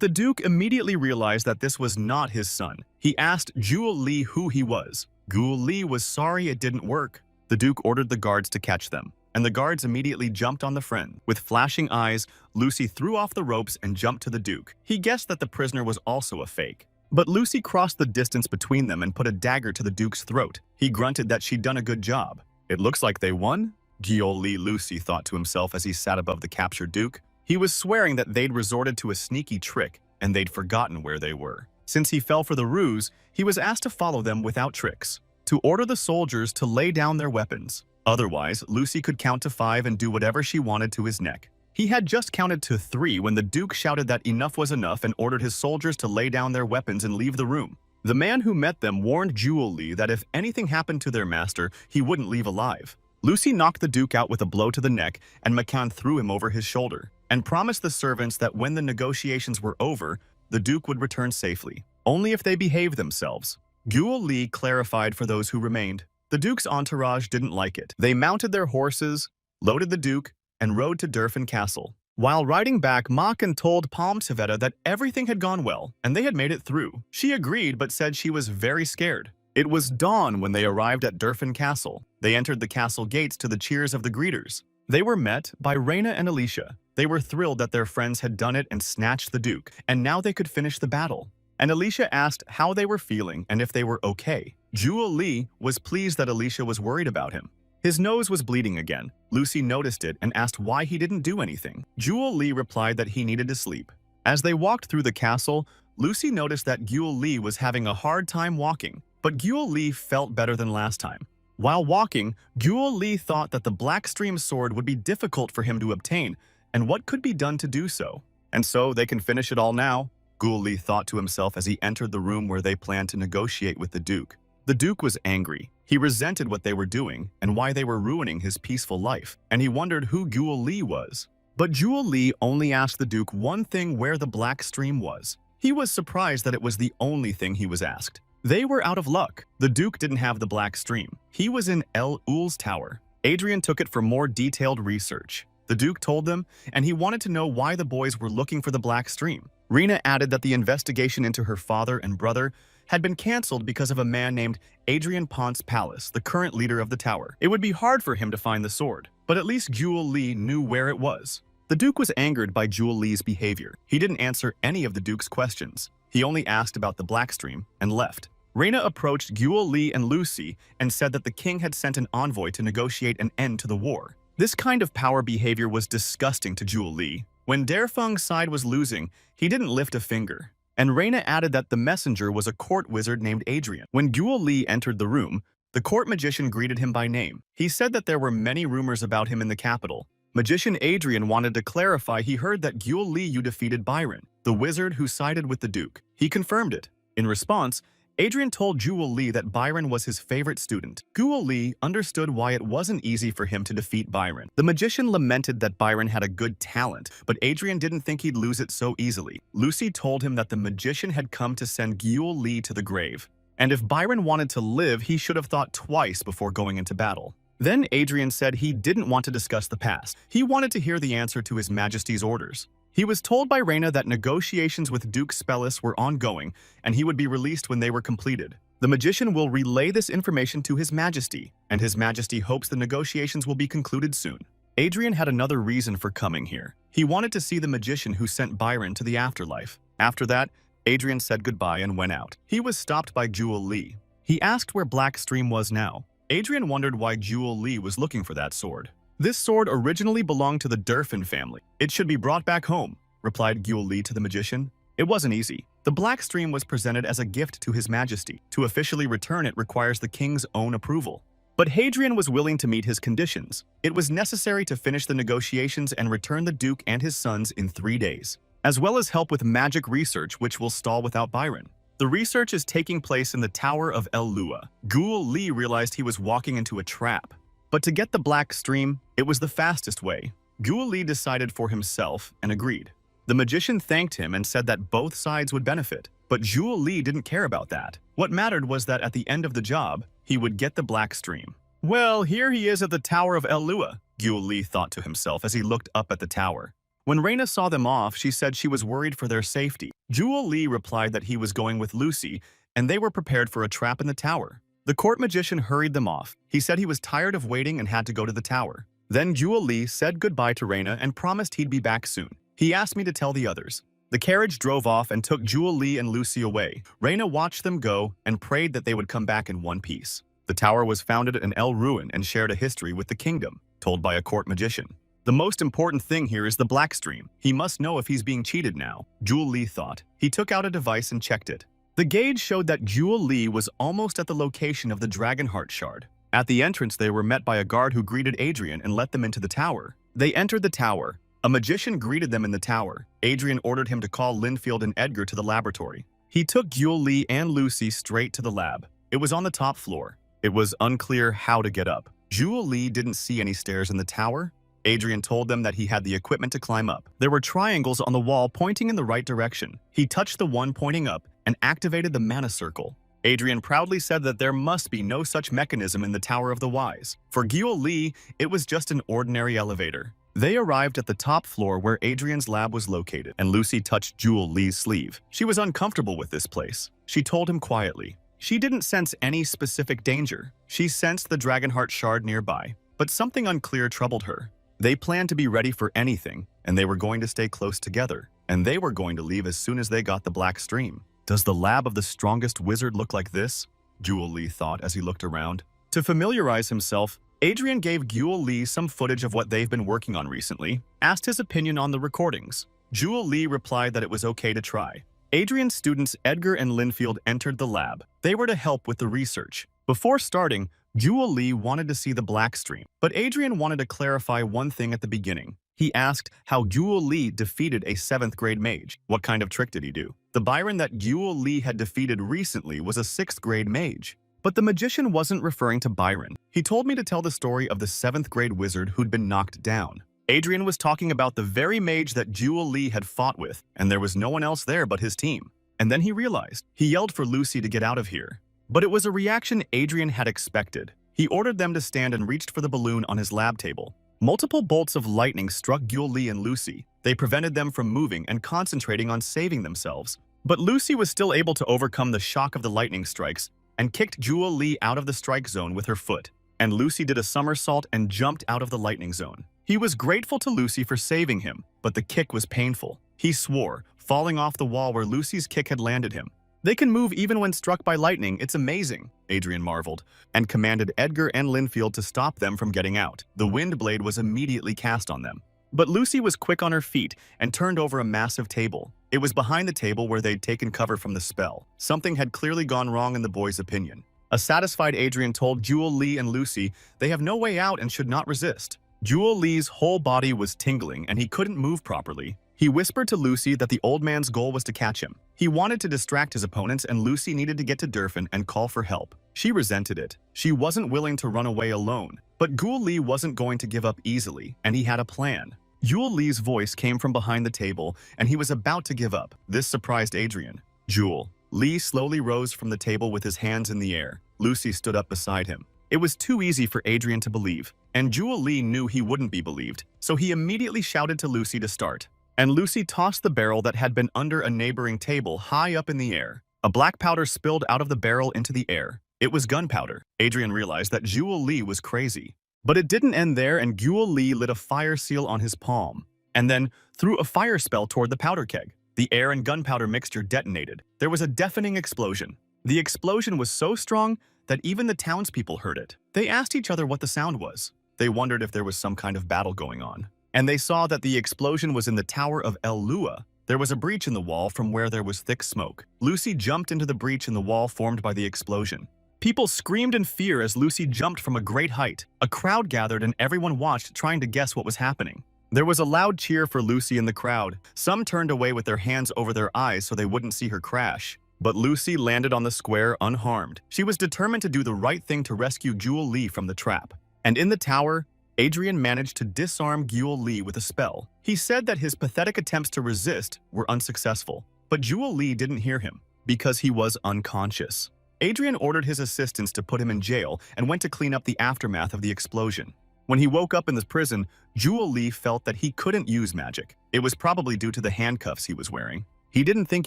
the Duke immediately realized that this was not his son. He asked Guo Li who he was. Guo Li was sorry it didn't work. The Duke ordered the guards to catch them, and the guards immediately jumped on the friend. With flashing eyes, Lucy threw off the ropes and jumped to the Duke. He guessed that the prisoner was also a fake. But Lucy crossed the distance between them and put a dagger to the Duke's throat. He grunted that she'd done a good job. It looks like they won, Guo Li Lucy thought to himself as he sat above the captured Duke. He was swearing that they'd resorted to a sneaky trick and they'd forgotten where they were. Since he fell for the ruse, he was asked to follow them without tricks, to order the soldiers to lay down their weapons. Otherwise, Lucy could count to 5 and do whatever she wanted to his neck. He had just counted to 3 when the Duke shouted that enough was enough and ordered his soldiers to lay down their weapons and leave the room. The man who met them warned Guo Li that if anything happened to their master, he wouldn't leave alive. Lucy knocked the Duke out with a blow to the neck, and Makan threw him over his shoulder, and promised the servants that when the negotiations were over, the Duke would return safely, only if they behaved themselves. Guo Li clarified for those who remained. The Duke's entourage didn't like it. They mounted their horses, loaded the Duke, and rode to Durfin Castle. While riding back, Makan told Palm Sveta that everything had gone well, and they had made it through. She agreed but said she was very scared. It was dawn when they arrived at Durfin Castle. They entered the castle gates to the cheers of the greeters. They were met by Reina and Alicia. They were thrilled that their friends had done it and snatched the Duke, and now they could finish the battle. And Alicia asked how they were feeling and if they were okay. Guo Li was pleased that Alicia was worried about him. His nose was bleeding again. Lucy noticed it and asked why he didn't do anything. Guo Li replied that he needed to sleep. As they walked through the castle, Lucy noticed that Guo Li was having a hard time walking. But Guo Li felt better than last time. While walking, Guo Li thought that the Black Stream sword would be difficult for him to obtain, and what could be done to do so? And so they can finish it all now, Guo Li thought to himself as he entered the room where they planned to negotiate with the Duke. The Duke was angry. He resented what they were doing and why they were ruining his peaceful life, and he wondered who Guo Li was. But Guo Li only asked the Duke one thing: where the Black Stream was. He was surprised that it was the only thing he was asked. They were out of luck. The Duke didn't have the Black Stream. He was in El Ul's tower. Adrian took it for more detailed research. The Duke told them, and he wanted to know why the boys were looking for the Black Stream. Rena added that the investigation into her father and brother had been cancelled because of a man named Adrian Ponce Palace, the current leader of the tower. It would be hard for him to find the sword, but at least Guo Li knew where it was. The Duke was angered by Guo Li's behavior. He didn't answer any of the Duke's questions. He only asked about the Black Stream and left. Reina approached Guo Li and Lucy and said that the king had sent an envoy to negotiate an end to the war. This kind of power behavior was disgusting to Guo Li. When Derfeng's side was losing, he didn't lift a finger. And Reina added that the messenger was a court wizard named Adrian. When Guo Li entered the room, the court magician greeted him by name. He said that there were many rumors about him in the capital. Magician Adrian wanted to clarify he heard that Guo Li you defeated Byron, the wizard who sided with the Duke. He confirmed it. In response, Adrian told Jewel Lee that Byron was his favorite student. Jewel Lee understood why it wasn't easy for him to defeat Byron. The magician lamented that Byron had a good talent, but Adrian didn't think he'd lose it so easily. Lucy told him that the magician had come to send Jewel Lee to the grave, and if Byron wanted to live, he should have thought twice before going into battle. Then Adrian said he didn't want to discuss the past. He wanted to hear the answer to His Majesty's orders. He was told by Reyna that negotiations with Duke Spellis were ongoing, and he would be released when they were completed. The magician will relay this information to His Majesty, and His Majesty hopes the negotiations will be concluded soon. Adrian had another reason for coming here. He wanted to see the magician who sent Byron to the afterlife. After that, Adrian said goodbye and went out. He was stopped by Jewel Lee. He asked where Black Stream was now. Adrian wondered why Jewel Lee was looking for that sword. This sword originally belonged to the Durfin family. It should be brought back home, replied Jewel Lee to the magician. It wasn't easy. The Black Stream was presented as a gift to His Majesty. To officially return it requires the king's own approval. But Hadrian was willing to meet his conditions. It was necessary to finish the negotiations and return the Duke and his sons in 3 days, as well as help with magic research which will stall without Byron. The research is taking place in the Tower of El Lua. Jewel Lee realized he was walking into a trap. But to get the Black Stream, it was the fastest way. Jewel Lee decided for himself and agreed. The magician thanked him and said that both sides would benefit. But Jewel Lee didn't care about that. What mattered was that at the end of the job, he would get the Black Stream. Well, here he is at the Tower of El Lua, Jewel Lee thought to himself as he looked up at the tower. When Reyna saw them off, she said she was worried for their safety. Jewel Lee replied that he was going with Lucy, and they were prepared for a trap in the tower. The court magician hurried them off. He said he was tired of waiting and had to go to the tower. Then Jewel Lee said goodbye to Reyna and promised he'd be back soon. He asked me to tell the others. The carriage drove off and took Jewel Lee and Lucy away. Reyna watched them go and prayed that they would come back in one piece. The tower was founded in El Ruin and shared a history with the kingdom, told by a court magician. The most important thing here is the Black Stream. He must know if he's being cheated now, Jewel Lee thought. He took out a device and checked it. The gauge showed that Jewel Lee was almost at the location of the Dragonheart Shard. At the entrance, they were met by a guard who greeted Adrian and let them into the tower. They entered the tower. A magician greeted them in the tower. Adrian ordered him to call Linfield and Edgar to the laboratory. He took Jewel Lee and Lucy straight to the lab. It was on the top floor. It was unclear how to get up. Jewel Lee didn't see any stairs in the tower. Adrian told them that he had the equipment to climb up. There were triangles on the wall pointing in the right direction. He touched the one pointing up and activated the mana circle. Adrian proudly said that there must be no such mechanism in the Tower of the Wise. For Jewel Lee, it was just an ordinary elevator. They arrived at the top floor where Adrian's lab was located, and Lucy touched Jewel Lee's sleeve. She was uncomfortable with this place. She told him quietly. She didn't sense any specific danger. She sensed the Dragonheart Shard nearby, but something unclear troubled her. They planned to be ready for anything, and they were going to stay close together, and they were going to leave as soon as they got the Black Stream. Does the lab of the strongest wizard look like this? Jewel Lee thought as he looked around. To familiarize himself, Adrian gave Jewel Lee some footage of what they've been working on recently, asked his opinion on the recordings. Jewel Lee replied that it was okay to try. Adrian's students Edgar and Linfield entered the lab. They were to help with the research. Before starting, Jewel Lee wanted to see the Black Stream, but Adrian wanted to clarify one thing at the beginning. He asked how Jewel Lee defeated a 7th grade mage. What kind of trick did he do? The Byron that Jewel Lee had defeated recently was a 6th grade mage. But the magician wasn't referring to Byron. He told me to tell the story of the 7th grade wizard who'd been knocked down. Adrian was talking about the very mage that Jewel Lee had fought with, and there was no one else there but his team. And then he realized. He yelled for Lucy to get out of here. But it was a reaction Adrian had expected. He ordered them to stand and reached for the balloon on his lab table. Multiple bolts of lightning struck Jewel Lee and Lucy. They prevented them from moving and concentrating on saving themselves. But Lucy was still able to overcome the shock of the lightning strikes and kicked Jewel Lee out of the strike zone with her foot. And Lucy did a somersault and jumped out of the lightning zone. He was grateful to Lucy for saving him, but the kick was painful. He swore, falling off the wall where Lucy's kick had landed him. They can move even when struck by lightning. It's amazing, Adrian marveled, and commanded Edgar and Linfield to stop them from getting out. The wind blade was immediately cast on them. But Lucy was quick on her feet and turned over a massive table. It was behind the table where they'd taken cover from the spell. Something had clearly gone wrong in the boys' opinion. A satisfied Adrian told Jewel Lee and Lucy they have no way out and should not resist. Jewel Lee's whole body was tingling and he couldn't move properly. He whispered to Lucy that the old man's goal was to catch him. He wanted to distract his opponents, and Lucy needed to get to Durfin and call for help. She resented it. She wasn't willing to run away alone. But Gul Li wasn't going to give up easily, and he had a plan. Yul Li's voice came from behind the table, and he was about to give up. This surprised Adrian. Jewel. Li slowly rose from the table with his hands in the air. Lucy stood up beside him. It was too easy for Adrian to believe, and Jewel Li knew he wouldn't be believed, so he immediately shouted to Lucy to start. And Lucy tossed the barrel that had been under a neighboring table high up in the air. A black powder spilled out of the barrel into the air. It was gunpowder. Adrian realized that Jewel Li was crazy. But it didn't end there, and Jewel Li lit a fire seal on his palm, and then threw a fire spell toward the powder keg. The air and gunpowder mixture detonated. There was a deafening explosion. The explosion was so strong that even the townspeople heard it. They asked each other what the sound was. They wondered if there was some kind of battle going on. And they saw that the explosion was in the Tower of El Lua. There was a breach in the wall from where there was thick smoke. Lucy jumped into the breach in the wall formed by the explosion. People screamed in fear as Lucy jumped from a great height. A crowd gathered and everyone watched, trying to guess what was happening. There was a loud cheer for Lucy in the crowd. Some turned away with their hands over their eyes so they wouldn't see her crash. But Lucy landed on the square unharmed. She was determined to do the right thing to rescue Jewel Li from the trap. And in the tower, Adrian managed to disarm Jewel Li with a spell. He said that his pathetic attempts to resist were unsuccessful. But Jewel Li didn't hear him because he was unconscious. Adrian ordered his assistants to put him in jail and went to clean up the aftermath of the explosion. When he woke up in the prison, Jewel Li felt that he couldn't use magic. It was probably due to the handcuffs he was wearing. He didn't think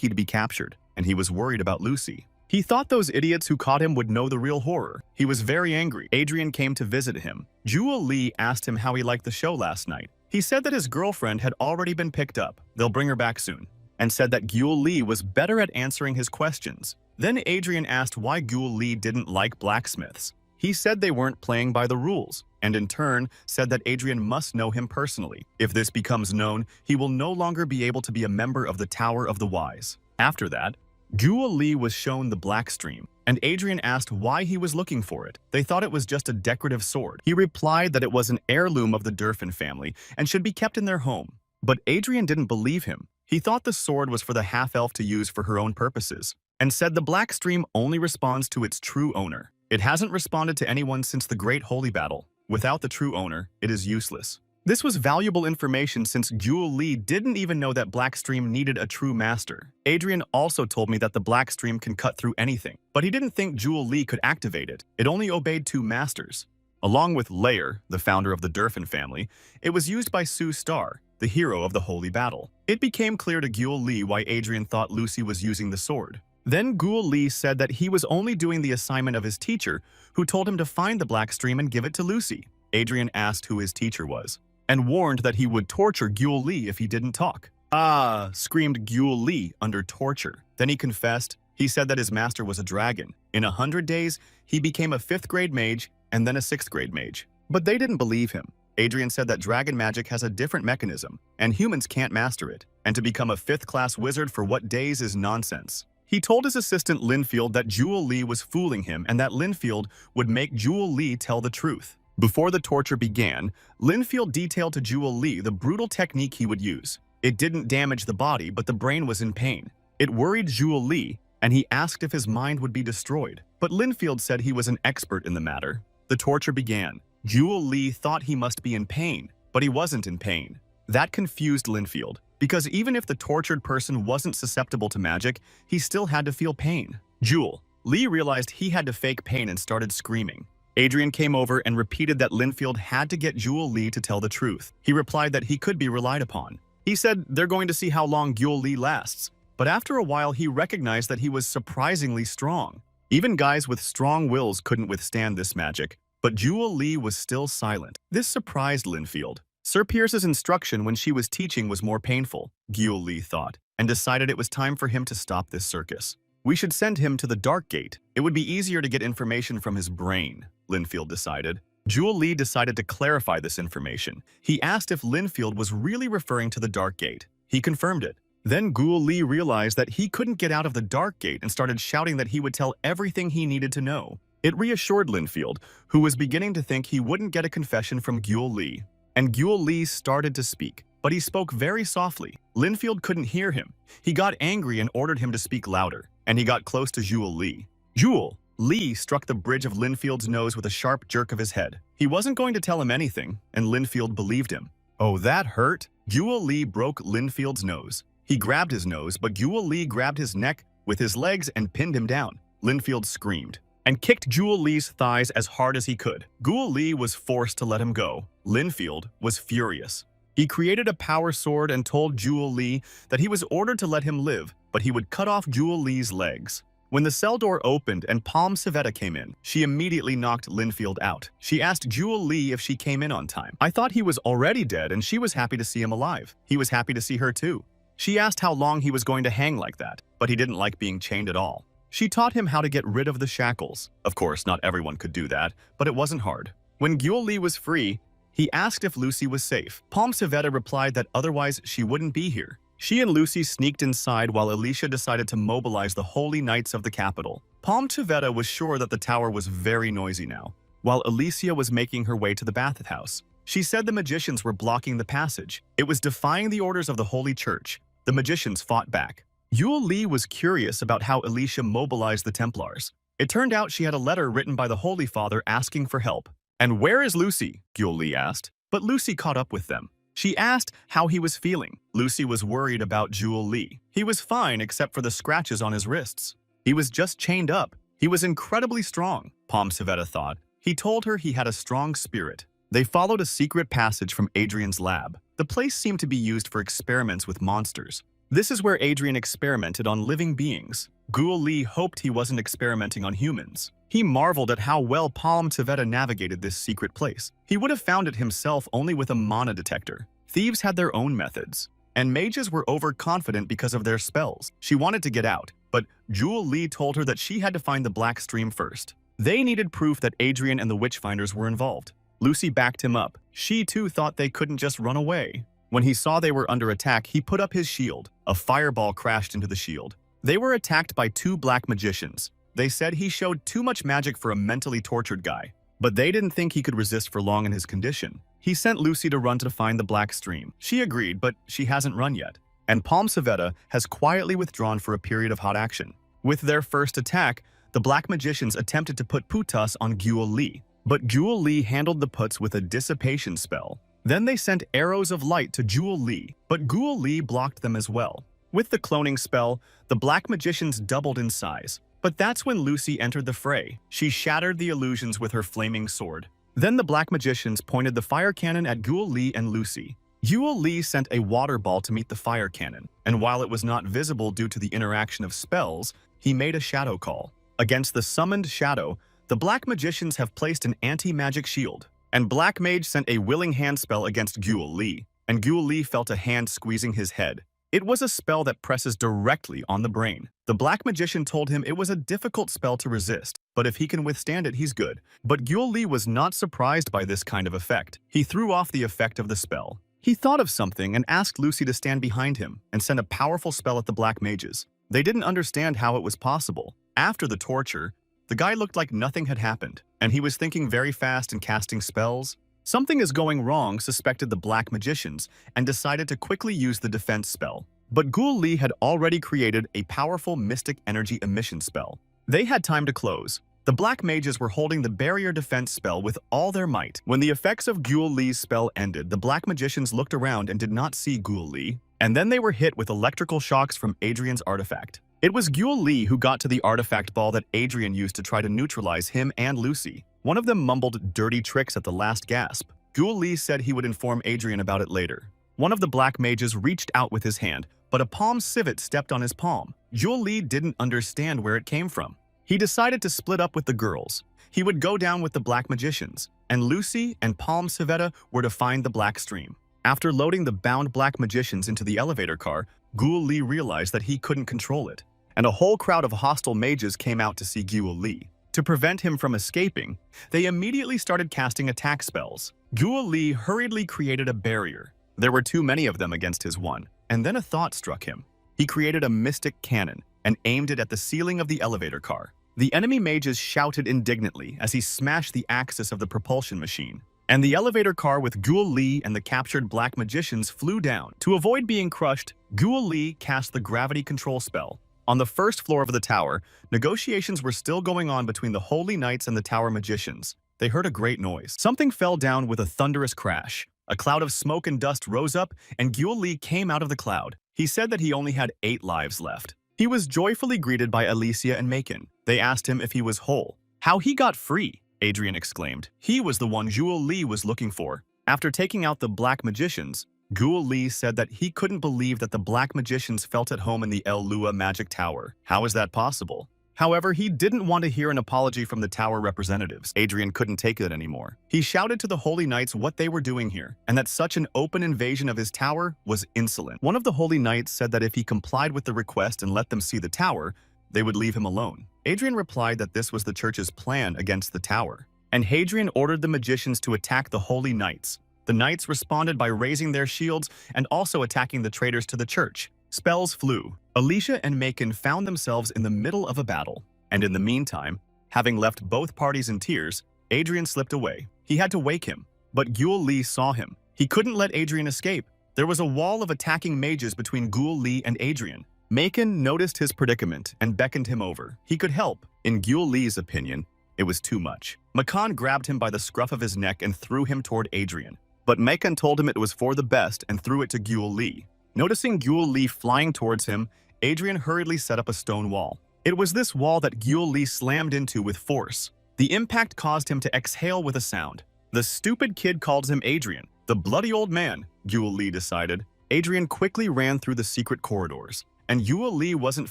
he'd be captured, and he was worried about Lucy. He thought those idiots who caught him would know the real horror. He was very angry. Adrian came to visit him. Jewel Li asked him how he liked the show last night. He said that his girlfriend had already been picked up. They'll bring her back soon. And said that Jewel Li was better at answering his questions. Then Adrian asked why Jewel Li didn't like blacksmiths. He said they weren't playing by the rules, and in turn said that Adrian must know him personally. If this becomes known, he will no longer be able to be a member of the Tower of the Wise. After that, Jewel Li was shown the black stream, and Adrian asked why he was looking for it. They thought it was just a decorative sword. He replied that it was an heirloom of the Durfin family and should be kept in their home. But Adrian didn't believe him. He thought the sword was for the half-elf to use for her own purposes, and said the black stream only responds to its true owner. It hasn't responded to anyone since the Great Holy Battle. Without the true owner, it is useless. This was valuable information since Jewel Li didn't even know that Black Stream needed a true master. Adrian also told me that the Black Stream can cut through anything, but he didn't think Jewel Li could activate it. It only obeyed 2 masters. Along with Lair, the founder of the Durfin family, it was used by Sue Star, the hero of the Holy Battle. It became clear to Jewel Li why Adrian thought Lucy was using the sword. Then Jewel Li said that he was only doing the assignment of his teacher, who told him to find the Black Stream and give it to Lucy. Adrian asked who his teacher was, and warned that he would torture Jewel Li if he didn't talk. "Ah!" screamed Jewel Li under torture. Then he confessed. He said that his master was a dragon. In 100 days, he became a 5th grade mage and then a 6th grade mage. But they didn't believe him. Adrian said that dragon magic has a different mechanism, and humans can't master it, and to become a 5th class wizard for what days is nonsense. He told his assistant Linfield that Jewel Li was fooling him and that Linfield would make Jewel Li tell the truth. Before the torture began, Linfield detailed to Jewel Li the brutal technique he would use. It didn't damage the body, but the brain was in pain. It worried Jewel Li, and he asked if his mind would be destroyed. But Linfield said he was an expert in the matter. The torture began. Jewel Li thought he must be in pain, but he wasn't in pain. That confused Linfield, because even if the tortured person wasn't susceptible to magic, he still had to feel pain. Jewel Li realized he had to fake pain and started screaming. Adrian came over and repeated that Linfield had to get Jewel Li to tell the truth. He replied that he could be relied upon. He said they're going to see how long Jewel Li lasts, but after a while he recognized that he was surprisingly strong. Even guys with strong wills couldn't withstand this magic, but Jewel Li was still silent. This surprised Linfield. Sir Pierce's instruction when she was teaching was more painful, Jewel Li thought, and decided it was time for him to stop this circus. We should send him to the Dark Gate. It would be easier to get information from his brain, Linfield decided. Jewel Li decided to clarify this information. He asked if Linfield was really referring to the Dark Gate. He confirmed it. Then Jewel Li realized that he couldn't get out of the Dark Gate and started shouting that he would tell everything he needed to know. It reassured Linfield, who was beginning to think he wouldn't get a confession from Jewel Li. And Jewel Li started to speak. but he spoke very softly. Linfield couldn't hear him. He got angry and ordered him to speak louder, and he got close to Jewel Lee. Jewel Lee struck the bridge of Linfield's nose with a sharp jerk of his head. He wasn't going to tell him anything, and Linfield believed him. Oh, that hurt? Jewel Lee broke Linfield's nose. He grabbed his nose, but Jewel Lee grabbed his neck with his legs and pinned him down. Linfield screamed and kicked Jewel Lee's thighs as hard as he could. Jewel Lee was forced to let him go. Linfield was furious. He created a power sword and told Jewel Lee that he was ordered to let him live, but he would cut off Jewel Lee's legs. When the cell door opened and Palm Savetta came in, she immediately knocked Linfield out. She asked Jewel Lee if she came in on time. I thought he was already dead and she was happy to see him alive. He was happy to see her too. She asked how long he was going to hang like that, but he didn't like being chained at all. She taught him how to get rid of the shackles. Of course, not everyone could do that, but it wasn't hard. When Jewel Lee was free, he asked if Lucy was safe. Palm Savetta replied that otherwise she wouldn't be here. She and Lucy sneaked inside while Alicia decided to mobilize the Holy Knights of the capital. Palm Savetta was sure that the tower was very noisy now, while Alicia was making her way to the bathhouse. She said the magicians were blocking the passage. It was defying the orders of the Holy Church. The magicians fought back. Jewel Lee was curious about how Alicia mobilized the Templars. It turned out she had a letter written by the Holy Father asking for help. "And where is Lucy?" Jewel Lee asked. But Lucy caught up with them. She asked how he was feeling. Lucy was worried about Jewel Lee. He was fine except for the scratches on his wrists. He was just chained up. He was incredibly strong, Palm Savetta thought. He told her he had a strong spirit. They followed a secret passage from Adrian's lab. The place seemed to be used for experiments with monsters. This is where Adrian experimented on living beings. Jewel Lee hoped he wasn't experimenting on humans. He marveled at how well Palm Savetta navigated this secret place. He would have found it himself only with a mana detector. Thieves had their own methods, and mages were overconfident because of their spells. She wanted to get out, but Jewel Lee told her that she had to find the Black Stream first. They needed proof that Adrian and the Witchfinders were involved. Lucy backed him up. She too thought they couldn't just run away. When he saw they were under attack, he put up his shield. A fireball crashed into the shield. They were attacked by two black magicians. They said he showed too much magic for a mentally tortured guy, but they didn't think he could resist for long in his condition. He sent Lucy to run to find the Black Stream. She agreed, but she hasn't run yet. And Palm Savetta has quietly withdrawn for a period of hot action. With their first attack, the black magicians attempted to put putas on Jewel Lee, but Jewel Lee handled the puts with a dissipation spell. Then they sent arrows of light to Jewel Lee, but Jewel Lee blocked them as well. With the cloning spell, the black magicians doubled in size. But that's when Lucy entered the fray. She shattered the illusions with her flaming sword. Then the black magicians pointed the fire cannon at Jewel Lee and Lucy. Jewel Lee sent a water ball to meet the fire cannon, and while it was not visible due to the interaction of spells, he made a shadow call. Against the summoned shadow, the black magicians have placed an anti-magic shield, and Black Mage sent a willing hand spell against Jewel Lee, and Jewel Lee felt a hand squeezing his head. It was a spell that presses directly on the brain. The black magician told him it was a difficult spell to resist, but if he can withstand it, he's good. But Jewel Lee was not surprised by this kind of effect. He threw off the effect of the spell. He thought of something and asked Lucy to stand behind him and send a powerful spell at the black mages. They didn't understand how it was possible. After the torture, the guy looked like nothing had happened, and he was thinking very fast and casting spells. Something is going wrong, suspected the black magicians, and decided to quickly use the defense spell. But Jewel Lee had already created a powerful mystic energy emission spell. They had time to close. The black mages were holding the barrier defense spell with all their might. When the effects of Jewel Lee's spell ended, the black magicians looked around and did not see Jewel Lee, and then they were hit with electrical shocks from Adrian's artifact. It was Jewel Lee who got to the artifact ball that Adrian used to try to neutralize him and Lucy. One of them mumbled dirty tricks at the last gasp. Jewel Lee said he would inform Adrian about it later. One of the black mages reached out with his hand, but a palm civet stepped on his palm. Jewel Lee didn't understand where it came from. He decided to split up with the girls. He would go down with the black magicians, and Lucy and Palm Savetta were to find the Black Stream. After loading the bound black magicians into the elevator car, Jewel Lee realized that he couldn't control it, and a whole crowd of hostile mages came out to see Jewel Lee. To prevent him from escaping, they immediately started casting attack spells. Jewel Lee hurriedly created a barrier. There were too many of them against his one, and then a thought struck him. He created a mystic cannon and aimed it at the ceiling of the elevator car. The enemy mages shouted indignantly as he smashed the axis of the propulsion machine. and the elevator car with Guo Li and the captured black magicians flew down. To avoid being crushed, Guo Li cast the gravity control spell. On the first floor of the tower, negotiations were still going on between the Holy Knights and the tower magicians. They heard a great noise. Something fell down with a thunderous crash. A cloud of smoke and dust rose up, and Guo Li came out of the cloud. He said that he only had 8 lives left. He was joyfully greeted by Alicia and Macon. They asked him if he was whole. "How he got free," Adrian exclaimed. He was the one Guo Li was looking for. After taking out the black magicians, Guo Li said that he couldn't believe that the black magicians felt at home in the El Lua magic tower. How is that possible? However, he didn't want to hear an apology from the tower representatives. Adrian couldn't take it anymore. He shouted to the Holy Knights what they were doing here, and that such an open invasion of his tower was insolent. One of the Holy Knights said that if he complied with the request and let them see the tower, they would leave him alone. Adrian replied that this was the church's plan against the tower, and Hadrian ordered the magicians to attack the Holy Knights. The knights responded by raising their shields and also attacking the traitors to the church. Spells flew. Alicia and Macon found themselves in the middle of a battle, and in the meantime, having left both parties in tears, Adrian slipped away. He had to wake him, but Guo Li saw him. He couldn't let Adrian escape. There was a wall of attacking mages between Guo Li and Adrian. Macon noticed his predicament and beckoned him over. He could help. In Guo Li's opinion, it was too much. Macon grabbed him by the scruff of his neck and threw him toward Adrian. But Macon told him it was for the best and threw it to Guo Li. Noticing Guo Li flying towards him, Adrian hurriedly set up a stone wall. It was this wall that Guo Li slammed into with force. The impact caused him to exhale with a sound. The stupid kid calls him Adrian, the bloody old man, Guo Li decided. Adrian quickly ran through the secret corridors, and Guo Li wasn't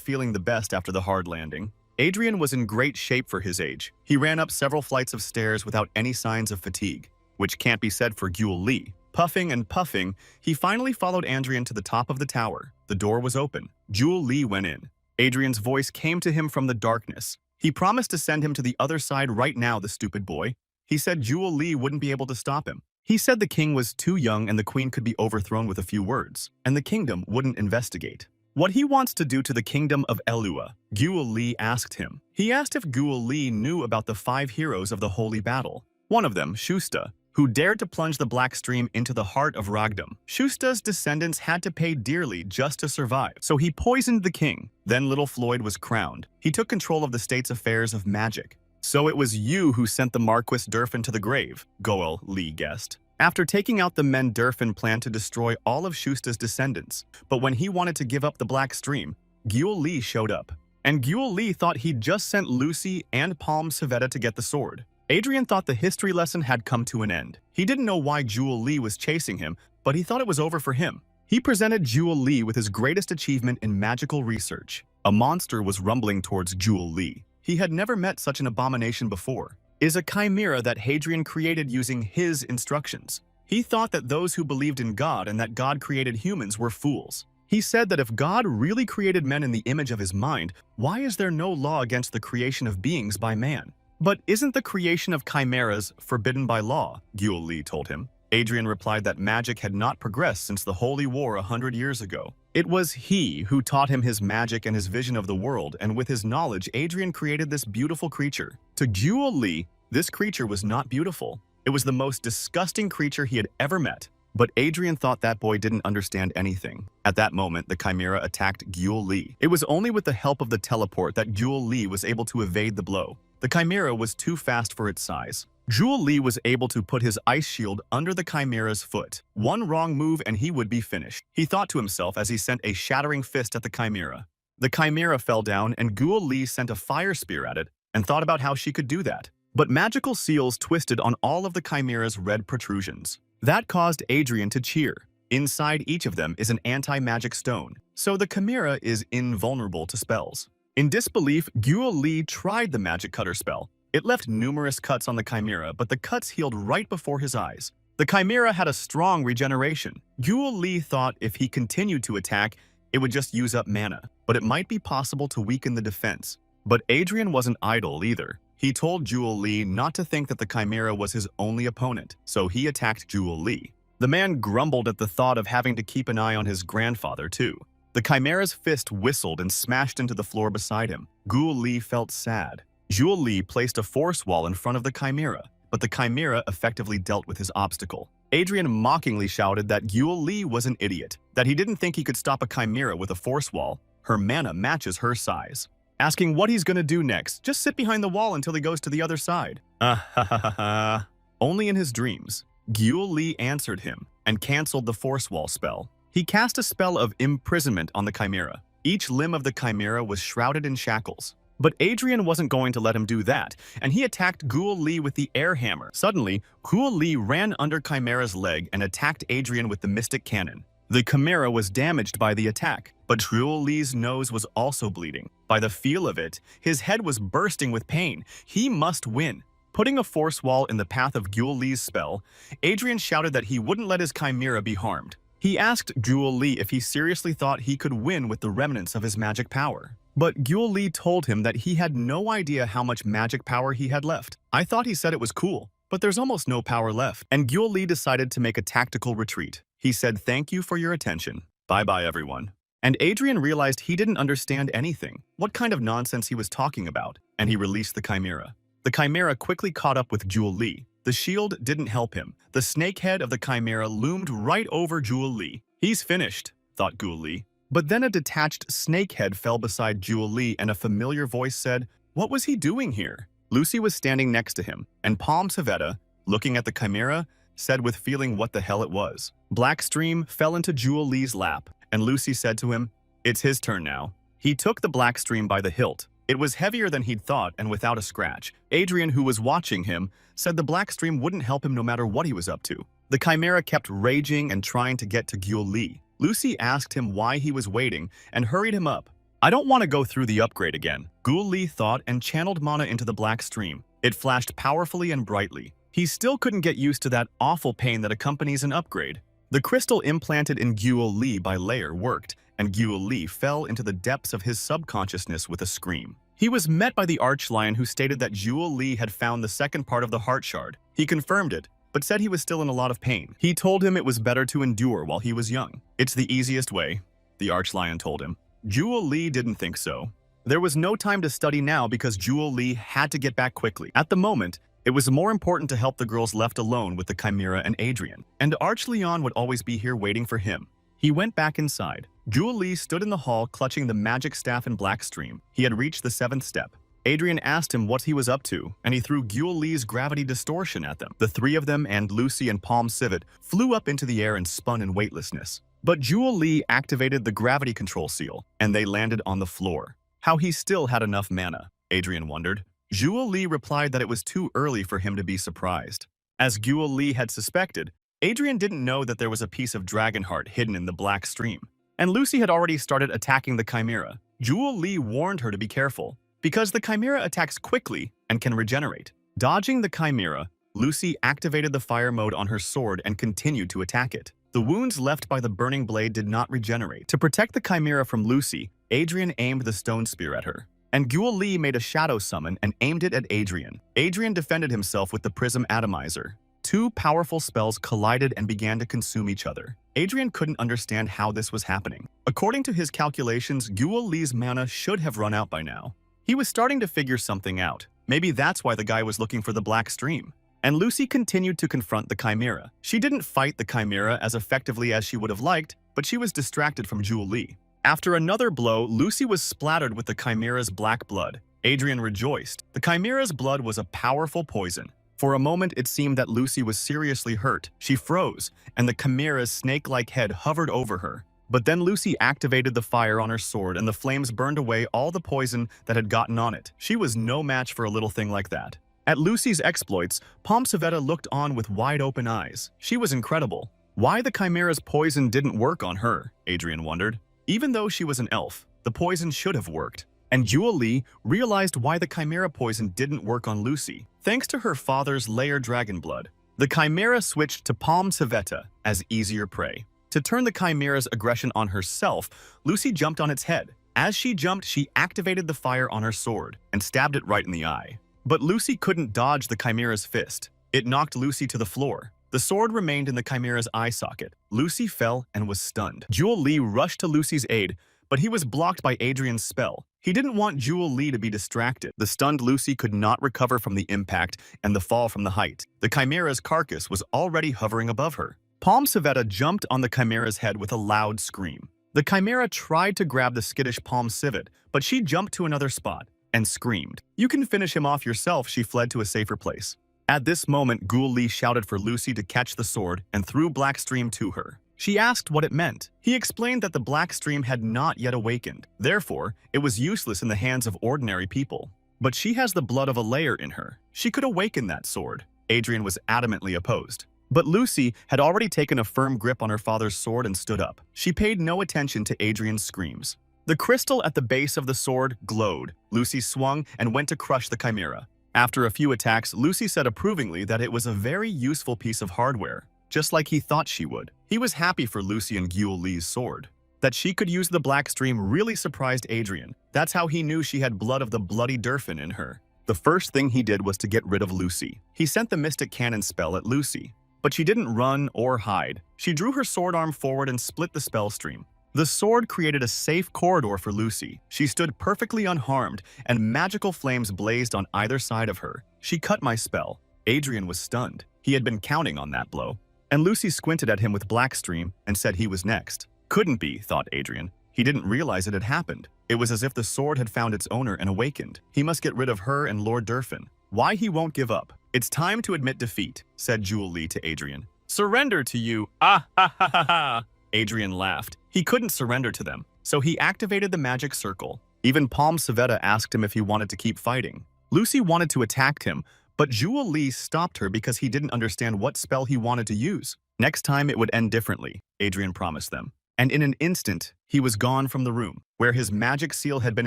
feeling the best after the hard landing. Adrian was in great shape for his age. He ran up several flights of stairs without any signs of fatigue, which can't be said for Guo Li. Puffing and puffing, he finally followed Adrian to the top of the tower. The door was open. Guo Li went in. Adrian's voice came to him from the darkness. He promised to send him to the other side right now, the stupid boy. He said Guo Li wouldn't be able to stop him. He said the king was too young and the queen could be overthrown with a few words, and the kingdom wouldn't investigate. What he wants to do to the kingdom of Elua, Guo Li asked him. He asked if Guo Li knew about the 5 heroes of the holy battle. One of them, Shusta, who dared to plunge the black stream into the heart of Ragdom. Shusta's descendants had to pay dearly just to survive, so he poisoned the king. Then little Floyd was crowned. He took control of the state's affairs of magic. "So it was you who sent the Marquis Durfin to the grave," Guo Li guessed. After taking out the men, Durfin planned to destroy all of Shusta's descendants, but when he wanted to give up the black stream, Guo Li showed up. And Guo Li thought he'd just sent Lucy and Palm Savetta to get the sword. Adrian thought the history lesson had come to an end. He didn't know why Guo Li was chasing him, but he thought it was over for him. He presented Guo Li with his greatest achievement in magical research. A monster was rumbling towards Guo Li. He had never met such an abomination before. Is a chimera that Hadrian created using his instructions. He thought that those who believed in God and that God created humans were fools. He said that if God really created men in the image of his mind, why is there no law against the creation of beings by man? But isn't the creation of chimeras forbidden by law? Guo Li told him. Adrian replied that magic had not progressed since the Holy War 100 years ago. It was he who taught him his magic and his vision of the world, and with his knowledge, Adrian created this beautiful creature. To Guo Li, this creature was not beautiful. It was the most disgusting creature he had ever met. But Adrian thought that boy didn't understand anything. At that moment, the chimera attacked Guo Li. It was only with the help of the teleport that Guo Li was able to evade the blow. The chimera was too fast for its size. Guo Li was able to put his ice shield under the chimera's foot. One wrong move and he would be finished. He thought to himself as he sent a shattering fist at the chimera. The chimera fell down and Guo Li sent a fire spear at it and thought about how she could do that. But magical seals twisted on all of the chimera's red protrusions. That caused Adrian to cheer. Inside each of them is an anti-magic stone, so the chimera is invulnerable to spells. In disbelief, Guo Li tried the magic cutter spell. It left numerous cuts on the chimera, but the cuts healed right before his eyes. The chimera had a strong regeneration. Guo Li thought if he continued to attack, it would just use up mana, but it might be possible to weaken the defense. But Adrian wasn't idle either. He told Guo Li not to think that the chimera was his only opponent, so he attacked Guo Li. The man grumbled at the thought of having to keep an eye on his grandfather too. The chimera's fist whistled and smashed into the floor beside him. Guo Li felt sad. Guo Li placed a force wall in front of the chimera. but the chimera effectively dealt with his obstacle. Adrian mockingly shouted that Gyul Lee was an idiot, that he didn't think he could stop a chimera with a force wall. Her mana matches her size. Asking what he's gonna do next, just sit behind the wall until he goes to the other side. Ah ha ha ha ha. Only in his dreams, Gyul Lee answered him and cancelled the force wall spell. He cast a spell of imprisonment on the chimera. Each limb of the chimera was shrouded in shackles. But Adrian wasn't going to let him do that, and he attacked Gyul Lee with the air hammer. Suddenly, Gyul Lee ran under Chimera's leg and attacked Adrian with the Mystic Cannon. The chimera was damaged by the attack, but Gyul Lee's nose was also bleeding. By the feel of it, his head was bursting with pain. He must win. Putting a force wall in the path of Gyul Lee's spell, Adrian shouted that he wouldn't let his chimera be harmed. He asked Gyul Lee if he seriously thought he could win with the remnants of his magic power. But Gyul Lee told him that he had no idea how much magic power he had left. I thought he said it was cool, but there's almost no power left. And Gyul Lee decided to make a tactical retreat. He said, "Thank you for your attention. Bye-bye, everyone." And Adrian realized he didn't understand anything, what kind of nonsense he was talking about, and he released the chimera. The chimera quickly caught up with Gyul Lee. The shield didn't help him. The snake head of the chimera loomed right over Gyul Lee. He's finished, thought Gyul Lee. But then a detached snake head fell beside Gyul Lee and a familiar voice said, "What was he doing here?" Lucy was standing next to him, and Palm Savetta, looking at the chimera, said with feeling what the hell it was. Black Stream fell into Gyul Lee's lap, and Lucy said to him, "It's his turn now." He took the Black Stream by the hilt. It was heavier than he'd thought and without a scratch. Adrian, who was watching him, said the Black Stream wouldn't help him no matter what he was up to. The chimera kept raging and trying to get to Gyul Lee. Lucy asked him why he was waiting and hurried him up. "I don't want to go through the upgrade again," Gyul Lee thought and channeled mana into the Black Stream. It flashed powerfully and brightly. He still couldn't get used to that awful pain that accompanies an upgrade. The crystal implanted in Gyul Lee by Layer worked, and Gyul Lee fell into the depths of his subconsciousness with a scream. He was met by the Archlion, who stated that Gyul Lee had found the second part of the Heart Shard. He confirmed it, but said he was still in a lot of pain. He told him it was better to endure while he was young. "It's the easiest way," the Archlion told him. Gyul Lee didn't think so. There was no time to study now because Gyul Lee had to get back quickly. At the moment, it was more important to help the girls left alone with the Chimera and Adrian, and Archlion would always be here waiting for him. He went back inside. Gyul Lee stood in the hall clutching the magic staff in Black Stream. He had reached the 7th step. Adrian asked him what he was up to, and he threw Gyul Lee's gravity distortion at them. The three of them and Lucy and Palm Civet flew up into the air and spun in weightlessness. But Gyul Lee activated the gravity control seal, and they landed on the floor. How he still had enough mana, Adrian wondered. Gyul Lee replied that it was too early for him to be surprised. As Gyul Lee had suspected, Adrian didn't know that there was a piece of dragon heart hidden in the Black Stream. And Lucy had already started attacking the Chimera. Gyul Lee warned her to be careful, because the Chimera attacks quickly and can regenerate. Dodging the Chimera, Lucy activated the fire mode on her sword and continued to attack it. The wounds left by the burning blade did not regenerate. To protect the Chimera from Lucy, Adrian aimed the stone spear at her. And Gyul Lee made a shadow summon and aimed it at Adrian. Adrian defended himself with the Prism Atomizer. Two powerful spells collided and began to consume each other. Adrian couldn't understand how this was happening. According to his calculations, Gyul Lee's mana should have run out by now. He was starting to figure something out. Maybe that's why the guy was looking for the Black Stream. And Lucy continued to confront the Chimera. She didn't fight the Chimera as effectively as she would have liked, but she was distracted from Gyul Lee. After another blow, Lucy was splattered with the Chimera's black blood. Adrian rejoiced. The Chimera's blood was a powerful poison. For a moment, it seemed that Lucy was seriously hurt. She froze, and the Chimera's snake-like head hovered over her. But then Lucy activated the fire on her sword, and the flames burned away all the poison that had gotten on it. She was no match for a little thing like that. At Lucy's exploits, Palm Savetta looked on with wide-open eyes. She was incredible. Why the Chimera's poison didn't work on her, Adrian wondered. Even though she was an elf, the poison should have worked. And Gyul Lee realized why the Chimera poison didn't work on Lucy. Thanks to her father's Layer Dragon Blood, the Chimera switched to Palm Savetta as easier prey. To turn the Chimera's aggression on herself, Lucy jumped on its head. As she jumped, she activated the fire on her sword and stabbed it right in the eye. But Lucy couldn't dodge the Chimera's fist. It knocked Lucy to the floor. The sword remained in the Chimera's eye socket. Lucy fell and was stunned. Gyul Lee rushed to Lucy's aid, but he was blocked by Adrian's spell. He didn't want Jewel Lee to be distracted. The stunned Lucy could not recover from the impact and the fall from the height. The Chimera's carcass was already hovering above her. Palm Civetta jumped on the Chimera's head with a loud scream. The Chimera tried to grab the skittish Palm Civet, but she jumped to another spot and screamed. "You can finish him off yourself." She fled to a safer place. At this moment, Jewel Lee shouted for Lucy to catch the sword and threw Black Stream to her. She asked what it meant. He explained that the Black Stream had not yet awakened. Therefore, it was useless in the hands of ordinary people. But she has the blood of a layer in her. She could awaken that sword. Adrian was adamantly opposed. But Lucy had already taken a firm grip on her father's sword and stood up. She paid no attention to Adrian's screams. The crystal at the base of the sword glowed. Lucy swung and went to crush the Chimera. After a few attacks, Lucy said approvingly that it was a very useful piece of hardware, just like he thought she would. He was happy for Lucy and Jewel Lee's sword. That she could use the Black Stream really surprised Adrian. That's how he knew she had blood of the bloody Durfin in her. The first thing he did was to get rid of Lucy. He sent the Mystic Cannon spell at Lucy. But she didn't run or hide. She drew her sword arm forward and split the spell stream. The sword created a safe corridor for Lucy. She stood perfectly unharmed, and magical flames blazed on either side of her. She cut my spell. Adrian was stunned. He had been counting on that blow. And Lucy squinted at him with Black Stream and said he was next. Couldn't be, thought Adrian. He didn't realize it had happened. It was as if the sword had found its owner and awakened. He must get rid of her and Lord Durfin. Why he won't give up? "It's time to admit defeat," said Jewel Lee to Adrian. "Surrender to you, ah ha ha ha ha." Adrian laughed. He couldn't surrender to them, so he activated the magic circle. Even Palm Civetta asked him if he wanted to keep fighting. Lucy wanted to attack him, but Jewel Lee stopped her because he didn't understand what spell he wanted to use. Next time it would end differently, Adrian promised them. And in an instant, he was gone from the room. Where his magic seal had been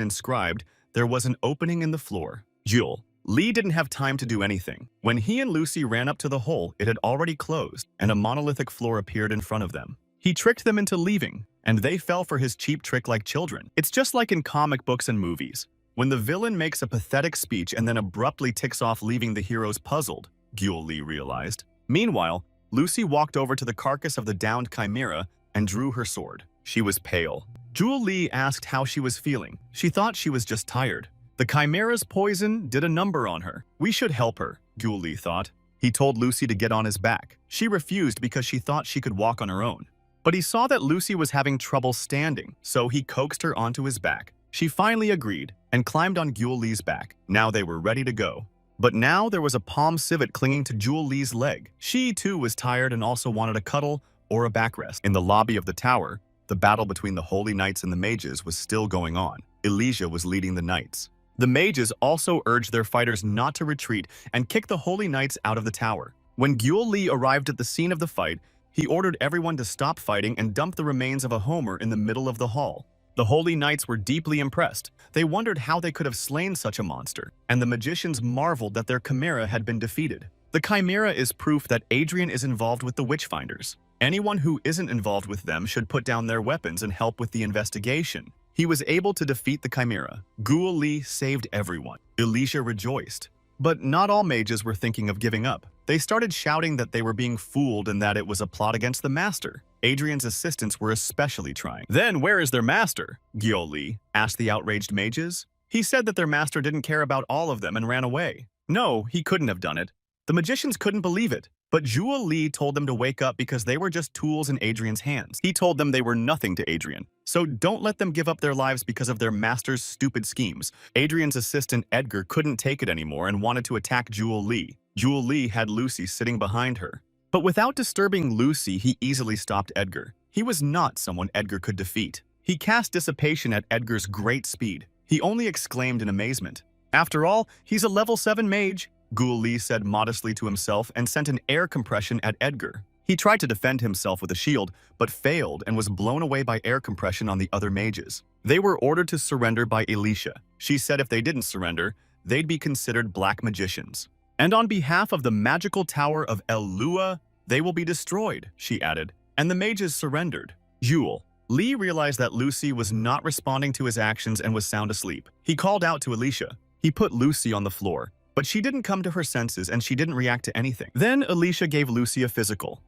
inscribed, there was an opening in the floor. Jewel Lee didn't have time to do anything. When he and Lucy ran up to the hole, it had already closed, and a monolithic floor appeared in front of them. He tricked them into leaving, and they fell for his cheap trick like children. It's just like in comic books and movies. When the villain makes a pathetic speech and then abruptly ticks off, leaving the heroes puzzled, Jewel Lee realized. Meanwhile, Lucy walked over to the carcass of the downed Chimera and drew her sword. She was pale. Jewel Lee asked how she was feeling. She thought she was just tired. The Chimera's poison did a number on her. We should help her, Jewel Lee thought. He told Lucy to get on his back. She refused because she thought she could walk on her own. But he saw that Lucy was having trouble standing, so he coaxed her onto his back. She finally agreed and climbed on Jewel Lee's back. Now they were ready to go. But now there was a Palm Civet clinging to Jewel Lee's leg. She too was tired and also wanted a cuddle or a backrest. In the lobby of the tower, the battle between the Holy Knights and the Mages was still going on. Elysia was leading the Knights. The Mages also urged their fighters not to retreat and kick the Holy Knights out of the tower. When Jewel Lee arrived at the scene of the fight, he ordered everyone to stop fighting and dump the remains of a Homer in the middle of the hall. The Holy Knights were deeply impressed. They wondered how they could have slain such a monster, and the magicians marveled that their chimera had been defeated. The chimera is proof that Adrian is involved with the Witchfinders. Anyone who isn't involved with them should put down their weapons and help with the investigation. He was able to defeat the chimera. Jewel Lee saved everyone. Elysia rejoiced. But not all mages were thinking of giving up. They started shouting that they were being fooled and that it was a plot against the master. Adrian's assistants were especially trying. "Then where is their master?" Jewel Lee asked the outraged mages. "He said that their master didn't care about all of them and ran away." No, he couldn't have done it. The magicians couldn't believe it. But Jewel Lee told them to wake up because they were just tools in Adrian's hands. He told them they were nothing to Adrian. So don't let them give up their lives because of their master's stupid schemes. Adrian's assistant Edgar couldn't take it anymore and wanted to attack Jewel Lee. Jewel Lee had Lucy sitting behind her. But without disturbing Lucy, he easily stopped Edgar. He was not someone Edgar could defeat. He cast dissipation at Edgar's great speed. He only exclaimed in amazement. "After all, he's a level 7 mage." Jewel Lee said modestly to himself and sent an air compression at Edgar. He tried to defend himself with a shield, but failed and was blown away by air compression on the other mages. They were ordered to surrender by Elysia. She said if they didn't surrender, they'd be considered black magicians. "And on behalf of the magical tower of Elua, they will be destroyed," she added. And the mages surrendered. Jewel Lee realized that Lucy was not responding to his actions and was sound asleep. He called out to Elysia. He put Lucy on the floor. But she didn't come to her senses and she didn't react to anything. Then Elysia gave Lucy a physical.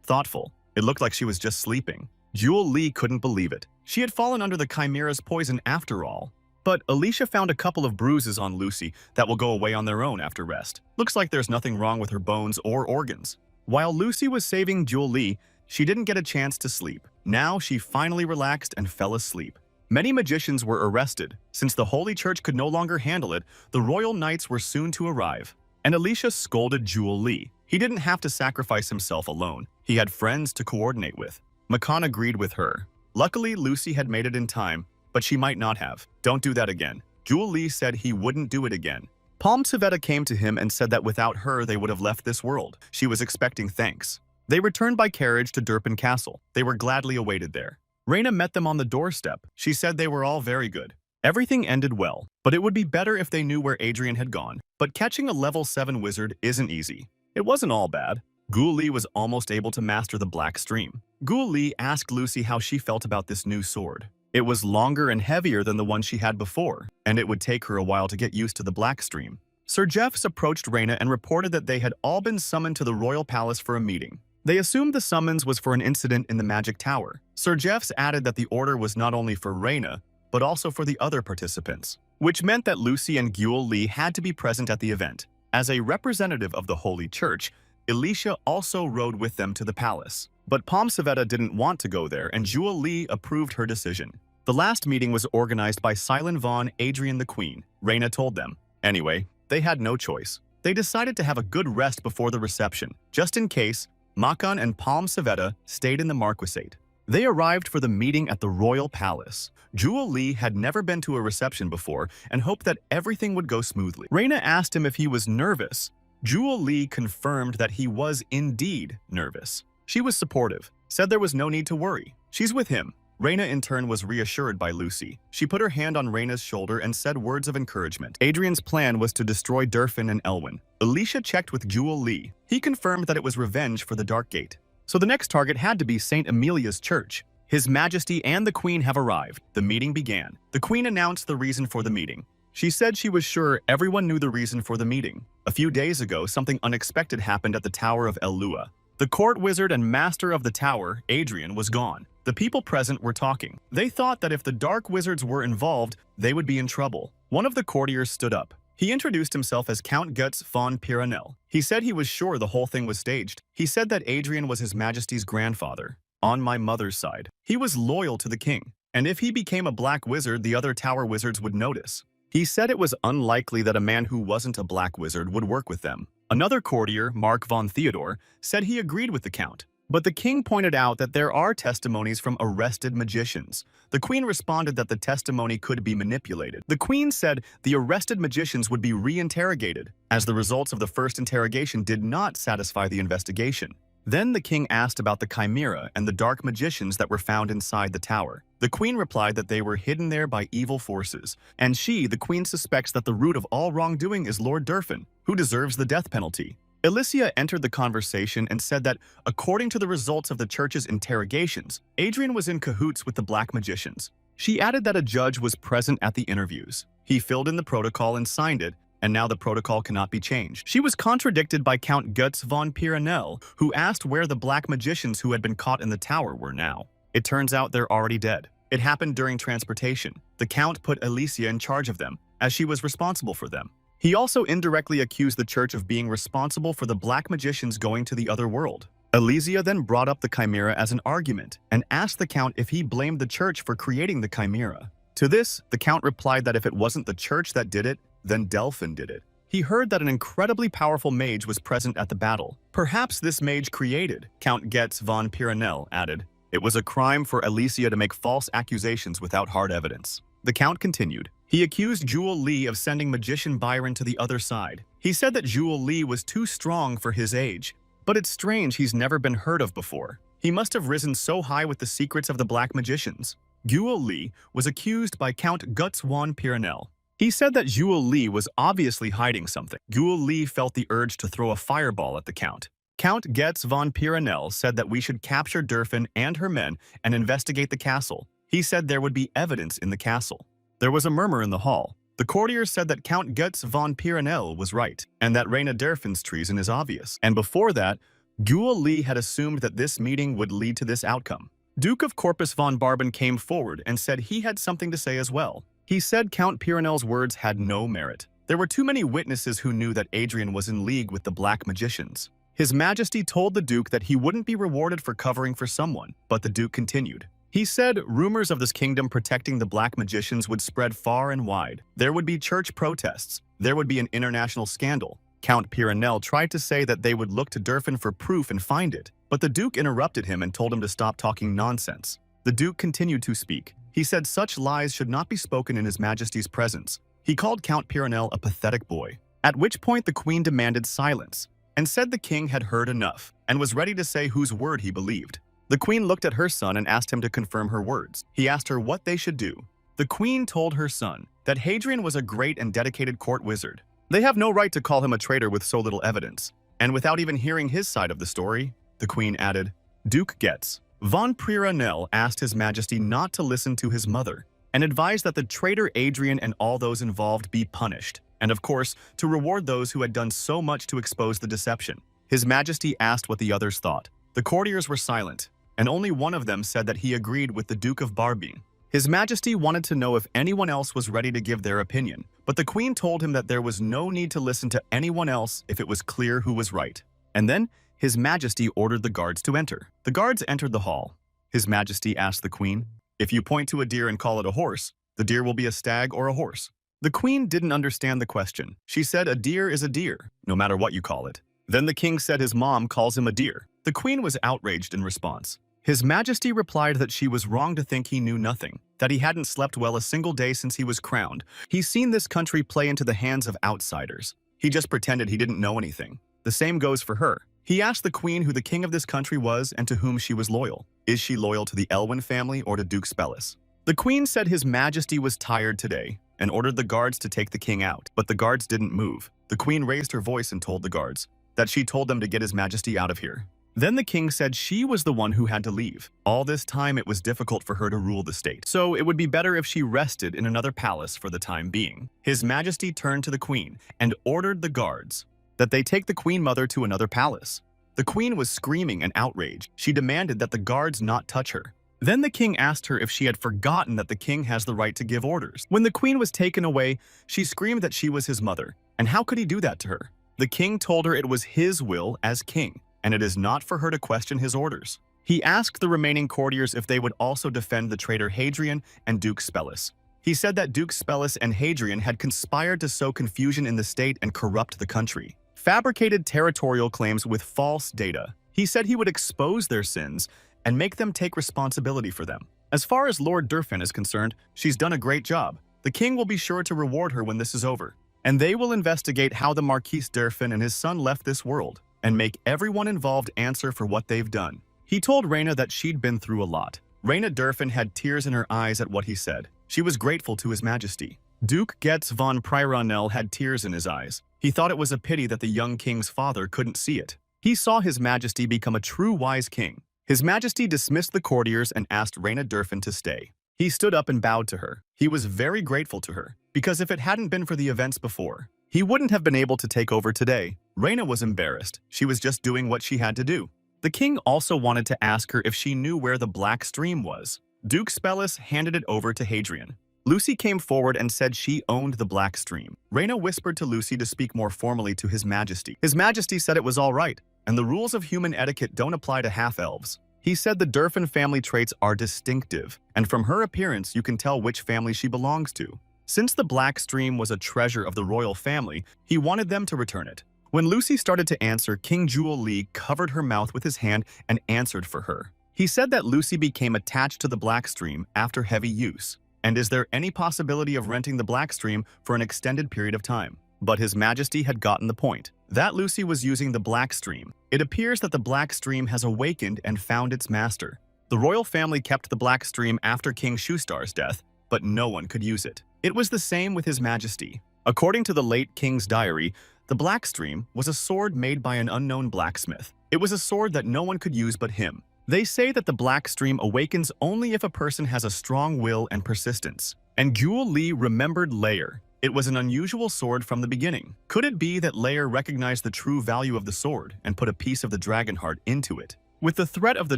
Thoughtful. It looked like she was just sleeping. Jewel Lee couldn't believe it. She had fallen under the Chimera's poison after all. But Alicia found a couple of bruises on Lucy that will go away on their own after rest. Looks like there's nothing wrong with her bones or organs. While Lucy was saving Jewel Lee, she didn't get a chance to sleep. Now she finally relaxed and fell asleep. Many magicians were arrested. Since the Holy Church could no longer handle it, the royal knights were soon to arrive. And Alicia scolded Jewel Lee. He didn't have to sacrifice himself alone. He had friends to coordinate with. Makan agreed with her. Luckily, Lucy had made it in time, but she might not have. Don't do that again. Jewel Lee said he wouldn't do it again. Palm Savetta came to him and said that without her, they would have left this world. She was expecting thanks. They returned by carriage to Durpan Castle. They were gladly awaited there. Raina met them on the doorstep. She said they were all very good. Everything ended well, but it would be better if they knew where Adrian had gone. But catching a level 7 wizard isn't easy. It wasn't all bad. Gul Li was almost able to master the Black Stream. Gul Li asked Lucy how she felt about this new sword. It was longer and heavier than the one she had before, and it would take her a while to get used to the Black Stream. Sir Jeffs approached Raina and reported that they had all been summoned to the royal palace for a meeting. They assumed the summons was for an incident in the Magic Tower. Sir Jeffs added that the order was not only for Raina, but also for the other participants, which meant that Lucy and Gul Li had to be present at the event. As a representative of the Holy Church, Alicia also rode with them to the palace. But Palm Savetta didn't want to go there, and Jewel Lee approved her decision. The last meeting was organized by Silent Vaughn, Adrian the Queen, Raina told them. Anyway, they had no choice. They decided to have a good rest before the reception, just in case. Makan and Palm Savetta stayed in the marquisate. They arrived for the meeting at the royal palace. Jewel Lee had never been to a reception before and hoped that everything would go smoothly. Raina asked him if he was nervous. Jewel Lee confirmed that he was indeed nervous. She was supportive, said there was no need to worry. She's with him. Raina in turn was reassured by Lucy. She put her hand on Raina's shoulder and said words of encouragement. Adrian's plan was to destroy Durfin and Elwyn. Alicia checked with Jewel Lee. He confirmed that it was revenge for the Dark Gate. So the next target had to be St. Amelia's Church. His Majesty and the Queen have arrived. The meeting began. The Queen announced the reason for the meeting. She said she was sure everyone knew the reason for the meeting. A few days ago, something unexpected happened at the Tower of Elua. The court wizard and master of the tower, Adrian, was gone. The people present were talking. They thought that if the dark wizards were involved, they would be in trouble. One of the courtiers stood up. He introduced himself as Count Guts von Piranel. He said he was sure the whole thing was staged. He said that Adrian was His Majesty's grandfather. On my mother's side, he was loyal to the king, and if he became a black wizard, the other tower wizards would notice. He said it was unlikely that a man who wasn't a black wizard would work with them. Another courtier, Mark von Theodore, said he agreed with the count. But the king pointed out that there are testimonies from arrested magicians. The queen responded that the testimony could be manipulated. The queen said the arrested magicians would be re-interrogated, as the results of the first interrogation did not satisfy the investigation. Then the king asked about the chimera and the dark magicians that were found inside the tower. The queen replied that they were hidden there by evil forces, and she, the queen, suspects that the root of all wrongdoing is Lord Durfin, who deserves the death penalty. Alicia entered the conversation and said that, according to the results of the church's interrogations, Adrian was in cahoots with the black magicians. She added that a judge was present at the interviews. He filled in the protocol and signed it, and now the protocol cannot be changed. She was contradicted by Count Guts von Piranel, who asked where the black magicians who had been caught in the tower were now. It turns out they're already dead. It happened during transportation. The count put Alicia in charge of them, as she was responsible for them. He also indirectly accused the church of being responsible for the black magicians going to the other world. Alicia then brought up the chimera as an argument and asked the count if he blamed the church for creating the chimera. To this, the count replied that if it wasn't the church that did it, then Delphin did it. He heard that an incredibly powerful mage was present at the battle. Perhaps this mage created, Count Getz von Piranel added. It was a crime for Alicia to make false accusations without hard evidence. The count continued. He accused Jewel Lee of sending magician Byron to the other side. He said that Jewel Lee was too strong for his age, but it's strange he's never been heard of before. He must have risen so high with the secrets of the black magicians. Jewel Lee was accused by Count Guts von Piranel. He said that Jewel Lee was obviously hiding something. Jewel Lee felt the urge to throw a fireball at the count. Count Getz von Piranel said that we should capture Durfin and her men and investigate the castle. He said there would be evidence in the castle. There was a murmur in the hall. The courtiers said that Count Getz von Piranel was right, and that Raina Durfin's treason is obvious. And before that, Jewel Lee had assumed that this meeting would lead to this outcome. Duke of Corpus von Barben came forward and said he had something to say as well. He said Count Piranel's words had no merit. There were too many witnesses who knew that Adrian was in league with the Black Magicians. His Majesty told the Duke that he wouldn't be rewarded for covering for someone, but the Duke continued. He said rumors of this kingdom protecting the Black Magicians would spread far and wide. There would be church protests. There would be an international scandal. Count Piranel tried to say that they would look to Durfin for proof and find it, but the Duke interrupted him and told him to stop talking nonsense. The Duke continued to speak. He said such lies should not be spoken in His Majesty's presence. He called Count Piranel a pathetic boy, at which point the Queen demanded silence and said the king had heard enough and was ready to say whose word he believed. The Queen looked at her son and asked him to confirm her words. He asked her what they should do. The Queen told her son that Hadrian was a great and dedicated court wizard. They have no right to call him a traitor with so little evidence. And without even hearing his side of the story, the Queen added, Duke gets. Von Piranel asked His Majesty not to listen to his mother and advised that the traitor Adrian and all those involved be punished, and of course, to reward those who had done so much to expose the deception. His Majesty asked what the others thought. The courtiers were silent, and only one of them said that he agreed with the Duke of Barbeing. His Majesty wanted to know if anyone else was ready to give their opinion, but the Queen told him that there was no need to listen to anyone else if it was clear who was right. And then, His Majesty ordered the guards to enter. The guards entered the hall. His Majesty asked the Queen, if you point to a deer and call it a horse, the deer will be a stag or a horse. The Queen didn't understand the question. She said a deer is a deer, no matter what you call it. Then the king said his mom calls him a deer. The Queen was outraged in response. His Majesty replied that she was wrong to think he knew nothing, that he hadn't slept well a single day since he was crowned. He's seen this country play into the hands of outsiders. He just pretended he didn't know anything. The same goes for her. He asked the Queen who the king of this country was and to whom she was loyal. Is she loyal to the Elwyn family or to Duke Spellis? The Queen said His Majesty was tired today and ordered the guards to take the king out, but the guards didn't move. The Queen raised her voice and told the guards that she told them to get His Majesty out of here. Then the king said she was the one who had to leave. All this time it was difficult for her to rule the state, so it would be better if she rested in another palace for the time being. His Majesty turned to the Queen and ordered the guards that they take the Queen Mother to another palace. The Queen was screaming in outrage. She demanded that the guards not touch her. Then the king asked her if she had forgotten that the king has the right to give orders. When the Queen was taken away, she screamed that she was his mother, and how could he do that to her? The king told her it was his will as king, and it is not for her to question his orders. He asked the remaining courtiers if they would also defend the traitor Hadrian and Duke Spellis. He said that Duke Spellis and Hadrian had conspired to sow confusion in the state and corrupt the country. Fabricated territorial claims with false data. He said he would expose their sins and make them take responsibility for them. As far as Lord Durfin is concerned, she's done a great job. The king will be sure to reward her when this is over, and they will investigate how the Marquis Durfin and his son left this world and make everyone involved answer for what they've done. He told Reina that she'd been through a lot. Reina Durfin had tears in her eyes at what he said. She was grateful to His Majesty. Duke Getz von Piranel had tears in his eyes. He thought it was a pity that the young king's father couldn't see it. He saw His Majesty become a true wise king. His Majesty dismissed the courtiers and asked Reina Durfin to stay. He stood up and bowed to her. He was very grateful to her, because if it hadn't been for the events before, he wouldn't have been able to take over today. Reina was embarrassed. She was just doing what she had to do. The king also wanted to ask her if she knew where the Black Stream was. Duke Spellis handed it over to Hadrian. Lucy came forward and said she owned the Black Stream. Reina whispered to Lucy to speak more formally to His Majesty. His Majesty said it was all right, and the rules of human etiquette don't apply to half-elves. He said the Durfin family traits are distinctive, and from her appearance you can tell which family she belongs to. Since the Black Stream was a treasure of the royal family, he wanted them to return it. When Lucy started to answer, King Jewel Lee covered her mouth with his hand and answered for her. He said that Lucy became attached to the Black Stream after heavy use. And is there any possibility of renting the Black Stream for an extended period of time? But His Majesty had gotten the point. That Lucy was using the Black Stream. It appears that the Black Stream has awakened and found its master. The royal family kept the Black Stream after King Shustar's death, but no one could use it. It was the same with His Majesty. According to the late king's diary, the Black Stream was a sword made by an unknown blacksmith. It was a sword that no one could use but him. They say that the Black Stream awakens only if a person has a strong will and persistence. And Jewel Lee remembered Lair. It was an unusual sword from the beginning. Could it be that Lair recognized the true value of the sword and put a piece of the dragon heart into it? With the threat of the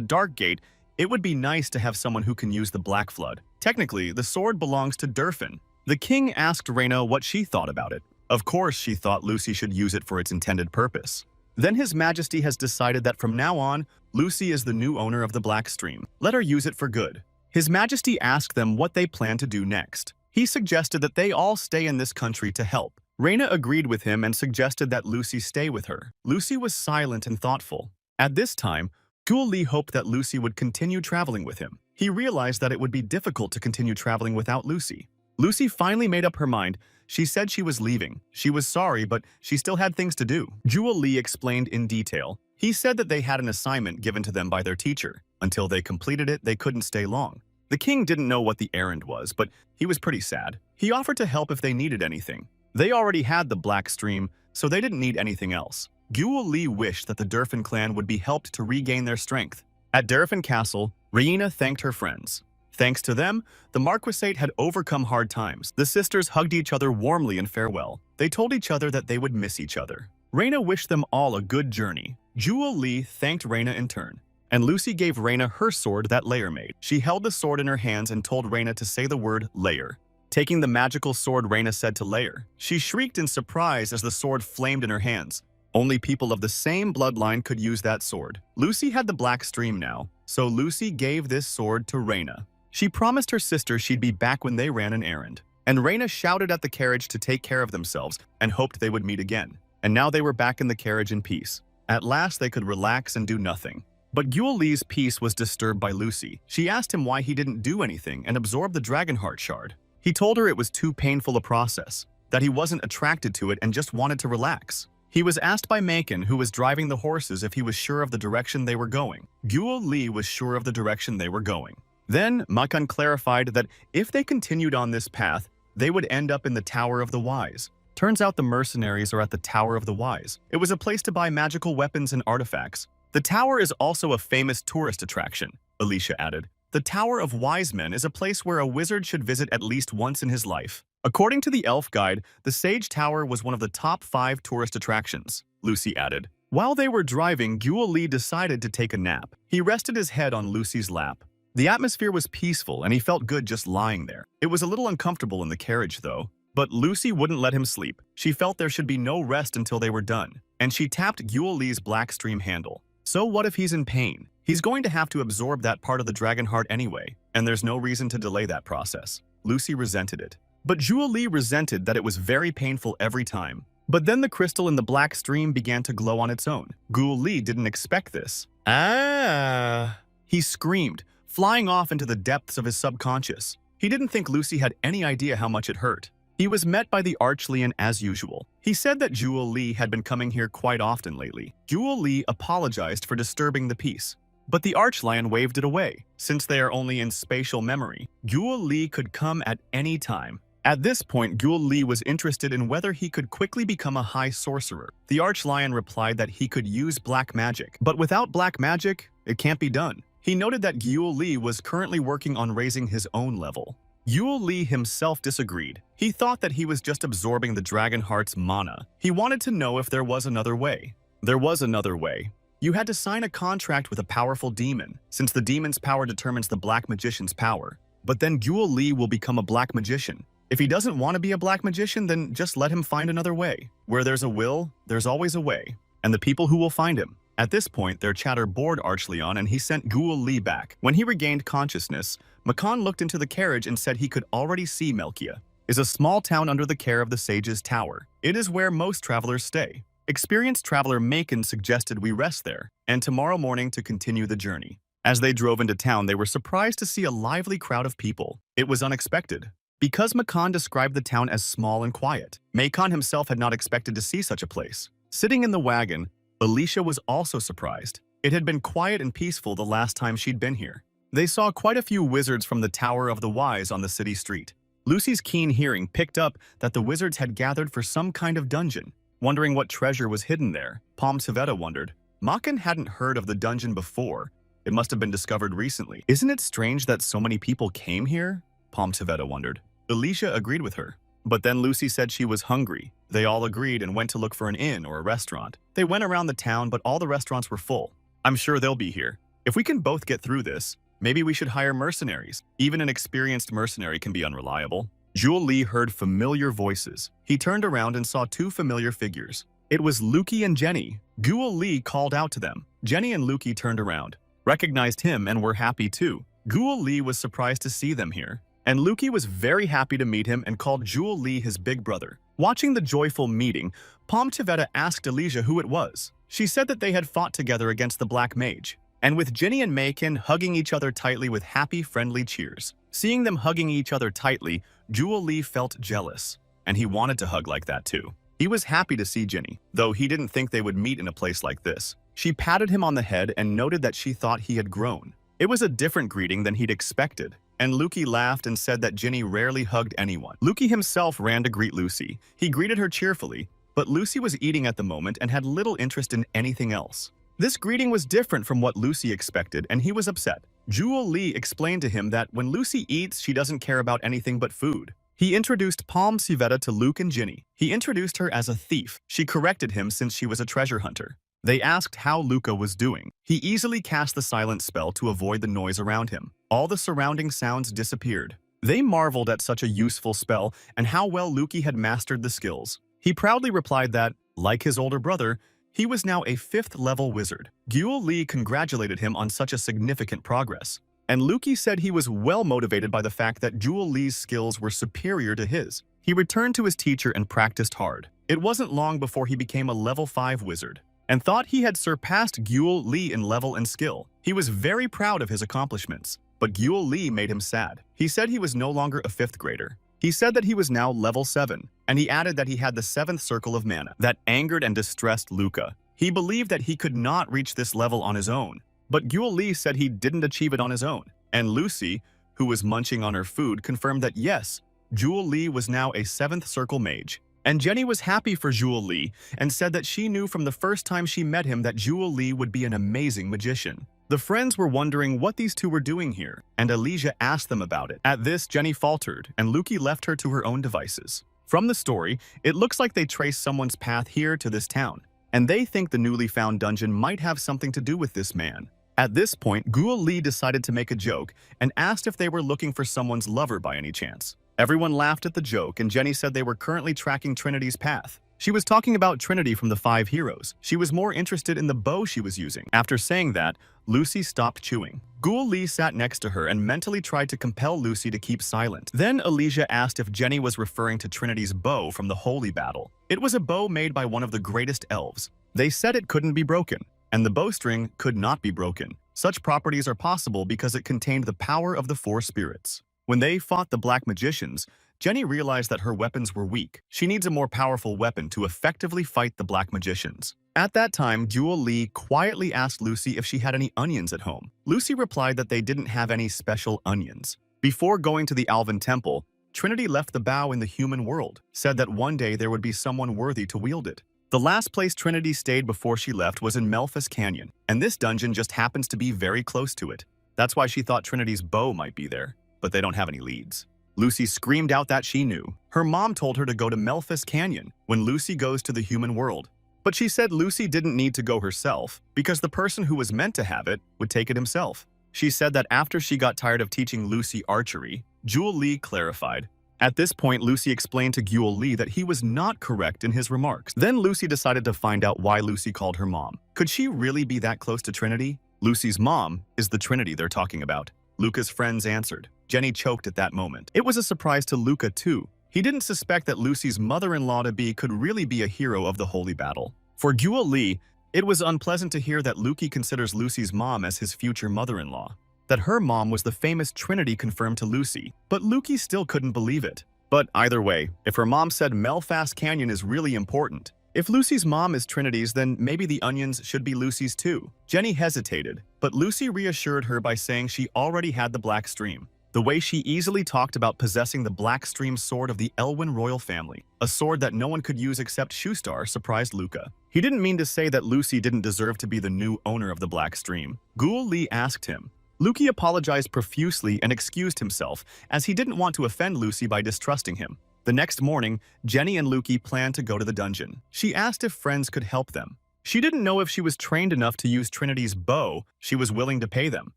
Dark Gate, It would be nice to have someone who can use the Black Flood. Technically, the sword belongs to Durfin. The king asked Reyna what she thought about it. Of course, she thought Lucy should use it for its intended purpose. Then His Majesty has decided that from now on, Lucy is the new owner of the Black Stream. Let her use it for good. His Majesty asked them what they plan to do next. He suggested that they all stay in this country to help. Reyna agreed with him and suggested that Lucy stay with her. Lucy was silent and thoughtful. At this time, Guo Li hoped that Lucy would continue traveling with him. He realized that it would be difficult to continue traveling without Lucy. Lucy finally made up her mind. She said she was leaving. She was sorry, but she still had things to do. Guo Li explained in detail. He said that they had an assignment given to them by their teacher. Until they completed it, they couldn't stay long. The king didn't know what the errand was, but he was pretty sad. He offered to help if they needed anything. They already had the Black Stream, so they didn't need anything else. Guo Li wished that the Durfin clan would be helped to regain their strength. At Durfin Castle, Reyna thanked her friends. Thanks to them, the Marquisate had overcome hard times. The sisters hugged each other warmly in farewell. They told each other that they would miss each other. Reyna wished them all a good journey. Guo Li thanked Reyna in turn, and Lucy gave Reyna her sword that Layer made. She held the sword in her hands and told Reyna to say the word Layer. Taking the magical sword, Reyna said to Layer. She shrieked in surprise as the sword flamed in her hands. Only people of the same bloodline could use that sword. Lucy had the Black Stream now, so Lucy gave this sword to Reyna. She promised her sister she'd be back when they ran an errand. And Reyna shouted at the carriage to take care of themselves and hoped they would meet again. And now they were back in the carriage in peace. At last they could relax and do nothing. But Guo Li's peace was disturbed by Lucy. She asked him why he didn't do anything and absorb the Dragonheart shard. He told her it was too painful a process, that he wasn't attracted to it and just wanted to relax. He was asked by Macon, who was driving the horses, if he was sure of the direction they were going. Guo Li was sure of the direction they were going. Then Macon clarified that if they continued on this path, they would end up in the Tower of the Wise. Turns out the mercenaries are at the Tower of the Wise. It was a place to buy magical weapons and artifacts. The tower is also a famous tourist attraction, Alicia added. The Tower of Wise Men is a place where a wizard should visit at least once in his life. According to the Elf Guide, the Sage Tower was one of the top 5 tourist attractions, Lucy added. While they were driving, Guo Li decided to take a nap. He rested his head on Lucy's lap. The atmosphere was peaceful and he felt good just lying there. It was a little uncomfortable in the carriage though. But Lucy wouldn't let him sleep. She felt there should be no rest until they were done. And she tapped Guo Li's Black Stream handle. So what if he's in pain? He's going to have to absorb that part of the Dragonheart anyway, and there's no reason to delay that process. Lucy resented it. But Guo Li resented that it was very painful every time. But then the crystal in the Black Stream began to glow on its own. Guo Li didn't expect this. Ah! He screamed, flying off into the depths of his subconscious. He didn't think Lucy had any idea how much it hurt. He was met by the Archlion as usual. He said that Guo Li had been coming here quite often lately. Guo Li apologized for disturbing the peace. But the Archlion waved it away. Since they are only in spatial memory, Guo Li could come at any time. At this point, Guo Li was interested in whether he could quickly become a high sorcerer. The Archlion replied that he could use black magic. But without black magic, it can't be done. He noted that Guo Li was currently working on raising his own level. Guo Li himself disagreed. He thought that he was just absorbing the Dragonheart's mana. He wanted to know if there was another way. There was another way. You had to sign a contract with a powerful demon, since the demon's power determines the Black Magician's power. But then Guo Li will become a Black Magician. If he doesn't want to be a Black Magician, then just let him find another way. Where there's a will, there's always a way. And the people who will find him. At this point, their chatter bored Archlion and he sent Guo Li back. When he regained consciousness, Macon looked into the carriage and said he could already see Melkia. Is a small town under the care of the Sage's Tower. It is where most travelers stay. Experienced traveler Macon suggested we rest there, and tomorrow morning to continue the journey. As they drove into town, they were surprised to see a lively crowd of people. It was unexpected. Because Macon described the town as small and quiet, Macon himself had not expected to see such a place. Sitting in the wagon, Alicia was also surprised. It had been quiet and peaceful the last time she'd been here. They saw quite a few wizards from the Tower of the Wise on the city street. Lucy's keen hearing picked up that the wizards had gathered for some kind of dungeon. Wondering what treasure was hidden there, Palm Tivetta wondered. Macon hadn't heard of the dungeon before. It must have been discovered recently. Isn't it strange that so many people came here? Palm Tivetta wondered. Alicia agreed with her. But then Lucy said she was hungry. They all agreed and went to look for an inn or a restaurant. They went around the town, but all the restaurants were full. I'm sure they'll be here. If we can both get through this, Maybe we should hire mercenaries. Even an experienced mercenary can be unreliable. Jewel Lee heard familiar voices. He turned around and saw two familiar figures. It was Luki and Jenny. Jewel Lee called out to them. Jenny and Luki turned around, recognized him, and were happy too. Jewel Lee was surprised to see them here, and Luki was very happy to meet him and called Jewel Lee his big brother. Watching the joyful meeting, Palm Chivetta asked Elijah who it was. She said that they had fought together against the Black Mage, and with Ginny and Maykin hugging each other tightly with happy, friendly cheers. Seeing them hugging each other tightly, Jewel Lee felt jealous, and he wanted to hug like that too. He was happy to see Ginny, though he didn't think they would meet in a place like this. She patted him on the head and noted that she thought he had grown. It was a different greeting than he'd expected, and Luki laughed and said that Ginny rarely hugged anyone. Luki himself ran to greet Lucy. He greeted her cheerfully, but Lucy was eating at the moment and had little interest in anything else. This greeting was different from what Lucy expected, and he was upset. Jewel Lee explained to him that when Lucy eats, she doesn't care about anything but food. He introduced Palm Civetta to Luke and Ginny. He introduced her as a thief. She corrected him since she was a treasure hunter. They asked how Luca was doing. He easily cast the silent spell to avoid the noise around him. All the surrounding sounds disappeared. They marveled at such a useful spell and how well Luki had mastered the skills. He proudly replied that, like his older brother, he was now a 5th-level wizard. Jewel Lee congratulated him on such a significant progress, and Luki said he was well motivated by the fact that Jewel Lee's skills were superior to his. He returned to his teacher and practiced hard. It wasn't long before he became a level 5 wizard, and thought he had surpassed Jewel Lee in level and skill. He was very proud of his accomplishments, but Jewel Lee made him sad. He said he was no longer a 5th grader. He said that he was now level 7, and he added that he had the 7th circle of mana. That angered and distressed Luca. He believed that he could not reach this level on his own, but Jewel Lee said he didn't achieve it on his own. And Lucy, who was munching on her food, confirmed that yes, Jewel Lee was now a 7th circle mage. And Jenny was happy for Jewel Lee and said that she knew from the first time she met him that Jewel Lee would be an amazing magician. The friends were wondering what these two were doing here, and Elijah asked them about it. At this, Jenny faltered, and Luki left her to her own devices. From the story, it looks like they traced someone's path here to this town, and they think the newly found dungeon might have something to do with this man. At this point, Jewel Lee decided to make a joke and asked if they were looking for someone's lover by any chance. Everyone laughed at the joke, and Jenny said they were currently tracking Trinity's path. She was talking about Trinity from the 5 heroes. She was more interested in the bow she was using. After saying that, Lucy stopped chewing. Jewel Lee sat next to her and mentally tried to compel Lucy to keep silent. Then Elijah asked if Jenny was referring to Trinity's bow from the Holy Battle. It was a bow made by one of the greatest elves. They said it couldn't be broken, and the bowstring could not be broken. Such properties are possible because it contained the power of the 4 spirits. When they fought the Black Magicians, Jenny realized that her weapons were weak. She needs a more powerful weapon to effectively fight the Black Magicians. At that time, Jewel Lee quietly asked Lucy if she had any onions at home. Lucy replied that they didn't have any special onions. Before going to the Alvin Temple, Trinity left the bow in the human world, said that one day there would be someone worthy to wield it. The last place Trinity stayed before she left was in Melphus Canyon, and this dungeon just happens to be very close to it. That's why she thought Trinity's bow might be there, but they don't have any leads. Lucy screamed out that she knew. Her mom told her to go to Melphus Canyon when Lucy goes to the human world. But she said Lucy didn't need to go herself because the person who was meant to have it would take it himself. She said that after she got tired of teaching Lucy archery, Jewel Lee clarified. At this point, Lucy explained to Jewel Lee that he was not correct in his remarks. Then Lucy decided to find out why Lucy called her mom. Could she really be that close to Trinity? Lucy's mom is the Trinity they're talking about. Luca's friends answered. Jenny choked at that moment. It was a surprise to Luca too. He didn't suspect that Lucy's mother-in-law-to-be could really be a hero of the Holy Battle. For Jewel Lee, it was unpleasant to hear that Luki considers Lucy's mom as his future mother-in-law. That her mom was the famous Trinity confirmed to Lucy, but Luki still couldn't believe it. But either way, if her mom said Melphas Canyon is really important, if Lucy's mom is Trinity's, then maybe the onions should be Lucy's too. Jenny hesitated, but Lucy reassured her by saying she already had the Black Stream. The way she easily talked about possessing the Black Stream sword of the Elwyn royal family, a sword that no one could use except Shoestar, surprised Luca. He didn't mean to say that Lucy didn't deserve to be the new owner of the Black Stream. Jewel Lee asked him. Luki apologized profusely and excused himself, as he didn't want to offend Lucy by distrusting him. The next morning, Jenny and Luki planned to go to the dungeon. She asked if friends could help them. She didn't know if she was trained enough to use Trinity's bow. She was willing to pay them,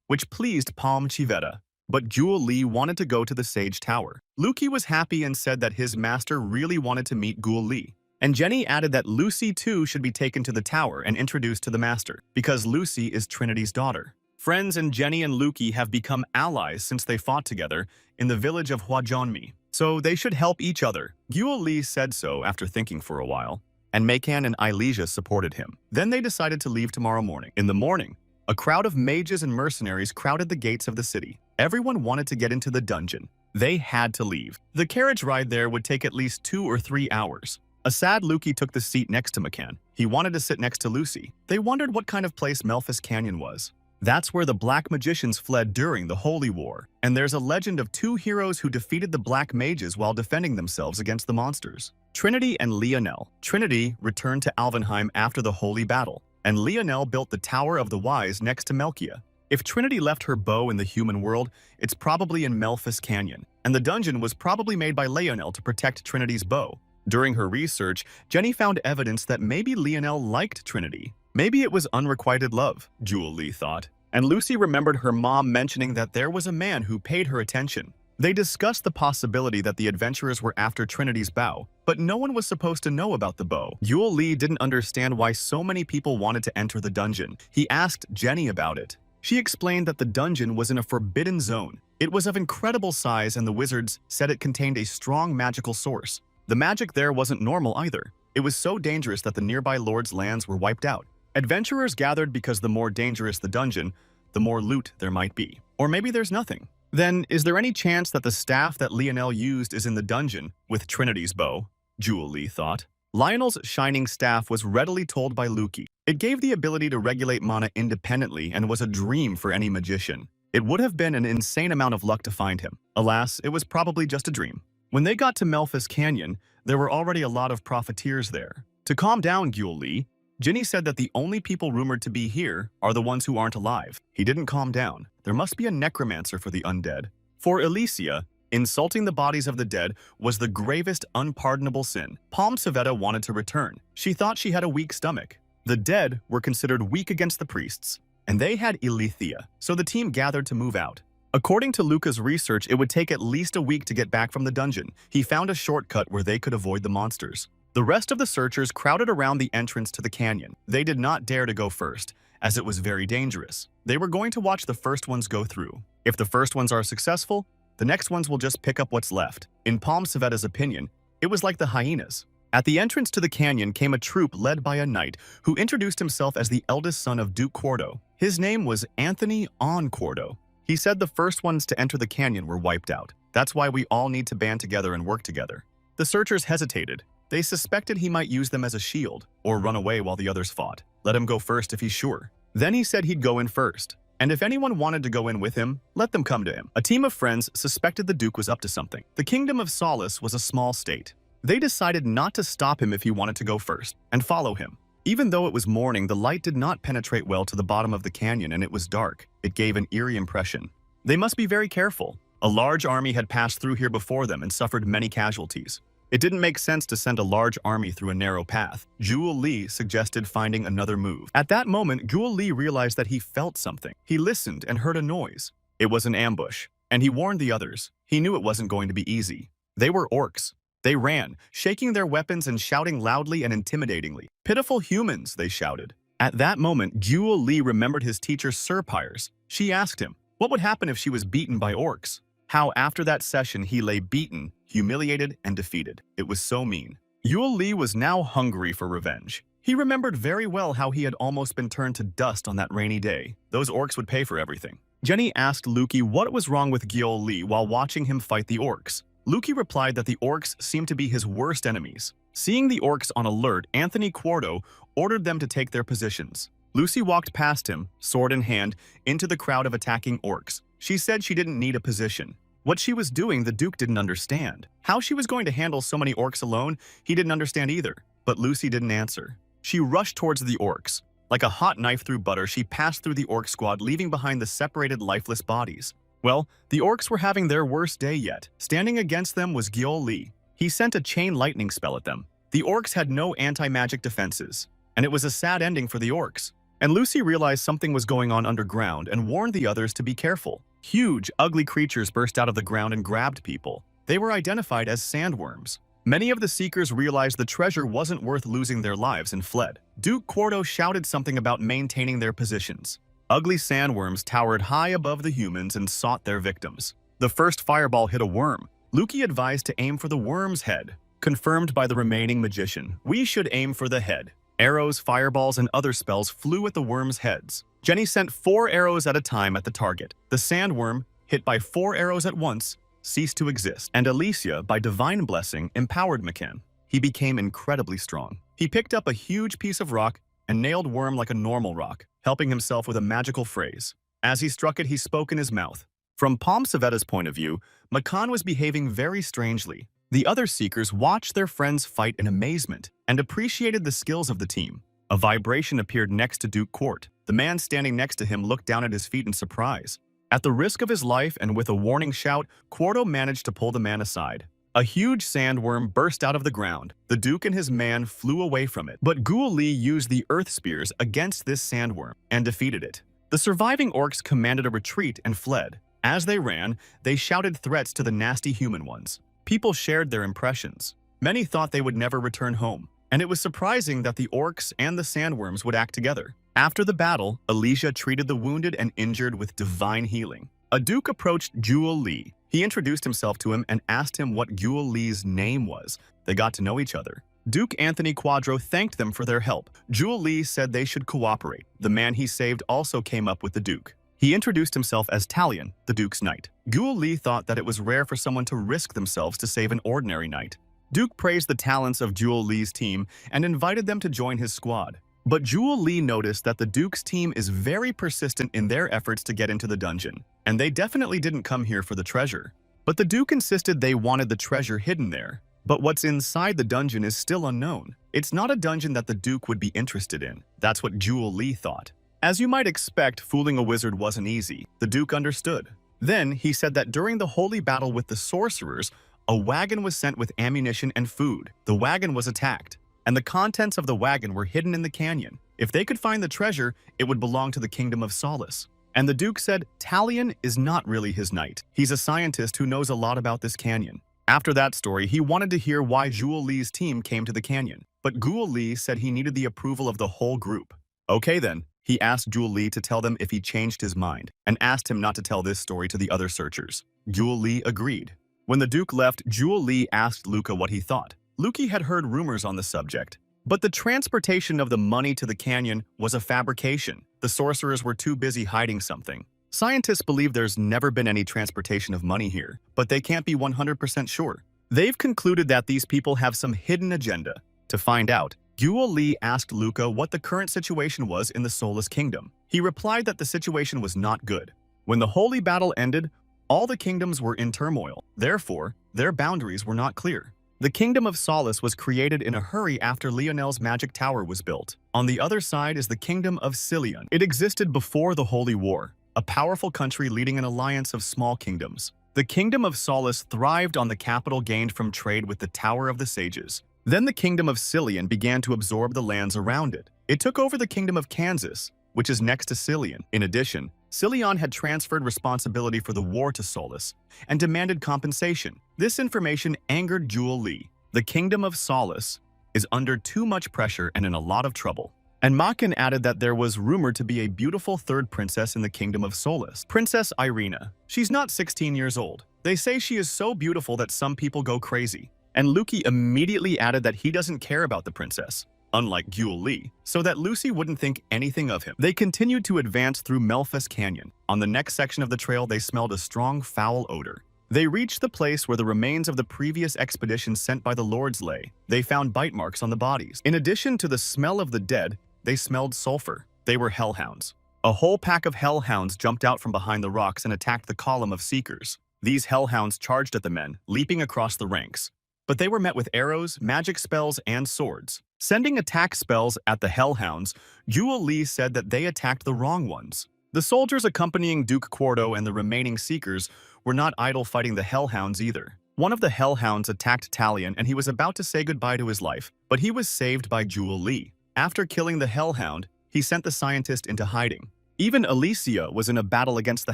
which pleased Palm Chivetta. But Jewel Lee wanted to go to the Sage Tower. Lucy was happy and said that his master really wanted to meet Jewel Lee. And Jenny added that Lucy too should be taken to the tower and introduced to the master, because Lucy is Trinity's daughter. Friends, and Jenny and Lucy have become allies since they fought together in the village of Hwajonmi. So they should help each other. Jewel Lee said so after thinking for a while, and Makan and Eilesia supported him. Then they decided to leave tomorrow morning. In the morning, a crowd of mages and mercenaries crowded the gates of the city. Everyone wanted to get into the dungeon. They had to leave. The carriage ride there would take at least 2 or 3 hours. A sad Lucy took the seat next to Makan. He wanted to sit next to Lucy. They wondered what kind of place Melphis Canyon was. That's where the Black Magicians fled during the Holy War. And there's a legend of 2 heroes who defeated the Black Mages while defending themselves against the monsters. Trinity and Lionel. Trinity returned to Alvenheim after the Holy Battle, and Lionel built the Tower of the Wise next to Melkia. If Trinity left her bow in the human world, it's probably in Melphis Canyon, and the dungeon was probably made by Lionel to protect Trinity's bow. During her research, Jenny found evidence that maybe Lionel liked Trinity. Maybe it was unrequited love, Jewel Lee thought. And Lucy remembered her mom mentioning that there was a man who paid her attention. They discussed the possibility that the adventurers were after Trinity's bow, but no one was supposed to know about the bow. Jewel Lee didn't understand why so many people wanted to enter the dungeon. He asked Jenny about it. She explained that the dungeon was in a forbidden zone. It was of incredible size, and the wizards said it contained a strong magical source. The magic there wasn't normal either. It was so dangerous that the nearby lord's lands were wiped out. Adventurers gathered because the more dangerous the dungeon, the more loot there might be. Or maybe there's nothing. Then, is there any chance that the staff that Lionel used is in the dungeon with Trinity's bow? Jewel Lee thought. Lionel's shining staff was readily told by Lucy. It gave the ability to regulate mana independently and was a dream for any magician. It would have been an insane amount of luck to find him. Alas, it was probably just a dream. When they got to Melphis Canyon, there were already a lot of profiteers there. To calm down Jewel Lee, Ginny said that the only people rumored to be here are the ones who aren't alive. He didn't calm down. There must be a necromancer for the undead. For Alicia, insulting the bodies of the dead was the gravest unpardonable sin. Palm Savetta wanted to return. She thought she had a weak stomach. The dead were considered weak against the priests, and they had Ilithia, so the team gathered to move out. According to Luca's research, it would take at least a week to get back from the dungeon. He found a shortcut where they could avoid the monsters. The rest of the searchers crowded around the entrance to the canyon. They did not dare to go first, as it was very dangerous. They were going to watch the first ones go through. If the first ones are successful, the next ones will just pick up what's left. In Palm Savetta's opinion, it was like the hyenas. At the entrance to the canyon came a troop led by a knight who introduced himself as the eldest son of Duke Quarto. His name was Anthony On Quarto. He said the first ones to enter the canyon were wiped out. That's why we all need to band together and work together. The searchers hesitated. They suspected he might use them as a shield or run away while the others fought. Let him go first if he's sure. Then he said he'd go in first. And if anyone wanted to go in with him, let them come to him. A team of friends suspected the Duke was up to something. The Kingdom of Solace was a small state. They decided not to stop him if he wanted to go first, and follow him. Even though it was morning, the light did not penetrate well to the bottom of the canyon and it was dark. It gave an eerie impression. They must be very careful. A large army had passed through here before them and suffered many casualties. It didn't make sense to send a large army through a narrow path. Jewel Lee suggested finding another move. At that moment, Jewel Lee realized that he felt something. He listened and heard a noise. It was an ambush, and he warned the others. He knew it wasn't going to be easy. They were orcs. They ran, shaking their weapons and shouting loudly and intimidatingly. "Pitiful humans," they shouted. At that moment, Jewel Lee remembered his teacher Sir Pyres. She asked him, what would happen if she was beaten by orcs? How after that session he lay beaten, humiliated, and defeated. It was so mean. Jewel Lee was now hungry for revenge. He remembered very well how he had almost been turned to dust on that rainy day. Those orcs would pay for everything. Jenny asked Lucy what was wrong with Jewel Lee while watching him fight the orcs. Lucy replied that the orcs seemed to be his worst enemies. Seeing the orcs on alert, Anthony Quarto ordered them to take their positions. Lucy walked past him, sword in hand, into the crowd of attacking orcs. She said she didn't need a position. What she was doing, the Duke didn't understand. How she was going to handle so many orcs alone, he didn't understand either. But Lucy didn't answer. She rushed towards the orcs. Like a hot knife through butter, she passed through the orc squad, leaving behind the separated lifeless bodies. Well, the orcs were having their worst day yet. Standing against them was Jewel Lee. He sent a chain lightning spell at them. The orcs had no anti-magic defenses, and it was a sad ending for the orcs. And Lucy realized something was going on underground and warned the others to be careful. Huge, ugly creatures burst out of the ground and grabbed people. They were identified as sandworms. Many of the seekers realized the treasure wasn't worth losing their lives and fled. Duke Quarto shouted something about maintaining their positions. Ugly sandworms towered high above the humans and sought their victims. The first fireball hit a worm. Luki advised to aim for the worm's head. Confirmed by the remaining magician, we should aim for the head. Arrows, fireballs, and other spells flew at the worms' heads. Jenny sent 4 arrows at a time at the target. The sandworm, hit by 4 arrows at once, ceased to exist, and Alicia, by divine blessing, empowered McCann. He became incredibly strong. He picked up a huge piece of rock and nailed Worm like a normal rock, helping himself with a magical phrase. As he struck it, he spoke in his mouth. From Palm Savetta's point of view, McCann was behaving very strangely. The other seekers watched their friends fight in amazement and appreciated the skills of the team. A vibration appeared next to Duke Quart. The man standing next to him looked down at his feet in surprise. At the risk of his life and with a warning shout, Quarto managed to pull the man aside. A huge sandworm burst out of the ground. The Duke and his man flew away from it, but Guo Li used the earth spears against this sandworm and defeated it. The surviving orcs commanded a retreat and fled. As they ran, they shouted threats to the nasty human ones. People shared their impressions. Many thought they would never return home, and it was surprising that the orcs and the sandworms would act together. After the battle, Alicia treated the wounded and injured with divine healing. A duke approached Guo Li. He introduced himself to him and asked him what Guo Li's name was. They got to know each other. Duke Anthony Quadro thanked them for their help. Guo Li said they should cooperate. The man he saved also came up with the duke. He introduced himself as Talion, the duke's knight. Guo Li thought that it was rare for someone to risk themselves to save an ordinary knight. Duke praised the talents of Guo Li's team and invited them to join his squad. But Guo Li noticed that the Duke's team is very persistent in their efforts to get into the dungeon, and they definitely didn't come here for the treasure. But the Duke insisted they wanted the treasure hidden there. But what's inside the dungeon is still unknown. It's not a dungeon that the Duke would be interested in. That's what Guo Li thought. As you might expect, fooling a wizard wasn't easy. The Duke understood. Then he said that during the holy battle with the sorcerers, a wagon was sent with ammunition and food. The wagon was attacked, and the contents of the wagon were hidden in the canyon. If they could find the treasure, it would belong to the Kingdom of Solace. And the Duke said Talion is not really his knight. He's a scientist who knows a lot about this canyon. After that story, he wanted to hear why Guo Li's team came to the canyon. But Guo Li said he needed the approval of the whole group. Okay then, he asked Guo Li to tell them if he changed his mind, and asked him not to tell this story to the other searchers. Guo Li agreed. When the Duke left, Guo Li asked Luca what he thought. Luki had heard rumors on the subject, but the transportation of the money to the canyon was a fabrication. The sorcerers were too busy hiding something. Scientists believe there's never been any transportation of money here, but they can't be 100% sure. They've concluded that these people have some hidden agenda. To find out, Guo Li asked Luca what the current situation was in the Soulless Kingdom. He replied that the situation was not good. When the holy battle ended, all the kingdoms were in turmoil. Therefore, their boundaries were not clear. The Kingdom of Solace was created in a hurry after Lionel's magic tower was built. On the other side is the Kingdom of Silion. It existed before the Holy War, a powerful country leading an alliance of small kingdoms. The Kingdom of Solace thrived on the capital gained from trade with the Tower of the Sages. Then the Kingdom of Silion began to absorb the lands around it. It took over the Kingdom of Kansas, which is next to Silion. In addition, Silion had transferred responsibility for the war to Solace and demanded compensation. This information angered Guo Li. The Kingdom of Solace is under too much pressure and in a lot of trouble. And Makin added that there was rumored to be a beautiful third princess in the Kingdom of Solace, Princess Irina. She's not 16 years old. They say she is so beautiful that some people go crazy. And Luki immediately added that he doesn't care about the princess, unlike Guo Li, so that Lucy wouldn't think anything of him. They continued to advance through Melfus Canyon. On the next section of the trail, they smelled a strong, foul odor. They reached the place where the remains of the previous expedition sent by the Lords lay. They found bite marks on the bodies. In addition to the smell of the dead, they smelled sulfur. They were hellhounds. A whole pack of hellhounds jumped out from behind the rocks and attacked the column of seekers. These hellhounds charged at the men, leaping across the ranks. But they were met with arrows, magic spells, and swords. Sending attack spells at the hellhounds, Guo Li said that they attacked the wrong ones. The soldiers accompanying Duke Quarto and the remaining seekers were not idle fighting the hellhounds either. One of the hellhounds attacked Talion and he was about to say goodbye to his life, but he was saved by Guo Li. After killing the Hellhound, he sent the scientist into hiding. Even Alicia was in a battle against the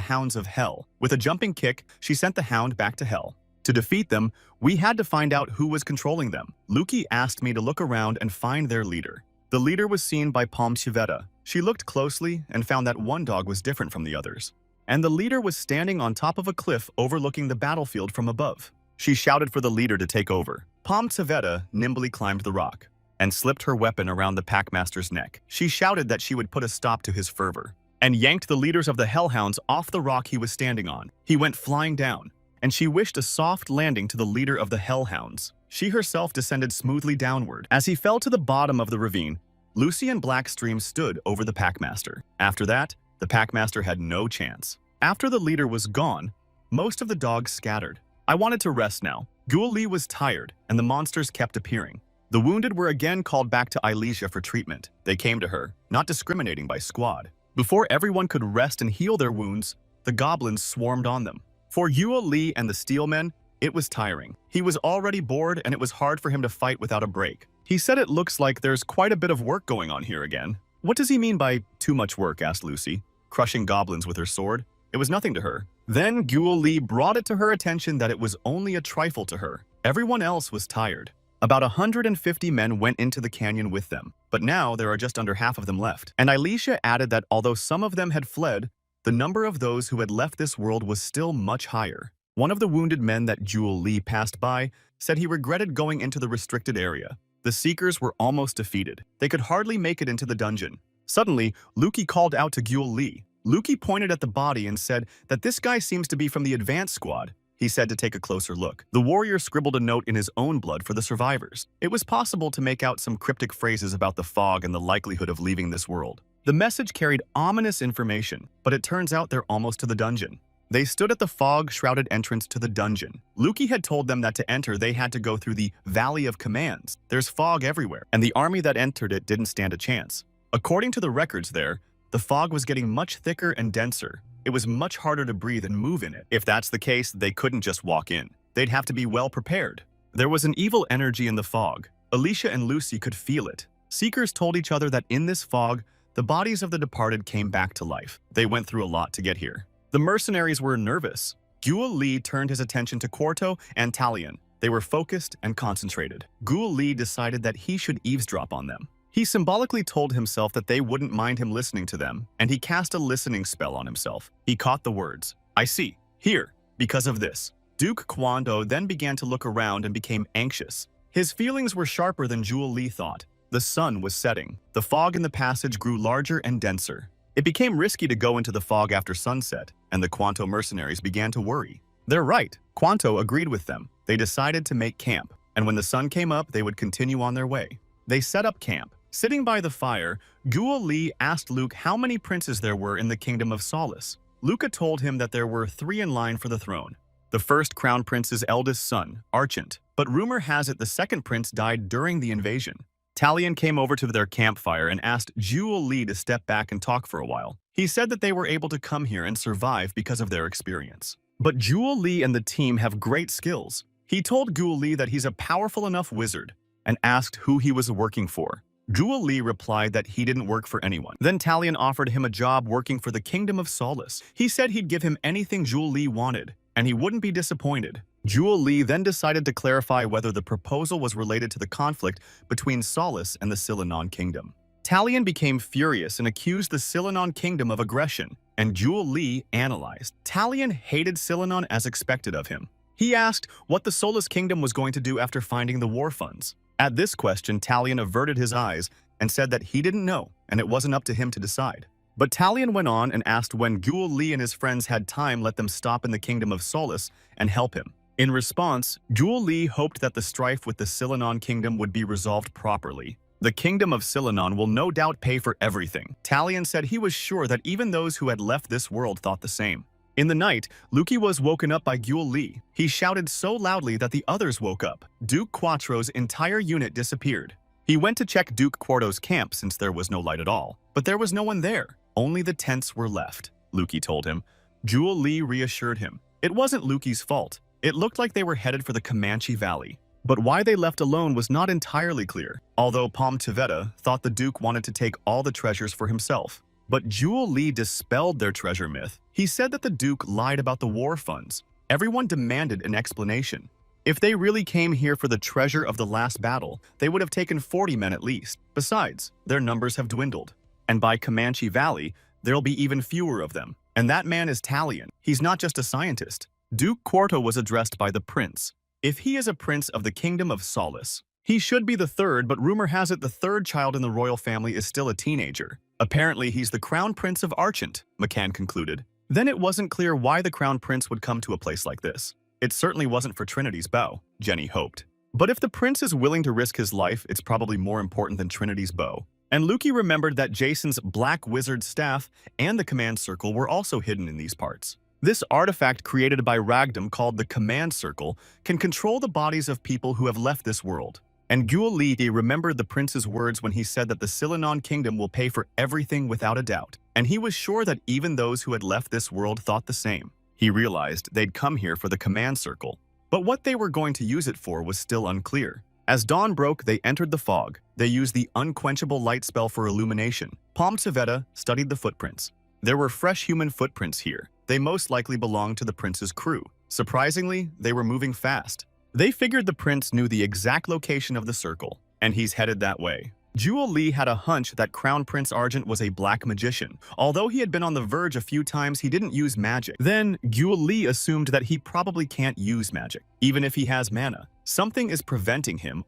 Hounds of Hell. With a jumping kick, she sent the Hound back to Hell. To defeat them, we had to find out who was controlling them. Luki asked me to look around and find their leader. The leader was seen by Palm Chiveta. She looked closely and found that one dog was different from the others. And the leader was standing on top of a cliff overlooking the battlefield from above. She shouted for the leader to take over. Palm Chiveta nimbly climbed the rock and slipped her weapon around the Packmaster's neck. She shouted that she would put a stop to his fervor and yanked the leaders of the Hellhounds off the rock he was standing on. He went flying down, and she wished a soft landing to the leader of the Hellhounds. She herself descended smoothly downward. As he fell to the bottom of the ravine, Lucy and Blackstream stood over the Packmaster. After that, the Packmaster had no chance. After the leader was gone, most of the dogs scattered. I wanted to rest now. Ghoul Li was tired, and the monsters kept appearing. The wounded were again called back to Alicia for treatment. They came to her, not discriminating by squad. Before everyone could rest and heal their wounds, the goblins swarmed on them. For Yua Li and the Steelmen, it was tiring. He was already bored, and it was hard for him to fight without a break. He said it looks like there's quite a bit of work going on here again. What does he mean by too much work? Asked Lucy, crushing goblins with her sword. It was nothing to her. Then Ghoul Li brought it to her attention that it was only a trifle to her. Everyone else was tired. About 150 men went into the canyon with them, but now there are just under half of them left. And Alicia added that although some of them had fled, the number of those who had left this world was still much higher. One of the wounded men that Ghoul Li passed by said he regretted going into the restricted area. The Seekers were almost defeated. They could hardly make it into the dungeon. Suddenly, Luki called out to Ghoul Li. Luki pointed at the body and said that this guy seems to be from the advanced squad. He said to take a closer look. The warrior scribbled a note in his own blood for the survivors. It was possible to make out some cryptic phrases about the fog and the likelihood of leaving this world. The message carried ominous information, but it turns out they're almost to the dungeon. They stood at the fog-shrouded entrance to the dungeon. Luki had told them that to enter they had to go through the Valley of Commands. There's fog everywhere, and the army that entered it didn't stand a chance. According to the records there, the fog was getting much thicker and denser. It was much harder to breathe and move in it. If that's the case, they couldn't just walk in. They'd have to be well prepared. There was an evil energy in the fog. Alicia and Lucy could feel it. Seekers told each other that in this fog, the bodies of the departed came back to life. They went through a lot to get here. The mercenaries were nervous. Ghoul Li turned his attention to Quarto and Talion. They were focused and concentrated. Ghoul Li decided that he should eavesdrop on them. He symbolically told himself that they wouldn't mind him listening to them, and he cast a listening spell on himself. He caught the words, "I see, here, because of this." Duke Kwando then began to look around and became anxious. His feelings were sharper than Ghoul Li thought. The sun was setting. The fog in the passage grew larger and denser. It became risky to go into the fog after sunset, and the Kwanto mercenaries began to worry. They're right. Kwanto agreed with them. They decided to make camp, and when the sun came up, they would continue on their way. They set up camp. Sitting by the fire, Ghoul Li asked Luke how many princes there were in the Kingdom of Solace. Luca told him that there were 3 in line for the throne. The first crown prince's eldest son, Archant, but rumor has it the second prince died during the invasion. Talion came over to their campfire and asked Ghoul Li to step back and talk for a while. He said that they were able to come here and survive because of their experience. But Ghoul Li and the team have great skills. He told Ghoul Li that he's a powerful enough wizard and asked who he was working for. Ghoul Li replied that he didn't work for anyone. Then Talion offered him a job working for the Kingdom of Solace. He said he'd give him anything Ghoul Li wanted, and he wouldn't be disappointed. Ghoul Li then decided to clarify whether the proposal was related to the conflict between Solace and the Silanon Kingdom. Talion became furious and accused the Silanon Kingdom of aggression, and Ghoul Li analyzed. Talion hated Silanon as expected of him. He asked what the Solace Kingdom was going to do after finding the war funds. At this question, Talion averted his eyes and said that he didn't know, and it wasn't up to him to decide. But Talion went on and asked when Ghoul Li and his friends had time let them stop in the Kingdom of Solace and help him. In response, Ghoul Li hoped that the strife with the Silanon Kingdom would be resolved properly. The Kingdom of Silanon will no doubt pay for everything. Talion said he was sure that even those who had left this world thought the same. In the night, Luki was woken up by Ghoul Li. He shouted so loudly that the others woke up. Duke Quattro's entire unit disappeared. He went to check Duke Quarto's camp since there was no light at all. But there was no one there. Only the tents were left, Luki told him. Ghoul Li reassured him. It wasn't Luki's fault. It looked like they were headed for the Comanche Valley. But why they left alone was not entirely clear, although Palm Tiveta thought the Duke wanted to take all the treasures for himself. But Jewel Lee dispelled their treasure myth. He said that the Duke lied about the war funds. Everyone demanded an explanation. If they really came here for the treasure of the last battle, they would have taken 40 men at least. Besides, their numbers have dwindled. And by Comanche Valley, there'll be even fewer of them. And that man is Talion. He's not just a scientist. Duke Quarto was addressed by the prince. If he is a prince of the Kingdom of Solace, he should be the third, but rumor has it the third child in the royal family is still a teenager. Apparently, he's the Crown Prince of Archant, McCann concluded. Then it wasn't clear why the Crown Prince would come to a place like this. It certainly wasn't for Trinity's bow, Jenny hoped. But if the prince is willing to risk his life, it's probably more important than Trinity's bow. And Lukey remembered that Jason's black wizard staff and the command circle were also hidden in these parts. This artifact created by Ragdom called the Command Circle can control the bodies of people who have left this world. And Gyul Lee remembered the prince's words when he said that the Silanon kingdom will pay for everything without a doubt. And he was sure that even those who had left this world thought the same. He realized they'd come here for the Command Circle. But what they were going to use it for was still unclear. As dawn broke, they entered the fog. They used the unquenchable light spell for illumination. Palm Tiveta studied the footprints. There were fresh human footprints here. They most likely belonged to the prince's crew. Surprisingly, they were moving fast. They figured the prince knew the exact location of the circle, and he's headed that way. Jewel Lee had a hunch that Crown Prince Argent was a black magician. Although he had been on the verge a few times, he didn't use magic. Then, Jewel Lee assumed that he probably can't use magic, even if he has mana. Something is preventing him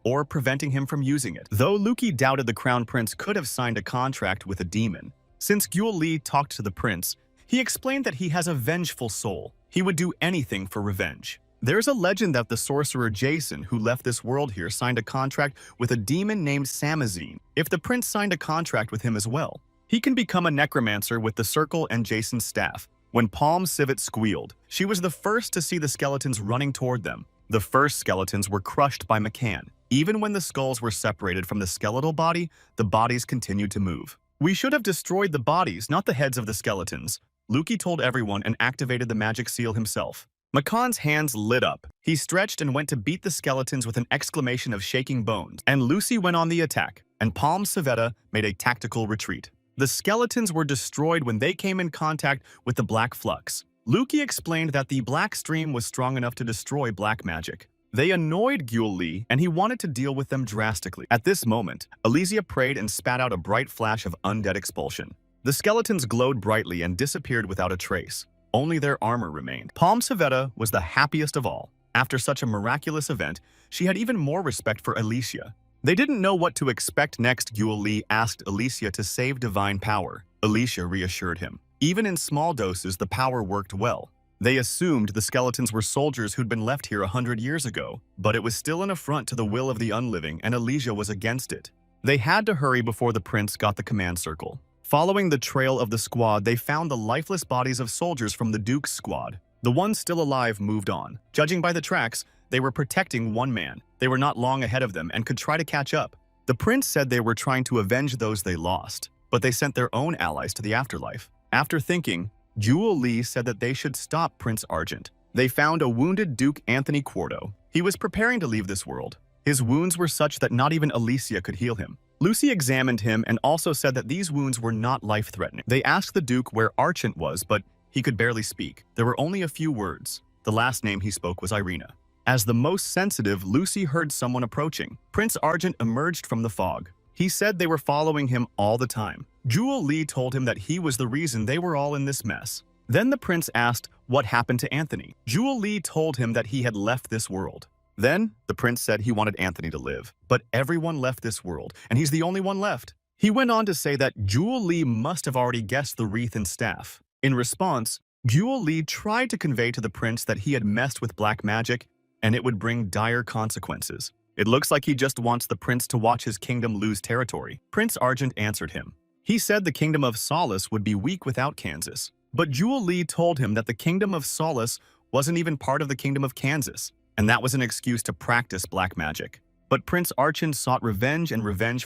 from using it. Though Lukey doubted the Crown Prince could have signed a contract with a demon. Since Jewel Lee talked to the prince, he explained that he has a vengeful soul. He would do anything for revenge. There's a legend that the sorcerer Jason, who left this world here, signed a contract with a demon named Samazine. If the prince signed a contract with him as well, he can become a necromancer with the circle and Jason's staff. When Palm Civet squealed, she was the first to see the skeletons running toward them. The first skeletons were crushed by McCann. Even when the skulls were separated from the skeletal body, the bodies continued to move. We should have destroyed the bodies, not the heads of the skeletons. Lukey told everyone and activated the magic seal himself. McCann's hands lit up. He stretched and went to beat the skeletons with an exclamation of shaking bones, and Lucy went on the attack, and Palm Civetta made a tactical retreat. The skeletons were destroyed when they came in contact with the black flux. Lukey explained that the black stream was strong enough to destroy black magic. They annoyed Gyul Lee, and he wanted to deal with them drastically. At this moment, Elysia prayed and spat out a bright flash of undead expulsion. The skeletons glowed brightly and disappeared without a trace. Only their armor remained. Palm Civetta was the happiest of all. After such a miraculous event, she had even more respect for Elysia. They didn't know what to expect next. Gyul Lee asked Elysia to save divine power. Elysia reassured him. Even in small doses, the power worked well. They assumed the skeletons were soldiers who'd been left here 100 years ago, but it was still an affront to the will of the unliving, and Elysia was against it. They had to hurry before the prince got the command circle. Following the trail of the squad, they found the lifeless bodies of soldiers from the Duke's squad. The ones still alive moved on. Judging by the tracks, they were protecting one man. They were not long ahead of them and could try to catch up. The prince said they were trying to avenge those they lost, but they sent their own allies to the afterlife. After thinking, Jewel Lee said that they should stop Prince Argent. They found a wounded Duke Anthony Quarto. He was preparing to leave this world. His wounds were such that not even Elysia could heal him. Lucy examined him and also said that these wounds were not life-threatening. They asked the Duke where Archant was, but he could barely speak. There were only a few words. The last name he spoke was Irina. As the most sensitive, Lucy heard someone approaching. Prince Argent emerged from the fog. He said they were following him all the time. Jewel Lee told him that he was the reason they were all in this mess. Then the prince asked what happened to Anthony. Jewel Lee told him that he had left this world. Then, the prince said he wanted Anthony to live, but everyone left this world, and he's the only one left. He went on to say that Jewel Lee must have already guessed the wreath and staff. In response, Jewel Lee tried to convey to the prince that he had messed with black magic, and it would bring dire consequences. It looks like he just wants the prince to watch his kingdom lose territory. Prince Argent answered him. He said the Kingdom of Solace would be weak without Kansas. But Jewel Lee told him that the Kingdom of Solace wasn't even part of the Kingdom of Kansas, and that was an excuse to practice black magic. But Prince Archant sought revenge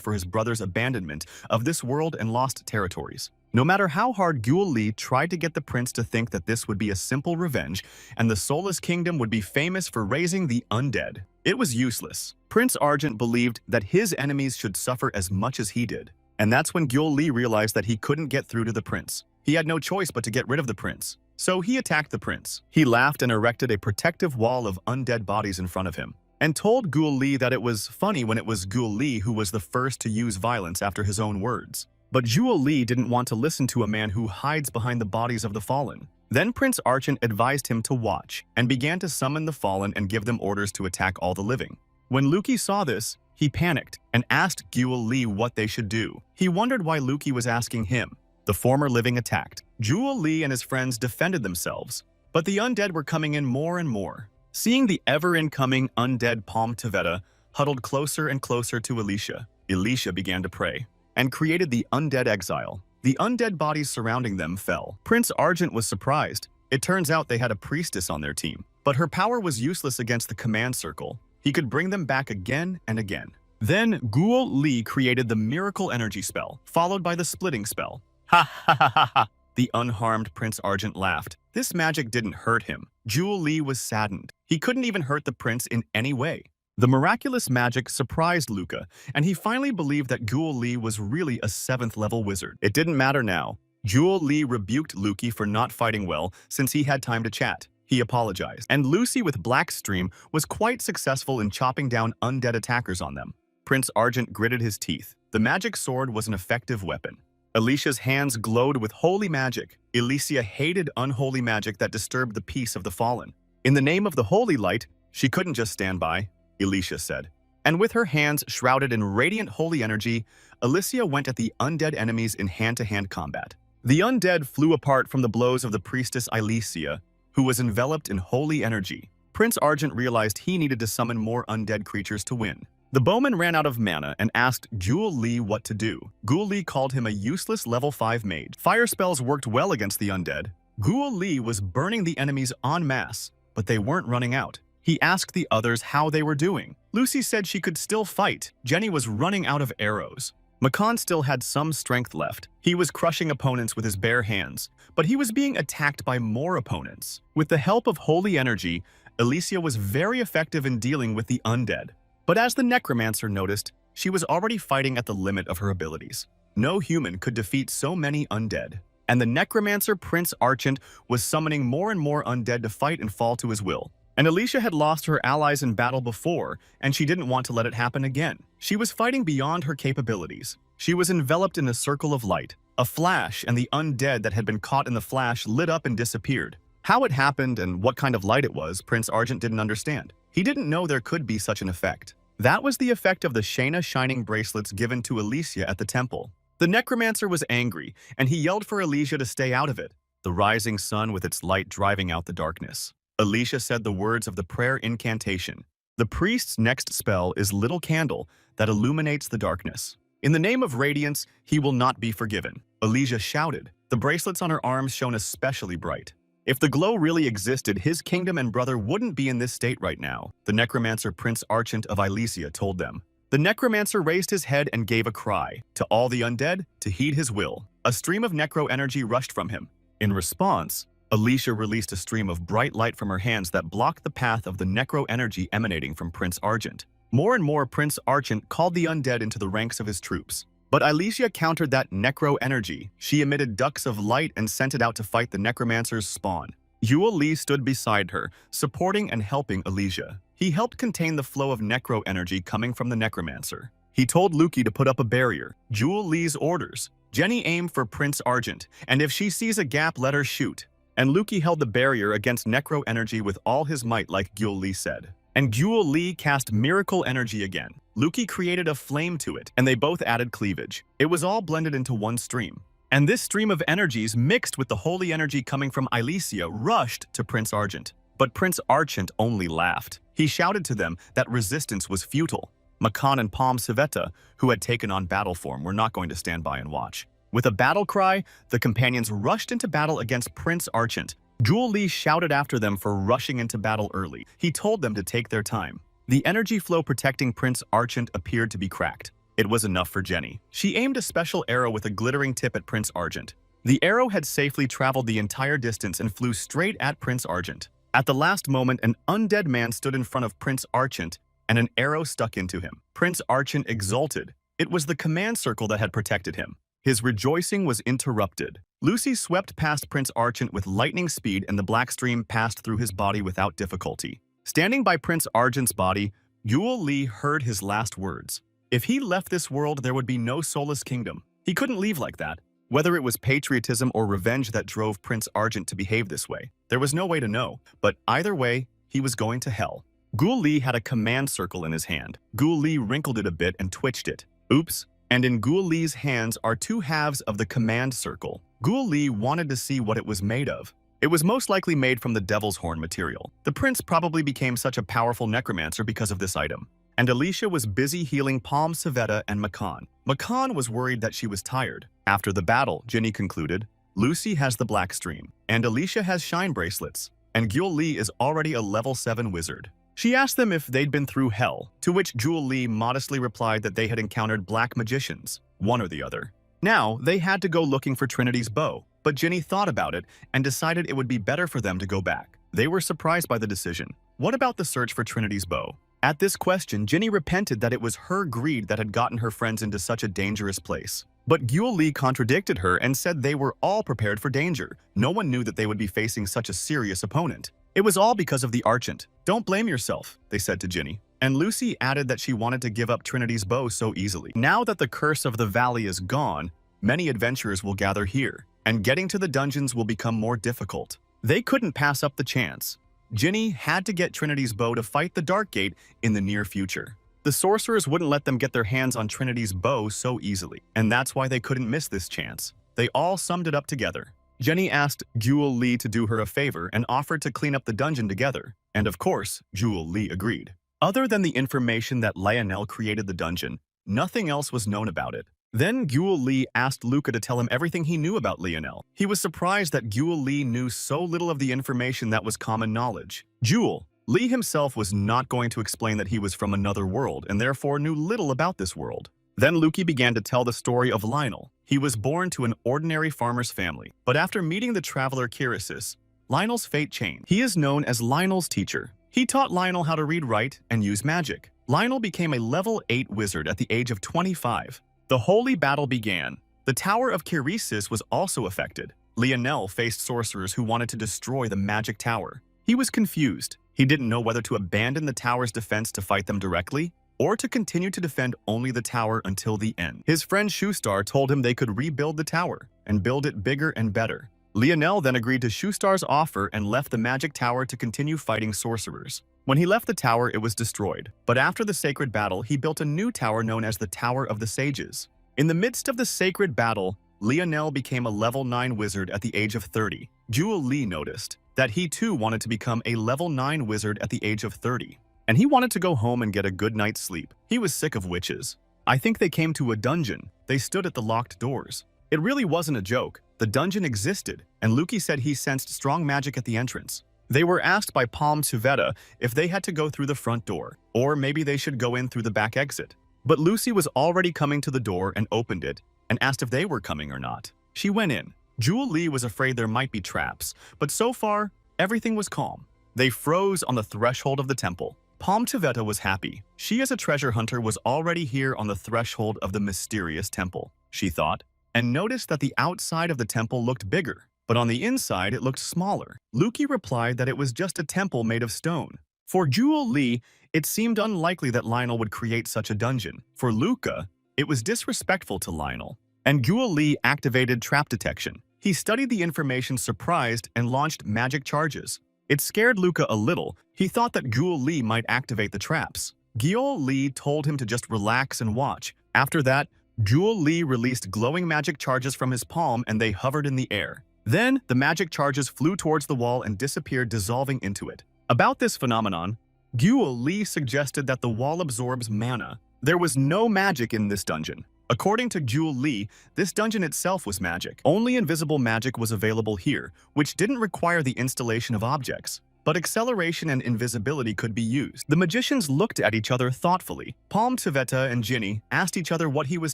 for his brother's abandonment of this world and lost territories. No matter how hard Gyul Li tried to get the prince to think that this would be a simple revenge and the Soulless Kingdom would be famous for raising the undead, it was useless. Prince Argent believed that his enemies should suffer as much as he did. And that's when Gyul Li realized that he couldn't get through to the prince. He had no choice but to get rid of the prince. So he attacked the prince. He laughed and erected a protective wall of undead bodies in front of him, and told Gyul Li that it was funny when it was Gyul Li who was the first to use violence after his own words. But Gyul Li didn't want to listen to a man who hides behind the bodies of the fallen. Then Prince Argent advised him to watch and began to summon the fallen and give them orders to attack all the living. When Luki saw this, he panicked and asked Gyul Li what they should do. He wondered why Luki was asking him. The former living attacked. Gyul Li and his friends defended themselves, but the undead were coming in more and more. Seeing the ever-incoming undead Palm Tveta huddled closer and closer to Alicia, Alicia began to pray and created the undead exile. The undead bodies surrounding them fell. Prince Argent was surprised. It turns out they had a priestess on their team, but her power was useless against the command circle. He could bring them back again and again. Then Gyul Li created the miracle energy spell, followed by the splitting spell. Ha ha ha ha ha! The unharmed Prince Argent laughed. This magic didn't hurt him. Gyul Li was saddened. He couldn't even hurt the prince in any way. The miraculous magic surprised Luca, and he finally believed that Gyul Li was really a 7th-level wizard. It didn't matter now. Gyul Li rebuked Luki for not fighting well since he had time to chat. He apologized. And Lucy with Blackstream was quite successful in chopping down undead attackers on them. Prince Argent gritted his teeth. The magic sword was an effective weapon. Alicia's hands glowed with holy magic. Alicia hated unholy magic that disturbed the peace of the fallen. In the name of the holy light, she couldn't just stand by, Alicia said. And with her hands shrouded in radiant holy energy, Alicia went at the undead enemies in hand-to-hand combat. The undead flew apart from the blows of the priestess Alicia, who was enveloped in holy energy. Prince Argent realized he needed to summon more undead creatures to win. The bowman ran out of mana and asked Gyul Li what to do. Gyul Li called him a useless level 5 mage. Fire spells worked well against the undead. Gyul Li was burning the enemies en masse, but they weren't running out. He asked the others how they were doing. Lucy said she could still fight. Jenny was running out of arrows. Makan still had some strength left. He was crushing opponents with his bare hands, but he was being attacked by more opponents. With the help of holy energy, Alicia was very effective in dealing with the undead. But as the necromancer noticed, she was already fighting at the limit of her abilities. No human could defeat so many undead. And the necromancer Prince Argent was summoning more and more undead to fight and fall to his will. And Alicia had lost her allies in battle before, and she didn't want to let it happen again. She was fighting beyond her capabilities. She was enveloped in a circle of light. A flash, and the undead that had been caught in the flash lit up and disappeared. How it happened and what kind of light it was, Prince Argent didn't understand. He didn't know there could be such an effect. That was the effect of the Shayna shining bracelets given to Alicia at the temple. The necromancer was angry, and he yelled for Alicia to stay out of it, the rising sun with its light driving out the darkness. Alicia said the words of the prayer incantation. The priest's next spell is Little Candle that illuminates the darkness. In the name of radiance, he will not be forgiven. Alicia shouted. The bracelets on her arms shone especially bright. If the glow really existed, his kingdom and brother wouldn't be in this state right now, the necromancer Prince Argent of Ilicia told them. The necromancer raised his head and gave a cry, to all the undead, to heed his will. A stream of necro energy rushed from him. In response, Alicia released a stream of bright light from her hands that blocked the path of the necro energy emanating from Prince Argent. More and more, Prince Argent called the undead into the ranks of his troops. But Alicia countered that necro energy. She emitted ducts of light and sent it out to fight the necromancer's spawn. Gyul Li stood beside her, supporting and helping Alicia. He helped contain the flow of necro energy coming from the necromancer. He told Luki to put up a barrier. Gyul Li's orders. Jenny aimed for Prince Argent, and if she sees a gap, let her shoot. And Luki held the barrier against necro energy with all his might, like Gyul Li said. And Gyul Li cast miracle energy again. Luki created a flame to it, and they both added cleavage. It was all blended into one stream. And this stream of energies, mixed with the holy energy coming from Ilicia, rushed to Prince Argent. But Prince Argent only laughed. He shouted to them that resistance was futile. Makan and Palm Tveta, who had taken on battle form, were not going to stand by and watch. With a battle cry, the companions rushed into battle against Prince Argent. Gyul Li shouted after them for rushing into battle early. He told them to take their time. The energy flow protecting Prince Argent appeared to be cracked. It was enough for Jenny. She aimed a special arrow with a glittering tip at Prince Argent. The arrow had safely traveled the entire distance and flew straight at Prince Argent. At the last moment, an undead man stood in front of Prince Argent, and an arrow stuck into him. Prince Argent exulted. It was the command circle that had protected him. His rejoicing was interrupted. Lucy swept past Prince Argent with lightning speed, and the black stream passed through his body without difficulty. Standing by Prince Argent's body, Yule Lee heard his last words. If he left this world, there would be no soulless kingdom. He couldn't leave like that. Whether it was patriotism or revenge that drove Prince Argent to behave this way, there was no way to know. But either way, he was going to hell. Gul Li had a command circle in his hand. Gul Li wrinkled it a bit and twitched it. Oops. And in Gul Li's hands are two halves of the command circle. Gul Li wanted to see what it was made of. It was most likely made from the devil's horn material. The prince probably became such a powerful necromancer because of this item. And Alicia was busy healing Palm Savetta and Makan. Makan was worried that she was tired. After the battle, Ginny concluded, Lucy has the black stream, and Alicia has shine bracelets, and Gyul Li is already a level 7 wizard. She asked them if they'd been through hell, to which Gyul Li modestly replied that they had encountered black magicians, one or the other. Now, they had to go looking for Trinity's bow, but Ginny thought about it and decided it would be better for them to go back. They were surprised by the decision. What about the search for Trinity's bow? At this question, Ginny repented that it was her greed that had gotten her friends into such a dangerous place. But Gyul Li contradicted her and said they were all prepared for danger. No one knew that they would be facing such a serious opponent. It was all because of the Argent. Don't blame yourself, they said to Ginny. And Lucy added that she wanted to give up Trinity's bow so easily. Now that the curse of the valley is gone, many adventurers will gather here, and getting to the dungeons will become more difficult. They couldn't pass up the chance. Ginny had to get Trinity's bow to fight the Dark Gate in the near future. The sorcerers wouldn't let them get their hands on Trinity's bow so easily, and that's why they couldn't miss this chance. They all summed it up together. Jenny asked Gyul Li to do her a favor and offered to clean up the dungeon together, and of course, Gyul Li agreed. Other than the information that Lionel created the dungeon, nothing else was known about it. Then Gyul Li asked Luca to tell him everything he knew about Lionel. He was surprised that Gyul Li knew so little of the information that was common knowledge. Gyul Li himself was not going to explain that he was from another world and therefore knew little about this world. Then Luki began to tell the story of Lionel. He was born to an ordinary farmer's family, but after meeting the traveler Kirisis, Lionel's fate changed. He is known as Lionel's teacher. He taught Lionel how to read, write, and use magic. Lionel became a level 8 wizard at the age of 25. The holy battle began. The Tower of Kirisis was also affected. Lionel faced sorcerers who wanted to destroy the magic tower. He was confused. He didn't know whether to abandon the tower's defense to fight them directly, or to continue to defend only the tower until the end. His friend Shoestar told him they could rebuild the tower and build it bigger and better. Lionel then agreed to Shoestar's offer and left the magic tower to continue fighting sorcerers. When he left the tower, it was destroyed. But after the sacred battle, he built a new tower known as the Tower of the Sages. In the midst of the sacred battle, Lionel became a level 9 wizard at the age of 30. Gyul Li noticed that he too wanted to become a level 9 wizard at the age of 30. And he wanted to go home and get a good night's sleep. He was sick of witches. I think they came to a dungeon. They stood at the locked doors. It really wasn't a joke. The dungeon existed, and Luki said he sensed strong magic at the entrance. They were asked by Palm Suvetta if they had to go through the front door, or maybe they should go in through the back exit. But Lucy was already coming to the door and opened it, and asked if they were coming or not. She went in. Gyul Li was afraid there might be traps, but so far, everything was calm. They froze on the threshold of the temple. Palm Tivetta was happy. She, as a treasure hunter, was already here on the threshold of the mysterious temple, she thought, and noticed that the outside of the temple looked bigger, but on the inside it looked smaller. Luki replied that it was just a temple made of stone. For Gyul Li, it seemed unlikely that Lionel would create such a dungeon. For Luca, it was disrespectful to Lionel. And Gyul Li activated trap detection. He studied the information, surprised, and launched magic charges. It scared Luca a little. He thought that Gyul Li might activate the traps. Gyul Li told him to just relax and watch. After that, Gyul Li released glowing magic charges from his palm and they hovered in the air. Then, the magic charges flew towards the wall and disappeared, dissolving into it. About this phenomenon, Gyul Li suggested that the wall absorbs mana. There was no magic in this dungeon. According to Gyul Li, this dungeon itself was magic. Only invisible magic was available here, which didn't require the installation of objects. but acceleration and invisibility could be used. The magicians looked at each other thoughtfully. Palm Tveta and Ginny asked each other what he was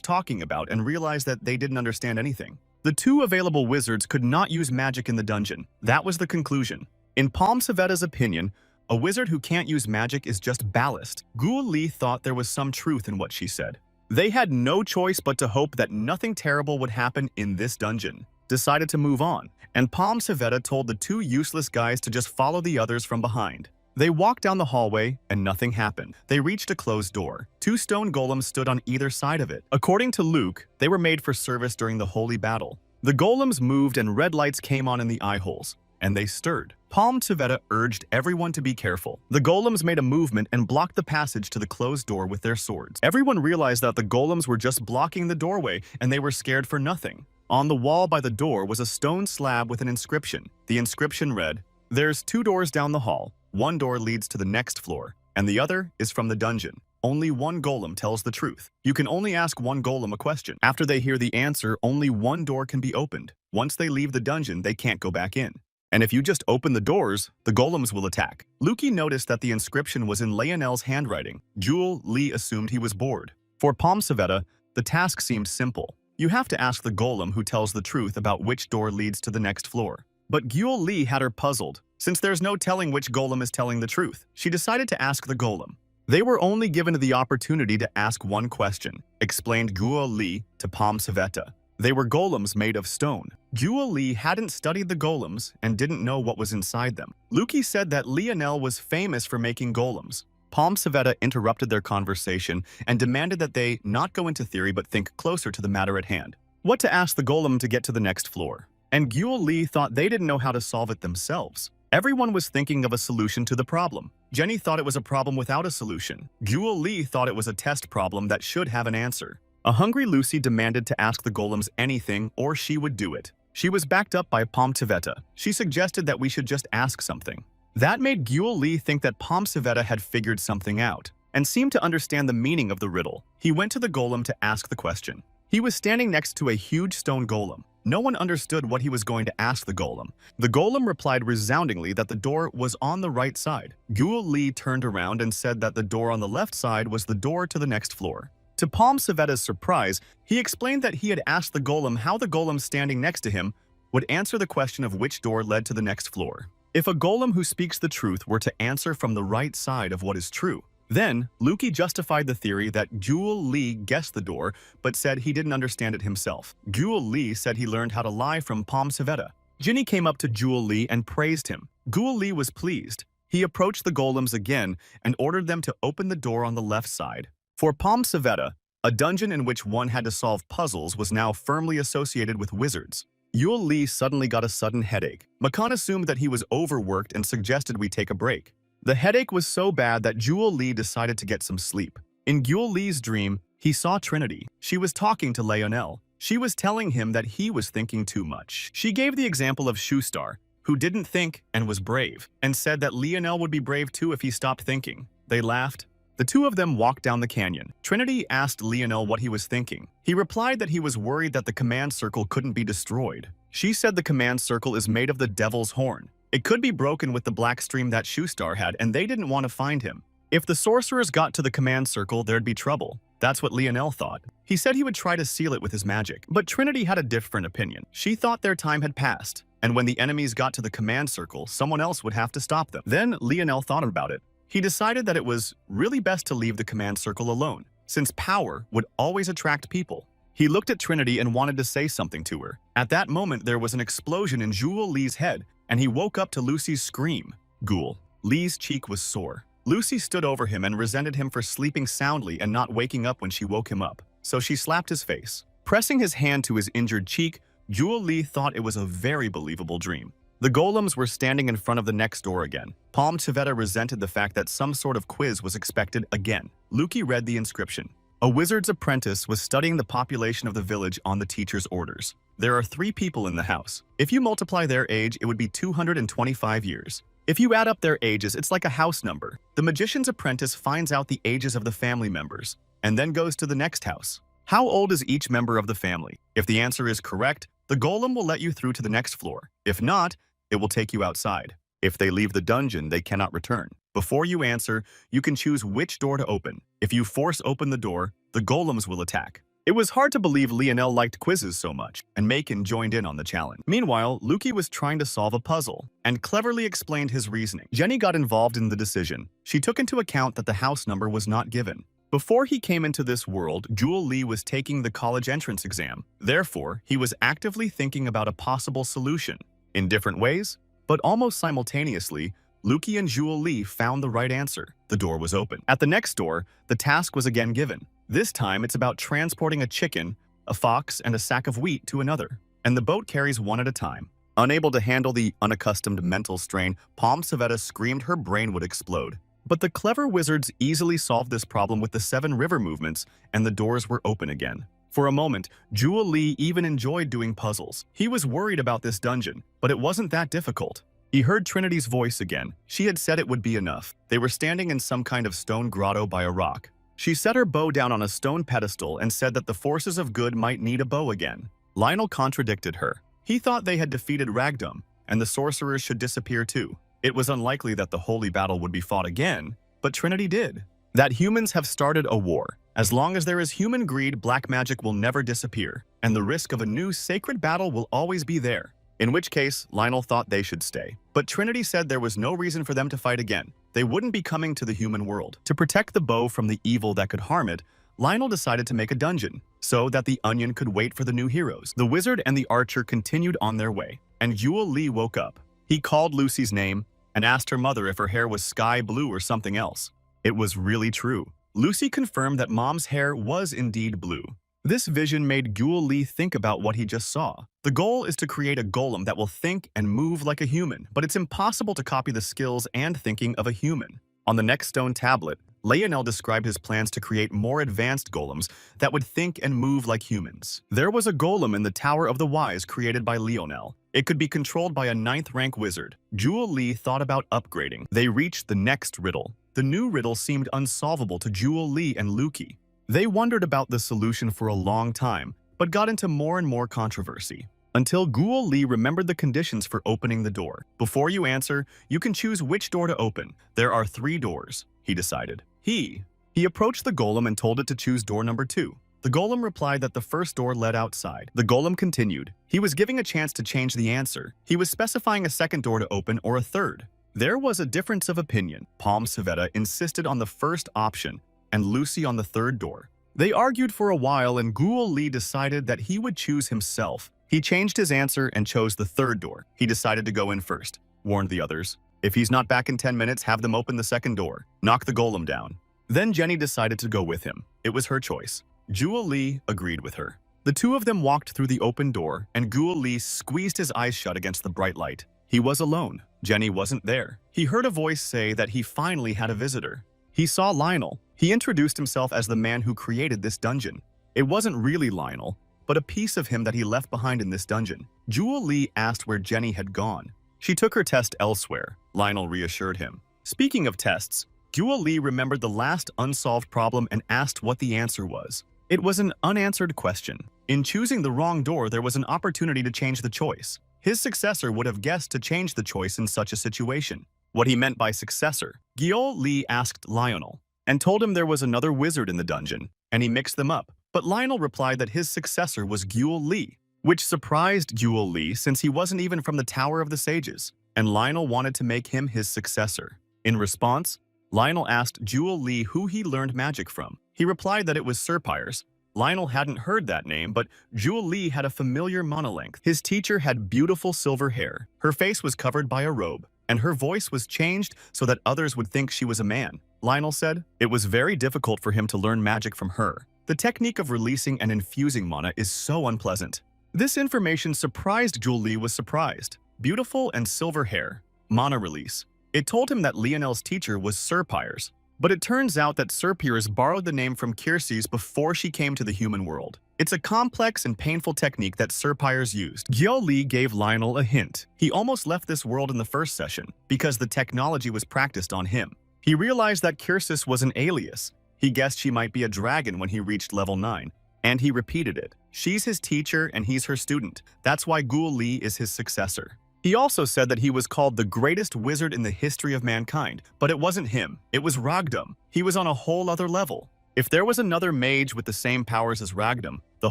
talking about and realized that they didn't understand anything. The two available wizards could not use magic in the dungeon. That was the conclusion. In Palm Tveta's opinion, a wizard who can't use magic is just ballast. Guo Li thought there was some truth in what she said. They had no choice but to hope that nothing terrible would happen in this dungeon. Decided to move on, and Palm Tveta told the two useless guys to just follow the others from behind. They walked down the hallway, and nothing happened. They reached a closed door. Two stone golems stood on either side of it. According to Luke, they were made for service during the holy battle. The golems moved and red lights came on in the eye holes, and they stirred. Palm Tveta urged everyone to be careful. The golems made a movement and blocked the passage to the closed door with their swords. Everyone realized that the golems were just blocking the doorway, and they were scared for nothing. On the wall by the door was a stone slab with an inscription. The inscription read, "There's 2 doors down the hall. One door leads to the next floor, and the other is from the dungeon. Only one golem tells the truth. You can only ask one golem a question. After they hear the answer, only one door can be opened. Once they leave the dungeon, they can't go back in. And if you just open the doors, the golems will attack." Luki noticed that the inscription was in Leonel's handwriting. Guo Li assumed he was bored. For Palm Tveta, the task seemed simple. You have to ask the golem who tells the truth about which door leads to the next floor. But Guo Li had her puzzled. Since there's no telling which golem is telling the truth, she decided to ask the golem. They were only given the opportunity to ask one question, explained Guo Li to Palm Tveta. They were golems made of stone. Guo Li hadn't studied the golems and didn't know what was inside them. Luki said that Lionel was famous for making golems. Palm Tveta interrupted their conversation and demanded that they not go into theory but think closer to the matter at hand. What to ask the golem to get to the next floor? And Guo Li thought they didn't know how to solve it themselves. Everyone was thinking of a solution to the problem. Jenny thought it was a problem without a solution. Guo Li thought it was a test problem that should have an answer. A hungry Lucy demanded to ask the golems anything or she would do it. She was backed up by Palm Tveta. She suggested that we should just ask something. That made Guo Li think that Palm Tveta had figured something out and seemed to understand the meaning of the riddle. He went to the golem to ask the question. He was standing next to a huge stone golem. No one understood what he was going to ask the golem. The golem replied resoundingly that the door was on the right side. Guo Li turned around and said that the door on the left side was the door to the next floor. To Palm Tveta's surprise, he explained that he had asked the golem how the golem standing next to him would answer the question of which door led to the next floor. If a golem who speaks the truth were to answer from the right side of what is true, then Luki justified the theory that Guo Li guessed the door but said he didn't understand it himself. Guo Li said he learned how to lie from Palm Tveta. Ginny came up to Guo Li and praised him. Guo Li was pleased. He approached the golems again and ordered them to open the door on the left side. For Palm Tveta, a dungeon in which one had to solve puzzles was now firmly associated with wizards. Guo Li suddenly got a sudden headache. Makan assumed that he was overworked and suggested we take a break. The headache was so bad that Guo Li decided to get some sleep. In Guo Li's dream, he saw Trinity. She was talking to Lionel. She was telling him that he was thinking too much. She gave the example of Shoestar, who didn't think and was brave, and said that Lionel would be brave too if he stopped thinking. They laughed. The two of them walked down the canyon. Trinity asked Lionel what he was thinking. He replied that he was worried that the command circle couldn't be destroyed. She said the command circle is made of the devil's horn. It could be broken with the black stream that Shoestar had, and they didn't want to find him. If the sorcerers got to the command circle, there'd be trouble. That's what Lionel thought. He said he would try to seal it with his magic. But Trinity had a different opinion. She thought their time had passed, and when the enemies got to the command circle, someone else would have to stop them. Then Lionel thought about it. He decided that it was really best to leave the command circle alone, since power would always attract people. He looked at Trinity and wanted to say something to her. At that moment, there was an explosion in Guo Li's head, and he woke up to Lucy's scream. Guo Li's cheek was sore. Lucy stood over him and resented him for sleeping soundly and not waking up when she woke him up, so she slapped his face. Pressing his hand to his injured cheek, Guo Li thought it was a very believable dream. The golems were standing in front of the next door again. Palm Tveta resented the fact that some sort of quiz was expected again. Luki read the inscription. A wizard's apprentice was studying the population of the village on the teacher's orders. There are 3 people in the house. If you multiply their age, it would be 225 years. If you add up their ages, it's like a house number. The magician's apprentice finds out the ages of the family members and then goes to the next house. How old is each member of the family? If the answer is correct, the golem will let you through to the next floor. If not, it will take you outside. If they leave the dungeon, they cannot return. Before you answer, you can choose which door to open. If you force open the door, the golems will attack. It was hard to believe Lionel liked quizzes so much, and Macon joined in on the challenge. Meanwhile, Luki was trying to solve a puzzle, and cleverly explained his reasoning. Jenny got involved in the decision. She took into account that the house number was not given. Before he came into this world, Jewel Lee was taking the college entrance exam. Therefore, he was actively thinking about a possible solution. In different ways, but almost simultaneously, Luki and Jewel Lee found the right answer. The door was open. At the next door, the task was again given. This time, it's about transporting a chicken, a fox, and a sack of wheat to another. And the boat carries one at a time. Unable to handle the unaccustomed mental strain, Palm Savetta screamed her brain would explode. But the clever wizards easily solved this problem with the 7 river movements, and the doors were open again. For a moment, Jewel Lee even enjoyed doing puzzles. He was worried about this dungeon, but it wasn't that difficult. He heard Trinity's voice again. She had said it would be enough. They were standing in some kind of stone grotto by a rock. She set her bow down on a stone pedestal and said that the forces of good might need a bow again. Lionel contradicted her. He thought they had defeated Ragdom, and the sorcerers should disappear too. It was unlikely that the holy battle would be fought again, but Trinity did. That humans have started a war. As long as there is human greed, black magic will never disappear, and the risk of a new sacred battle will always be there. In which case, Lionel thought they should stay. But Trinity said there was no reason for them to fight again. They wouldn't be coming to the human world. To protect the bow from the evil that could harm it, Lionel decided to make a dungeon, so that the onion could wait for the new heroes. The wizard and the archer continued on their way, and Jewel Lee woke up. He called Lucy's name and asked her mother if her hair was sky blue or something else. It was really true. Lucy confirmed that Mom's hair was indeed blue. This vision made Jewel Lee think about what he just saw. The goal is to create a golem that will think and move like a human, but it's impossible to copy the skills and thinking of a human. On the next stone tablet, Lionel described his plans to create more advanced golems that would think and move like humans. There was a golem in the Tower of the Wise created by Lionel. It could be controlled by a 9th-rank wizard. Jewel Lee thought about upgrading. They reached the next riddle. The new riddle seemed unsolvable to Jewel Lee and Luki. They wondered about the solution for a long time, but got into more and more controversy. Until Jewel Lee remembered the conditions for opening the door. Before you answer, you can choose which door to open. There are 3 doors, he decided. He approached the golem and told it to choose door number 2. The golem replied that the first door led outside. The golem continued. He was giving a chance to change the answer. He was specifying a second door to open or a third. There was a difference of opinion. Palm Savetta insisted on the first option, and Lucy on the third door. They argued for a while, and Jewel Lee decided that he would choose himself. He changed his answer and chose the third door. He decided to go in first, warned the others. If he's not back in 10 minutes, have them open the second door. Knock the golem down. Then Jenny decided to go with him. It was her choice. Jewel Lee agreed with her. The two of them walked through the open door, and Jewel Lee squeezed his eyes shut against the bright light. He was alone. Jenny wasn't there. He heard a voice say that he finally had a visitor. He saw Lionel. He introduced himself as the man who created this dungeon. It wasn't really Lionel, but a piece of him that he left behind in this dungeon. Jewel Lee asked where Jenny had gone. She took her test elsewhere, Lionel reassured him. Speaking of tests, Jewel Lee remembered the last unsolved problem and asked what the answer was. It was an unanswered question. In choosing the wrong door, there was an opportunity to change the choice. His successor would have guessed to change the choice in such a situation. What he meant by successor. Jewel Lee asked Lionel and told him there was another wizard in the dungeon, and he mixed them up. But Lionel replied that his successor was Jewel Lee, which surprised Jewel Lee since he wasn't even from the Tower of the Sages, and Lionel wanted to make him his successor. In response, Lionel asked Jewel Lee who he learned magic from. He replied that it was Sir Pyres. Lionel hadn't heard that name, but Jewel Lee had a familiar monolength. His teacher had beautiful silver hair. Her face was covered by a robe, and her voice was changed so that others would think she was a man. Lionel said it was very difficult for him to learn magic from her. The technique of releasing and infusing mana is so unpleasant. This information surprised Jewel Lee was surprised. Beautiful and silver hair. Mana release. It told him that Lionel's teacher was Sir Pyres. But it turns out that Sir Pyres borrowed the name from Kyrsis before she came to the human world. It's a complex and painful technique that Sir Pyres used. Jewel Lee gave Lionel a hint. He almost left this world in the first session because the technology was practiced on him. He realized that Kyrsis was an alias. He guessed she might be a dragon when he reached level 9, and he repeated it. She's his teacher and he's her student. That's why Jewel Lee is his successor. He also said that he was called the greatest wizard in the history of mankind, but it wasn't him, it was Ragdam. He was on a whole other level. If there was another mage with the same powers as Ragdam, the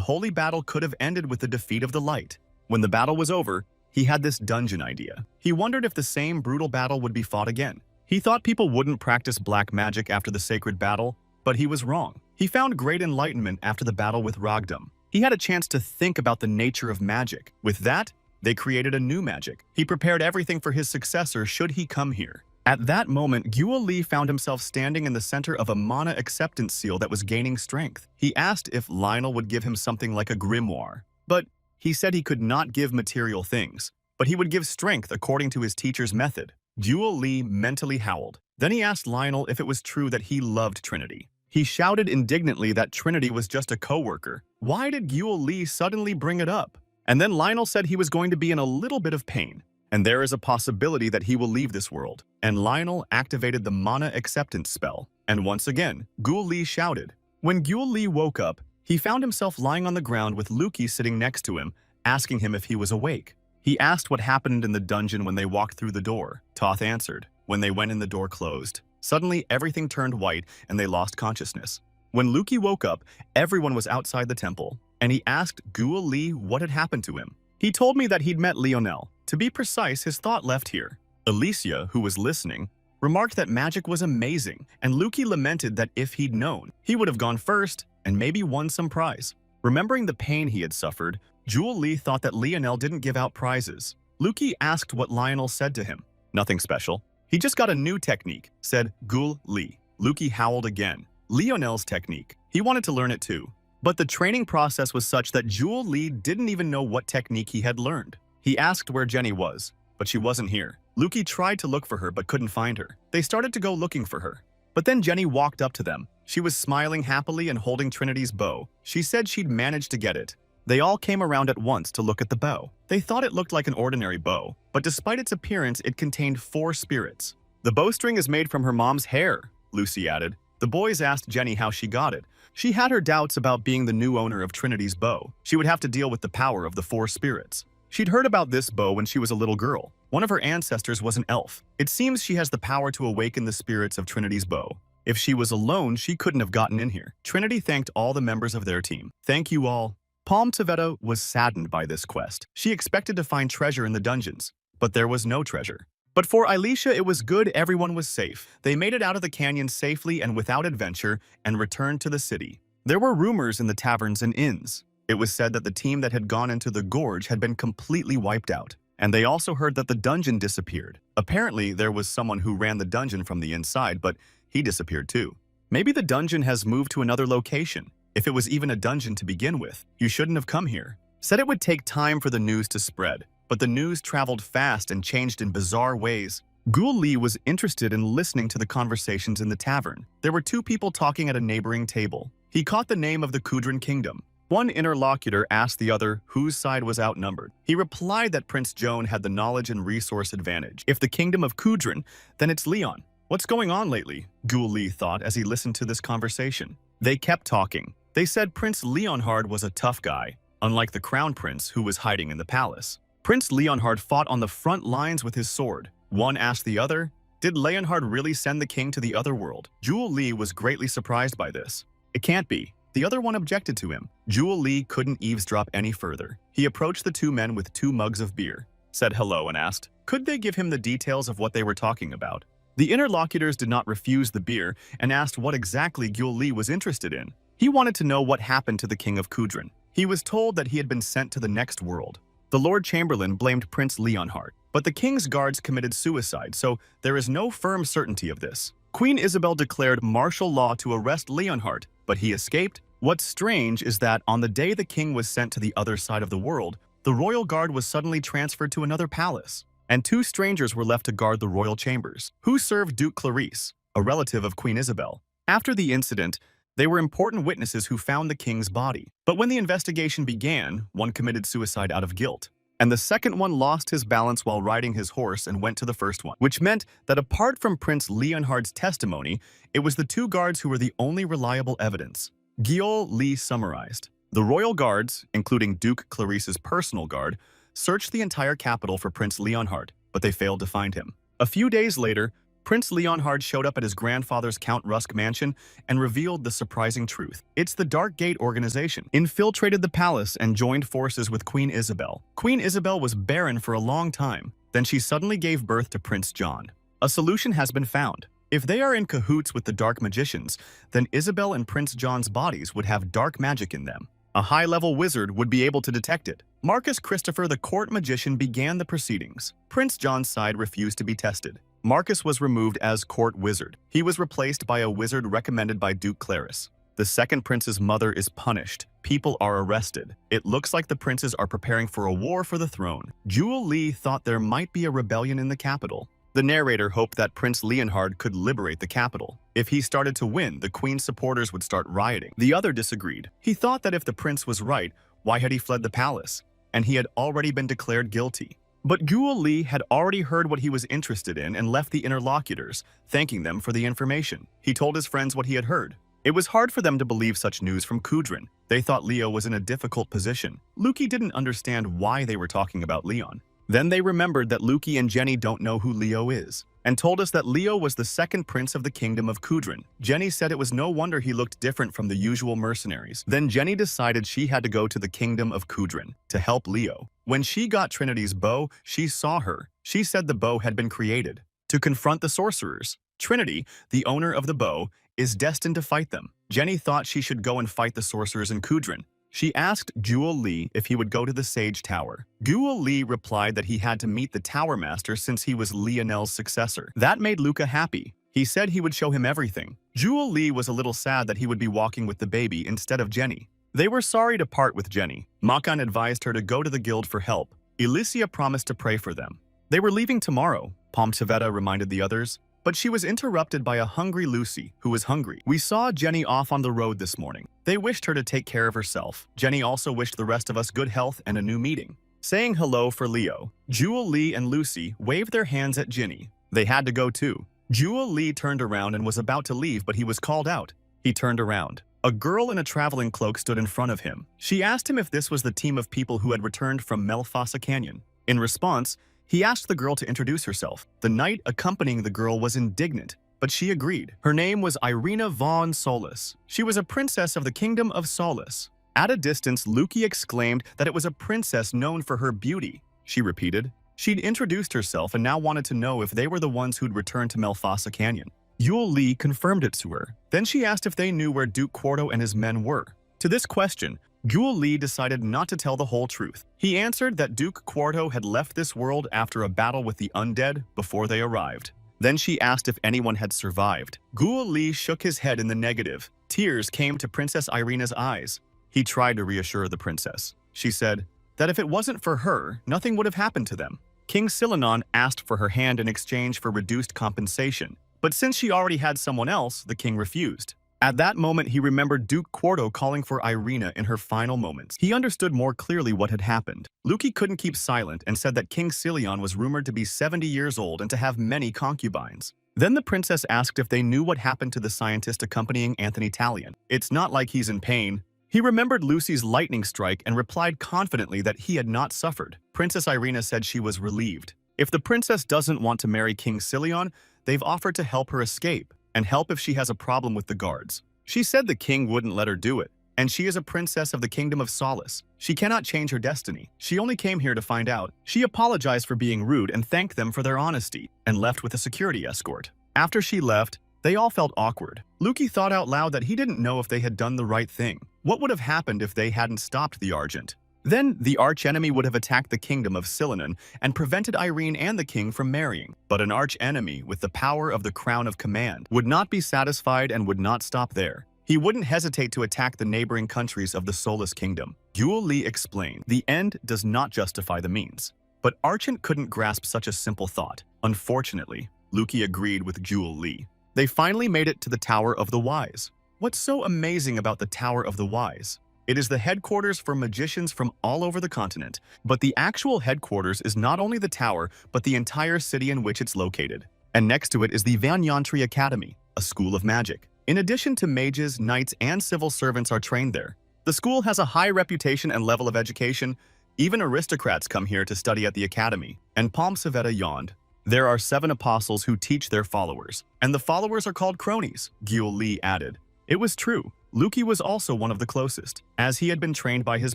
holy battle could have ended with the defeat of the light. When the battle was over, he had this dungeon idea. He wondered if the same brutal battle would be fought again. He thought people wouldn't practice black magic after the sacred battle, but he was wrong. He found great enlightenment after the battle with Ragdam. He had a chance to think about the nature of magic. With that, they created a new magic. He prepared everything for his successor should he come here. At that moment, Gyul Lee found himself standing in the center of a mana acceptance seal that was gaining strength. He asked if Lionel would give him something like a grimoire, but he said he could not give material things, but he would give strength according to his teacher's method. Gyul Lee mentally howled. Then he asked Lionel if it was true that he loved Trinity. He shouted indignantly that Trinity was just a co-worker. Why did Gyul Lee suddenly bring it up? And then Lionel said he was going to be in a little bit of pain, and there is a possibility that he will leave this world. And Lionel activated the mana acceptance spell. And once again, Gyul Lee shouted. When Gyul Lee woke up, he found himself lying on the ground with Luki sitting next to him, asking him if he was awake. He asked what happened in the dungeon when they walked through the door. Toth answered. When they went in, the door closed. Suddenly, everything turned white and they lost consciousness. When Luki woke up, everyone was outside the temple, and he asked Gyul Lee what had happened to him. He told me that he'd met Lionel. To be precise, his thought left here. Alicia, who was listening, remarked that magic was amazing, and Luki lamented that if he'd known, he would have gone first and maybe won some prize. Remembering the pain he had suffered, Gyul Lee thought that Lionel didn't give out prizes. Luki asked what Lionel said to him. Nothing special. He just got a new technique, said Gyul Lee. Luki howled again. Lionel's technique. He wanted to learn it too. But the training process was such that Gyul Lee didn't even know what technique he had learned. He asked where Jenny was, but she wasn't here. Luki tried to look for her but couldn't find her. They started to go looking for her. But then Jenny walked up to them. She was smiling happily and holding Trinity's bow. She said she'd managed to get it. They all came around at once to look at the bow. They thought it looked like an ordinary bow, but despite its appearance, it contained 4 spirits. The bowstring is made from her mom's hair, Lucy added. The boys asked Jenny how she got it. She had her doubts about being the new owner of Trinity's bow. She would have to deal with the power of the 4 spirits. She'd heard about this bow when she was a little girl. One of her ancestors was an elf. It seems she has the power to awaken the spirits of Trinity's bow. If she was alone, she couldn't have gotten in here. Trinity thanked all the members of their team. Thank you all. Palm Tavetta was saddened by this quest. She expected to find treasure in the dungeons, but there was no treasure. But for Alicia, it was good everyone was safe. They made it out of the canyon safely and without adventure and returned to the city. There were rumors in the taverns and inns. It was said that the team that had gone into the gorge had been completely wiped out. And they also heard that the dungeon disappeared. Apparently, there was someone who ran the dungeon from the inside, but he disappeared too. Maybe the dungeon has moved to another location. If it was even a dungeon to begin with, you shouldn't have come here. Said it would take time for the news to spread, but the news traveled fast and changed in bizarre ways. Gyul Lee was interested in listening to the conversations in the tavern. There were 2 people talking at a neighboring table. He caught the name of the Kudrin Kingdom. One interlocutor asked the other whose side was outnumbered. He replied that Prince Joan had the knowledge and resource advantage. If the kingdom of Kudrin, then it's Leon. What's going on lately? Gyul Lee thought as he listened to this conversation. They kept talking. They said Prince Leonhard was a tough guy, unlike the crown prince who was hiding in the palace. Prince Leonhard fought on the front lines with his sword. One asked the other, did Leonhard really send the king to the other world? Gyul Lee was greatly surprised by this. It can't be. The other one objected to him. Gyul Lee couldn't eavesdrop any further. He approached the 2 men with 2 mugs of beer, said hello and asked, could they give him the details of what they were talking about? The interlocutors did not refuse the beer and asked what exactly Gyul Lee was interested in. He wanted to know what happened to the king of Kudrin. He was told that he had been sent to the next world. The Lord Chamberlain blamed Prince Leonhard, but the king's guards committed suicide, so there is no firm certainty of this. Queen Isabel declared martial law to arrest Leonhard, but he escaped. What's strange is that on the day the king was sent to the other side of the world, the royal guard was suddenly transferred to another palace, and 2 strangers were left to guard the royal chambers, who served Duke Clarice, a relative of Queen Isabel. After the incident, they were important witnesses who found the king's body. But when the investigation began, one committed suicide out of guilt, and the second one lost his balance while riding his horse and went to the first one, which meant that apart from Prince Leonhard's testimony, it was the 2 guards who were the only reliable evidence. Gyul Lee summarized. The royal guards, including Duke Clarice's personal guard, searched the entire capital for Prince Leonhard, but they failed to find him. A few days later, Prince Leonhard showed up at his grandfather's Count Rusk mansion and revealed the surprising truth. It's the Dark Gate organization, infiltrated the palace and joined forces with Queen Isabel. Queen Isabel was barren for a long time, then she suddenly gave birth to Prince John. A solution has been found. If they are in cahoots with the dark magicians, then Isabel and Prince John's bodies would have dark magic in them. A high-level wizard would be able to detect it. Marcus Christopher, the court magician, began the proceedings. Prince John's side refused to be tested. Marcus was removed as court wizard. He was replaced by a wizard recommended by Duke Clarus. The second prince's mother is punished. People are arrested. It looks like the princes are preparing for a war for the throne. Jewel Lee thought there might be a rebellion in the capital. The narrator hoped that Prince Leonhard could liberate the capital. If he started to win, the queen's supporters would start rioting. The other disagreed. He thought that if the prince was right, why had he fled the palace? And he had already been declared guilty. But Jewel Lee had already heard what he was interested in and left the interlocutors, thanking them for the information. He told his friends what he had heard. It was hard for them to believe such news from Kudrin. They thought Leo was in a difficult position. Luki didn't understand why they were talking about Leon. Then they remembered that Luki and Jenny don't know who Leo is, and told us that Leo was the second prince of the kingdom of Kudrin. Jenny said it was no wonder he looked different from the usual mercenaries. Then Jenny decided she had to go to the kingdom of Kudrin to help Leo. When she got Trinity's bow, she saw her. She said the bow had been created to confront the sorcerers. Trinity, the owner of the bow, is destined to fight them. Jenny thought she should go and fight the sorcerers in Kudrin. She asked Jewel Lee if he would go to the Sage Tower. Jewel Lee replied that he had to meet the Tower Master since he was Lionel's successor. That made Luca happy. He said he would show him everything. Jewel Lee was a little sad that he would be walking with the baby instead of Jenny. They were sorry to part with Jenny. Makan advised her to go to the guild for help. Elysia promised to pray for them. They were leaving tomorrow, Pomtaveta reminded the others. But she was interrupted by a hungry Lucy, who was hungry. We saw Jenny off on the road this morning. They wished her to take care of herself. Jenny also wished the rest of us good health and a new meeting. Saying hello for Leo, Jewel Lee and Lucy waved their hands at Ginny. They had to go too. Jewel Lee turned around and was about to leave, but he was called out. He turned around. A girl in a traveling cloak stood in front of him. She asked him if this was the team of people who had returned from Melfasa Canyon. In response, he asked the girl to introduce herself. The knight accompanying the girl was indignant, but she agreed. Her name was Irina von Solis. She was a princess of the kingdom of Solis. At a distance, Luki exclaimed that it was a princess known for her beauty. She repeated. She'd introduced herself and now wanted to know if they were the ones who'd returned to Melfasa Canyon. Yule Lee confirmed it to her. Then she asked if they knew where Duke Quarto and his men were. To this question, Jewel Lee decided not to tell the whole truth. He answered that Duke Quarto had left this world after a battle with the undead before they arrived. Then she asked if anyone had survived. Jewel Lee shook his head in the negative. Tears came to Princess Irina's eyes. He tried to reassure the princess. She said that if it wasn't for her, nothing would have happened to them. King Silenon asked for her hand in exchange for reduced compensation, but since she already had someone else, the king refused. At that moment, he remembered Duke Quarto calling for Irina in her final moments. He understood more clearly what had happened. Luki couldn't keep silent and said that King Sileon was rumored to be 70 years old and to have many concubines. Then the princess asked if they knew what happened to the scientist accompanying Anthony Talion. It's not like he's in pain. He remembered Lucy's lightning strike and replied confidently that he had not suffered. Princess Irina said she was relieved. If the princess doesn't want to marry King Sileon, they've offered to help her escape and help if she has a problem with the guards. She said the king wouldn't let her do it, and she is a princess of the kingdom of Solace. She cannot change her destiny. She only came here to find out. She apologized for being rude and thanked them for their honesty, and left with a security escort. After she left, they all felt awkward. Luki thought out loud that he didn't know if they had done the right thing. What would have happened if they hadn't stopped the Argent? Then the archenemy would have attacked the kingdom of Silenon and prevented Irene and the king from marrying. But an archenemy with the power of the crown of command would not be satisfied and would not stop there. He wouldn't hesitate to attack the neighboring countries of the Solus kingdom. Jewel Lee explained, the end does not justify the means. But Argent couldn't grasp such a simple thought. Unfortunately, Luki agreed with Jewel Lee. They finally made it to the Tower of the Wise. What's so amazing about the Tower of the Wise? It is the headquarters for magicians from all over the continent, but the actual headquarters is not only the tower, but the entire city in which it's located. And next to it is the Vanyantri Academy, a school of magic. In addition to mages, knights, and civil servants are trained there. The school has a high reputation and level of education. Even aristocrats come here to study at the academy. And Palm Savetta yawned. There are 7 apostles who teach their followers, and the followers are called cronies, Gyul Lee added. It was true. Luki was also one of the closest, as he had been trained by his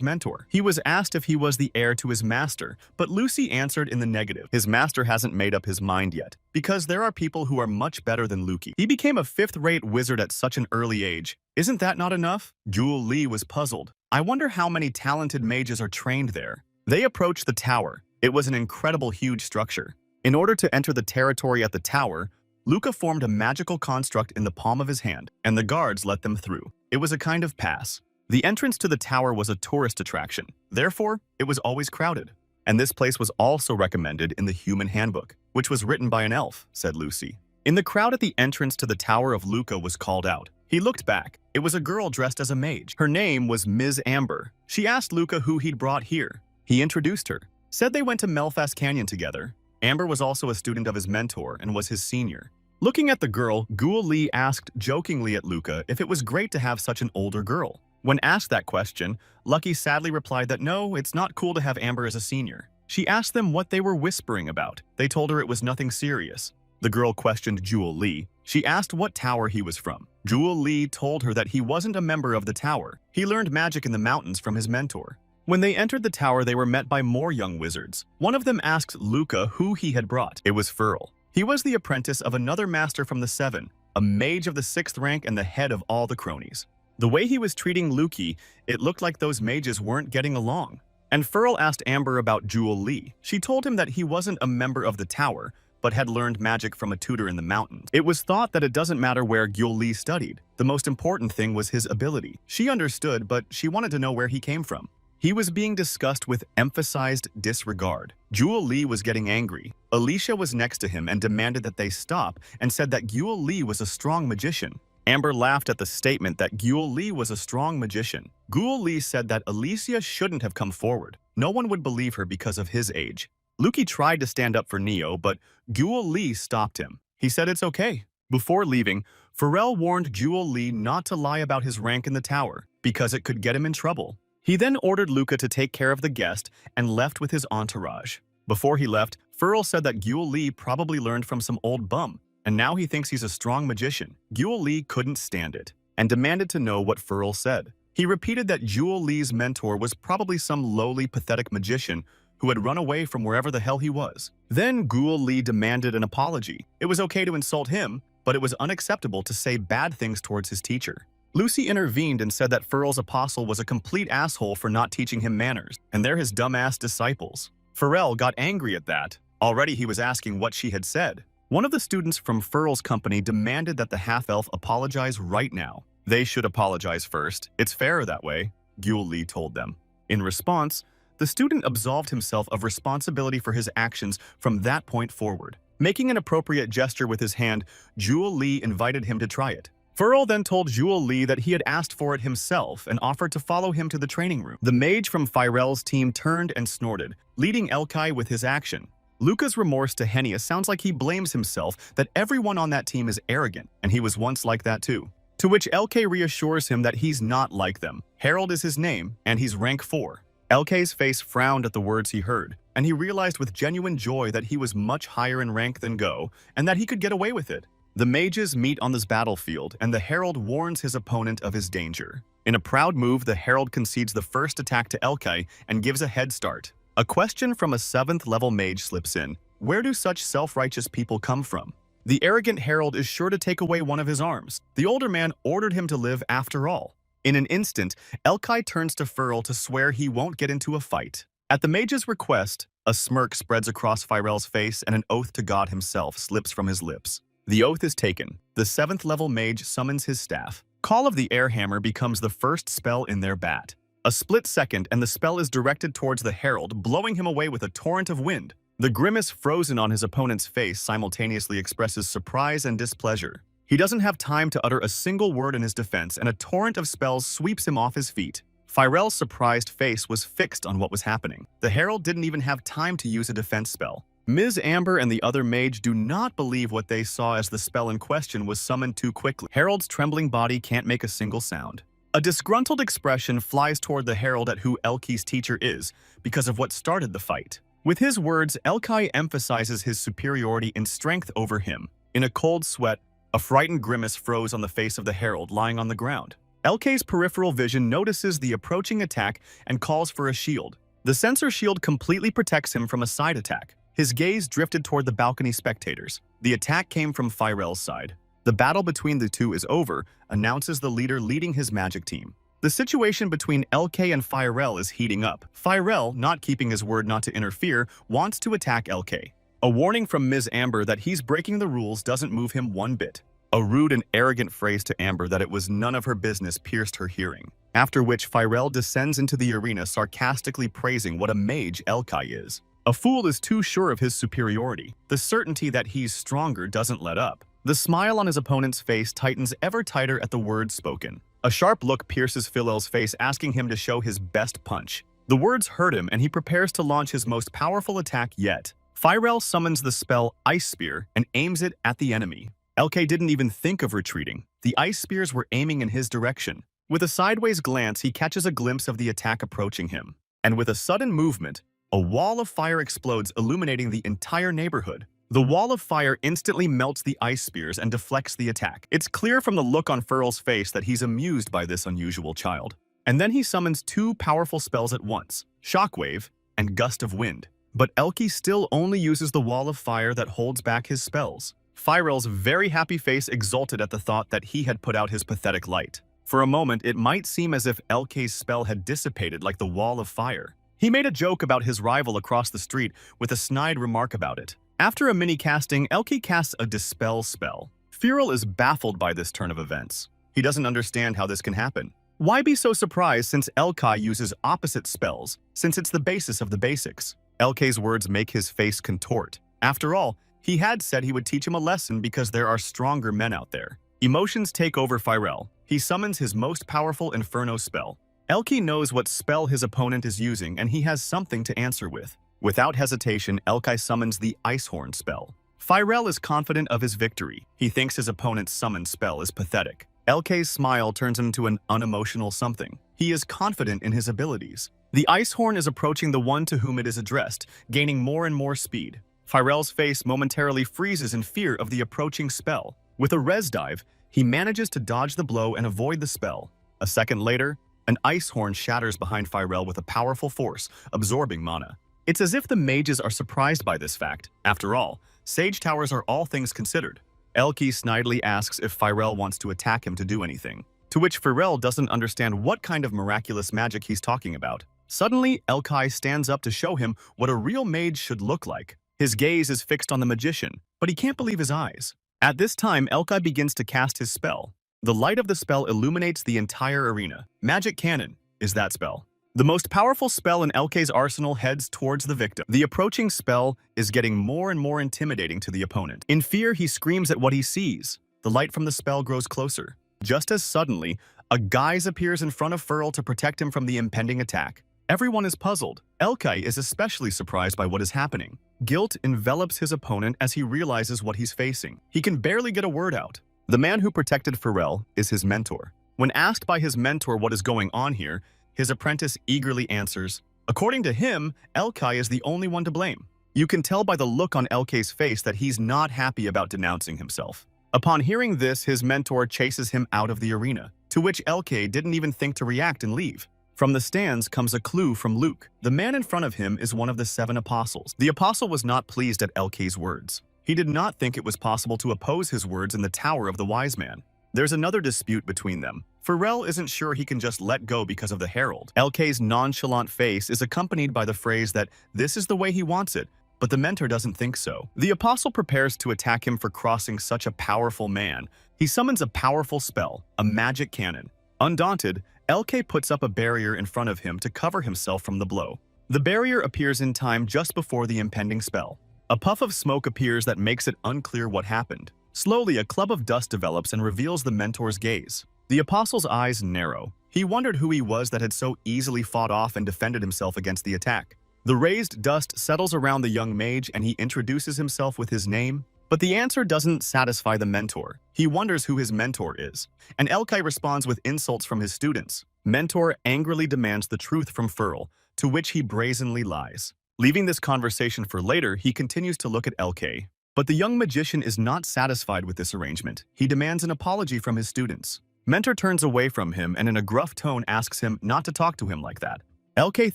mentor. He was asked if he was the heir to his master, but Lucy answered in the negative. His master hasn't made up his mind yet, because there are people who are much better than Luki. He became a 5th-rate wizard at such an early age. Isn't that not enough? Gyul Lee was puzzled. I wonder how many talented mages are trained there. They approached the tower. It was an incredible huge structure. In order to enter the territory at the tower, Luca formed a magical construct in the palm of his hand, and the guards let them through. It was a kind of pass. The entrance to the tower was a tourist attraction. Therefore, it was always crowded. And this place was also recommended in the Human Handbook, which was written by an elf, said Lucy. In the crowd at the entrance to the Tower of Luca was called out. He looked back. It was a girl dressed as a mage. Her name was Ms. Amber. She asked Luca who he'd brought here. He introduced her, said they went to Melfast Canyon together. Amber was also a student of his mentor and was his senior. Looking at the girl, Gyul Lee asked jokingly at Luca if it was great to have such an older girl. When asked that question, Lucky sadly replied that no, it's not cool to have Amber as a senior. She asked them what they were whispering about. They told her it was nothing serious. The girl questioned Gyul Lee. She asked what tower he was from. Gyul Lee told her that he wasn't a member of the tower. He learned magic in the mountains from his mentor. When they entered the tower, they were met by more young wizards. One of them asked Luca who he had brought. It was Furl. He was the apprentice of another master from the 7, a mage of the 6th rank and the head of all the cronies. The way he was treating Luki, it looked like those mages weren't getting along. And Furl asked Amber about Gyul Lee. She told him that he wasn't a member of the tower, but had learned magic from a tutor in the mountains. It was thought that it doesn't matter where Gyul Lee studied. The most important thing was his ability. She understood, but she wanted to know where he came from. He was being discussed with emphasized disregard. Gyul Lee was getting angry. Alicia was next to him and demanded that they stop and said that Gyul Lee was a strong magician. Amber laughed at the statement that Gyul Lee was a strong magician. Gyul Lee said that Alicia shouldn't have come forward. No one would believe her because of his age. Luki tried to stand up for Neo, but Gyul Lee stopped him. He said it's okay. Before leaving, Pharrell warned Gyul Lee not to lie about his rank in the tower, because it could get him in trouble. He then ordered Luca to take care of the guest and left with his entourage. Before he left, Furl said that Gyul Lee probably learned from some old bum, and now he thinks he's a strong magician. Gyul Lee couldn't stand it, and demanded to know what Furl said. He repeated that Gyul Lee's mentor was probably some lowly, pathetic magician who had run away from wherever the hell he was. Then Gyul Lee demanded an apology. It was okay to insult him, but it was unacceptable to say bad things towards his teacher. Lucy intervened and said that Furl's apostle was a complete asshole for not teaching him manners, and they're his dumbass disciples. Pharrell got angry at that. Already he was asking what she had said. One of the students from Furl's company demanded that the half-elf apologize right now. They should apologize first. It's fairer that way, Gyul Lee told them. In response, the student absolved himself of responsibility for his actions from that point forward. Making an appropriate gesture with his hand, Gyul Lee invited him to try it. Furl then told Gyul Lee that he had asked for it himself and offered to follow him to the training room. The mage from Firel's team turned and snorted, leading Elkai with his action. Luca's remorse to Henia sounds like he blames himself that everyone on that team is arrogant, and he was once like that too. To which Elkai reassures him that he's not like them. Harold is his name, and he's rank 4. Elkai's face frowned at the words he heard, and he realized with genuine joy that he was much higher in rank than Go, and that he could get away with it. The mages meet on this battlefield, and the Herald warns his opponent of his danger. In a proud move, the Herald concedes the first attack to Elkai and gives a head start. A question from a 7th level mage slips in. Where do such self-righteous people come from? The arrogant Herald is sure to take away one of his arms. The older man ordered him to live after all. In an instant, Elkai turns to Furl to swear he won't get into a fight. At the mage's request, a smirk spreads across Firel's face and an oath to God himself slips from his lips. The oath is taken. The 7th level mage summons his staff. Call of the Airhammer becomes the first spell in their bat. A split second and the spell is directed towards the Herald, blowing him away with a torrent of wind. The grimace frozen on his opponent's face simultaneously expresses surprise and displeasure. He doesn't have time to utter a single word in his defense, and a torrent of spells sweeps him off his feet. Firel's surprised face was fixed on what was happening. The Herald didn't even have time to use a defense spell. Ms. Amber and the other mage do not believe what they saw as the spell in question was summoned too quickly. Harold's trembling body can't make a single sound. A disgruntled expression flies toward the herald at who Elki's teacher is because of what started the fight. With his words, Elki emphasizes his superiority in strength over him. In a cold sweat, a frightened grimace froze on the face of the herald lying on the ground. Elki's peripheral vision notices the approaching attack and calls for a shield. The sensor shield completely protects him from a side attack. His gaze drifted toward the balcony spectators. The attack came from Firel's side. The battle between the two is over, announces the leader leading his magic team. The situation between Elke and Firel is heating up. Firel, not keeping his word not to interfere, wants to attack Elke. A warning from Ms. Amber that he's breaking the rules doesn't move him one bit. A rude and arrogant phrase to Amber that it was none of her business pierced her hearing. After which Firel descends into the arena sarcastically praising what a mage Elke is. A fool is too sure of his superiority. The certainty that he's stronger doesn't let up. The smile on his opponent's face tightens ever tighter at the words spoken. A sharp look pierces Firel's face, asking him to show his best punch. The words hurt him, and he prepares to launch his most powerful attack yet. Firel summons the spell Ice Spear and aims it at the enemy. Elke didn't even think of retreating. The ice spears were aiming in his direction. With a sideways glance, he catches a glimpse of the attack approaching him. And with a sudden movement, a wall of fire explodes, illuminating the entire neighborhood. The wall of fire instantly melts the ice spears and deflects the attack. It's clear from the look on Firel's face that he's amused by this unusual child. And then he summons two powerful spells at once, Shockwave and Gust of Wind. But Elke still only uses the wall of fire that holds back his spells. Firel's very happy face exulted at the thought that he had put out his pathetic light. For a moment, it might seem as if Elke's spell had dissipated like the wall of fire. He made a joke about his rival across the street with a snide remark about it. After a mini-casting, Elke casts a Dispel spell. Firel is baffled by this turn of events. He doesn't understand how this can happen. Why be so surprised since Elke uses opposite spells, since it's the basis of the basics? Elke's words make his face contort. After all, he had said he would teach him a lesson because there are stronger men out there. Emotions take over Firel. He summons his most powerful Inferno spell. Elke knows what spell his opponent is using, and he has something to answer with. Without hesitation, Elke summons the Icehorn spell. Firel is confident of his victory. He thinks his opponent's summoned spell is pathetic. Elke's smile turns into an unemotional something. He is confident in his abilities. The Icehorn is approaching the one to whom it is addressed, gaining more and more speed. Firel's face momentarily freezes in fear of the approaching spell. With a res dive, he manages to dodge the blow and avoid the spell. A second later, an Icehorn shatters behind Firel with a powerful force, absorbing mana. It's as if the mages are surprised by this fact. After all, Sage Towers are all things considered. Elke snidely asks if Firel wants to attack him to do anything, to which Firel doesn't understand what kind of miraculous magic he's talking about. Suddenly, Elke stands up to show him what a real mage should look like. His gaze is fixed on the magician, but he can't believe his eyes. At this time, Elke begins to cast his spell. The light of the spell illuminates the entire arena. Magic Cannon is that spell. The most powerful spell in Elke's arsenal heads towards the victim. The approaching spell is getting more and more intimidating to the opponent. In fear, he screams at what he sees. The light from the spell grows closer. Just as suddenly, a guise appears in front of Firel to protect him from the impending attack. Everyone is puzzled. Elke is especially surprised by what is happening. Guilt envelops his opponent as he realizes what he's facing. He can barely get a word out. The man who protected Firel is his mentor. When asked by his mentor what is going on here, his apprentice eagerly answers, according to him, Elke is the only one to blame. You can tell by the look on Elke's face that he's not happy about denouncing himself. Upon hearing this, his mentor chases him out of the arena, to which Elke didn't even think to react and leave. From the stands comes a clue from Luke. The man in front of him is one of the 7 apostles. The apostle was not pleased at Elke's words. He did not think it was possible to oppose his words in the Tower of the Wise Man. There's another dispute between them. Firel isn't sure he can just let go because of the herald. Elke's nonchalant face is accompanied by the phrase that this is the way he wants it, but the mentor doesn't think so. The apostle prepares to attack him for crossing such a powerful man. He summons a powerful spell, a magic cannon. Undaunted, Elke puts up a barrier in front of him to cover himself from the blow. The barrier appears in time just before the impending spell. A puff of smoke appears that makes it unclear what happened. Slowly, a clump of dust develops and reveals the mentor's gaze. The apostle's eyes narrow. He wondered who he was that had so easily fought off and defended himself against the attack. The raised dust settles around the young mage and he introduces himself with his name, But the answer doesn't satisfy the mentor. He wonders who his mentor is, and LK responds with insults from his students. Mentor angrily demands the truth from Furl, to which he brazenly lies. Leaving this conversation for later, he continues to look at LK. But the young magician is not satisfied with this arrangement. He demands an apology from his students. Mentor turns away from him and in a gruff tone asks him not to talk to him like that. LK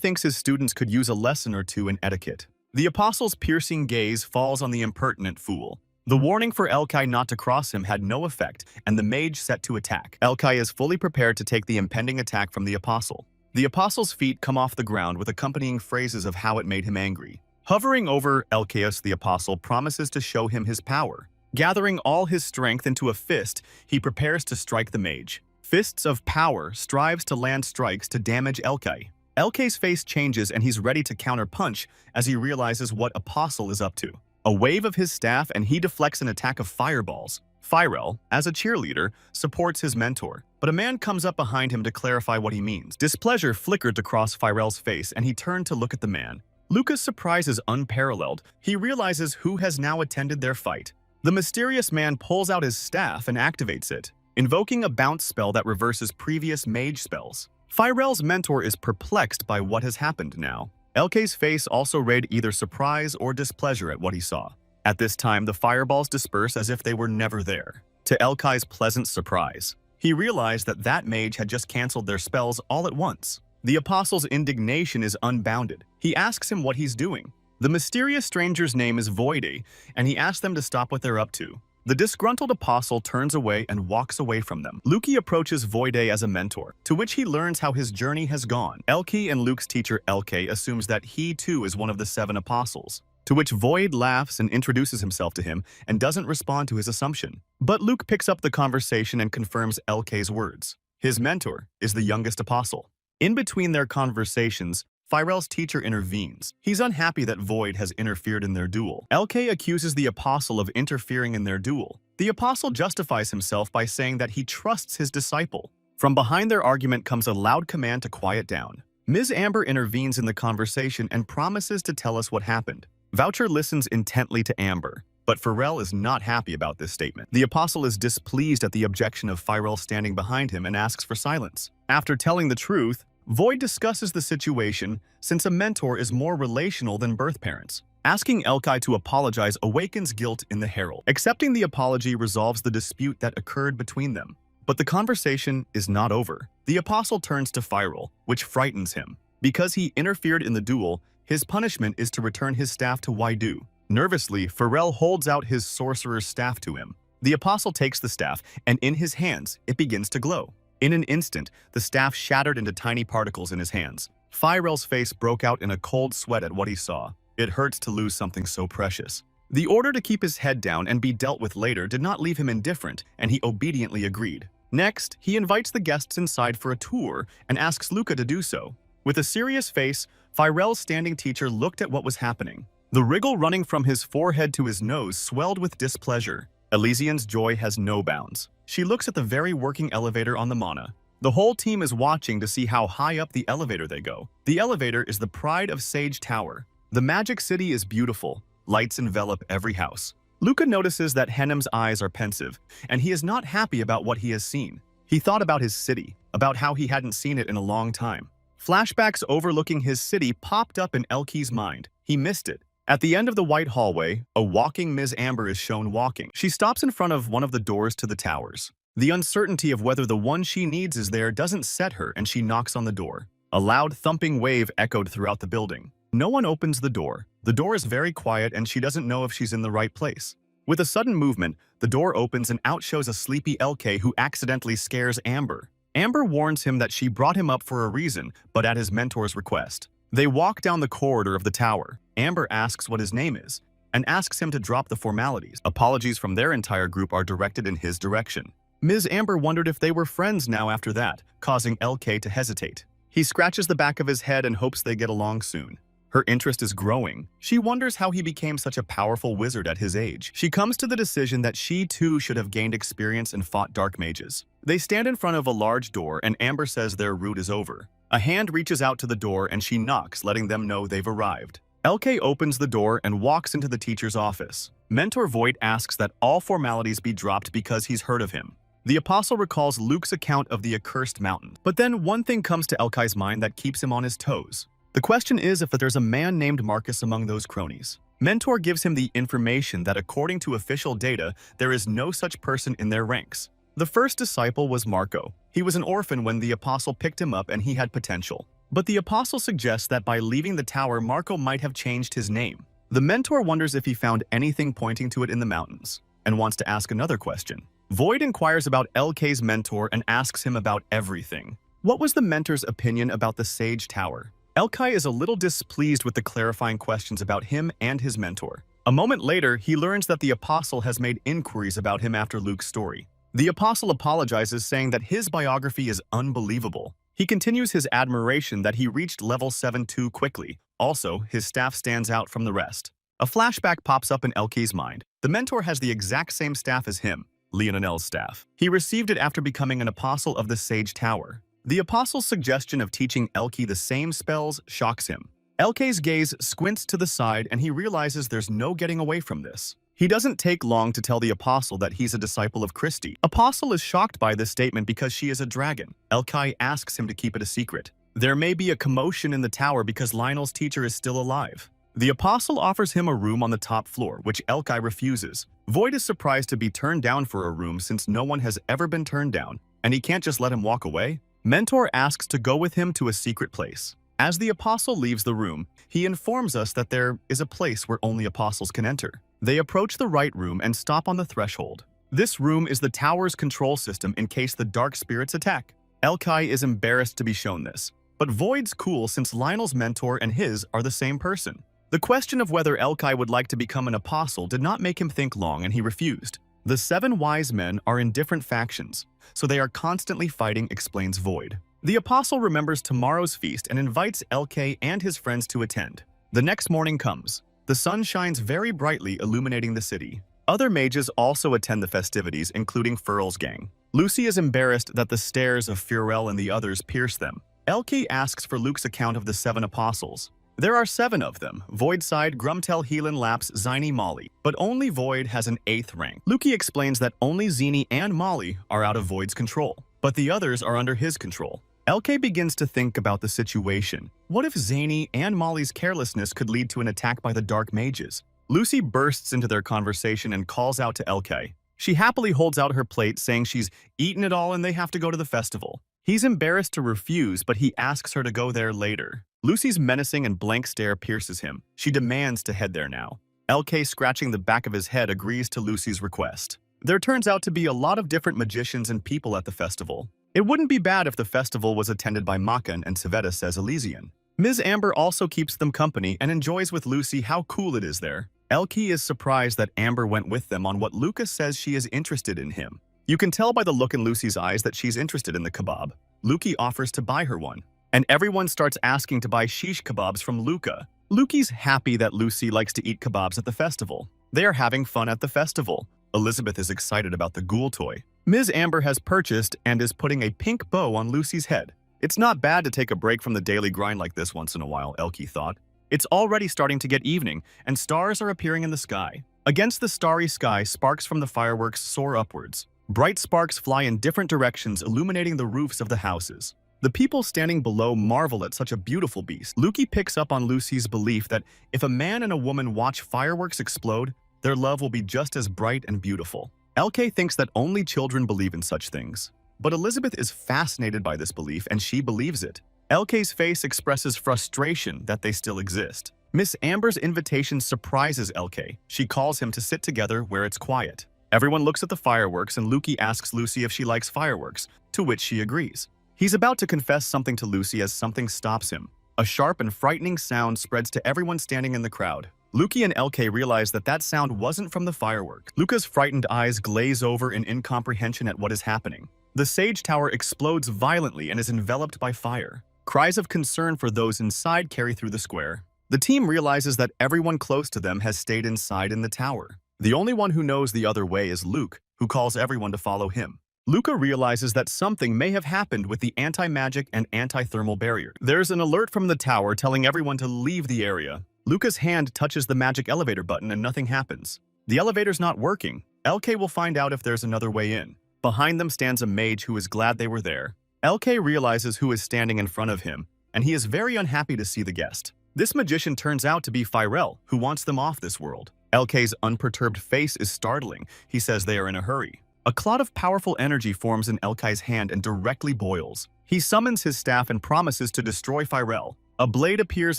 thinks his students could use a lesson or two in etiquette. The apostle's piercing gaze falls on the impertinent fool. The warning for LK not to cross him had no effect, and the mage set to attack. LK is fully prepared to take the impending attack from the apostle. The apostle's feet come off the ground with accompanying phrases of how it made him angry. Hovering over Elkeus, the apostle promises to show him his power. Gathering all his strength into a fist, he prepares to strike the mage. Fists of Power strives to land strikes to damage Elke. Elke's face changes and he's ready to counter-punch as he realizes what Apostle is up to. A wave of his staff and he deflects an attack of fireballs. Firel, as a cheerleader, supports his mentor, but a man comes up behind him to clarify what he means. Displeasure flickered across Firel's face and he turned to look at the man. Luca's surprise is unparalleled. He realizes who has now attended their fight. The mysterious man pulls out his staff and activates it, invoking a bounce spell that reverses previous mage spells. Firel's mentor is perplexed by what has happened now. Elke's face also read either surprise or displeasure at what he saw. At this time, the fireballs disperse as if they were never there. To Elke's pleasant surprise, he realized that that mage had just canceled their spells all at once. The apostle's indignation is unbounded. He asks him what he's doing. The mysterious stranger's name is Voide, and he asks them to stop what they're up to. The disgruntled apostle turns away and walks away from them. Luki approaches Voide as a mentor, to which he learns how his journey has gone. Elke and Luke's teacher Elke assumes that he too is one of the 7 apostles, to which Void laughs and introduces himself to him and doesn't respond to his assumption. But Luke picks up the conversation and confirms Elke's words. His mentor is the youngest apostle. In between their conversations, Firel's teacher intervenes. He's unhappy that Void has interfered in their duel. Elke accuses the apostle of interfering in their duel. The apostle justifies himself by saying that he trusts his disciple. From behind their argument comes a loud command to quiet down. Ms. Amber intervenes in the conversation and promises to tell us what happened. Voucher listens intently to Amber, but Firel is not happy about this statement. The apostle is displeased at the objection of Firel standing behind him and asks for silence. After telling the truth, Void discusses the situation since a mentor is more relational than birth parents. Asking Elkai to apologize awakens guilt in the herald. Accepting the apology resolves the dispute that occurred between them. But the conversation is not over. The apostle turns to Firel, which frightens him. Because he interfered in the duel, his punishment is to return his staff to Waidu. Nervously, Firel holds out his sorcerer's staff to him. The apostle takes the staff, and in his hands, it begins to glow. In an instant, the staff shattered into tiny particles in his hands. Firel's face broke out in a cold sweat at what he saw. It hurts to lose something so precious. The order to keep his head down and be dealt with later did not leave him indifferent, and he obediently agreed. Next, he invites the guests inside for a tour and asks Luca to do so. With a serious face, Firel's standing teacher looked at what was happening. The wriggle running from his forehead to his nose swelled with displeasure. Elysian's joy has no bounds. She looks at the very working elevator on the Mana. The whole team is watching to see how high up the elevator they go. The elevator is the pride of Sage Tower. The magic city is beautiful. Lights envelop every house. Luca notices that Hennem's eyes are pensive, and he is not happy about what he has seen. He thought about his city, about how he hadn't seen it in a long time. Flashbacks overlooking his city popped up in Elke's mind. He missed it. At the end of the white hallway, a walking Ms. Amber is shown walking. She stops in front of one of the doors to the towers. The uncertainty of whether the one she needs is there doesn't set her, and she knocks on the door. A loud thumping wave echoed throughout the building. No one opens the door. The door is very quiet and she doesn't know if she's in the right place. With a sudden movement, the door opens and out shows a sleepy LK who accidentally scares Amber. Amber warns him that she brought him up for a reason, but at his mentor's request. They walk down the corridor of the tower. Amber asks what his name is, and asks him to drop the formalities. Apologies from their entire group are directed in his direction. Ms. Amber wondered if they were friends now after that, causing LK to hesitate. He scratches the back of his head and hopes they get along soon. Her interest is growing. She wonders how he became such a powerful wizard at his age. She comes to the decision that she too should have gained experience and fought dark mages. They stand in front of a large door and Amber says their route is over. A hand reaches out to the door and she knocks, letting them know they've arrived. LK opens the door and walks into the teacher's office. Mentor Voight asks that all formalities be dropped because he's heard of him. The apostle recalls Luke's account of the accursed mountain. But then one thing comes to Elkai's mind that keeps him on his toes. The question is if there's a man named Marcus among those cronies. Mentor gives him the information that according to official data, there is no such person in their ranks. The first disciple was Marco. He was an orphan when the apostle picked him up and he had potential. But the apostle suggests that by leaving the tower, Marco might have changed his name. The mentor wonders if he found anything pointing to it in the mountains, and wants to ask another question. Void inquires about LK's mentor and asks him about everything. What was the mentor's opinion about the Sage Tower? Elkai is a little displeased with the clarifying questions about him and his mentor. A moment later, he learns that the apostle has made inquiries about him after Luke's story. The apostle apologizes, saying that his biography is unbelievable. He continues his admiration that he reached level 7 too quickly. Also, his staff stands out from the rest. A flashback pops up in Elkai's mind. The mentor has the exact same staff as him, Leonel's staff. He received it after becoming an apostle of the Sage Tower. The apostle's suggestion of teaching Elkai the same spells shocks him. Elkai's gaze squints to the side and he realizes there's no getting away from this. He doesn't take long to tell the apostle that he's a disciple of Christy. Apostle is shocked by this statement because she is a dragon. Elkai asks him to keep it a secret. There may be a commotion in the tower because Lionel's teacher is still alive. The apostle offers him a room on the top floor, which Elkai refuses. Void is surprised to be turned down for a room since no one has ever been turned down, and he can't just let him walk away. Mentor asks to go with him to a secret place. As the apostle leaves the room, he informs us that there is a place where only apostles can enter. They approach the right room and stop on the threshold. This room is the tower's control system in case the dark spirits attack. Elkai is embarrassed to be shown this, but Void's cool since Lionel's mentor and his are the same person. The question of whether Elkai would like to become an apostle did not make him think long, and he refused. The 7 wise men are in different factions, so they are constantly fighting, explains Void. The apostle remembers tomorrow's feast and invites Elkai and his friends to attend. The next morning comes. The sun shines very brightly, illuminating the city. Other mages also attend the festivities, including Furl's gang. Lucy is embarrassed that the stares of Furel and the others pierce them. Elkai asks for Luke's account of the 7 apostles. There are 7 of them: Voidside, Grumtel, Helan, Laps, Zini, Molly. But only Void has an 8th rank. Luki explains that only Zini and Molly are out of Void's control, but the others are under his control. Elkai begins to think about the situation. What if Zini and Molly's carelessness could lead to an attack by the Dark Mages? Lucy bursts into their conversation and calls out to Elkai. She happily holds out her plate, saying she's eaten it all and they have to go to the festival. He's embarrassed to refuse, but he asks her to go there later. Lucy's menacing and blank stare pierces him. She demands to head there now. Elkai, scratching the back of his head, agrees to Lucy's request. There turns out to be a lot of different magicians and people at the festival. It wouldn't be bad if the festival was attended by Makan and Savetta, says Elysian. Ms. Amber also keeps them company and enjoys with Lucy how cool it is there. Elkai is surprised that Amber went with them on what Lucas says she is interested in him. You can tell by the look in Lucy's eyes that she's interested in the kebab. Luki offers to buy her one, and everyone starts asking to buy shish kebabs from Luca. Luki's happy that Lucy likes to eat kebabs at the festival. They are having fun at the festival. Elizabeth is excited about the ghoul toy. Ms. Amber has purchased and is putting a pink bow on Lucy's head. It's not bad to take a break from the daily grind like this once in a while, Elkai thought. It's already starting to get evening, and stars are appearing in the sky. Against the starry sky, sparks from the fireworks soar upwards. Bright sparks fly in different directions, illuminating the roofs of the houses. The people standing below marvel at such a beautiful beast. Luki picks up on Lucy's belief that if a man and a woman watch fireworks explode, their love will be just as bright and beautiful. Elkai thinks that only children believe in such things. But Elizabeth is fascinated by this belief, and she believes it. Elkai's face expresses frustration that they still exist. Miss Amber's invitation surprises Elkai. She calls him to sit together where it's quiet. Everyone looks at the fireworks, and Luki asks Lucy if she likes fireworks, to which she agrees. He's about to confess something to Lucy as something stops him. A sharp and frightening sound spreads to everyone standing in the crowd. Luki and Elkai realize that that sound wasn't from the firework. Luca's frightened eyes glaze over in incomprehension at what is happening. The Sage Tower explodes violently and is enveloped by fire. Cries of concern for those inside carry through the square. The team realizes that everyone close to them has stayed inside in the tower. The only one who knows the other way is Luke, who calls everyone to follow him. Luca realizes that something may have happened with the anti-magic and anti-thermal barrier. There's an alert from the tower telling everyone to leave the area. Luca's hand touches the magic elevator button and nothing happens. The elevator's not working. LK will find out if there's another way in. Behind them stands a mage who is glad they were there. LK realizes who is standing in front of him, and he is very unhappy to see the guest. This magician turns out to be Firel, who wants them off this world. LK's unperturbed face is startling. He says they are in a hurry. A cloud of powerful energy forms in LK's hand and directly boils. He summons his staff and promises to destroy Firel. A blade appears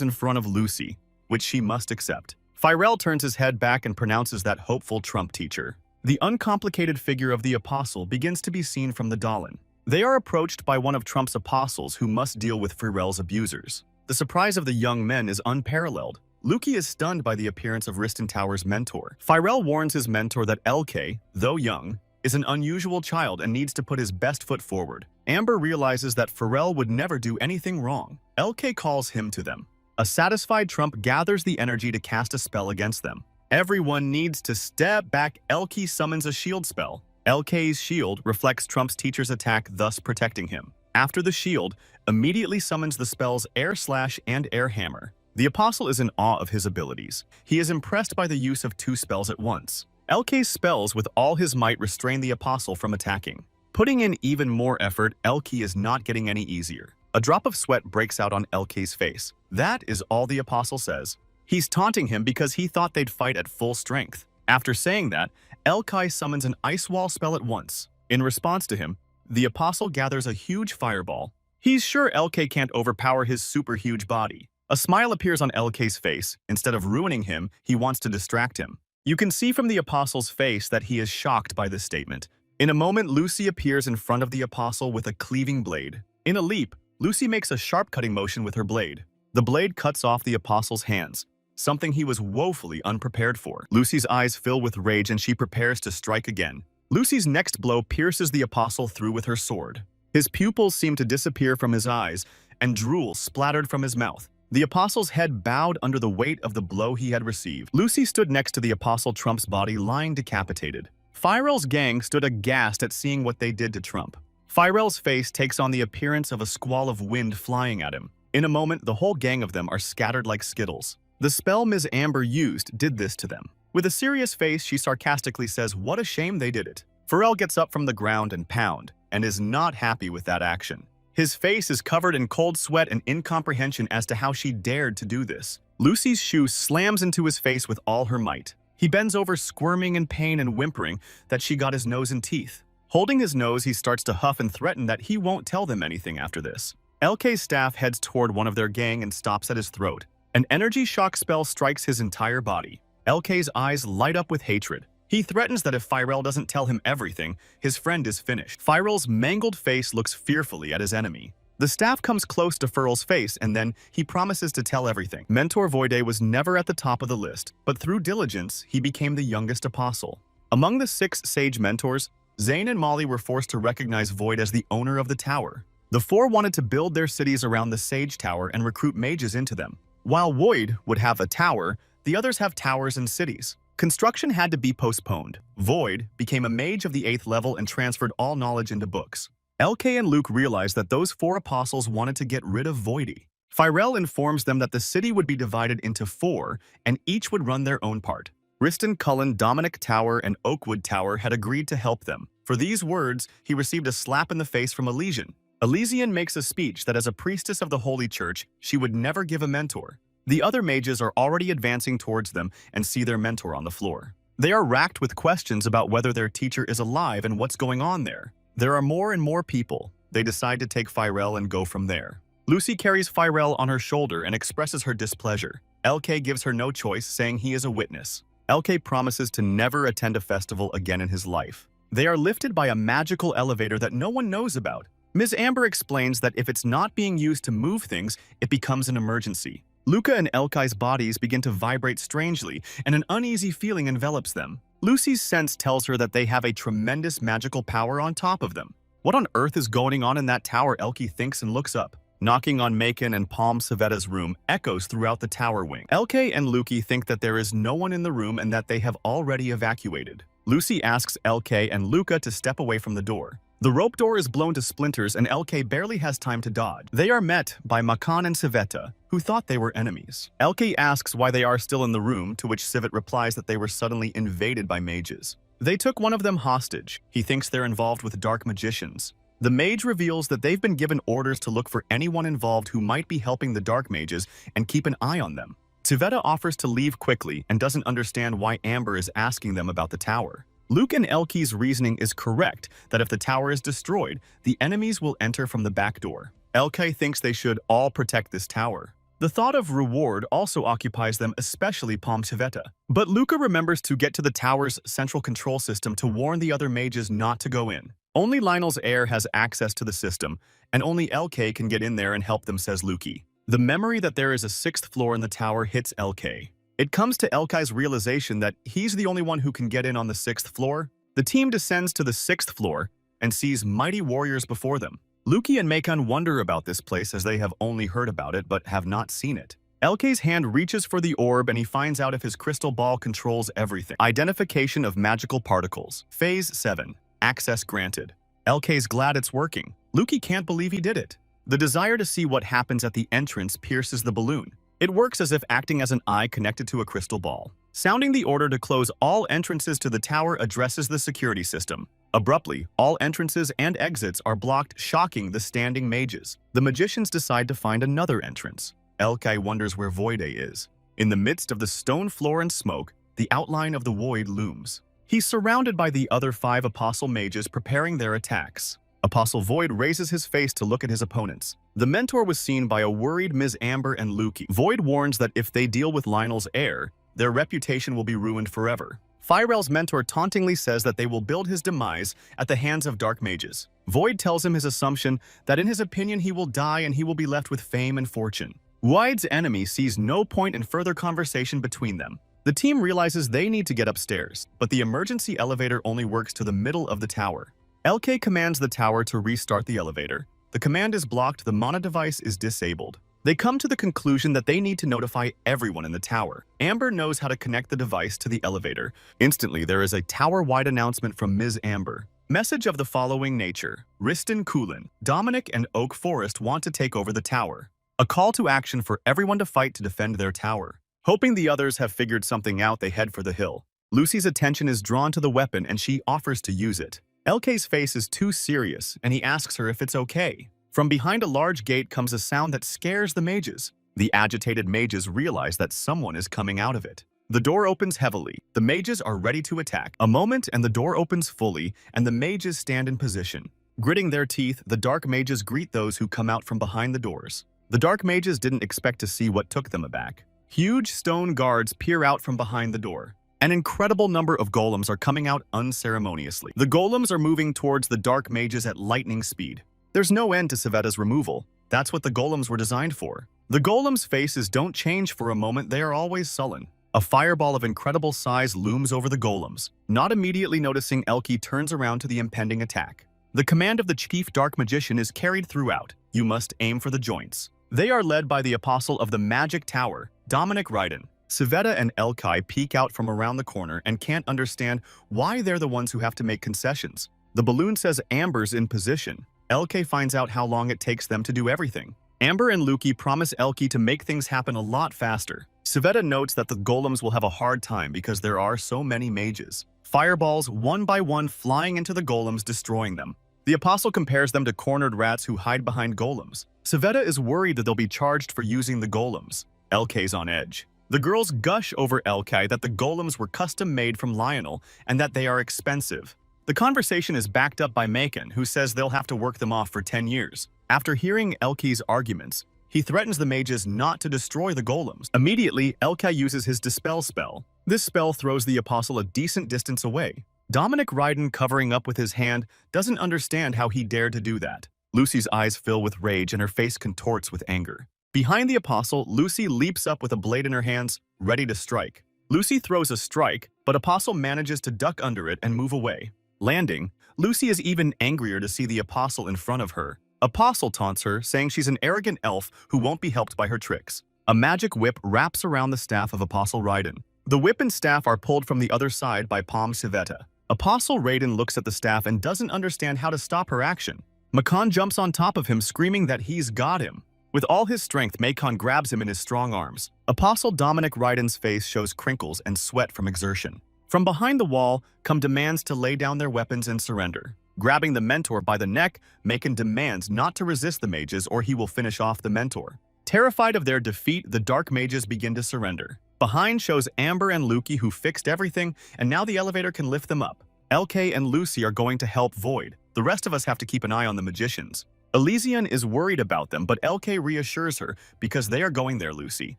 in front of Lucy, which she must accept. Firel turns his head back and pronounces that hopeful Trump teacher. The uncomplicated figure of the apostle begins to be seen from the Dahlin. They are approached by one of Trump's apostles who must deal with Firel's abusers. The surprise of the young men is unparalleled. Luki is stunned by the appearance of Riston Tower's mentor. Firel warns his mentor that LK, though young, is an unusual child and needs to put his best foot forward. Amber realizes that Firel would never do anything wrong. LK calls him to them. A satisfied Trump gathers the energy to cast a spell against them. Everyone needs to step back. LK summons a shield spell. LK's shield reflects Trump's teacher's attack, thus protecting him. After the shield, immediately summons the spells Air Slash and Air Hammer. The apostle is in awe of his abilities. He is impressed by the use of 2 spells at once. LK's spells with all his might restrain the apostle from attacking. Putting in even more effort, LK is not getting any easier. A drop of sweat breaks out on LK's face. That is all the apostle says. He's taunting him because he thought they'd fight at full strength. After saying that, LK summons an ice wall spell at once. In response to him, the apostle gathers a huge fireball. He's sure LK can't overpower his super huge body. A smile appears on LK's face. Instead of ruining him, he wants to distract him. You can see from the apostle's face that he is shocked by this statement. In a moment, Lucy appears in front of the apostle with a cleaving blade. In a leap, Lucy makes a sharp cutting motion with her blade. The blade cuts off the apostle's hands, something he was woefully unprepared for. Lucy's eyes fill with rage and she prepares to strike again. Lucy's next blow pierces the apostle through with her sword. His pupils seem to disappear from his eyes and drool splattered from his mouth. The apostle's head bowed under the weight of the blow he had received. Lucy stood next to the apostle Trump's body lying decapitated. Firel's gang stood aghast at seeing what they did to Trump. Firel's face takes on the appearance of a squall of wind flying at him. In a moment, the whole gang of them are scattered like skittles. The spell Ms. Amber used did this to them. With a serious face, she sarcastically says, "What a shame they did it." Firel gets up from the ground and pound, and is not happy with that action. His face is covered in cold sweat and incomprehension as to how she dared to do this. Lucy's shoe slams into his face with all her might. He bends over, squirming in pain and whimpering that she got his nose and teeth. Holding his nose, he starts to huff and threaten that he won't tell them anything after this. LK's staff heads toward one of their gang and stops at his throat. An energy shock spell strikes his entire body. LK's eyes light up with hatred. He threatens that if Firel doesn't tell him everything, his friend is finished. Firel's mangled face looks fearfully at his enemy. The staff comes close to Firel's face and then he promises to tell everything. Mentor Voide was never at the top of the list, but through diligence, he became the youngest apostle. Among the 6 sage mentors, Zane and Molly were forced to recognize Void as the owner of the tower. The 4 wanted to build their cities around the Sage Tower and recruit mages into them. While Void would have a tower, the others have towers and cities. Construction had to be postponed. Void became a mage of the 8th level and transferred all knowledge into books. LK and Luke realized that those 4 apostles wanted to get rid of Voidy. Firel informs them that the city would be divided into 4 and each would run their own part. Riston, Cullen, Dominic Tower, and Oakwood Tower had agreed to help them. For these words, he received a slap in the face from Elysian. Elysian makes a speech that as a priestess of the Holy Church, she would never give a mentor. The other mages are already advancing towards them and see their mentor on the floor. They are racked with questions about whether their teacher is alive and what's going on there. There are more and more people. They decide to take Firel and go from there. Lucy carries Firel on her shoulder and expresses her displeasure. LK gives her no choice, saying he is a witness. LK promises to never attend a festival again in his life. They are lifted by a magical elevator that no one knows about. Ms. Amber explains that if it's not being used to move things, it becomes an emergency. Luca and Elkai's bodies begin to vibrate strangely, and an uneasy feeling envelops them. Lucy's sense tells her that they have a tremendous magical power on top of them. What on earth is going on in that tower? Elke thinks and looks up. Knocking on Macon and Palm Savetta's room echoes throughout the tower wing. Elke and Luki think that there is no one in the room and that they have already evacuated. Lucy asks Elke and Luca to step away from the door. The rope door is blown to splinters and LK barely has time to dodge. They are met by Makan and Civetta, who thought they were enemies. LK asks why they are still in the room, to which Civet replies that they were suddenly invaded by mages. They took one of them hostage. He thinks they're involved with dark magicians. The mage reveals that they've been given orders to look for anyone involved who might be helping the dark mages and keep an eye on them. Civetta offers to leave quickly and doesn't understand why Amber is asking them about the tower. Luke and Elke's reasoning is correct that if the tower is destroyed, the enemies will enter from the back door. Elke thinks they should all protect this tower. The thought of reward also occupies them, especially Palm Civetta. But Luca remembers to get to the tower's central control system to warn the other mages not to go in. Only Lionel's heir has access to the system, and only LK can get in there and help them, says Luki. The memory that there is a 6th floor in the tower hits LK. It comes to LK's realization that he's the only one who can get in on the 6th floor. The team descends to the 6th floor and sees mighty warriors before them. Luki and Makon wonder about this place as they have only heard about it but have not seen it. LK's hand reaches for the orb and he finds out if his crystal ball controls everything. Identification of magical particles. Phase 7. Access granted. LK's glad it's working. Luki can't believe he did it. The desire to see what happens at the entrance pierces the balloon. It works as if acting as an eye connected to a crystal ball. Sounding the order to close all entrances to the tower addresses the security system. Abruptly, all entrances and exits are blocked, shocking the standing mages. The magicians decide to find another entrance. Elkai wonders where Voide is. In the midst of the stone floor and smoke, the outline of the void looms. He's surrounded by the other 5 apostle mages preparing their attacks. Apostle Void raises his face to look at his opponents. The mentor was seen by a worried Ms. Amber and Luki. Void warns that if they deal with Lionel's heir, their reputation will be ruined forever. Firel's mentor tauntingly says that they will build his demise at the hands of dark mages. Void tells him his assumption that in his opinion he will die and he will be left with fame and fortune. Wide's enemy sees no point in further conversation between them. The team realizes they need to get upstairs, but the emergency elevator only works to the middle of the tower. LK commands the tower to restart the elevator. The command is blocked, the Mana device is disabled. They come to the conclusion that they need to notify everyone in the tower. Amber knows how to connect the device to the elevator. Instantly, there is a tower-wide announcement from Ms. Amber. Message of the following nature. Riston Kulin, Dominic and Oak Forest want to take over the tower. A call to action for everyone to fight to defend their tower. Hoping the others have figured something out, they head for the hill. Lucy's attention is drawn to the weapon and she offers to use it. LK's face is too serious, and he asks her if it's okay. From behind a large gate comes a sound that scares the mages. The agitated mages realize that someone is coming out of it. The door opens heavily. The mages are ready to attack. A moment and the door opens fully, and the mages stand in position. Gritting their teeth, the dark mages greet those who come out from behind the doors. The dark mages didn't expect to see what took them aback. Huge stone guards peer out from behind the door. An incredible number of golems are coming out unceremoniously. The golems are moving towards the dark mages at lightning speed. There's no end to Civetta's removal. That's what the golems were designed for. The golems' faces don't change for a moment, they are always sullen. A fireball of incredible size looms over the golems. Not immediately noticing, Elke turns around to the impending attack. The command of the chief dark magician is carried throughout. You must aim for the joints. They are led by the apostle of the magic tower, Dominic Ryden. Civetta and Elkai peek out from around the corner and can't understand why they're the ones who have to make concessions. The balloon says Amber's in position. Elke finds out how long it takes them to do everything. Amber and Luki promise Elke to make things happen a lot faster. Civetta notes that the golems will have a hard time because there are so many mages. Fireballs one by one flying into the golems, destroying them. The apostle compares them to cornered rats who hide behind golems. Civetta is worried that they'll be charged for using the golems. Elke's on edge. The girls gush over Elkai that the golems were custom-made from Lionel and that they are expensive. The conversation is backed up by Macon, who says they'll have to work them off for 10 years. After hearing Elke's arguments, he threatens the mages not to destroy the golems. Immediately, Elkai uses his Dispel spell. This spell throws the apostle a decent distance away. Dominic Ryden, covering up with his hand, doesn't understand how he dared to do that. Lucy's eyes fill with rage and her face contorts with anger. Behind the apostle, Lucy leaps up with a blade in her hands, ready to strike. Lucy throws a strike, but Apostle manages to duck under it and move away. Landing, Lucy is even angrier to see the apostle in front of her. Apostle taunts her, saying she's an arrogant elf who won't be helped by her tricks. A magic whip wraps around the staff of Apostle Ryden. The whip and staff are pulled from the other side by Palm Civetta. Apostle Raiden looks at the staff and doesn't understand how to stop her action. Makan jumps on top of him, screaming that he's got him. With all his strength, Makon grabs him in his strong arms. Apostle Dominic Raiden's face shows crinkles and sweat from exertion. From behind the wall come demands to lay down their weapons and surrender. Grabbing the mentor by the neck, Makon demands not to resist the mages or he will finish off the mentor. Terrified of their defeat, the dark mages begin to surrender. Behind shows Amber and Luki, who fixed everything, and now the elevator can lift them up. LK and Lucy are going to help Void. The rest of us have to keep an eye on the magicians. Elysian is worried about them, but LK reassures her because they are going there, Lucy.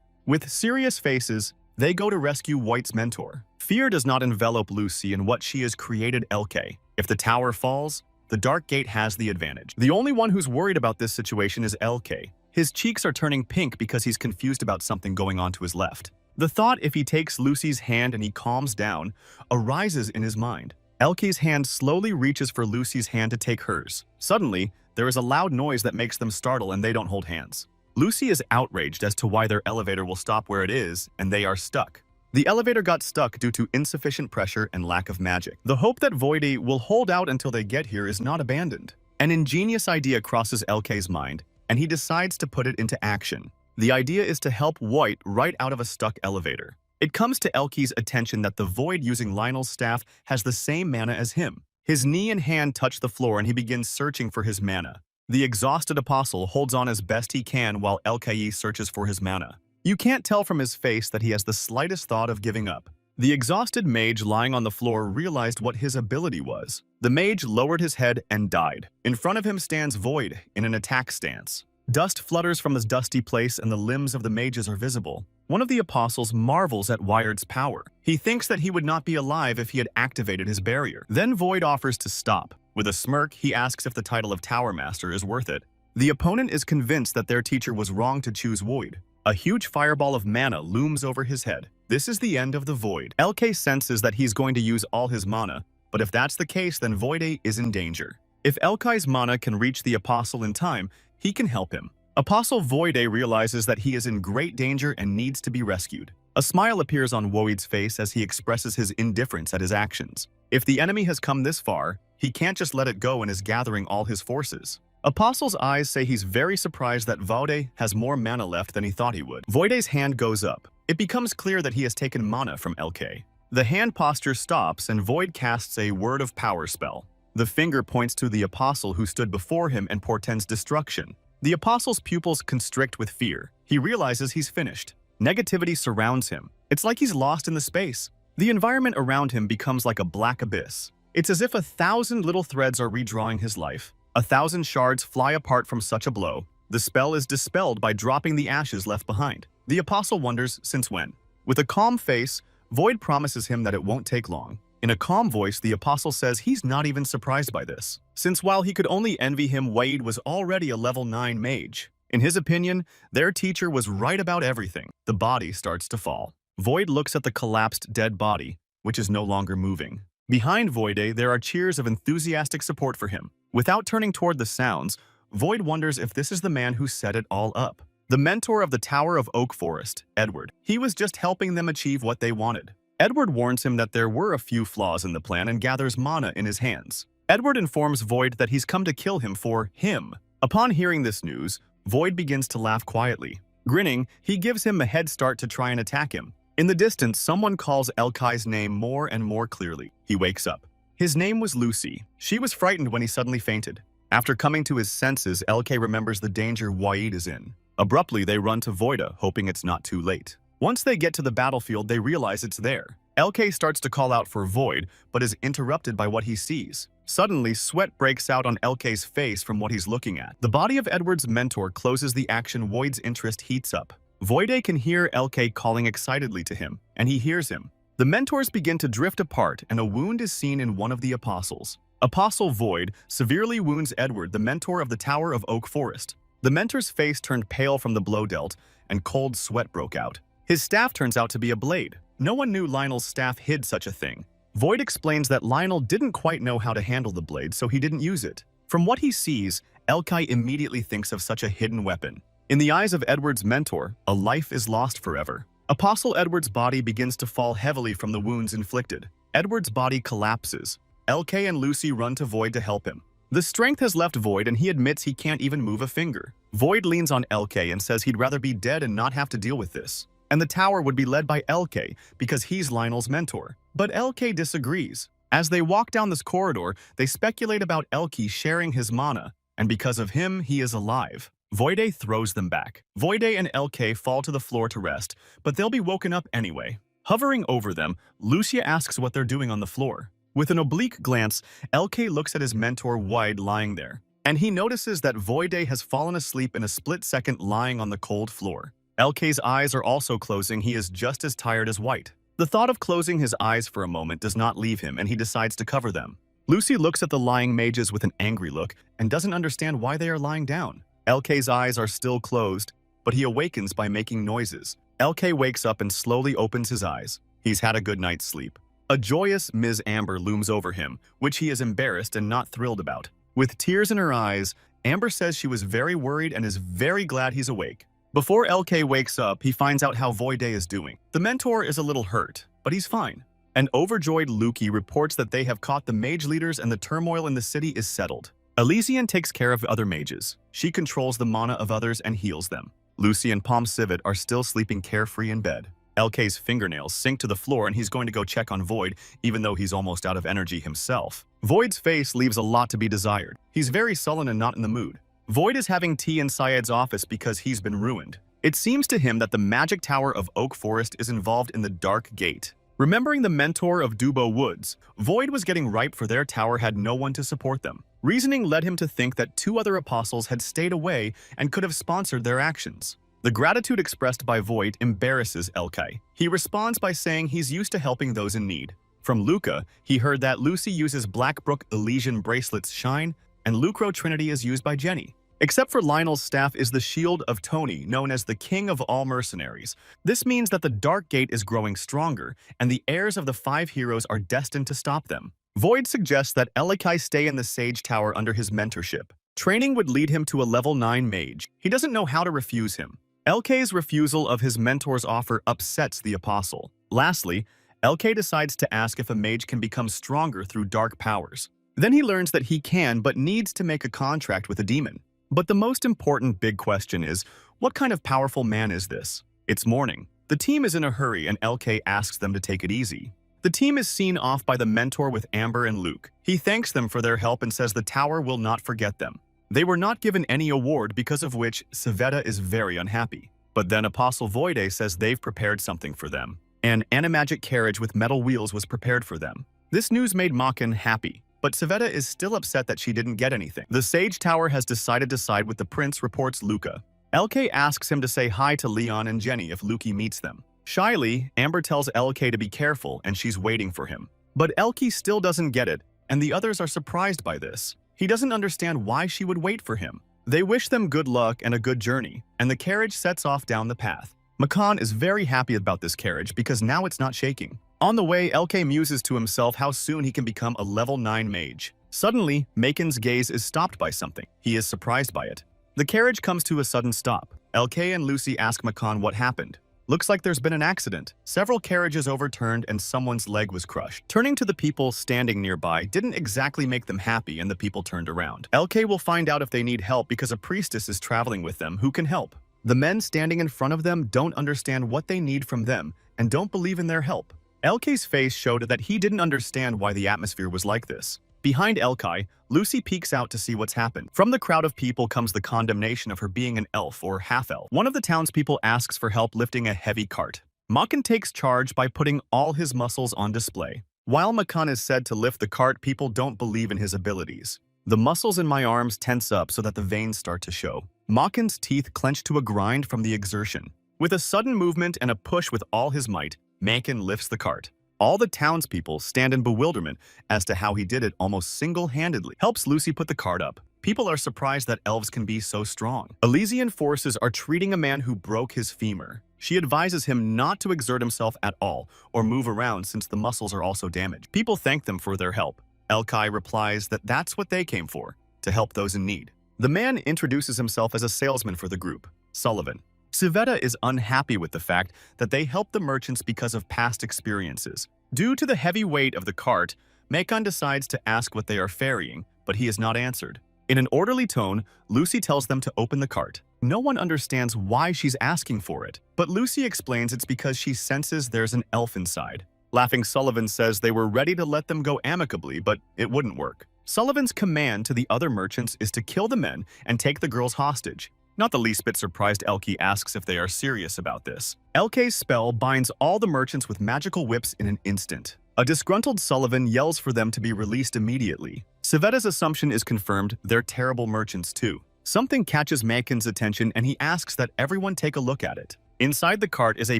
With serious faces, they go to rescue White's mentor. Fear does not envelop Lucy in what she has created, LK. If the tower falls, the Dark Gate has the advantage. The only one who's worried about this situation is LK. His cheeks are turning pink because he's confused about something going on to his left. The thought if he takes Lucy's hand and he calms down arises in his mind. LK's hand slowly reaches for Lucy's hand to take hers. Suddenly, there is a loud noise that makes them startle and they don't hold hands. Lucy is outraged as to why their elevator will stop where it is and they are stuck. The elevator got stuck due to insufficient pressure and lack of magic. The hope that Voidy will hold out until they get here is not abandoned. An ingenious idea crosses LK's mind, and he decides to put it into action. The idea is to help White right out of a stuck elevator. It comes to LK's attention that the Void using Lionel's staff has the same mana as him. His knee and hand touch the floor and he begins searching for his mana. The exhausted apostle holds on as best he can while LKE searches for his mana. You can't tell from his face that he has the slightest thought of giving up. The exhausted mage lying on the floor realized what his ability was. The mage lowered his head and died. In front of him stands Void in an attack stance. Dust flutters from his dusty place and the limbs of the mages are visible. One of the apostles marvels at Wired's power. He thinks that he would not be alive if he had activated his barrier. Then Void offers to stop. With a smirk, he asks if the title of Tower Master is worth it. The opponent is convinced that their teacher was wrong to choose Void. A huge fireball of mana looms over his head. This is the end of the Void. LK senses that he's going to use all his mana, but if that's the case, then Void is in danger. If LK's mana can reach the Apostle in time, he can help him. Apostle Void realizes that he is in great danger and needs to be rescued. A smile appears on Void's face as he expresses his indifference at his actions. If the enemy has come this far, he can't just let it go and is gathering all his forces. Apostle's eyes say he's very surprised that Void has more mana left than he thought he would. Void's hand goes up. It becomes clear that he has taken mana from LK. The hand posture stops and Void casts a Word of Power spell. The finger points to the Apostle who stood before him and portends destruction. The Apostle's pupils constrict with fear. He realizes he's finished. Negativity surrounds him. It's like he's lost in the space. The environment around him becomes like a black abyss. It's as if 1,000 little threads are redrawing his life. 1,000 shards fly apart from such a blow. The spell is dispelled by dropping the ashes left behind. The Apostle wonders since when. With a calm face, Void promises him that it won't take long. In a calm voice, the Apostle says he's not even surprised by this, since while he could only envy him, Wade was already a level 9 mage. In his opinion, their teacher was right about everything. The body starts to fall. Void looks at the collapsed dead body, which is no longer moving. Behind Void, there are cheers of enthusiastic support for him. Without turning toward the sounds, Void wonders if this is the man who set it all up. The mentor of the Tower of Oak Forest, Edward. He was just helping them achieve what they wanted. Edward warns him that there were a few flaws in the plan and gathers mana in his hands. Edward informs Void that he's come to kill him for him. Upon hearing this news, Void begins to laugh quietly. Grinning, he gives him a head start to try and attack him. In the distance, someone calls Elkai's name more and more clearly. He wakes up. His name was Lucy. She was frightened when he suddenly fainted. After coming to his senses, LK remembers the danger Wa'id is in. Abruptly, they run to Voida, hoping it's not too late. Once they get to the battlefield, they realize it's there. LK starts to call out for Void, but is interrupted by what he sees. Suddenly, sweat breaks out on LK's face from what he's looking at. The body of Edward's mentor closes the action. Void's interest heats up. Voide can hear LK calling excitedly to him, and he hears him. The mentors begin to drift apart, and a wound is seen in one of the apostles. Apostle Void severely wounds Edward, the mentor of the Tower of Oak Forest. The mentor's face turned pale from the blow dealt, and cold sweat broke out. His staff turns out to be a blade. No one knew Lionel's staff hid such a thing. Void explains that Lionel didn't quite know how to handle the blade, so he didn't use it. From what he sees, Elkai immediately thinks of such a hidden weapon. In the eyes of Edward's mentor, a life is lost forever. Apostle Edward's body begins to fall heavily from the wounds inflicted. Edward's body collapses. LK and Lucy run to Void to help him. The strength has left Void and he admits he can't even move a finger. Void leans on LK and says he'd rather be dead and not have to deal with this. And the tower would be led by LK because he's Lionel's mentor. But LK disagrees. As they walk down this corridor, they speculate about LK sharing his mana, and because of him, he is alive. Voide throws them back. Voide and LK fall to the floor to rest, but they'll be woken up anyway. Hovering over them, Lucia asks what they're doing on the floor. With an oblique glance, LK looks at his mentor Wide lying there, and he notices that Voide has fallen asleep in a split second lying on the cold floor. LK's eyes are also closing. He is just as tired as White. The thought of closing his eyes for a moment does not leave him, and he decides to cover them. Lucy looks at the lying mages with an angry look and doesn't understand why they are lying down. LK's eyes are still closed, but he awakens by making noises. LK wakes up and slowly opens his eyes. He's had a good night's sleep. A joyous Ms. Amber looms over him, which he is embarrassed and not thrilled about. With tears in her eyes, Amber says she was very worried and is very glad he's awake. Before LK wakes up, he finds out how Voide is doing. The mentor is a little hurt, but he's fine. An overjoyed Luki reports that they have caught the mage leaders and the turmoil in the city is settled. Elysian takes care of other mages. She controls the mana of others and heals them. Lucy and Palm Civet are still sleeping carefree in bed. LK's fingernails sink to the floor and he's going to go check on Void, even though he's almost out of energy himself. Void's face leaves a lot to be desired. He's very sullen and not in the mood. Void is having tea in Syed's office because he's been ruined. It seems to him that the magic tower of Oak Forest is involved in the Dark Gate. Remembering the mentor of Dubo Woods, Void was getting ripe for their tower had no one to support them. Reasoning led him to think that 2 other apostles had stayed away and could have sponsored their actions. The gratitude expressed by Void embarrasses LK. He responds by saying he's used to helping those in need. From Luca, he heard that Lucy uses Blackbrook Elysian Bracelet's shine, and Lucro Trinity is used by Jenny. Except for Lionel's staff is the shield of Tony, known as the King of all Mercenaries. This means that the Dark Gate is growing stronger, and the heirs of the 5 heroes are destined to stop them. Void suggests that Elikai stay in the Sage Tower under his mentorship. Training would lead him to a level 9 mage. He doesn't know how to refuse him. LK's refusal of his mentor's offer upsets the apostle. Lastly, LK decides to ask if a mage can become stronger through dark powers. Then he learns that he can, but needs to make a contract with a demon. But the most important big question is, what kind of powerful man is this? It's morning. The team is in a hurry and LK asks them to take it easy. The team is seen off by the mentor with Amber and Luke. He thanks them for their help and says the tower will not forget them. They were not given any award, because of which Savetta is very unhappy. But then Apostle Voide says they've prepared something for them. An animagic carriage with metal wheels was prepared for them. This news made Makin happy. But Savetta is still upset that she didn't get anything. The Sage Tower has decided to side with the prince, reports Luca. LK asks him to say hi to Leon and Jenny if Luki meets them. Shyly, Amber tells LK to be careful and she's waiting for him. But LK still doesn't get it, and the others are surprised by this. He doesn't understand why she would wait for him. They wish them good luck and a good journey, and the carriage sets off down the path. Makan is very happy about this carriage because now it's not shaking. On the way, LK muses to himself how soon he can become a level 9 mage. Suddenly, Makin's gaze is stopped by something. He is surprised by it. The carriage comes to a sudden stop. LK and Lucy ask Makan what happened. Looks like there's been an accident. Several carriages overturned and someone's leg was crushed. Turning to the people standing nearby didn't exactly make them happy, and the people turned around. LK will find out if they need help because a priestess is traveling with them who can help. The men standing in front of them don't understand what they need from them and don't believe in their help. LK's face showed that he didn't understand why the atmosphere was like this. Behind LK, Lucy peeks out to see what's happened. From the crowd of people comes the condemnation of her being an elf or half-elf. One of the townspeople asks for help lifting a heavy cart. Makan takes charge by putting all his muscles on display. While Makan is said to lift the cart, people don't believe in his abilities. The muscles in my arms tense up so that the veins start to show. Makan's teeth clench to a grind from the exertion. With a sudden movement and a push with all his might, Makan lifts the cart. All the townspeople stand in bewilderment as to how he did it almost single-handedly. Helps Lucy put the cart up. People are surprised that elves can be so strong. Elysian forces are treating a man who broke his femur. She advises him not to exert himself at all or move around since the muscles are also damaged. People thank them for their help. Elkai replies that that's what they came for, to help those in need. The man introduces himself as a salesman for the group, Sullivan. Sveta is unhappy with the fact that they help the merchants because of past experiences. Due to the heavy weight of the cart, Macon decides to ask what they are ferrying, but he is not answered. In an orderly tone, Lucy tells them to open the cart. No one understands why she's asking for it, but Lucy explains it's because she senses there's an elf inside. Laughing Sullivan says they were ready to let them go amicably, but it wouldn't work. Sullivan's command to the other merchants is to kill the men and take the girls hostage. Not the least bit surprised, Elke asks if they are serious about this. Elke's spell binds all the merchants with magical whips in an instant. A disgruntled Sullivan yells for them to be released immediately. Sveta's assumption is confirmed, they're terrible merchants too. Something catches Macon's attention and he asks that everyone take a look at it. Inside the cart is a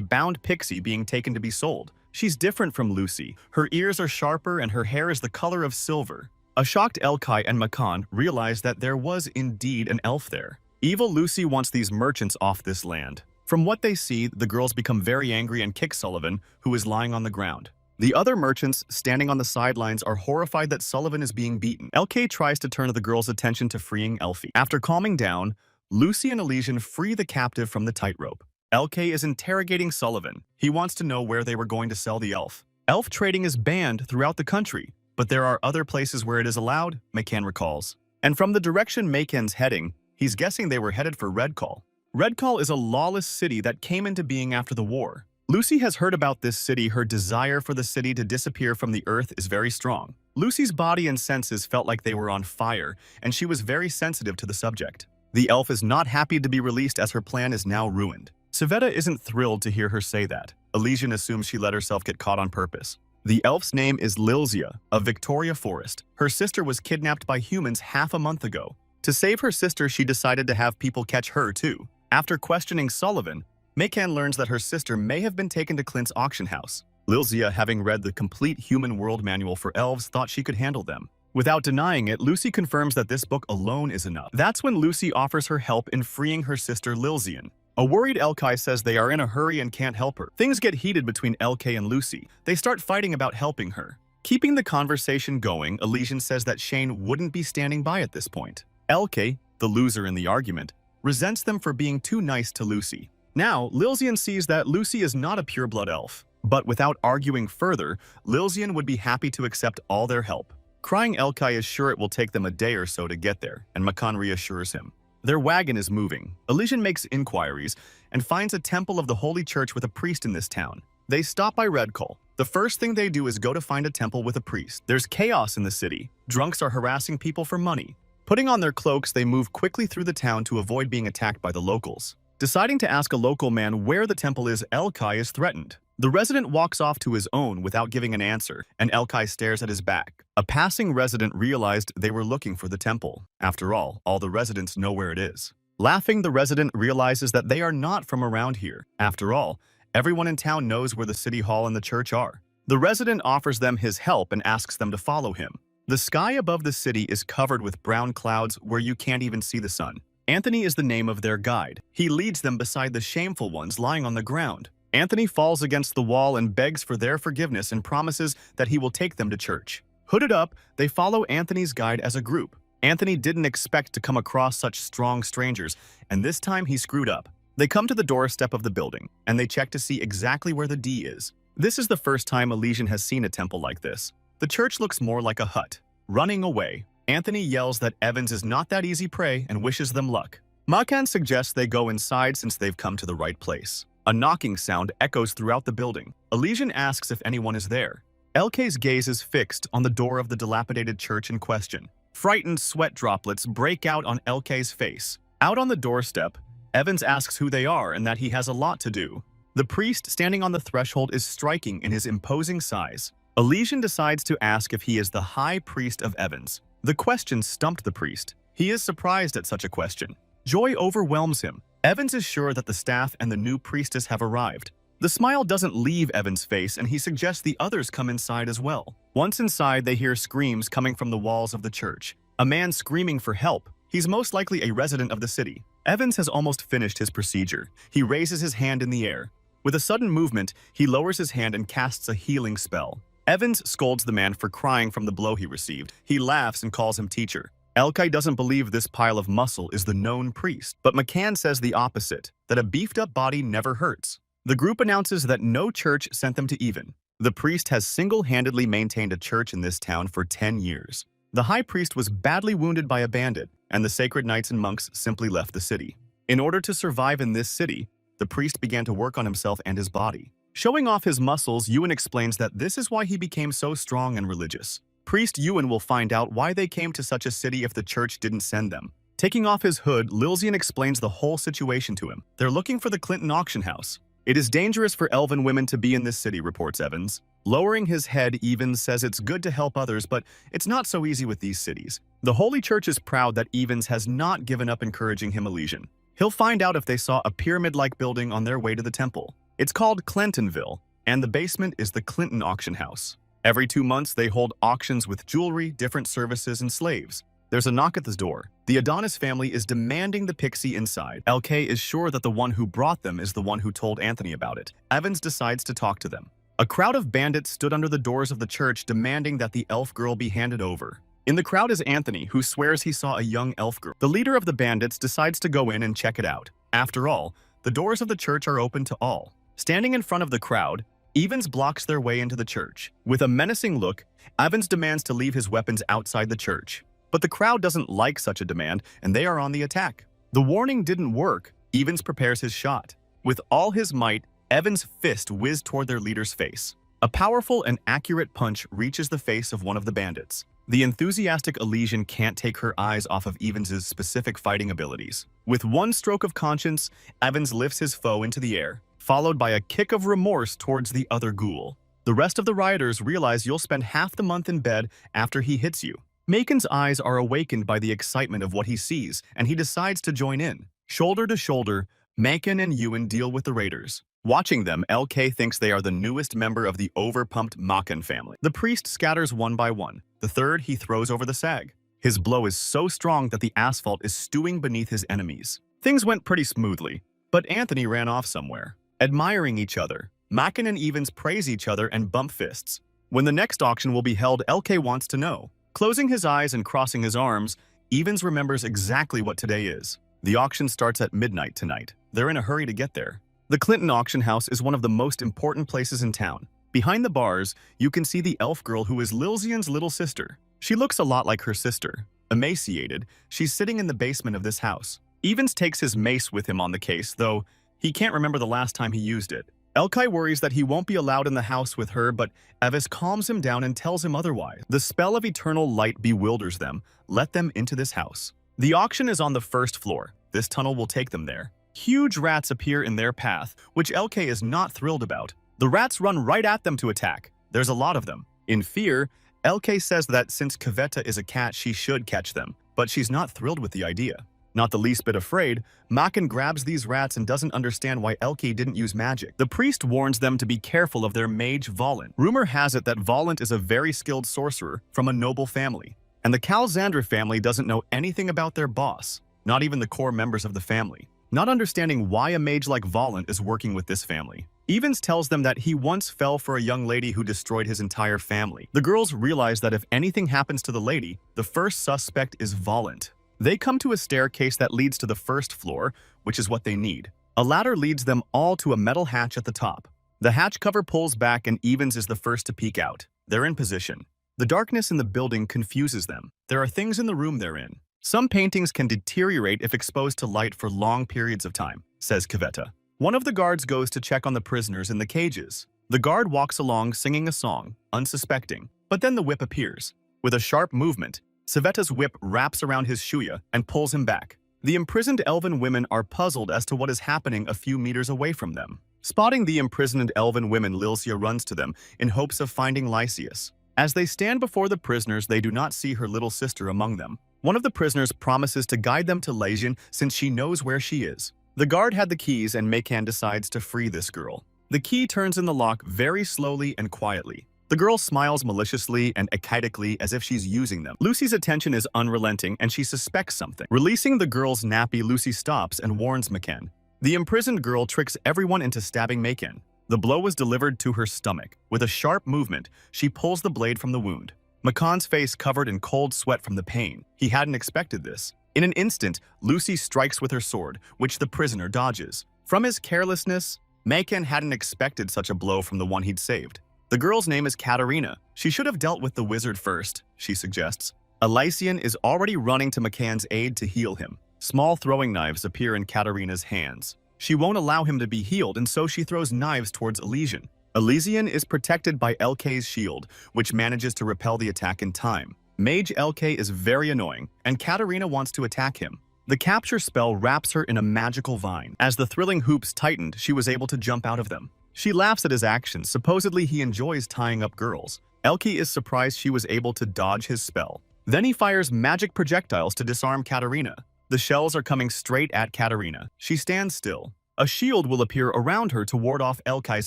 bound pixie being taken to be sold. She's different from Lucy. Her ears are sharper and her hair is the color of silver. A shocked Elkai and Macon realize that there was indeed an elf there. Evil Lucy wants these merchants off this land. From what they see, the girls become very angry and kick Sullivan, who is lying on the ground. The other merchants, standing on the sidelines, are horrified that Sullivan is being beaten. Elke tries to turn the girls' attention to freeing Elfie. After calming down, Lucy and Elysian free the captive from the tightrope. Elke is interrogating Sullivan. He wants to know where they were going to sell the elf. Elf trading is banned throughout the country, but there are other places where it is allowed, Macon recalls. And from the direction Macon's heading, he's guessing they were headed for Redcall. Redcall is a lawless city that came into being after the war. Lucy has heard about this city. Her desire for the city to disappear from the earth is very strong. Lucy's body and senses felt like they were on fire, and she was very sensitive to the subject. The elf is not happy to be released as her plan is now ruined. Sveta isn't thrilled to hear her say that. Elysian assumes she let herself get caught on purpose. The elf's name is Lilzia, of Victoria Forest. Her sister was kidnapped by humans half a month ago. To save her sister, she decided to have people catch her too. After questioning Sullivan, Macon learns that her sister may have been taken to Clint's auction house. Lilzia, having read the complete human world manual for elves, thought she could handle them. Without denying it, Lucy confirms that this book alone is enough. That's when Lucy offers her help in freeing her sister Lilzian. A worried Elkai says they are in a hurry and can't help her. Things get heated between Elke and Lucy. They start fighting about helping her. Keeping the conversation going, Elysian says that Shane wouldn't be standing by at this point. Elke, the loser in the argument, resents them for being too nice to Lucy. Now, Lilzian sees that Lucy is not a pureblood elf. But without arguing further, Lilzian would be happy to accept all their help. Crying Elkai is sure it will take them a day or so to get there, and Macon reassures him. Their wagon is moving. Elysian makes inquiries and finds a temple of the Holy Church with a priest in this town. They stop by Redcall. The first thing they do is go to find a temple with a priest. There's chaos in the city. Drunks are harassing people for money. Putting on their cloaks, they move quickly through the town to avoid being attacked by the locals. Deciding to ask a local man where the temple is, Elkai is threatened. The resident walks off to his own without giving an answer, and Elkai stares at his back. A passing resident realized they were looking for the temple. After all the residents know where it is. Laughing, the resident realizes that they are not from around here. After all, everyone in town knows where the city hall and the church are. The resident offers them his help and asks them to follow him. The sky above the city is covered with brown clouds where you can't even see the sun. Anthony is the name of their guide. He leads them beside the shameful ones lying on the ground. Anthony falls against the wall and begs for their forgiveness and promises that he will take them to church. Hooded up, they follow Anthony's guide as a group. Anthony didn't expect to come across such strong strangers, and this time he screwed up. They come to the doorstep of the building, and they check to see exactly where the D is. This is the first time Elysian has seen a temple like this. The church looks more like a hut. Running away, Anthony yells that Evans is not that easy prey and wishes them luck. Macon suggests they go inside since they've come to the right place. A knocking sound echoes throughout the building. Elysian asks if anyone is there. Elke's gaze is fixed on the door of the dilapidated church in question. Frightened sweat droplets break out on Elke's face. Out on the doorstep, Evans asks who they are and that he has a lot to do. The priest standing on the threshold is striking in his imposing size. Elysian decides to ask if he is the high priest of Evans. The question stumped the priest. He is surprised at such a question. Joy overwhelms him. Evans is sure that the staff and the new priestess have arrived. The smile doesn't leave Evans' face, and he suggests the others come inside as well. Once inside, they hear screams coming from the walls of the church. A man screaming for help. He's most likely a resident of the city. Evans has almost finished his procedure. He raises his hand in the air. With a sudden movement, he lowers his hand and casts a healing spell. Evans scolds the man for crying from the blow he received. He laughs and calls him teacher. Elkai doesn't believe this pile of muscle is the known priest, but McCann says the opposite, that a beefed-up body never hurts. The group announces that no church sent them to Even. The priest has single-handedly maintained a church in this town for 10 years. The high priest was badly wounded by a bandit, and the sacred knights and monks simply left the city. In order to survive in this city, the priest began to work on himself and his body. Showing off his muscles, Ewan explains that this is why he became so strong and religious. Priest Ewan will find out why they came to such a city if the church didn't send them. Taking off his hood, Lilzian explains the whole situation to him. They're looking for the Clinton auction house. It is dangerous for elven women to be in this city, reports Evans. Lowering his head, Evans says it's good to help others, but it's not so easy with these cities. The Holy Church is proud that Evans has not given up encouraging him Elysian. He'll find out if they saw a pyramid-like building on their way to the temple. It's called Clintonville, and the basement is the Clinton auction house. Every 2 months, they hold auctions with jewelry, different services, and slaves. There's a knock at the door. The Adonis family is demanding the pixie inside. LK is sure that the one who brought them is the one who told Anthony about it. Evans decides to talk to them. A crowd of bandits stood under the doors of the church demanding that the elf girl be handed over. In the crowd is Anthony, who swears he saw a young elf girl. The leader of the bandits decides to go in and check it out. After all, the doors of the church are open to all. Standing in front of the crowd, Evans blocks their way into the church. With a menacing look, Evans demands to leave his weapons outside the church. But the crowd doesn't like such a demand, and they are on the attack. The warning didn't work. Evans prepares his shot. With all his might, Evans' fist whizzed toward their leader's face. A powerful and accurate punch reaches the face of one of the bandits. The enthusiastic Elysian can't take her eyes off of Evans' specific fighting abilities. With one stroke of conscience, Evans lifts his foe into the air, followed by a kick of remorse towards the other ghoul. The rest of the rioters realize you'll spend half the month in bed after he hits you. Macon's eyes are awakened by the excitement of what he sees, and he decides to join in. Shoulder to shoulder, Macon and Ewan deal with the raiders. Watching them, LK thinks they are the newest member of the overpumped Macon family. The priest scatters one by one. The third he throws over the sag. His blow is so strong that the asphalt is stewing beneath his enemies. Things went pretty smoothly, but Anthony ran off somewhere. Admiring each other, Macon and Evans praise each other and bump fists. When the next auction will be held, LK wants to know. Closing his eyes and crossing his arms, Evans remembers exactly what today is. The auction starts at midnight tonight. They're in a hurry to get there. The Clinton auction house is one of the most important places in town. Behind the bars, you can see the elf girl who is Lilzian's little sister. She looks a lot like her sister. Emaciated, she's sitting in the basement of this house. Evans takes his mace with him on the case, though he can't remember the last time he used it. Elkai worries that he won't be allowed in the house with her, but Evis calms him down and tells him otherwise. The spell of eternal light bewilders them. Let them into this house. The auction is on the first floor. This tunnel will take them there. Huge rats appear in their path, which LK is not thrilled about. The rats run right at them to attack. There's a lot of them. In fear, LK says that since Kaveta is a cat, she should catch them, but she's not thrilled with the idea. Not the least bit afraid, Macon grabs these rats and doesn't understand why Elke didn't use magic. The priest warns them to be careful of their mage Volant. Rumor has it that Volant is a very skilled sorcerer from a noble family, and the Calzandra family doesn't know anything about their boss, not even the core members of the family. Not understanding why a mage like Volant is working with this family. Evans tells them that he once fell for a young lady who destroyed his entire family. The girls realize that if anything happens to the lady, the first suspect is Volant. They come to a staircase that leads to the first floor, which is what they need. A ladder leads them all to a metal hatch at the top. The hatch cover pulls back and Evans is the first to peek out. They're in position. The darkness in the building confuses them. There are things in the room they're in. Some paintings can deteriorate if exposed to light for long periods of time, says Kaveta. One of the guards goes to check on the prisoners in the cages. The guard walks along singing a song, unsuspecting, but then the whip appears. With a sharp movement, Saveta's whip wraps around his shuya and pulls him back. The imprisoned elven women are puzzled as to what is happening a few meters away from them. Spotting the imprisoned elven women, Lilcia runs to them in hopes of finding Lysias. As they stand before the prisoners, they do not see her little sister among them. One of the prisoners promises to guide them to Lasian since she knows where she is. The guard had the keys and Makan decides to free this girl. The key turns in the lock very slowly and quietly. The girl smiles maliciously and ekitically as if she's using them. Lucy's attention is unrelenting and she suspects something. Releasing the girl's nappy, Lucy stops and warns Makan. The imprisoned girl tricks everyone into stabbing Makan. The blow was delivered to her stomach. With a sharp movement, she pulls the blade from the wound. Makan's face covered in cold sweat from the pain. He hadn't expected this. In an instant, Lucy strikes with her sword, which the prisoner dodges. From his carelessness, Makan hadn't expected such a blow from the one he'd saved. The girl's name is Katerina. She should have dealt with the wizard first, she suggests. Elysian is already running to Makan's aid to heal him. Small throwing knives appear in Katerina's hands. She won't allow him to be healed, and so she throws knives towards Elysian. Elysian is protected by LK's shield, which manages to repel the attack in time. Mage LK is very annoying, and Katerina wants to attack him. The capture spell wraps her in a magical vine. As the thrilling hoops tightened, she was able to jump out of them. She laughs at his actions. Supposedly, he enjoys tying up girls. Elke is surprised she was able to dodge his spell. Then he fires magic projectiles to disarm Katerina. The shells are coming straight at Katerina. She stands still. A shield will appear around her to ward off Elke's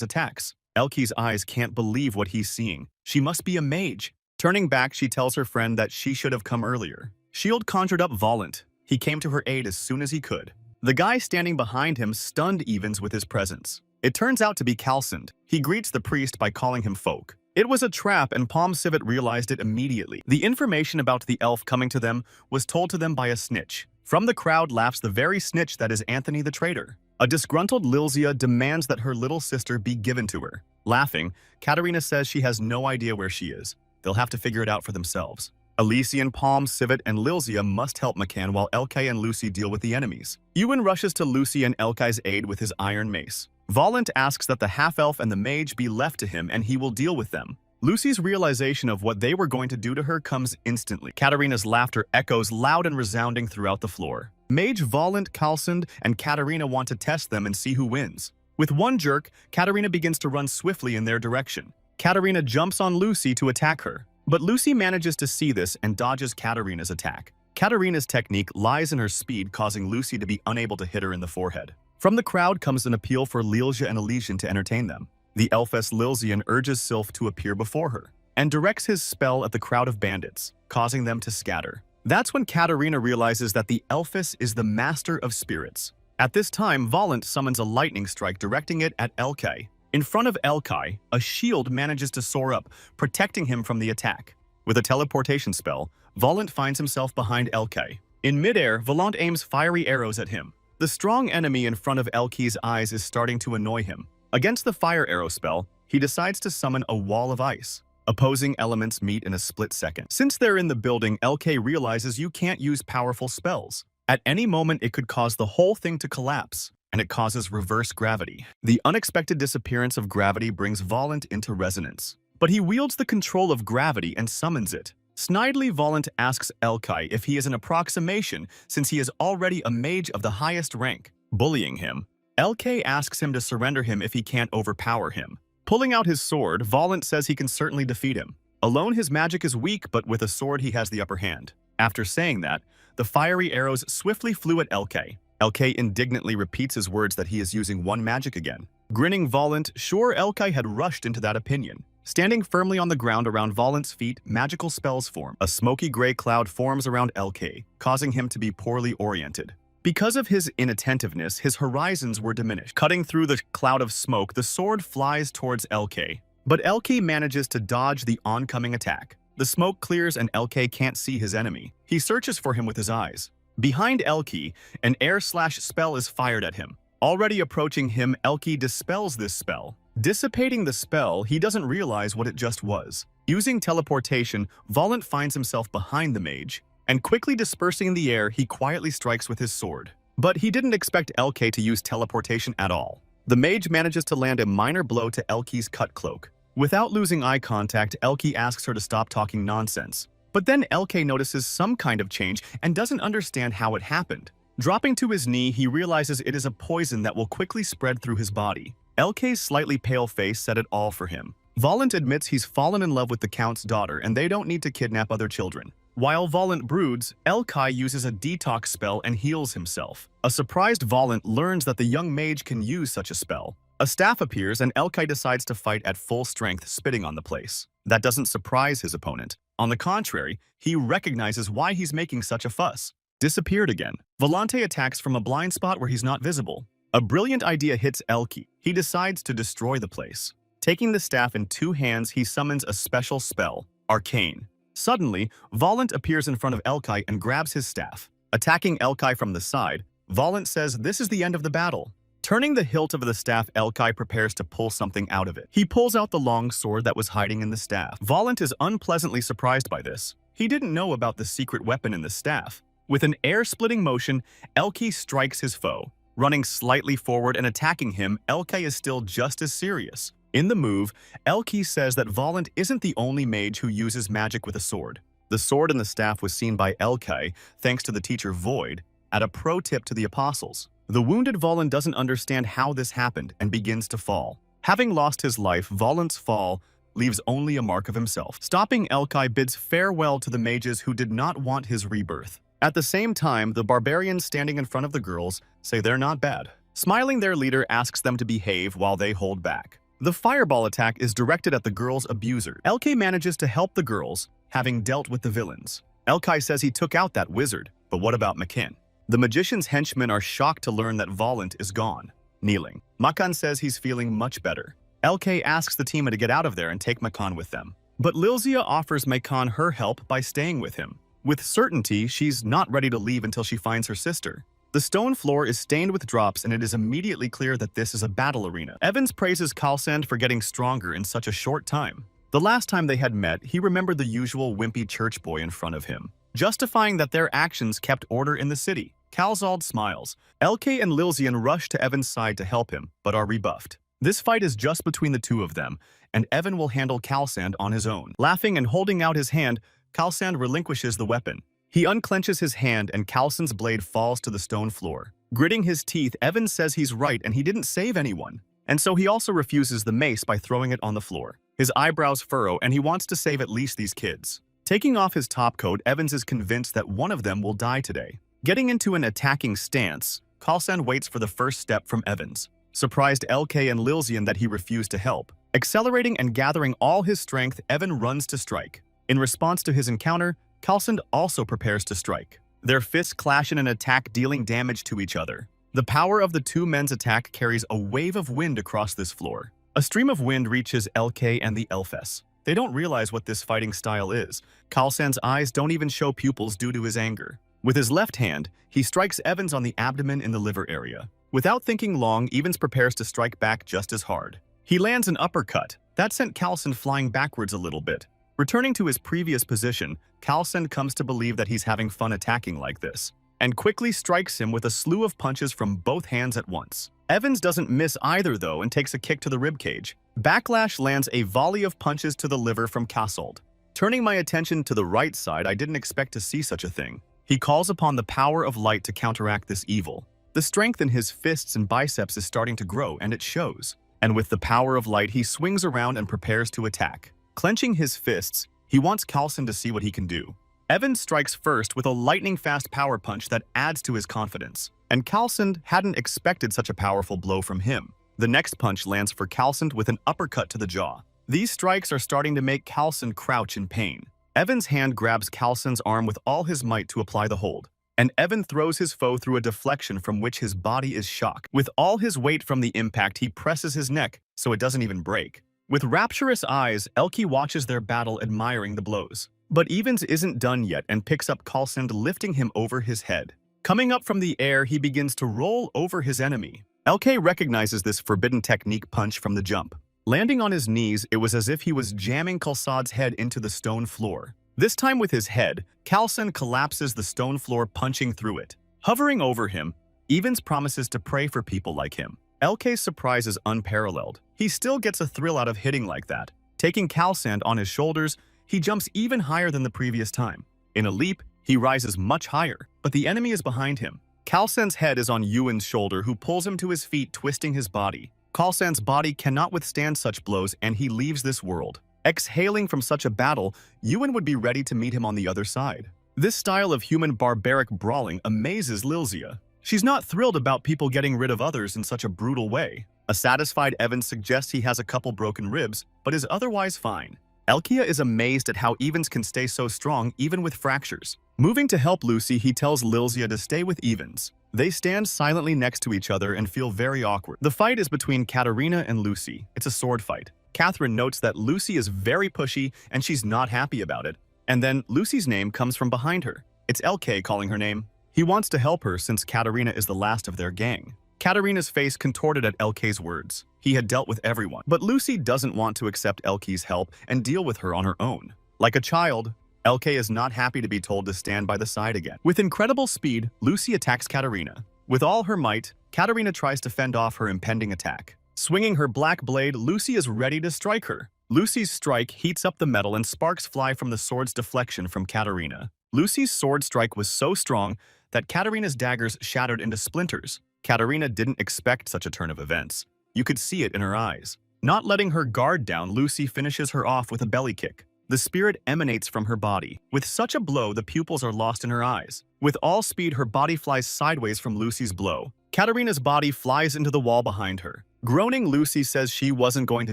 attacks. Elke's eyes can't believe what he's seeing. She must be a mage. Turning back, she tells her friend that she should have come earlier. Shield conjured up Volant. He came to her aid as soon as he could. The guy standing behind him stunned Evans with his presence. It turns out to be Calcend. He greets the priest by calling him folk. It was a trap, and Palm Civet realized it immediately. The information about the elf coming to them was told to them by a snitch. From the crowd laughs the very snitch that is Anthony the traitor. A disgruntled Lilzia demands that her little sister be given to her. Laughing, Katerina says she has no idea where she is. They'll have to figure it out for themselves. Elysian, Palm, Civet, and Lilzia must help Makan while Elke and Lucy deal with the enemies. Ewan rushes to Lucy and Elke's aid with his iron mace. Volant asks that the half-elf and the mage be left to him and he will deal with them. Lucy's realization of what they were going to do to her comes instantly. Katerina's laughter echoes loud and resounding throughout the floor. Mage Volant, Calcend, and Katerina want to test them and see who wins. With one jerk, Katerina begins to run swiftly in their direction. Katerina jumps on Lucy to attack her, but Lucy manages to see this and dodges Katerina's attack. Katerina's technique lies in her speed, causing Lucy to be unable to hit her in the forehead. From the crowd comes an appeal for Lilzia and Elysian to entertain them. The elfess Lilzian urges Sylph to appear before her, and directs his spell at the crowd of bandits, causing them to scatter. That's when Katerina realizes that the elfess is the master of spirits. At this time, Volant summons a lightning strike, directing it at Elke. In front of Elke, a shield manages to soar up, protecting him from the attack. With a teleportation spell, Volant finds himself behind Elke. In midair, Volant aims fiery arrows at him. The strong enemy in front of Elke's eyes is starting to annoy him. Against the fire arrow spell, he decides to summon a wall of ice. Opposing elements meet in a split second. Since they're in the building, Elke realizes you can't use powerful spells. At any moment, it could cause the whole thing to collapse, and it causes reverse gravity. The unexpected disappearance of gravity brings Volant into resonance. But he wields the control of gravity and summons it. Snidely, Volant asks Elke if he is an approximation since he is already a mage of the highest rank. Bullying him, Elke asks him to surrender him if he can't overpower him. Pulling out his sword, Volant says he can certainly defeat him. Alone, his magic is weak, but with a sword he has the upper hand. After saying that, the fiery arrows swiftly flew at Elke. Elke indignantly repeats his words that he is using one magic again. Grinning Volant, sure Elke had rushed into that opinion. Standing firmly on the ground around Volant's feet, magical spells form. A smoky gray cloud forms around Elke, causing him to be poorly oriented. Because of his inattentiveness, his horizons were diminished. Cutting through the cloud of smoke, the sword flies towards Elke. But Elke manages to dodge the oncoming attack. The smoke clears and Elke can't see his enemy. He searches for him with his eyes. Behind Elke, an air/spell is fired at him. Already approaching him, Elke dispels this spell. Dissipating the spell, he doesn't realize what it just was. Using teleportation, Volant finds himself behind the mage, and quickly dispersing in the air, he quietly strikes with his sword. But he didn't expect Elke to use teleportation at all. The mage manages to land a minor blow to Elke's cut cloak. Without losing eye contact, Elke asks her to stop talking nonsense. But then Elke notices some kind of change and doesn't understand how it happened. Dropping to his knee, he realizes it is a poison that will quickly spread through his body. Elke's slightly pale face said it all for him. Volant admits he's fallen in love with the Count's daughter and they don't need to kidnap other children. While Volant broods, Elke uses a detox spell and heals himself. A surprised Volant learns that the young mage can use such a spell. A staff appears and Elke decides to fight at full strength, spitting on the place. That doesn't surprise his opponent. On the contrary, he recognizes why he's making such a fuss. Disappeared again. Volante attacks from a blind spot where he's not visible. A brilliant idea hits Elke. He decides to destroy the place. Taking the staff in two hands, he summons a special spell, Arcane. Suddenly, Volant appears in front of Elkai and grabs his staff. Attacking Elkai from the side, Volant says this is the end of the battle. Turning the hilt of the staff, Elkai prepares to pull something out of it. He pulls out the long sword that was hiding in the staff. Volant is unpleasantly surprised by this. He didn't know about the secret weapon in the staff. With an air-splitting motion, Elkai strikes his foe. Running slightly forward and attacking him, Elkai is still just as serious. In the move, Elkai says that Volant isn't the only mage who uses magic with a sword. The sword and the staff was seen by Elkai, thanks to the teacher Void, at a pro tip to the apostles. The wounded Volant doesn't understand how this happened and begins to fall. Having lost his life, Volant's fall leaves only a mark of himself. Stopping Elkai bids farewell to the mages who did not want his rebirth. At the same time, the barbarians standing in front of the girls say they're not bad. Smiling, their leader asks them to behave while they hold back. The fireball attack is directed at the girls' abuser. Elkai manages to help the girls, having dealt with the villains. Elkai says he took out that wizard, but what about Makan? The magician's henchmen are shocked to learn that Volant is gone. Kneeling, Makan says he's feeling much better. Elkai asks the team to get out of there and take Makan with them. But Lilzia offers Makan her help by staying with him. With certainty, she's not ready to leave until she finds her sister. The stone floor is stained with drops and it is immediately clear that this is a battle arena. Evans praises Kalsand for getting stronger in such a short time. The last time they had met, he remembered the usual wimpy church boy in front of him, justifying that their actions kept order in the city. Kalzald smiles. Elkai and Lilzian rush to Evan's side to help him, but are rebuffed. This fight is just between the two of them, and Evan will handle Kalsand on his own. Laughing and holding out his hand, Kalsand relinquishes the weapon. He unclenches his hand and Kalsand's blade falls to the stone floor. Gritting his teeth, Evan says he's right and he didn't save anyone. And so he also refuses the mace by throwing it on the floor. His eyebrows furrow and he wants to save at least these kids. Taking off his topcoat, Evans is convinced that one of them will die today. Getting into an attacking stance, Kalsand waits for the first step from Evans. Surprised Elkai and Lilzian that he refused to help. Accelerating and gathering all his strength, Evan runs to strike. In response to his encounter, Kalsand also prepares to strike. Their fists clash in an attack, dealing damage to each other. The power of the two men's attack carries a wave of wind across this floor. A stream of wind reaches Elkai and the Elfess. They don't realize what this fighting style is. Kalsand's eyes don't even show pupils due to his anger. With his left hand, he strikes Evans on the abdomen in the liver area. Without thinking long, Evans prepares to strike back just as hard. He lands an uppercut. That sent Kalsand flying backwards a little bit. Returning to his previous position, Kalsand comes to believe that he's having fun attacking like this, and quickly strikes him with a slew of punches from both hands at once. Evans doesn't miss either though and takes a kick to the ribcage. Backlash lands a volley of punches to the liver from Kassold. Turning my attention to the right side, I didn't expect to see such a thing. He calls upon the power of light to counteract this evil. The strength in his fists and biceps is starting to grow, and it shows. And with the power of light, he swings around and prepares to attack. Clenching his fists, he wants Kalsand to see what he can do. Evans strikes first with a lightning-fast power punch that adds to his confidence, and Kalsand hadn't expected such a powerful blow from him. The next punch lands for Kalsand with an uppercut to the jaw. These strikes are starting to make Kalsand crouch in pain. Evan's hand grabs Kalsand's arm with all his might to apply the hold, and Evan throws his foe through a deflection from which his body is shocked. With all his weight from the impact, he presses his neck so it doesn't even break. With rapturous eyes, Elkai watches their battle, admiring the blows. But Evans isn't done yet and picks up Kalsand, lifting him over his head. Coming up from the air, he begins to roll over his enemy. Elkai recognizes this forbidden technique punch from the jump. Landing on his knees, it was as if he was jamming Kalsad's head into the stone floor. This time with his head, Kalsand collapses the stone floor, punching through it. Hovering over him, Evans promises to pray for people like him. Elkai's surprise is unparalleled. He still gets a thrill out of hitting like that. Taking Kalsand on his shoulders, he jumps even higher than the previous time. In a leap, he rises much higher, but the enemy is behind him. Kalsand's head is on Ewan's shoulder, who pulls him to his feet, twisting his body. Kalsand's body cannot withstand such blows, and he leaves this world. Exhaling from such a battle, Ewan would be ready to meet him on the other side. This style of human barbaric brawling amazes Lilzia. She's not thrilled about people getting rid of others in such a brutal way. A satisfied Evans suggests he has a couple broken ribs, but is otherwise fine. Elkia is amazed at how Evans can stay so strong even with fractures. Moving to help Lucy, he tells Lilzia to stay with Evans. They stand silently next to each other and feel very awkward. The fight is between Katarina and Lucy. It's a sword fight. Catherine notes that Lucy is very pushy and she's not happy about it. And then Lucy's name comes from behind her. It's LK calling her name. He wants to help her since Katarina is the last of their gang. Katarina's face contorted at LK's words. He had dealt with everyone, but Lucy doesn't want to accept LK's help and deal with her on her own. Like a child, LK is not happy to be told to stand by the side again. With incredible speed, Lucy attacks Katarina. With all her might, Katarina tries to fend off her impending attack. Swinging her black blade, Lucy is ready to strike her. Lucy's strike heats up the metal and sparks fly from the sword's deflection from Katarina. Lucy's sword strike was so strong that Katarina's daggers shattered into splinters. Katarina didn't expect such a turn of events. You could see it in her eyes. Not letting her guard down, Lucy finishes her off with a belly kick. The spirit emanates from her body. With such a blow, the pupils are lost in her eyes. With all speed, her body flies sideways from Lucy's blow. Katarina's body flies into the wall behind her. Groaning, Lucy says she wasn't going to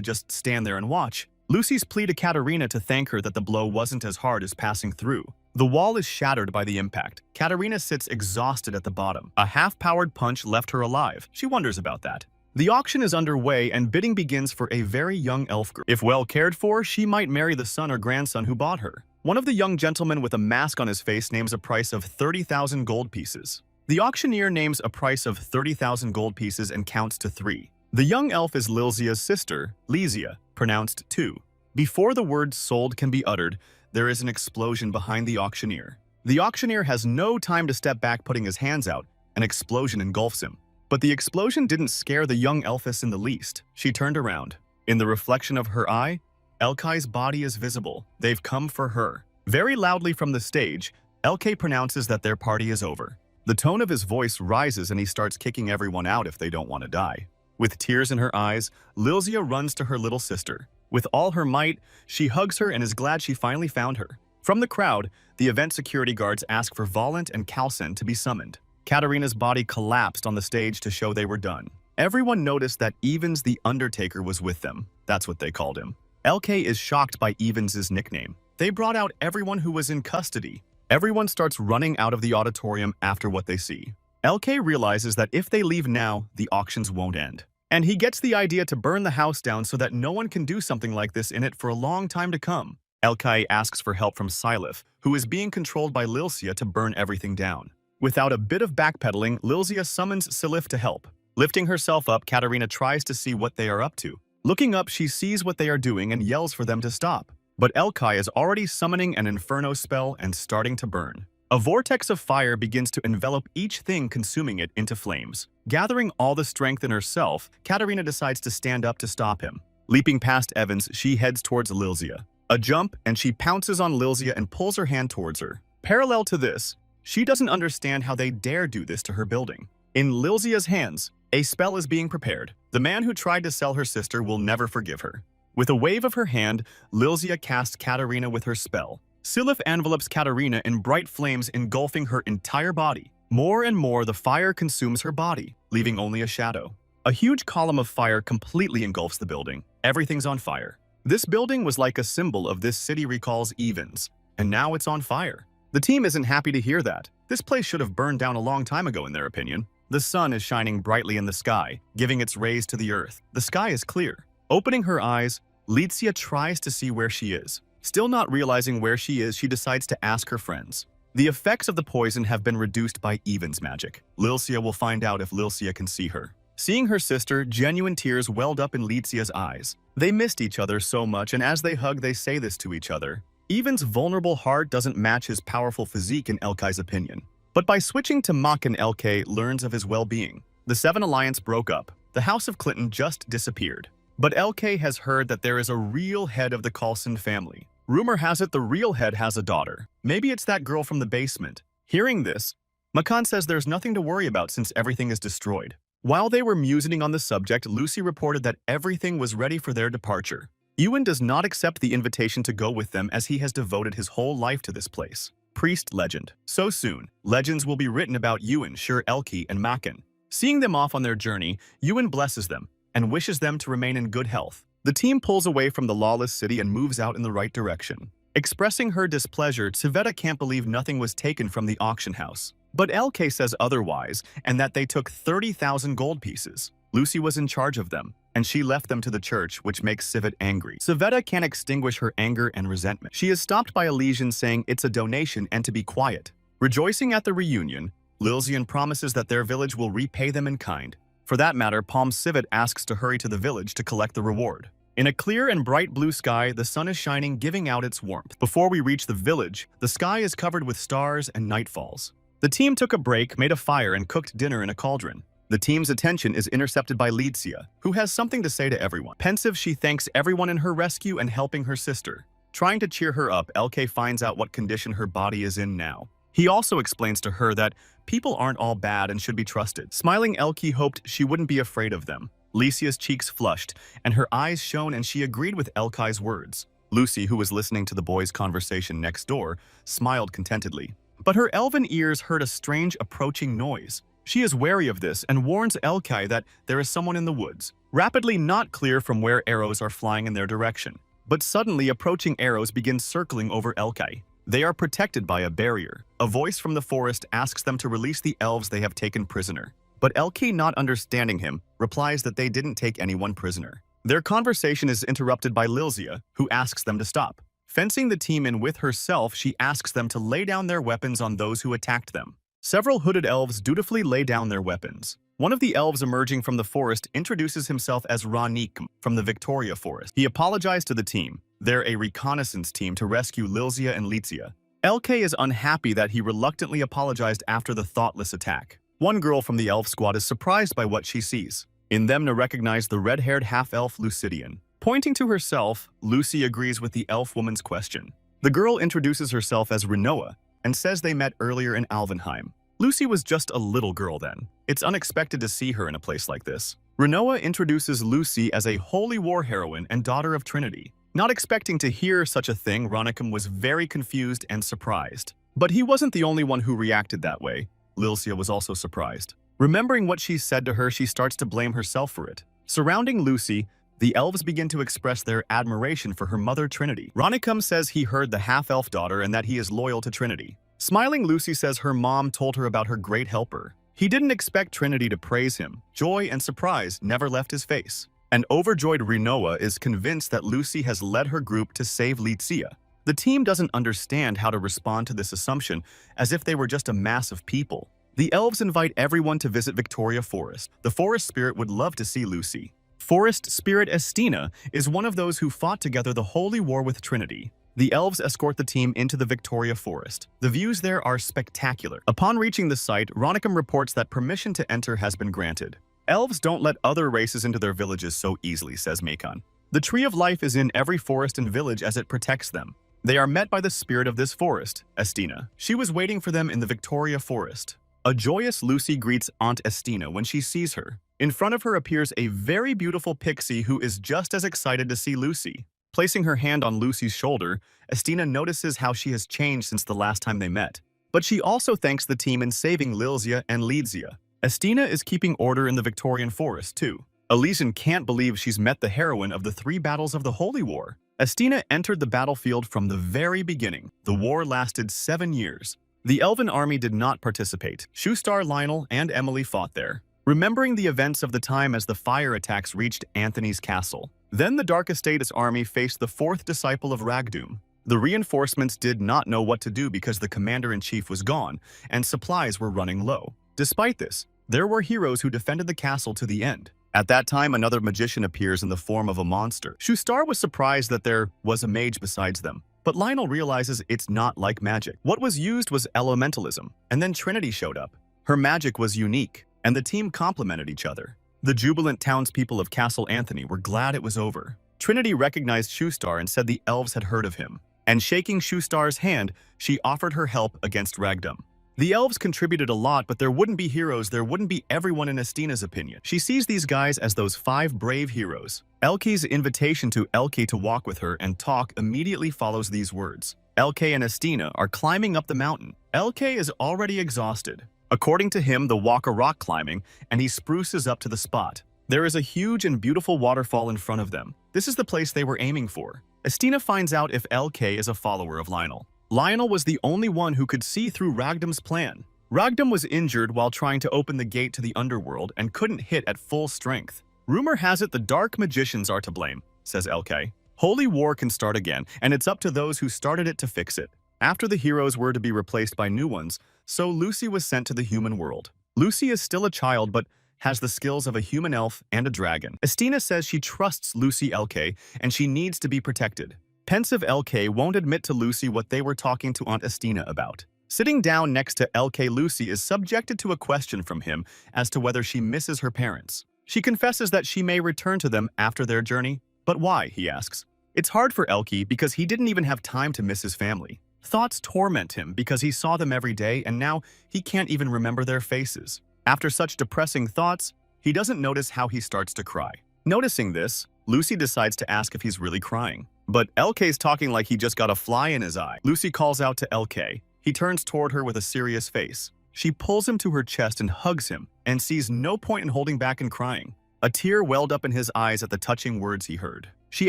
just stand there and watch. Lucy's plea to Katarina to thank her that the blow wasn't as hard as passing through. The wall is shattered by the impact. Katarina sits exhausted at the bottom. A half-powered punch left her alive. She wonders about that. The auction is underway and bidding begins for a very young elf girl. If well cared for, she might marry the son or grandson who bought her. One of the young gentlemen with a mask on his face names a price of 30,000 gold pieces. The auctioneer names a price of 30,000 gold pieces and counts to 3. The young elf is Lilzia's sister, Lizia, pronounced 2. Before the word sold can be uttered, there is an explosion behind the auctioneer. The auctioneer has no time to step back, putting his hands out. An explosion engulfs him. But the explosion didn't scare the young elfess in the least. She turned around. In the reflection of her eye, Elkai's body is visible. They've come for her. Very loudly from the stage, LK pronounces that their party is over. The tone of his voice rises and he starts kicking everyone out if they don't want to die. With tears in her eyes, Lilzia runs to her little sister. With all her might, she hugs her and is glad she finally found her. From the crowd, the event security guards ask for Volant and Kalsen to be summoned. Katarina's body collapsed on the stage to show they were done. Everyone noticed that Evans the Undertaker was with them. That's what they called him. LK is shocked by Evans's nickname. They brought out everyone who was in custody. Everyone starts running out of the auditorium after what they see. LK realizes that if they leave now, the auctions won't end. And he gets the idea to burn the house down so that no one can do something like this in it for a long time to come. LK asks for help from Silif, who is being controlled by Lilzia to burn everything down. Without a bit of backpedaling, Lilzia summons Silif to help. Lifting herself up, Katarina tries to see what they are up to. Looking up, she sees what they are doing and yells for them to stop. But Elkai is already summoning an inferno spell and starting to burn. A vortex of fire begins to envelop each thing, consuming it into flames. Gathering all the strength in herself, Katarina decides to stand up to stop him. Leaping past Evans, she heads towards Lilzia. A jump, and she pounces on Lilzia and pulls her hand towards her. Parallel to this, she doesn't understand how they dare do this to her building. In Lilzia's hands, a spell is being prepared. The man who tried to sell her sister will never forgive her. With a wave of her hand, Lilzia casts Katarina with her spell. Silif envelopes Katarina in bright flames, engulfing her entire body. More and more, the fire consumes her body, leaving only a shadow. A huge column of fire completely engulfs the building. Everything's on fire. This building was like a symbol of this city, recalls Evans, and now it's on fire. The team isn't happy to hear that. This place should have burned down a long time ago in their opinion. The sun is shining brightly in the sky, giving its rays to the earth. The sky is clear. Opening her eyes, Lizia tries to see where she is. Still not realizing where she is, she decides to ask her friends. The effects of the poison have been reduced by Evans' magic. Lilzia will find out if Lilzia can see her. Seeing her sister, genuine tears welled up in Lizia's eyes. They missed each other so much, and as they hug, they say this to each other. Evans' vulnerable heart doesn't match his powerful physique in Elkai's opinion. But by switching to Makin, Elkai learns of his well-being. The Seven Alliance broke up. The House of Clinton just disappeared. But Elkay has heard that there is a real head of the Coulson family. Rumor has it the real head has a daughter. Maybe it's that girl from the basement. Hearing this, Makan says there's nothing to worry about since everything is destroyed. While they were musing on the subject, Lucy reported that everything was ready for their departure. Ewan does not accept the invitation to go with them as he has devoted his whole life to this place. Priest legend. So soon, legends will be written about Ewan, Shur Elki, and Makan. Seeing them off on their journey, Ewan blesses them and wishes them to remain in good health. The team pulls away from the lawless city and moves out in the right direction. Expressing her displeasure, Tsveta can't believe nothing was taken from the auction house. But LK says otherwise, and that they took 30,000 gold pieces. Lucy was in charge of them, and she left them to the church, which makes Civet angry. Civetta can't extinguish her anger and resentment. She is stopped by Elysian saying it's a donation and to be quiet. Rejoicing at the reunion, Lilzian promises that their village will repay them in kind. For that matter, Palm Civet asks to hurry to the village to collect the reward. In a clear and bright blue sky, the sun is shining, giving out its warmth. Before we reach the village, the sky is covered with stars and night falls. The team took a break, made a fire, and cooked dinner in a cauldron. The team's attention is intercepted by Licia, who has something to say to everyone. Pensive, she thanks everyone in her rescue and helping her sister. Trying to cheer her up, LK finds out what condition her body is in now. He also explains to her that people aren't all bad and should be trusted. Smiling, Elke hoped she wouldn't be afraid of them. Licia's cheeks flushed, and her eyes shone, and she agreed with Elkai's words. Lucy, who was listening to the boys' conversation next door, smiled contentedly. But her elven ears heard a strange approaching noise. She is wary of this and warns Elkai that there is someone in the woods, rapidly not clear from where arrows are flying in their direction. But suddenly approaching arrows begin circling over Elkai. They are protected by a barrier. A voice from the forest asks them to release the elves they have taken prisoner. But Elke, not understanding him, replies that they didn't take anyone prisoner. Their conversation is interrupted by Lilzia, who asks them to stop. Fencing the team in with herself, she asks them to lay down their weapons on those who attacked them. Several hooded elves dutifully lay down their weapons. One of the elves emerging from the forest introduces himself as Ranik from the Victoria Forest. He apologized to the team. They're a reconnaissance team to rescue Lilzia and Licia. Elke is unhappy that he reluctantly apologized after the thoughtless attack. One girl from the elf squad is surprised by what she sees. In them to recognize the red-haired half-elf Lucidian. Pointing to herself, Lucy agrees with the elf woman's question. The girl introduces herself as Renoa and says they met earlier in Alvenheim. Lucy was just a little girl then. It's unexpected to see her in a place like this. Renoa introduces Lucy as a holy war heroine and daughter of Trinity. Not expecting to hear such a thing, Ronicum was very confused and surprised. But he wasn't the only one who reacted that way. Lilcia was also surprised. Remembering what she said to her, she starts to blame herself for it. Surrounding Lucy, the elves begin to express their admiration for her mother Trinity. Ronicum says he heard the half-elf daughter and that he is loyal to Trinity. Smiling, Lucy says her mom told her about her great helper. He didn't expect Trinity to praise him. Joy and surprise never left his face. An overjoyed Renoa is convinced that Lucy has led her group to save Licia. The team doesn't understand how to respond to this assumption, as if they were just a mass of people. The elves invite everyone to visit Victoria Forest. The forest spirit would love to see Lucy. Forest spirit Estina is one of those who fought together the holy war with Trinity. The elves escort the team into the Victoria Forest. The views there are spectacular. Upon reaching the site, Ronicum reports that permission to enter has been granted. Elves don't let other races into their villages so easily, says Macon. The Tree of Life is in every forest and village as it protects them. They are met by the spirit of this forest, Estina. She was waiting for them in the Victoria Forest. A joyous Lucy greets Aunt Estina when she sees her. In front of her appears a very beautiful pixie who is just as excited to see Lucy. Placing her hand on Lucy's shoulder, Estina notices how she has changed since the last time they met. But she also thanks the team in saving Lilzia and Lidzia. Estina is keeping order in the Victorian Forest, too. Elysian can't believe she's met the heroine of the 3 battles of the Holy War. Estina entered the battlefield from the very beginning. The war lasted 7 years. The Elven army did not participate. Shoestar, Lionel, and Emily fought there, remembering the events of the time as the fire attacks reached Anthony's castle. Then the Dark Estates army faced the 4th disciple of Ragdoom. The reinforcements did not know what to do because the commander-in-chief was gone and supplies were running low. Despite this, there were heroes who defended the castle to the end. At that time, another magician appears in the form of a monster. Shoestar was surprised that there was a mage besides them, but Lionel realizes it's not like magic. What was used was elementalism, and then Trinity showed up. Her magic was unique, and the team complemented each other. The jubilant townspeople of Castle Anthony were glad it was over. Trinity recognized Shoestar and said the elves had heard of him, and shaking Shoestar's hand, she offered her help against Ragdom. The elves contributed a lot, but there wouldn't be heroes, there wouldn't be everyone in Estina's opinion. She sees these guys as those 5 brave heroes. Elke's invitation to Elke to walk with her and talk immediately follows these words. Elke and Estina are climbing up the mountain. Elke is already exhausted. According to him, the walk are rock climbing, and he spruces up to the spot. There is a huge and beautiful waterfall in front of them. This is the place they were aiming for. Estina finds out if Elke is a follower of Lionel. Lionel was the only one who could see through Ragdom's plan. Ragdom was injured while trying to open the gate to the underworld and couldn't hit at full strength. Rumor has it the dark magicians are to blame, says LK. Holy war can start again, and it's up to those who started it to fix it. After the heroes were to be replaced by new ones, so Lucy was sent to the human world. Lucy is still a child, but has the skills of a human elf and a dragon. Estina says she trusts Lucy LK, and she needs to be protected. Pensive LK won't admit to Lucy what they were talking to Aunt Estina about. Sitting down next to LK, Lucy is subjected to a question from him as to whether she misses her parents. She confesses that she may return to them after their journey. But why, he asks. It's hard for LK because he didn't even have time to miss his family. Thoughts torment him because he saw them every day and now he can't even remember their faces. After such depressing thoughts, he doesn't notice how he starts to cry. Noticing this, Lucy decides to ask if he's really crying. But LK's talking like he just got a fly in his eye. Lucy calls out to LK. He turns toward her with a serious face. She pulls him to her chest and hugs him, and sees no point in holding back and crying. A tear welled up in his eyes at the touching words he heard. She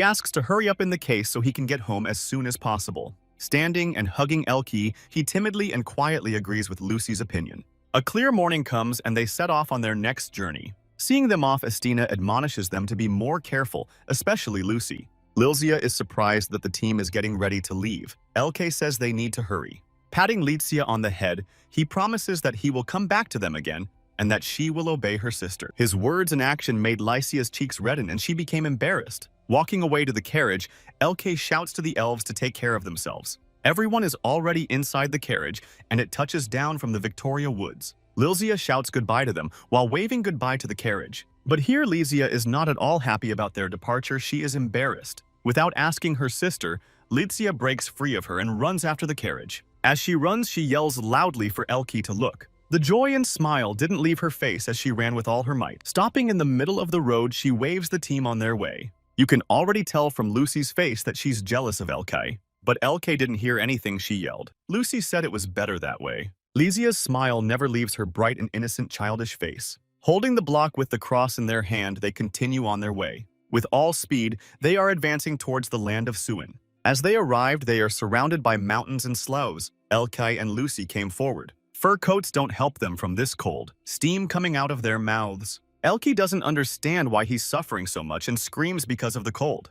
asks to hurry up in the case so he can get home as soon as possible. Standing and hugging LK, he timidly and quietly agrees with Lucy's opinion. A clear morning comes and they set off on their next journey. Seeing them off, Estina admonishes them to be more careful, especially Lucy. Lilzia is surprised that the team is getting ready to leave. LK says they need to hurry. Patting Lizia on the head, he promises that he will come back to them again and that she will obey her sister. His words and action made Lycia's cheeks redden and she became embarrassed. Walking away to the carriage, LK shouts to the elves to take care of themselves. Everyone is already inside the carriage and it touches down from the Victoria Woods. Lilzia shouts goodbye to them while waving goodbye to the carriage. But here Lizia is not at all happy about their departure. She is embarrassed. Without asking her sister, Lizia breaks free of her and runs after the carriage. As she runs, she yells loudly for LK to look. The joy and smile didn't leave her face as she ran with all her might. Stopping in the middle of the road, she waves the team on their way. You can already tell from Lucy's face that she's jealous of LK. But LK didn't hear anything she yelled. Lucy said it was better that way. Lizia's smile never leaves her bright and innocent childish face. Holding the block with the cross in their hand, they continue on their way. With all speed, they are advancing towards the land of Suin. As they arrived, they are surrounded by mountains and sloughs. LK and Lucy came forward. Fur coats don't help them from this cold, steam coming out of their mouths. LK doesn't understand why he's suffering so much and screams because of the cold.